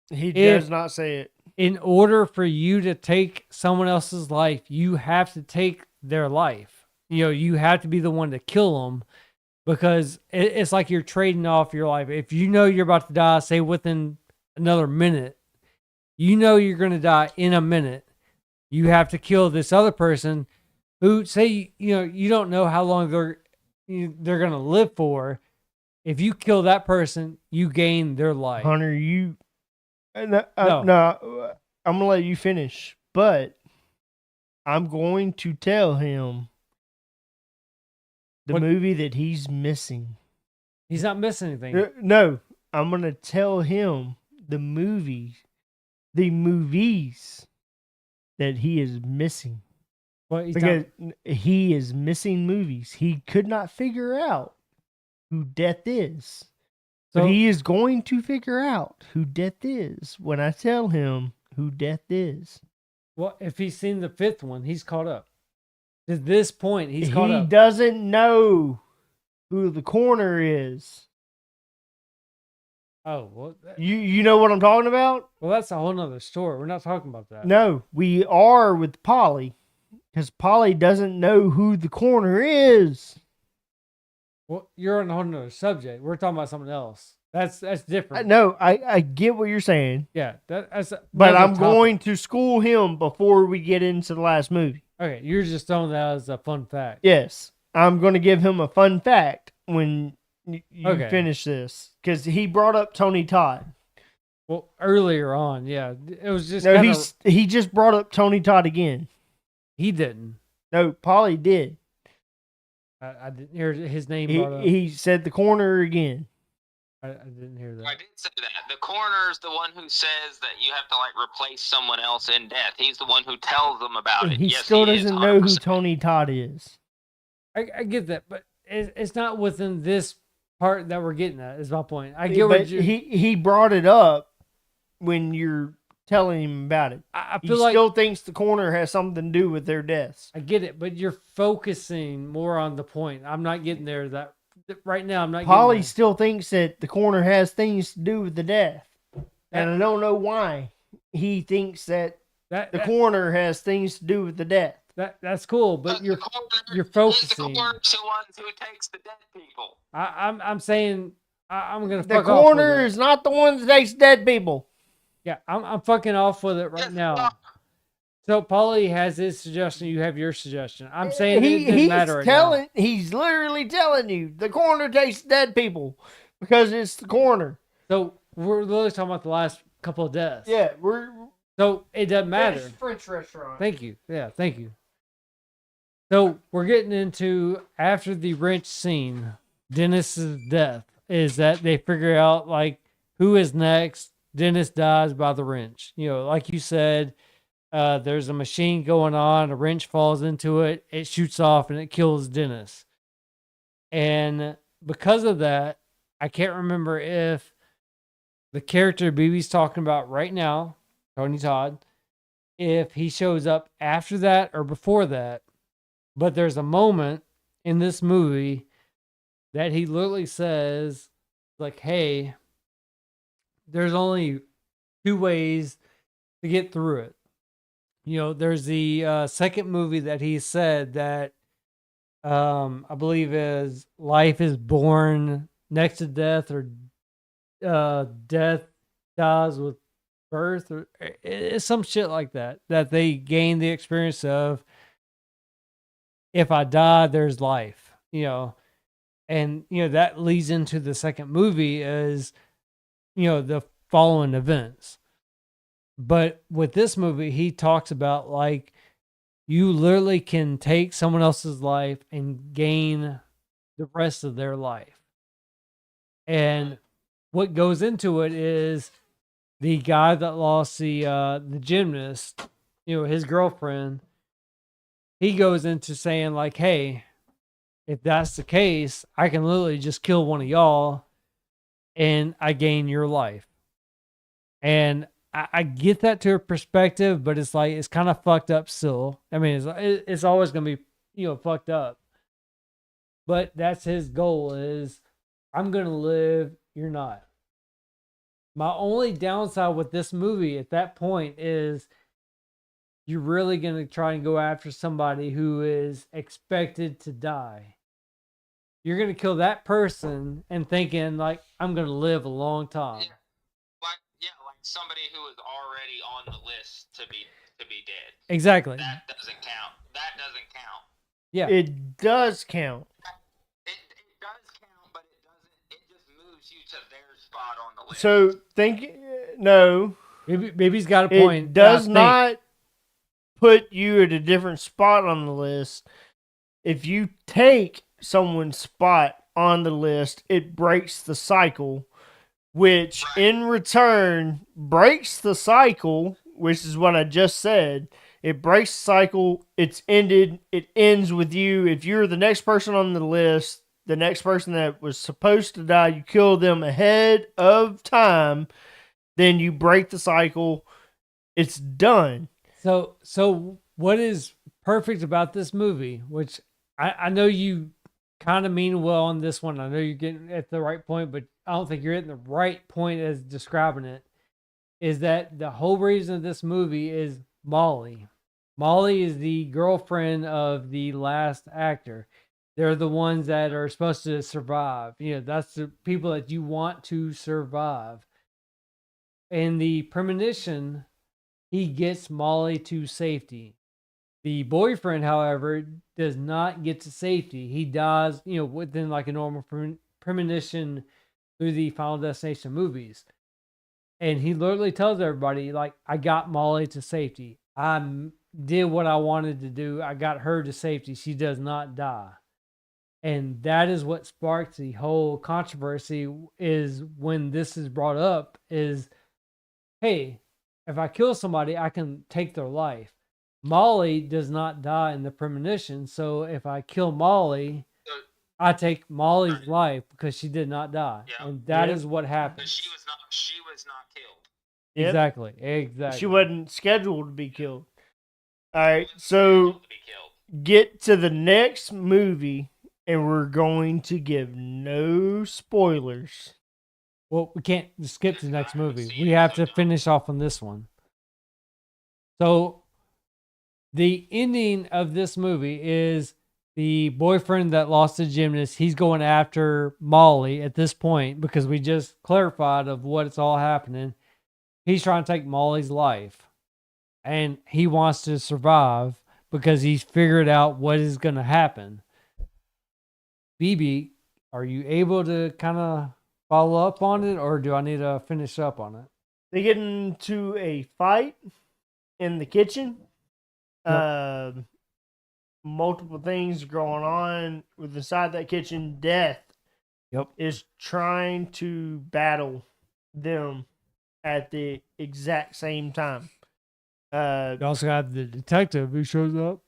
He If- does not say it. In order for you to take someone else's life, you have to take their life. You have to be the one to kill them because it's like you're trading off your life. If you know you're about to die, say within another minute, you're going to die in a minute. You have to kill this other person who say, you don't know how long they're going to live for. If you kill that person, you gain their life. Hunter, you. No, No. I'm gonna let you finish, but I'm going to tell him the What- movie that he's missing. He's not missing anything. No, I'm gonna tell him the movies that he is missing What he's because not, he is missing movies. He could not figure out who Death is. So- But he is going to figure out who Death is when I tell him who Death is. well, if he's seen the fifth one, he's caught up. To this point, he's caught He up. doesn't know who the corner is. Oh, well, You know what I'm talking about? that's a whole nother story. We're not talking about that. No, we are with Polly because Polly doesn't know who the corner is. Well, you're on a whole nother subject. We're talking about something else. That's different. No, I get what you're saying, Yeah, that's. but that's a I'm topic. going to school him before we get into the last movie. Okay, you're just throwing that as a fun fact. Yes, I'm going to give him a fun fact when you Okay. finish this because he brought up Tony Todd. Well, earlier on, yeah, it was just No, kinda, he just brought up Tony Todd again. he didn't. No, Polly did. I didn't hear his name brought up. He said the corner again. I didn't hear that. I did say that. The coroner's the one who says that you have to replace someone else in death. He's the one who tells them about it. He Yes, still he is, doesn't know who 100%. Tony Todd is. I get that, but it's not within this part that we're getting at. Is my point. I get But what you. he brought it up when you're telling him about it. I He feel like still thinks the corner has something to do with their deaths. I get it, but you're focusing more on the point. I'm not getting there. That right now, I'm not. Polly getting still thinks that the corner has things to do with the death. And I don't know why he thinks that there. the corner has things to do with the death. That's cool, but The you're coroner you're is focusing. the coroner's the one who takes the dead people. I'm saying I'm gonna The fuck off with corner it. is not the one that takes dead people. Yeah, I'm fucking off with it right Yes, now. you are. So Paulie has his suggestion. You have your suggestion. I'm saying it he's didn't matter right now. he's literally telling you the corner takes dead people because it's the corner. So we're literally talking about the last couple of deaths. Yeah, we're So it doesn't matter. French restaurant. Thank you. Yeah, thank you. So we're getting into after the wrench scene, Dennis's death is that they figure out who is next. Dennis dies by the wrench. Like you said, there's a machine going on. A wrench falls into it. It shoots off and it kills Dennis. And because of that, I can't remember if the character BB's talking about right now, Tony Todd, if he shows up after that or before that. But there's a moment in this movie that he literally says, like, hey, there's only two ways to get through it. You know, there's the second movie that he said that I believe is life is born next to death, or death dies with birth, or it's some shit like that. That they gain the experience of, if I die, there's life. You know, and you know that leads into the second movie is, you know, the following events. But with this movie, he talks about like you literally can take someone else's life and gain the rest of their life. And what goes into it is the guy that lost the gymnast, you know, his girlfriend. He goes into saying like, hey, if that's the case, I can literally just kill one of y'all and I gain your life. And I get that to a perspective, but it's like, it's kind of fucked up still. I mean, it's always going to be, you know, fucked up. But that's his goal is, I'm going to live, you're not. My only downside with this movie at that point is you're really going to try and go after somebody who is expected to die. You're going to kill that person and thinking like, I'm going to live a long time. Like somebody who is already on the list to be dead. Exactly. That doesn't count. That doesn't count. Yeah. It does count. It does count, but it doesn't. It just moves you to their spot on the list. So no, Maybe he's got a point. it does not put you at a different spot on the list. If you take someone's spot on the list, it breaks the cycle, which in return breaks the cycle, which is what I just said. It breaks the cycle. It's ended. It ends with you. If you're the next person on the list, the next person that was supposed to die, you kill them ahead of time, then you break the cycle. It's done. So what is perfect about this movie, which I know you kind of mean well on this one. I know you're getting at the right point, but I don't think you're at the right point as describing it, is that the whole reason of this movie is Molly. Molly is the girlfriend of the last actor. They're the ones that are supposed to survive. You know, that's the people that you want to survive. And the premonition, he gets Molly to safety. The boyfriend, however, does not get to safety. He dies, you know, within like a normal premonition through the Final Destination movies. And he literally tells everybody, like, I got Molly to safety. I did what I wanted to do. I got her to safety. She does not die. And that is what sparks the whole controversy, is when this is brought up is, hey, if I kill somebody, I can take their life. Molly does not die in the premonition, so if I kill Molly, I take Molly's life because she did not die. Yeah. And that Yeah. is what happened. She was not killed. Yep. Exactly. She wasn't scheduled to be killed. All right, so To be killed. get to the next movie, and we're going to give no spoilers. Well, we can't skip to the next movie. We have to finish off on this one. So the ending of this movie is the boyfriend that lost the gymnast. He's going after Molly at this point because we just clarified of what it's all happening. He's trying to take Molly's life, and he wants to survive because he's figured out what is going to happen. BB, are you able to kind of follow up on it, or do I need to finish up on it? They get into a fight in the kitchen. Multiple things going on with inside that kitchen. Death is trying to battle them at the exact same time. You also have the detective who shows up.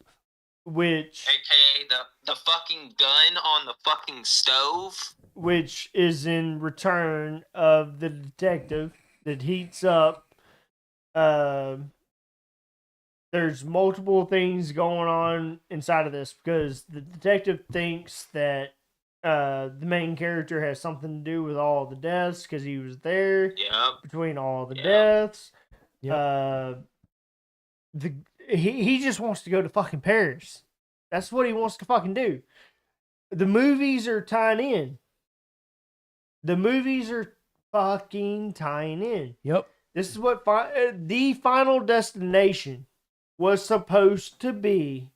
Which AKA the fucking gun on the fucking stove. which is in return of the detective that heats up there's multiple things going on inside of this because the detective thinks that the main character has something to do with all the deaths because he was there Yep. between all the Yep. deaths. Yep. He just wants to go to fucking Paris. That's what he wants to fucking do. The movies are tying in. The movies are fucking tying in. Yep. This is what the Final Destination was supposed to be.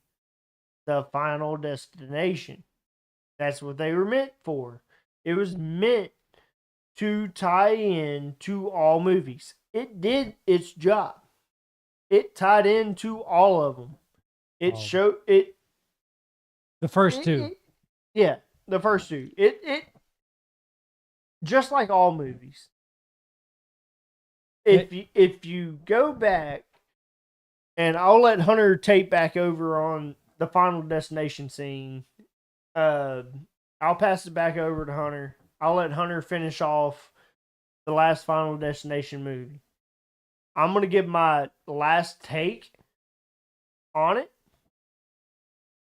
The Final Destination. That's what they were meant for. It was meant to tie in to all movies. It did its job. It tied into all of them. It All of showed it. The first two. Yeah, the first two. It just like all movies. If you go back, and I'll let Hunter tape back over on the Final Destination scene. I'll pass it back over to Hunter. I'll let Hunter finish off the last Final Destination movie. I'm gonna give my last take on it,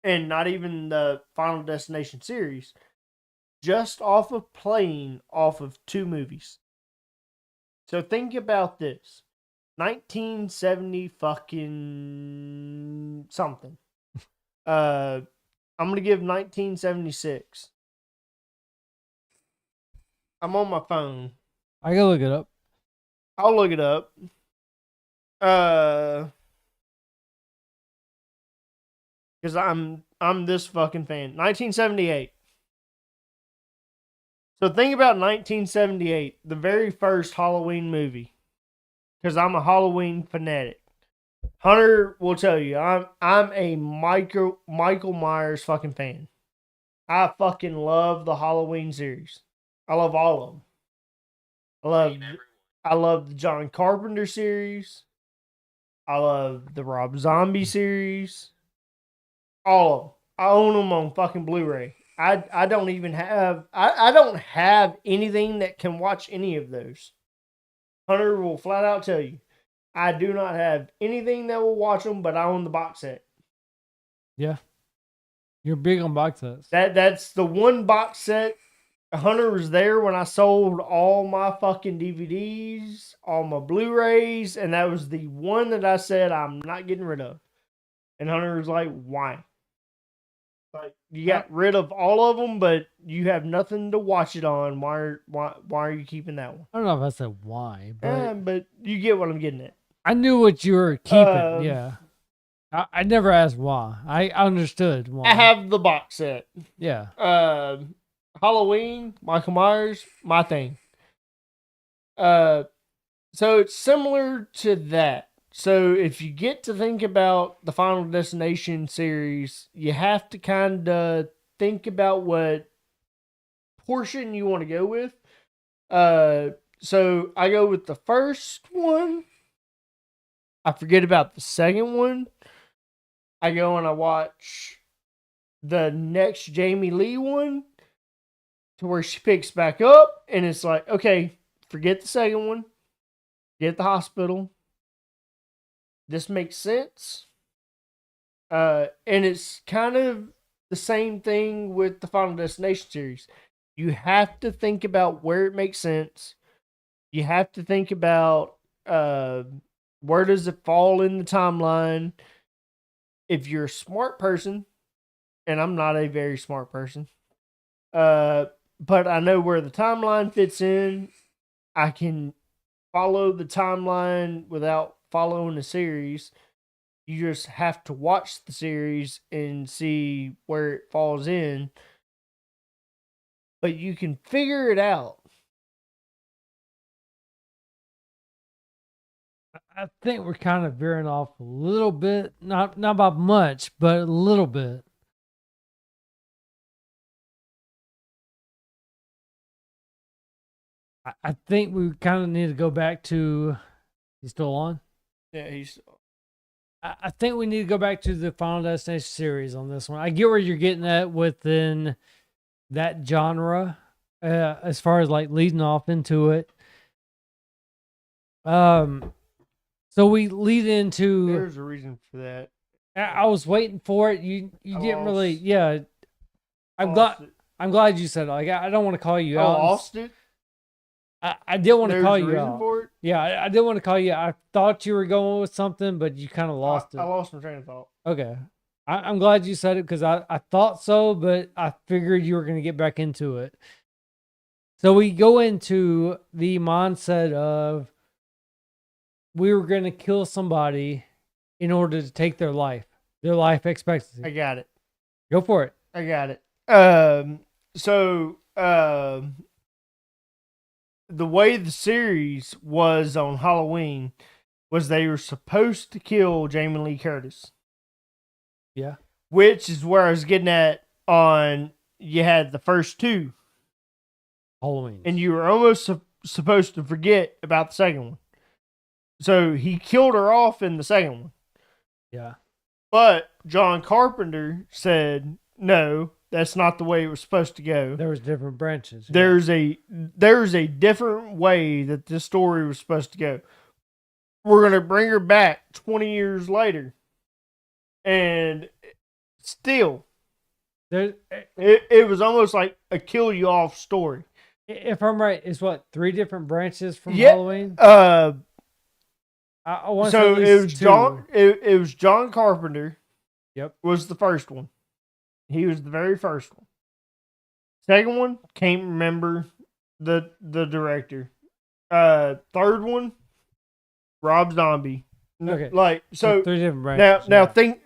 and not even the Final Destination series, just off of playing off of two movies. So think about this. 1970 fucking something. I'm going to give 1976. I'm on my phone. I gotta look it up. I'll look it up. Because I'm this fucking fan. 1978. So think about 1978, the very first Halloween movie. Because I'm a Halloween fanatic. Hunter will tell you, I'm a Michael Myers fucking fan. I fucking love the Halloween series. I love all of them. I love the John Carpenter series. I love the Rob Zombie series. All of them. I own them on fucking Blu-ray. I don't even have... I don't have anything that can watch any of those. Hunter will flat out tell you. I do not have anything that will watch them, but I own the box set. Yeah. You're big on box sets. That's the one box set. Hunter was there when I sold all my fucking DVDs, all my Blu-rays, and that was the one that I said I'm not getting rid of. And Hunter was like, why? Like, you got rid of all of them, but you have nothing to watch it on. Why are you keeping that one? I don't know if I said why, but But you get what I'm getting at. I knew what you were keeping. Yeah. I never asked why. I understood why. I have the box set. Yeah. Halloween, Michael Myers, my thing. So it's similar to that. So if you get to think about the Final Destination series, you have to kind of think about what portion you want to go with. So I go with the first one. I forget about the second one. I go and I watch the next Jamie Lee one to where she picks back up, and it's like, okay, forget the second one. Get the hospital. This makes sense. And it's kind of the same thing with the Final Destination series. You have to think about where it makes sense. You have to think about where does it fall in the timeline. If you're a smart person, and I'm not a very smart person, but I know where the timeline fits in. I can follow the timeline without following the series. You just have to watch the series and see where it falls in. But you can figure it out. I think we're kind of veering off a little bit. Not by much, but a little bit. I think we kind of need to go back to... He's still on? Yeah, he's... I think we need to go back to the Final Destination series on this one. I get where you're getting at within that genre, as far as like leading off into it. So we lead into. There's a reason for that. I was waiting for it. You I didn't really. lost- Yeah. I'm Lost glad. it. I'm glad you said it. Like I don't want to call you I out. lost it. I didn't want to There's call a you reason out. for it. Yeah, I didn't want to call you. I thought you were going with something, but you kind of lost I it. lost my train of thought. Okay. I'm glad you said it because I thought so, but I figured you were going to get back into it. So we go into the mindset of we were going to kill somebody in order to take their life expectancy. I got it. Go for it. I got it. So the way the series was on Halloween was they were supposed to kill Jamie Lee Curtis, Yeah. which is where I was getting at on you had the first two, Halloween. and you were almost supposed to forget about the second one. So he killed her off in the second one. Yeah. But John Carpenter said, no, that's not the way it was supposed to go. There was different branches. Yeah. There's a different way that this story was supposed to go. We're gonna bring her back 20 years later, and still, There, it was almost like a kill you off story. if I'm right, it's what 3 different branches from Yeah, Halloween. I want to So say at it was least 2. John. It was John Carpenter. Yep. Was the first one. He was the very first one. Second one, can't remember the director. Third one, Rob Zombie. Okay. Like so 3 different branches. now yeah. think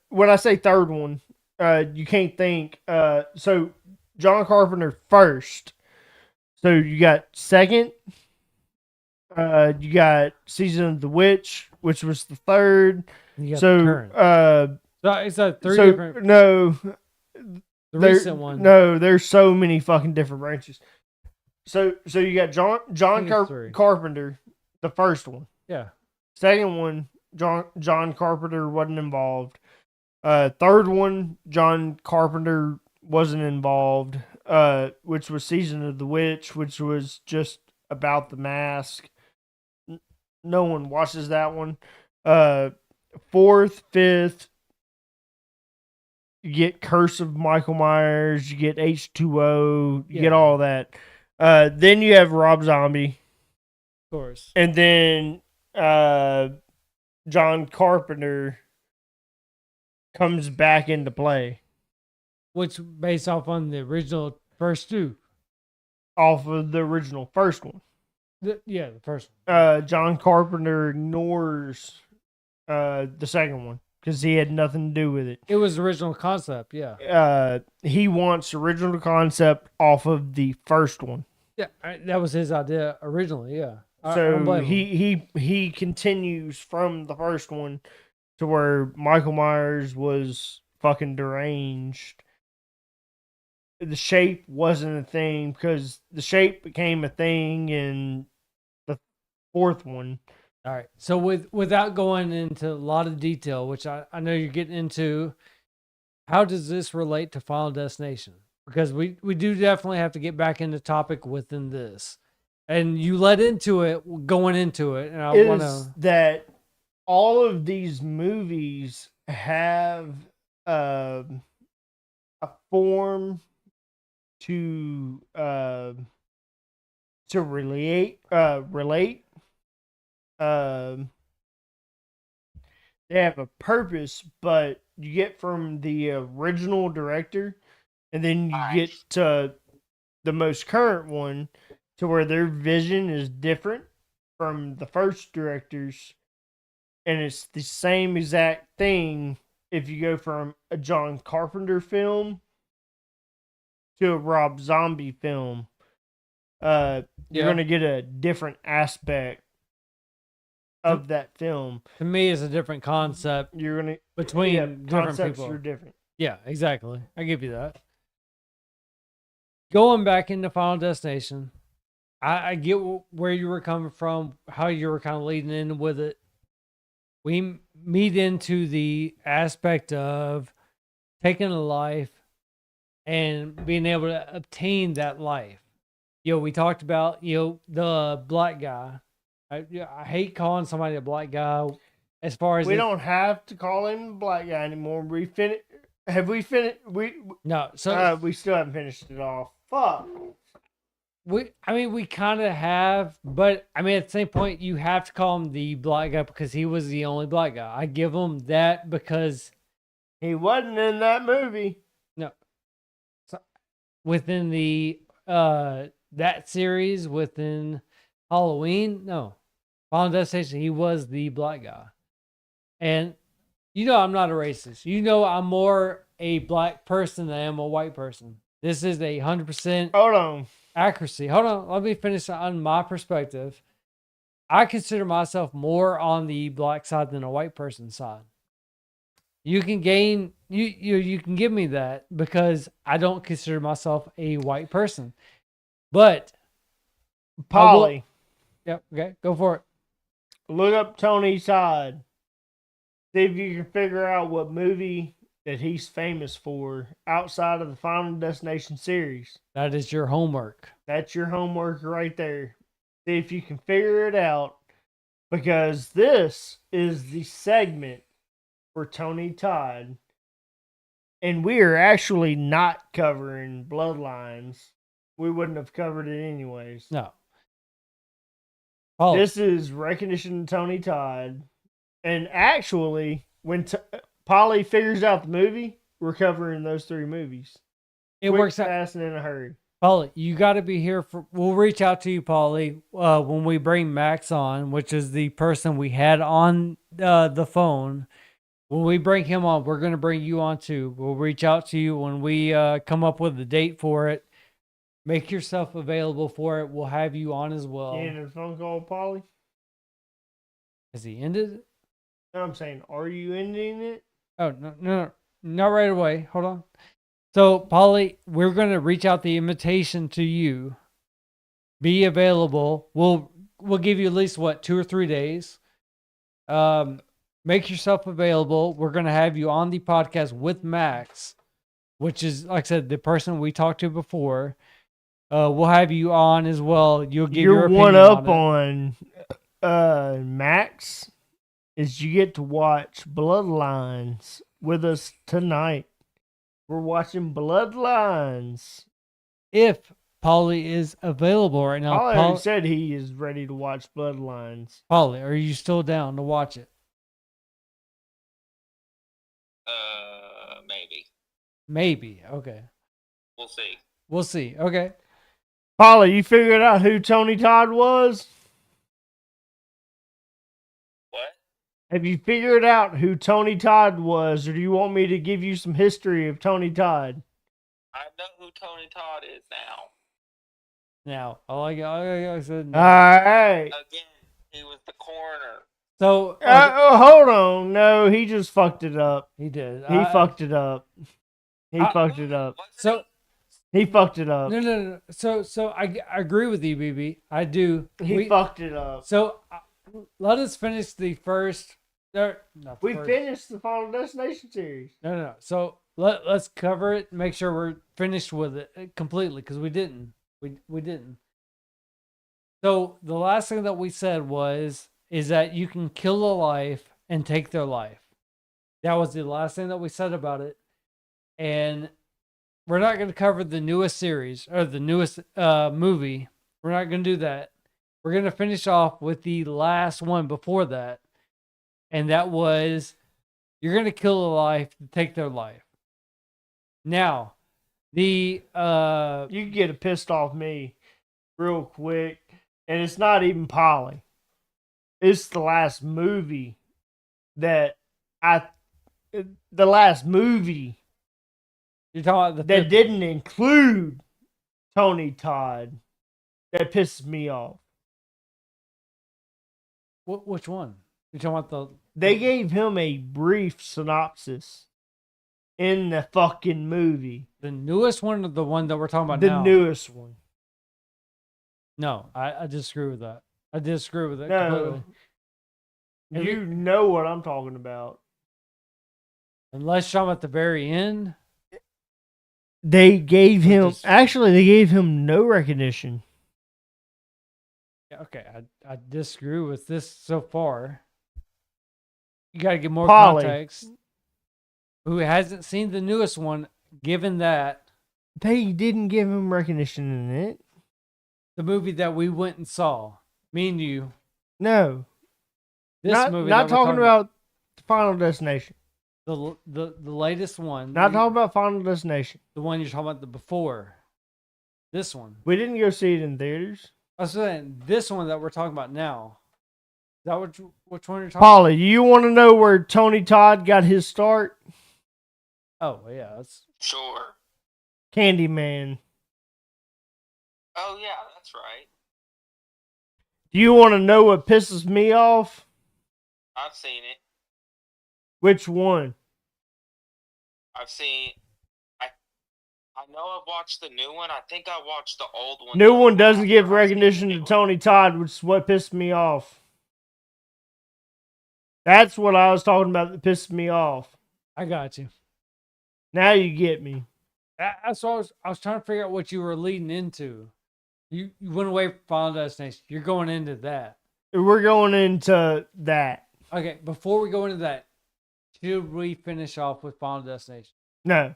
when I say third one, you can't think so John Carpenter first. So you got second, you got Season of the Witch, which was the third. You got So the current. So it's a 3 so different. no, The there- recent one. No, there's so many fucking different branches. So you got John think it's 3. Carpenter, the first one. Yeah. Second one, John Carpenter wasn't involved. Third one, John Carpenter wasn't involved. Which was Season of the Witch, which was just about the mask. No one watches that one. Fourth, fifth, you get Curse of Michael Myers, you get H2O, you get Yeah. all that. Then you have Rob Zombie, Of course. and then John Carpenter comes back into play Which based off on the original first 2. off of the original first one. The first one. John Carpenter ignores the second one because he had nothing to do with it. It was the original concept. Yeah. He wants original concept off of the first one. Yeah. That was his idea originally. Yeah. I So don't blame him. he continues from the first one to where Michael Myers was fucking deranged. The Shape wasn't a thing because the Shape became a thing in the fourth one. All right. So without going into a lot of detail, which I know you're getting into, how does this relate to Final Destination? Because we do definitely have to get back into topic within this. And you led into it going into it, and I want Is to. that all of these movies have a form to relate they have a purpose, but you get from the original director and then you get to the most current one to where their vision is different from the first directors, and it's the same exact thing if you go from a John Carpenter film to a Rob Zombie film. You're Yeah. going to get a different aspect of that film. To me, it's a different concept You're going to between different concepts people. are different. Yeah, exactly. I give you that. Going back into Final Destination, I get where you were coming from, how you were kind of leading in with it. We meet into the aspect of taking a life and being able to obtain that life. We talked about, the black guy I hate calling somebody a black guy. As far as We don't have to call him a black guy anymore. We finished. Have we finished? no. So We still haven't finished it off. Fuck. we kind of have, but I mean, at the same point, you have to call him the black guy because he was the only black guy. I give him that because He wasn't in that movie. no, so within the that series within Halloween, no, Final Destination, he was the black guy, and I'm not a racist. I'm more a black person than I am a white person. This is 100% Hold on. accuracy. Hold on, let me finish on my perspective. I consider myself more on the black side than a white person side. You can gain you can give me that because I don't consider myself a white person. But Polly, yep, okay, go for it. look up Tony Todd. See if you can figure out what movie that he's famous for outside of the Final Destination series. That is your homework. That's your homework right there. See if you can figure it out, because this is the segment for Tony Todd, and we are actually not covering Bloodlines. We wouldn't have covered it anyways. No. Oh, This is recognition of Tony Todd, and actually, when Polly figures out the movie, we're covering those 3 movies. it Quick, works out. fast, and in a hurry. Paulie, you got to be here for. We'll reach out to you, Paulie, when we bring Max on, which is the person we had on the phone. When we bring him on, we're going to bring you on too. We'll reach out to you when we come up with a date for it. Make yourself available for it. We'll have you on as well. You ended the phone call, Polly? Has he ended it? No, I'm saying, are you ending it? Oh, no, not right away. Hold on. So, Polly, we're going to reach out the invitation to you. Be available. We'll give you at least, 2 or 3 days. Make yourself available. We're going to have you on the podcast with Max, which is, like I said, the person we talked to before. We'll have you on as well. You'll give your opinion one up on on Max is you get to watch Bloodlines with us tonight. We're watching Bloodlines. if Polly is available right now. Polly already said he is ready to watch Bloodlines. Polly, are you still down to watch it? Maybe. Maybe. Okay. We'll see. We'll see. Okay. Polly, you figured out who Tony Todd was? What? Have you figured out who Tony Todd was, or do you want me to give you some history of Tony Todd? I know who Tony Todd is now. Now, I said. All right. Again, he was the coroner. So Hold on. No, he just fucked it up. he did. He fucked it up. He I- fucked it up. So He fucked it up. no. So I agree with you, BB. I do. He fucked it up. So let us finish the first. Not the We first. finished the Final Destination series. No. So let's cover it. Make sure we're finished with it completely because we didn't. We didn't. So the last thing that we said is that you can kill a life and take their life. That was the last thing that we said about it. And we're not going to cover the newest series or the newest movie. We're not going to do that. We're going to finish off with the last one before that. And that was, you're going to kill a life to take their life. Now, the You can get it pissed off me real quick. And it's not even Polly. It's the last movie that the last movie you're talking about the that fifth- didn't include Tony Todd that pisses me off. Which one? You're talking about the They gave him a brief synopsis in the fucking movie. newest one or the one that we're talking about The now? newest one. No, I disagree with that. I disagree with it No. completely. Have You know what I'm talking about. Unless I'm at the very end. They gave him just- actually they gave him no recognition. Yeah, okay, I disagree with this so far. You got to get more Polly. context. Who hasn't seen the newest one? Given that They didn't give him recognition in it. the movie that we went and saw, me and you, No, this not movie, not that we're talking about Final Destination. the latest one, Not talking about Final Destination. the one you're talking about the before. This one. We didn't go see it in theaters. I was saying this one that we're talking about now. Is that which one you're talking? Polly, you want to know where Tony Todd got his start? Oh yeah, that's Sure. Candyman. Oh yeah, that's right. Do you want to know what pisses me off? I've seen it. Which one? I've seen. I know I've watched the new one. I think I watched the old one. New one doesn't give After I've seen the recognition to new one. Tony Todd, which is what pissed me off. That's what I was talking about that pissed me off. I got you. Now you get me. That's what I was trying to figure out what you were leading into. You went away from Final Destination. You're going into that. We're going into that. Okay, before we go into that, should we finish off with Final Destination? No,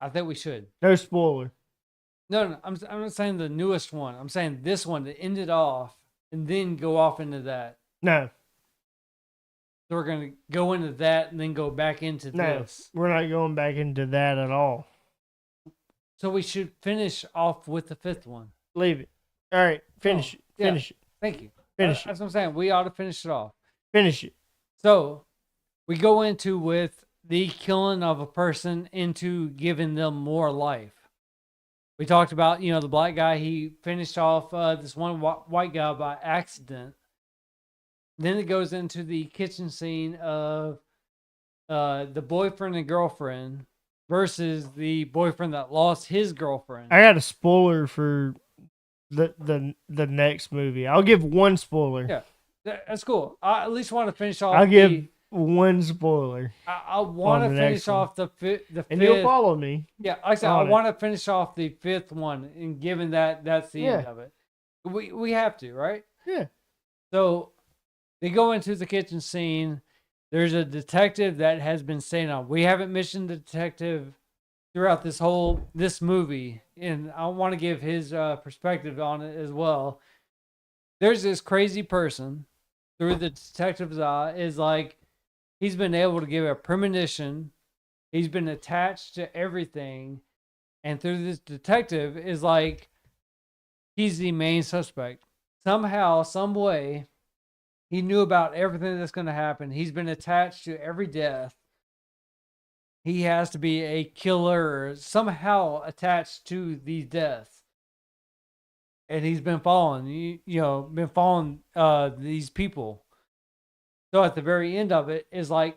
I think we should. no spoiler. No, I'm not saying the newest one. I'm saying this one to end it off and then go off into that. No, So we're gonna go into that and then go back into no. this. We're not going back into that at all. So we should finish off with the fifth one. Leave it. All right, finish it. yeah. Finish it. Thank you. Finish That's what I'm saying. We ought to finish it off. Finish it. So we go into with the killing of a person into giving them more life. We talked about, the black guy, he finished off this one white guy by accident. Then it goes into the kitchen scene of the boyfriend and girlfriend versus the boyfriend that lost his girlfriend. I got a spoiler for the next movie. I'll give one spoiler. Yeah, that's cool. I at least want to finish off. I'll give one spoiler, I want to the finish next one. off the fifth. and you'll follow me. Yeah, like I said, I on it. want to finish off the fifth one, and given that that's the end Yeah. of it, we have to, right? Yeah. So they go into the kitchen scene. There's a detective that has been staying on. We haven't mentioned the detective throughout this movie, and I want to give his perspective on it as well. There's this crazy person through the detective's eye is like he's been able to give a premonition. He's been attached to everything, and through this detective is like he's the main suspect. Somehow, some way, he knew about everything that's going to happen. He's been attached to every death. He has to be a killer, somehow attached to these deaths. And he's been following, these people. So at the very end of it is like,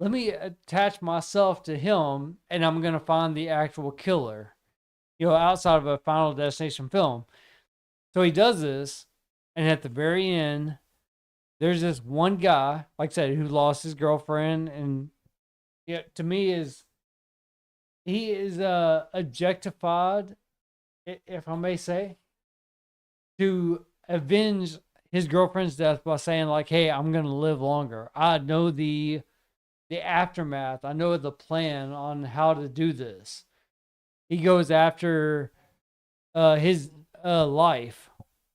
let me attach myself to him, and I'm going to find the actual killer, outside of a Final Destination film. So he does this, and at the very end, there's this one guy, like I said, who lost his girlfriend, and to me he is objectified, if I may say, to avenge his girlfriend's death by saying like, "Hey, I'm gonna live longer. I know the aftermath. I know the plan on how to do this." He goes after his life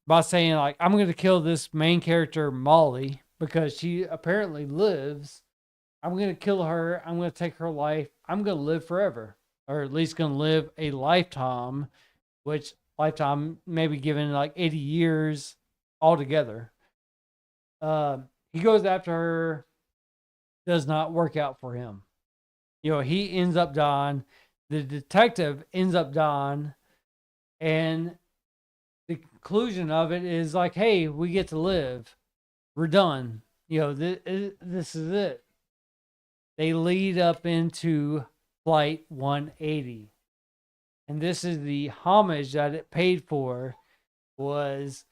by saying like, "I'm gonna kill this main character Molly because she apparently lives. I'm going to kill her. I'm going to take her life. I'm going to live forever, or at least going to live a lifetime, which lifetime maybe given like 80 years altogether." He goes after her. Does not work out for him. He ends up dying. The detective ends up dying. And the conclusion of it is like, hey, we get to live. We're done. This is it. They lead up into Flight 180. And this is the homage that it paid for, was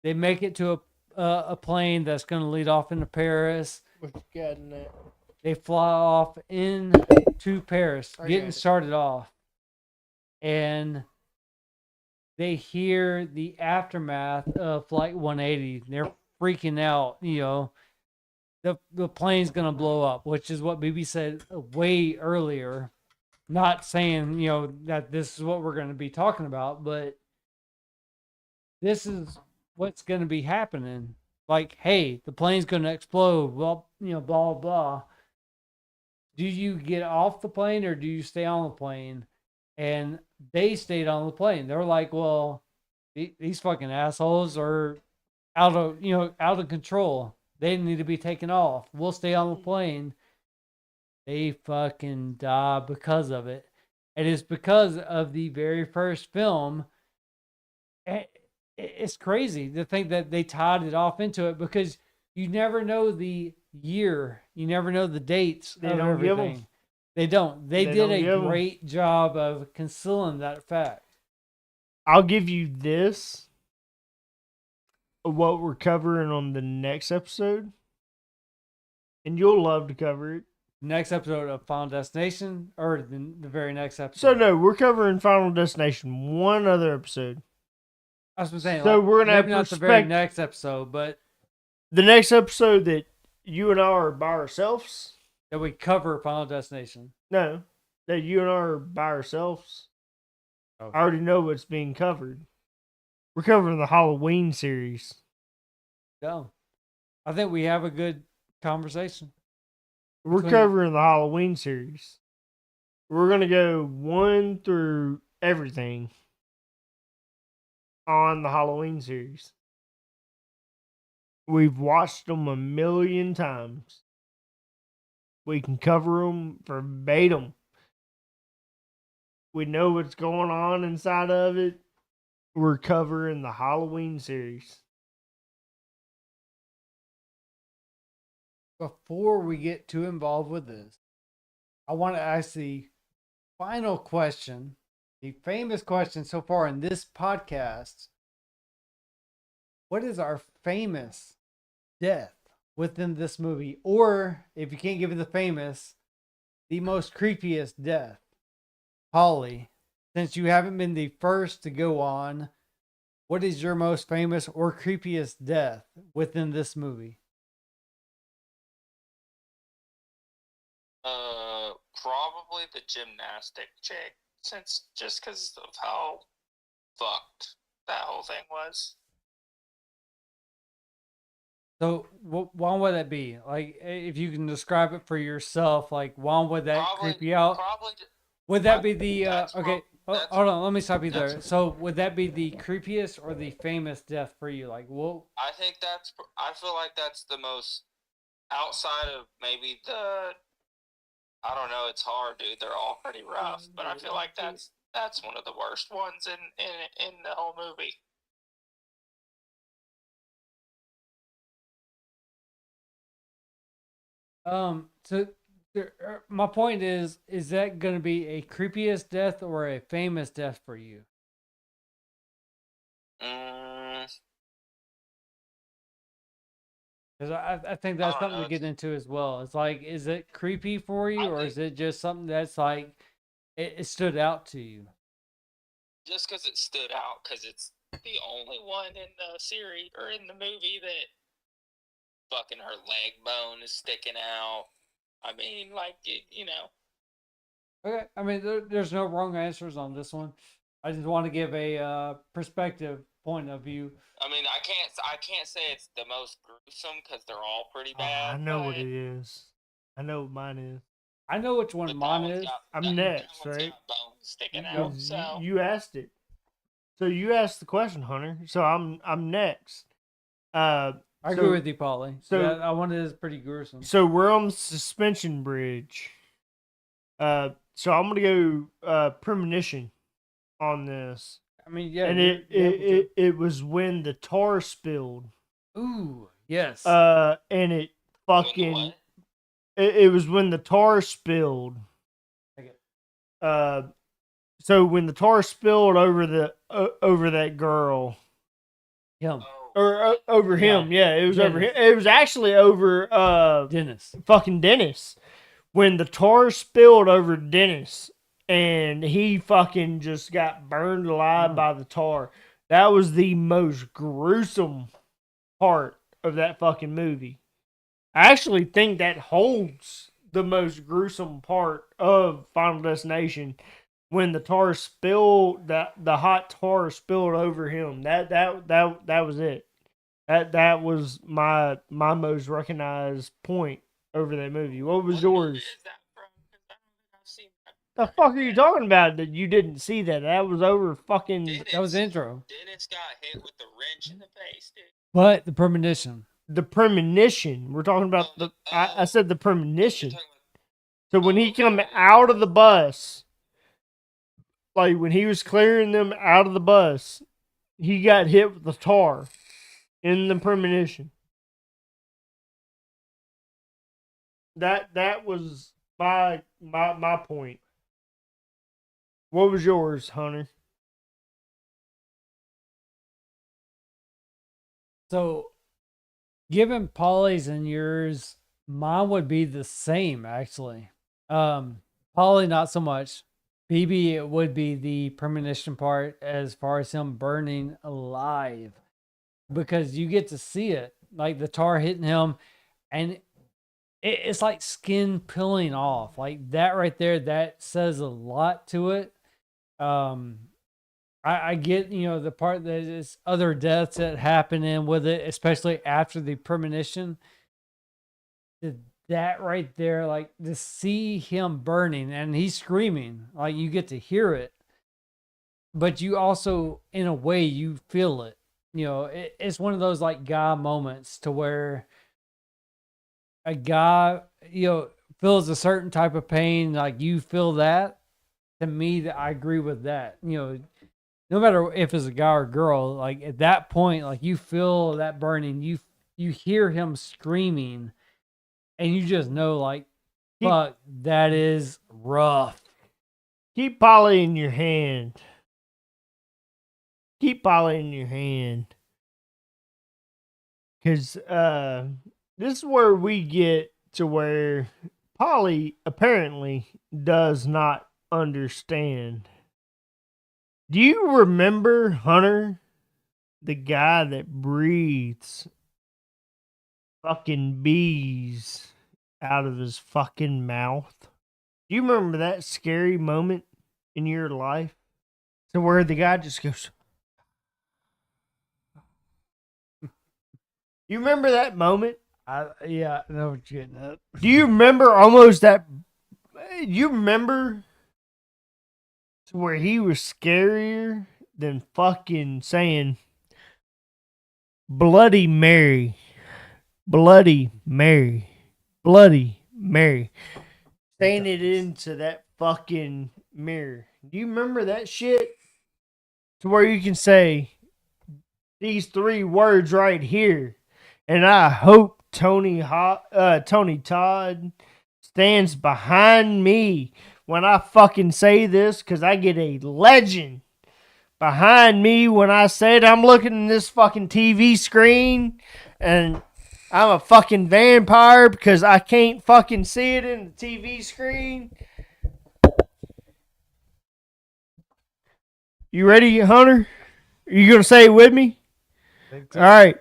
they make it to a plane that's going to lead off into Paris. What you got in that? They fly off into Paris, I got getting it. started off. And they hear the aftermath of Flight 180. They're freaking out. The plane's gonna blow up, which is what BB said way earlier. Not saying that this is what we're gonna be talking about, but this is what's gonna be happening. Like, hey, the plane's gonna explode. Well, blah blah. Do you get off the plane or do you stay on the plane? And they stayed on the plane. They're like, well, these fucking assholes are out of control. They need to be taken off. We'll stay on the plane. They fucking die because of it. And it's because of the very first film. It's crazy to think that they tied it off into it, because you never know the year. You never know the dates They of don't give 'em. everything. They don't. They They did don't a give 'em. great job of concealing that fact. I'll give you this. What we're covering on the next episode, and you'll love to cover it. Next episode of Final Destination, or the very next episode. So no, we're covering Final Destination. One other episode. I was saying, So we're gonna have maybe not the very perspective. next episode, but The next episode that you and I are by ourselves. that we cover Final Destination. No, that you and I are by ourselves. Okay. I already know what's being covered. We're covering the Halloween series. So, I think we have a good conversation. We're Between- covering the Halloween series. We're gonna go 1 through everything on the Halloween series. We've watched them a million times. We can cover them verbatim. We know what's going on inside of it. We're covering the Halloween series. Before we get too involved with this, I want to ask the final question, the famous question so far in this podcast. What is our famous death within this movie? Or, if you can't give it the famous, the most creepiest death? Holly, since you haven't been the first to go on, what is your most famous or creepiest death within this movie? Probably the gymnastic chick, since just because of how fucked that whole thing was. So, why would that be? Like, if you can describe it for yourself, like, why would that Probably, creep you out? probably. Would that be the that's okay? that's- Hold on, let me stop you there. that's- So, would that be the creepiest or the famous death for you? Like, well, I think that's. I feel like that's the most outside of maybe the. I don't know. It's hard, dude. They're all pretty rough, but I feel like that's one of the worst ones in the whole movie. so my point is that going to be a creepiest death or a famous death for you? Because I think that's I don't something know, to get into as well. It's like, is it creepy for you, I or think- is it just something that's like it stood out to you? Just because it stood out, because it's the only one in the series or in the movie that fucking her leg bone is sticking out. I mean, like you know. Okay, I mean, there's no wrong answers on this one. I just want to give a perspective point of view. I mean, I can't say it's the most gruesome because they're all pretty bad. I know what but it is. I know what mine is. I know which one that mine one's is. got- I'm that next, one's right? got bones sticking You out. go. So You asked it. So you asked the question, Hunter. So I'm next. I So- agree with you, Polly. so- So that one is pretty gruesome. So we're on the suspension bridge. So I'm gonna go premonition on this, I mean, yeah. and you're able to. it was when the tar spilled. Ooh, yes. And it when fucking what? it was when the tar spilled. Okay. So when the tar spilled over that girl Him, or over him, yeah, it was over him. Dennis. It was actually over Dennis. fucking Dennis. When the tar spilled over Dennis, and he fucking just got burned alive by the tar. That was the most gruesome part of that fucking movie. I actually think that holds the most gruesome part of Final Destination when the tar spilled, the hot tar spilled over him. That was it. That was my most recognized point over that movie. What was yours? Is that from? 'Cause I don't think I've seen that. The fuck are you talking about? That you didn't see that? That was over fucking. That was the intro. Dennis got hit with the wrench in the face, dude. But the premonition. The premonition. We're talking about the. I said the You're premonition. talking about So when he come out of the bus, like when he was clearing them out of the bus, he got hit with the tar in the premonition. That was my point. What was yours, Hunter? So, given Polly's and yours, mine would be the same actually. Polly not so much. BB, it would be the premonition part as far as him burning alive, because you get to see it, like the tar hitting him, and it's like skin peeling off, like that right there. That says a lot to it. I get, the part that is other deaths that happen in with it, especially after the premonition. That right there, like to see him burning and he's screaming, like you get to hear it, but you also, in a way, you feel it. It's one of those like guy moments to where a guy, feels a certain type of pain, like you feel that. To me, that I agree with that. No matter if it's a guy or girl, like at that point, like you feel that burning, you hear him screaming, and you just know, like, fuck, that is rough. Keep Polly in your hand. Keep Polly in your hand. Because this is where we get to where Polly apparently does not understand. Do you remember Hunter, the guy that breathes fucking bees out of his fucking mouth? Do you remember that scary moment in your life? To where the guy just goes. You remember that moment? Yeah, I know what you're getting at. Do you remember almost that? You remember to where he was scarier than fucking saying Bloody Mary. Bloody Mary. Bloody Mary. Saying it into that fucking mirror. Do you remember that shit? To where you can say these 3 words right here. And I hope Tony Todd stands behind me when I fucking say this, because I get a legend behind me when I say it. I'm looking at this fucking TV screen and I'm a fucking vampire because I can't fucking see it in the TV screen. You ready, Hunter? Are you going to say it with me? All right.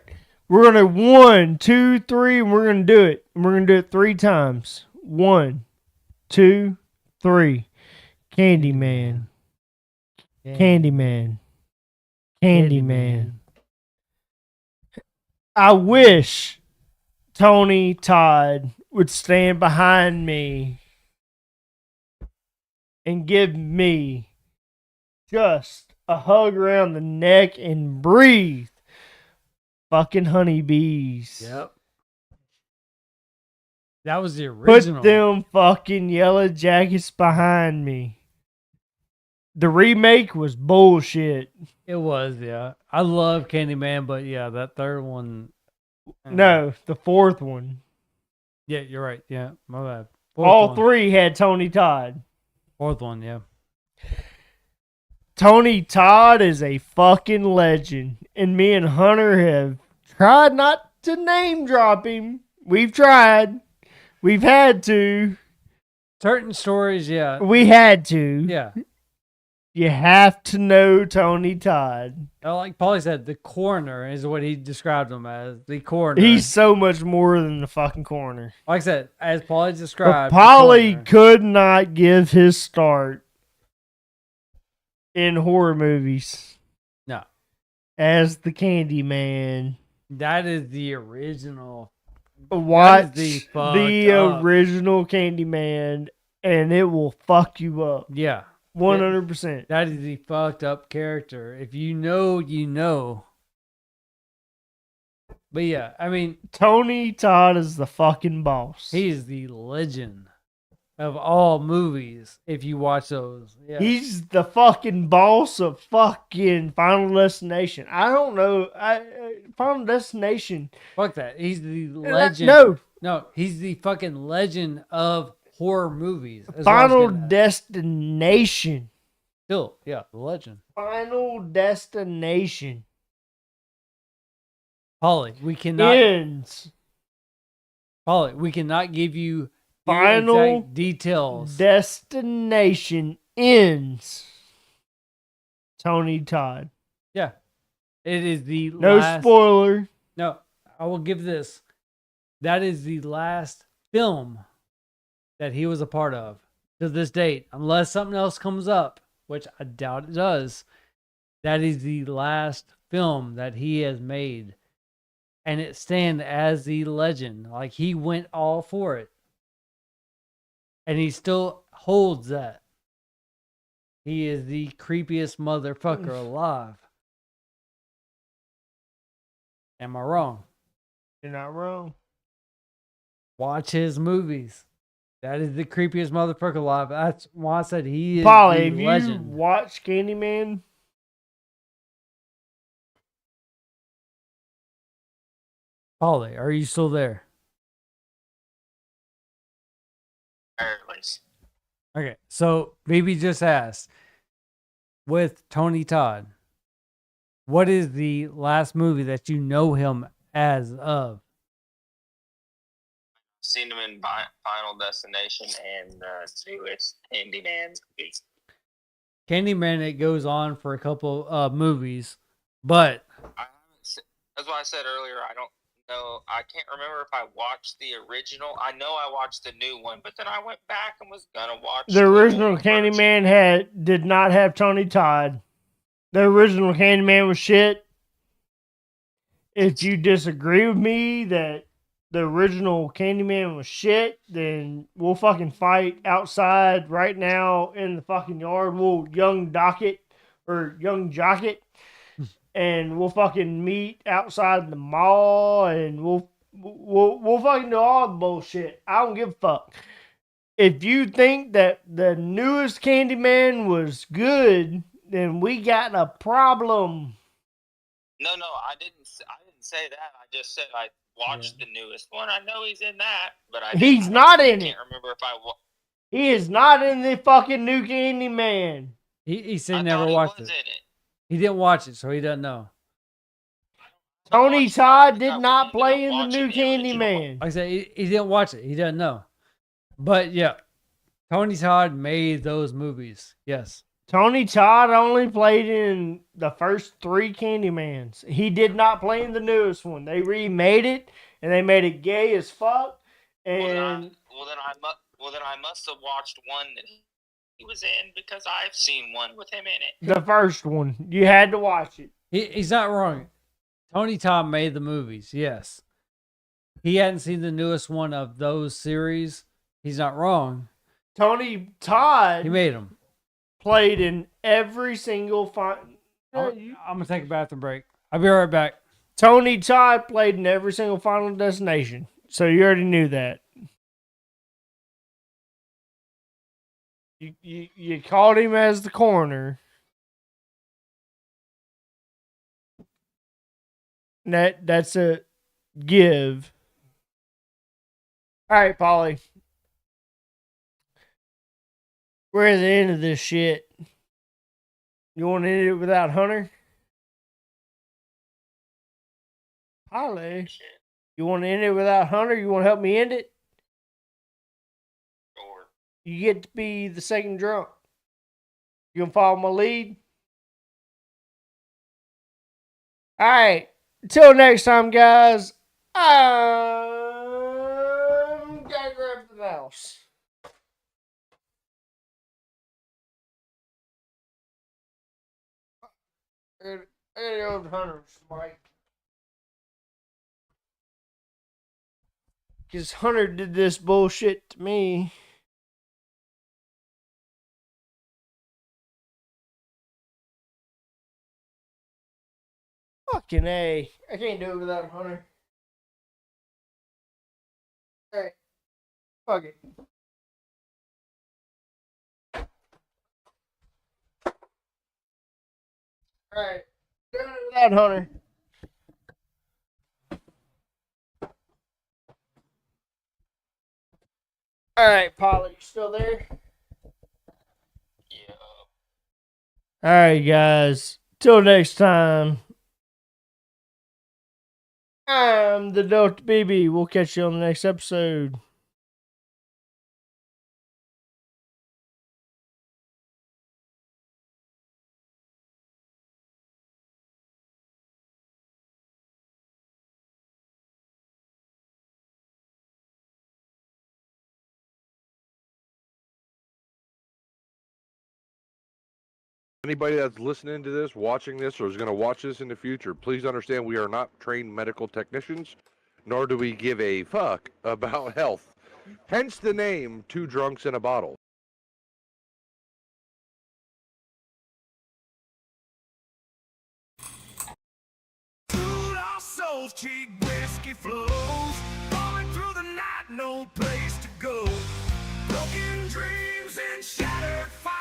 We're going to 1, 2, 3, and we're going to do it. And we're going to do it 3 times. 1, 2, 3. Candyman. Candyman. Candyman. I wish Tony Todd would stand behind me and give me just a hug around the neck and breathe. Fucking honeybees. Yep. That was the original. Put them fucking yellow jackets behind me. The remake was bullshit. It was, yeah. I love Candyman, but yeah, that third one. No, the 4th one. Yeah, you're right. Yeah, my bad. All one. 3 had Tony Todd. 4th one, yeah. Tony Todd is a fucking legend. And me and Hunter have tried not to name drop him. We've tried. We've had to. Certain stories, yeah. We had to. Yeah. You have to know Tony Todd. Like Paulie said, the coroner is what he described him as. The coroner. He's so much more than the fucking coroner. like I said, as Paulie But described. the Polly coroner. could not give his start in horror movies No. as the Candyman. That is the original. Watch the the fucked up. original Candyman, and it will fuck you up. Yeah. 100%. That is the fucked up character. If you know, you know. But yeah, I mean, Tony Todd is the fucking boss. he is the legend of all movies. If you watch those, yeah. He's the fucking boss of fucking Final Destination. I don't know. Final Destination. Fuck that. He's the legend. No. He's the fucking legend of horror movies. is what I was Final getting at. Destination. Still, yeah, the legend. Final Destination. Polly, we cannot. Ends. Polly, we cannot give you the Final exact details. Destination ends. Tony Todd. Yeah, it is the No last. spoiler. No, I will give this. That is the last film that he was a part of to this date, unless something else comes up, which I doubt it does. That is the last film that he has made, and it stands as the legend. Like, he went all for it, and he still holds that. He is the creepiest motherfucker alive. Am I wrong? You're not wrong. Watch his movies. That is the creepiest motherfucker alive. That's why I said he is Polly, the have legend. you watched Candyman? Polly, are you still there? Apparently. Okay, so BB just asked, with Tony Todd, what is the last movie that you know him as of? Seen him in Final Destination and newest Candyman. Candyman, it goes on for a couple movies, but I haven't that's why I said earlier I don't know. I can't remember if I watched the original. I know I watched the new one, but then I went back and was gonna watch The original old version. Candyman did not have Tony Todd. The original Candyman was shit. If you disagree with me that the original Candyman was shit, then we'll fucking fight outside right now in the fucking yard. We'll young jocket, and we'll fucking meet outside the mall, and we'll fucking do all the bullshit. I don't give a fuck. If you think that the newest Candyman was good, then we got a problem. No, I didn't say that. I just said I watched the newest one. I know he's in that, but He's not in I it. can't remember if I. He is not in the fucking new Candyman. he said I he never thought watched he was it. in it. He didn't watch it, so he doesn't know. Tony watched it. Todd I did would not ended play up in the new watching the original. Candyman. Like I said, he didn't watch it. He doesn't know. But yeah, Tony Todd made those movies. Yes. Tony Todd only played in the first 3 Candymans. He did not play in the newest one. They remade it, and they made it gay as fuck. And Well, then I must have watched one that he was in because I've seen one with him in it. the first one, you had to watch it. He's not wrong. Tony Todd made the movies. Yes. He hadn't seen the newest one of those series. He's not wrong. Tony Todd He made them. played in every single I'm gonna take a bathroom break. I'll be right back. Tony Todd played in every single Final Destination. So you already knew that. You called him as the coroner. That's a give. All right, Polly. We're at the end of this shit. You want to end it without Hunter? Polly. You want to end it without Hunter? You want to help me end it? Or you get to be the second drunk. You gonna follow my lead? All right. Until next time, guys. I'm gonna grab the mouse. I gotta go to Hunter's, Mike. Because Hunter did this bullshit to me. Fucking A. I can't do it without Hunter. Alright. Fuck it. Alright. Doing it without Hunter. Alright, Polly, you still there? Yeah. Alright, guys. Till next time. I'm the Delta BB. We'll catch you on the next episode. Anybody that's listening to this, watching this, or is going to watch this in the future, please understand we are not trained medical technicians, nor do we give a fuck about health. Hence the name Two Drunks in a Bottle. Food our souls, cheap whiskey flows, falling through the night, no place to go. Broken dreams and shattered fire.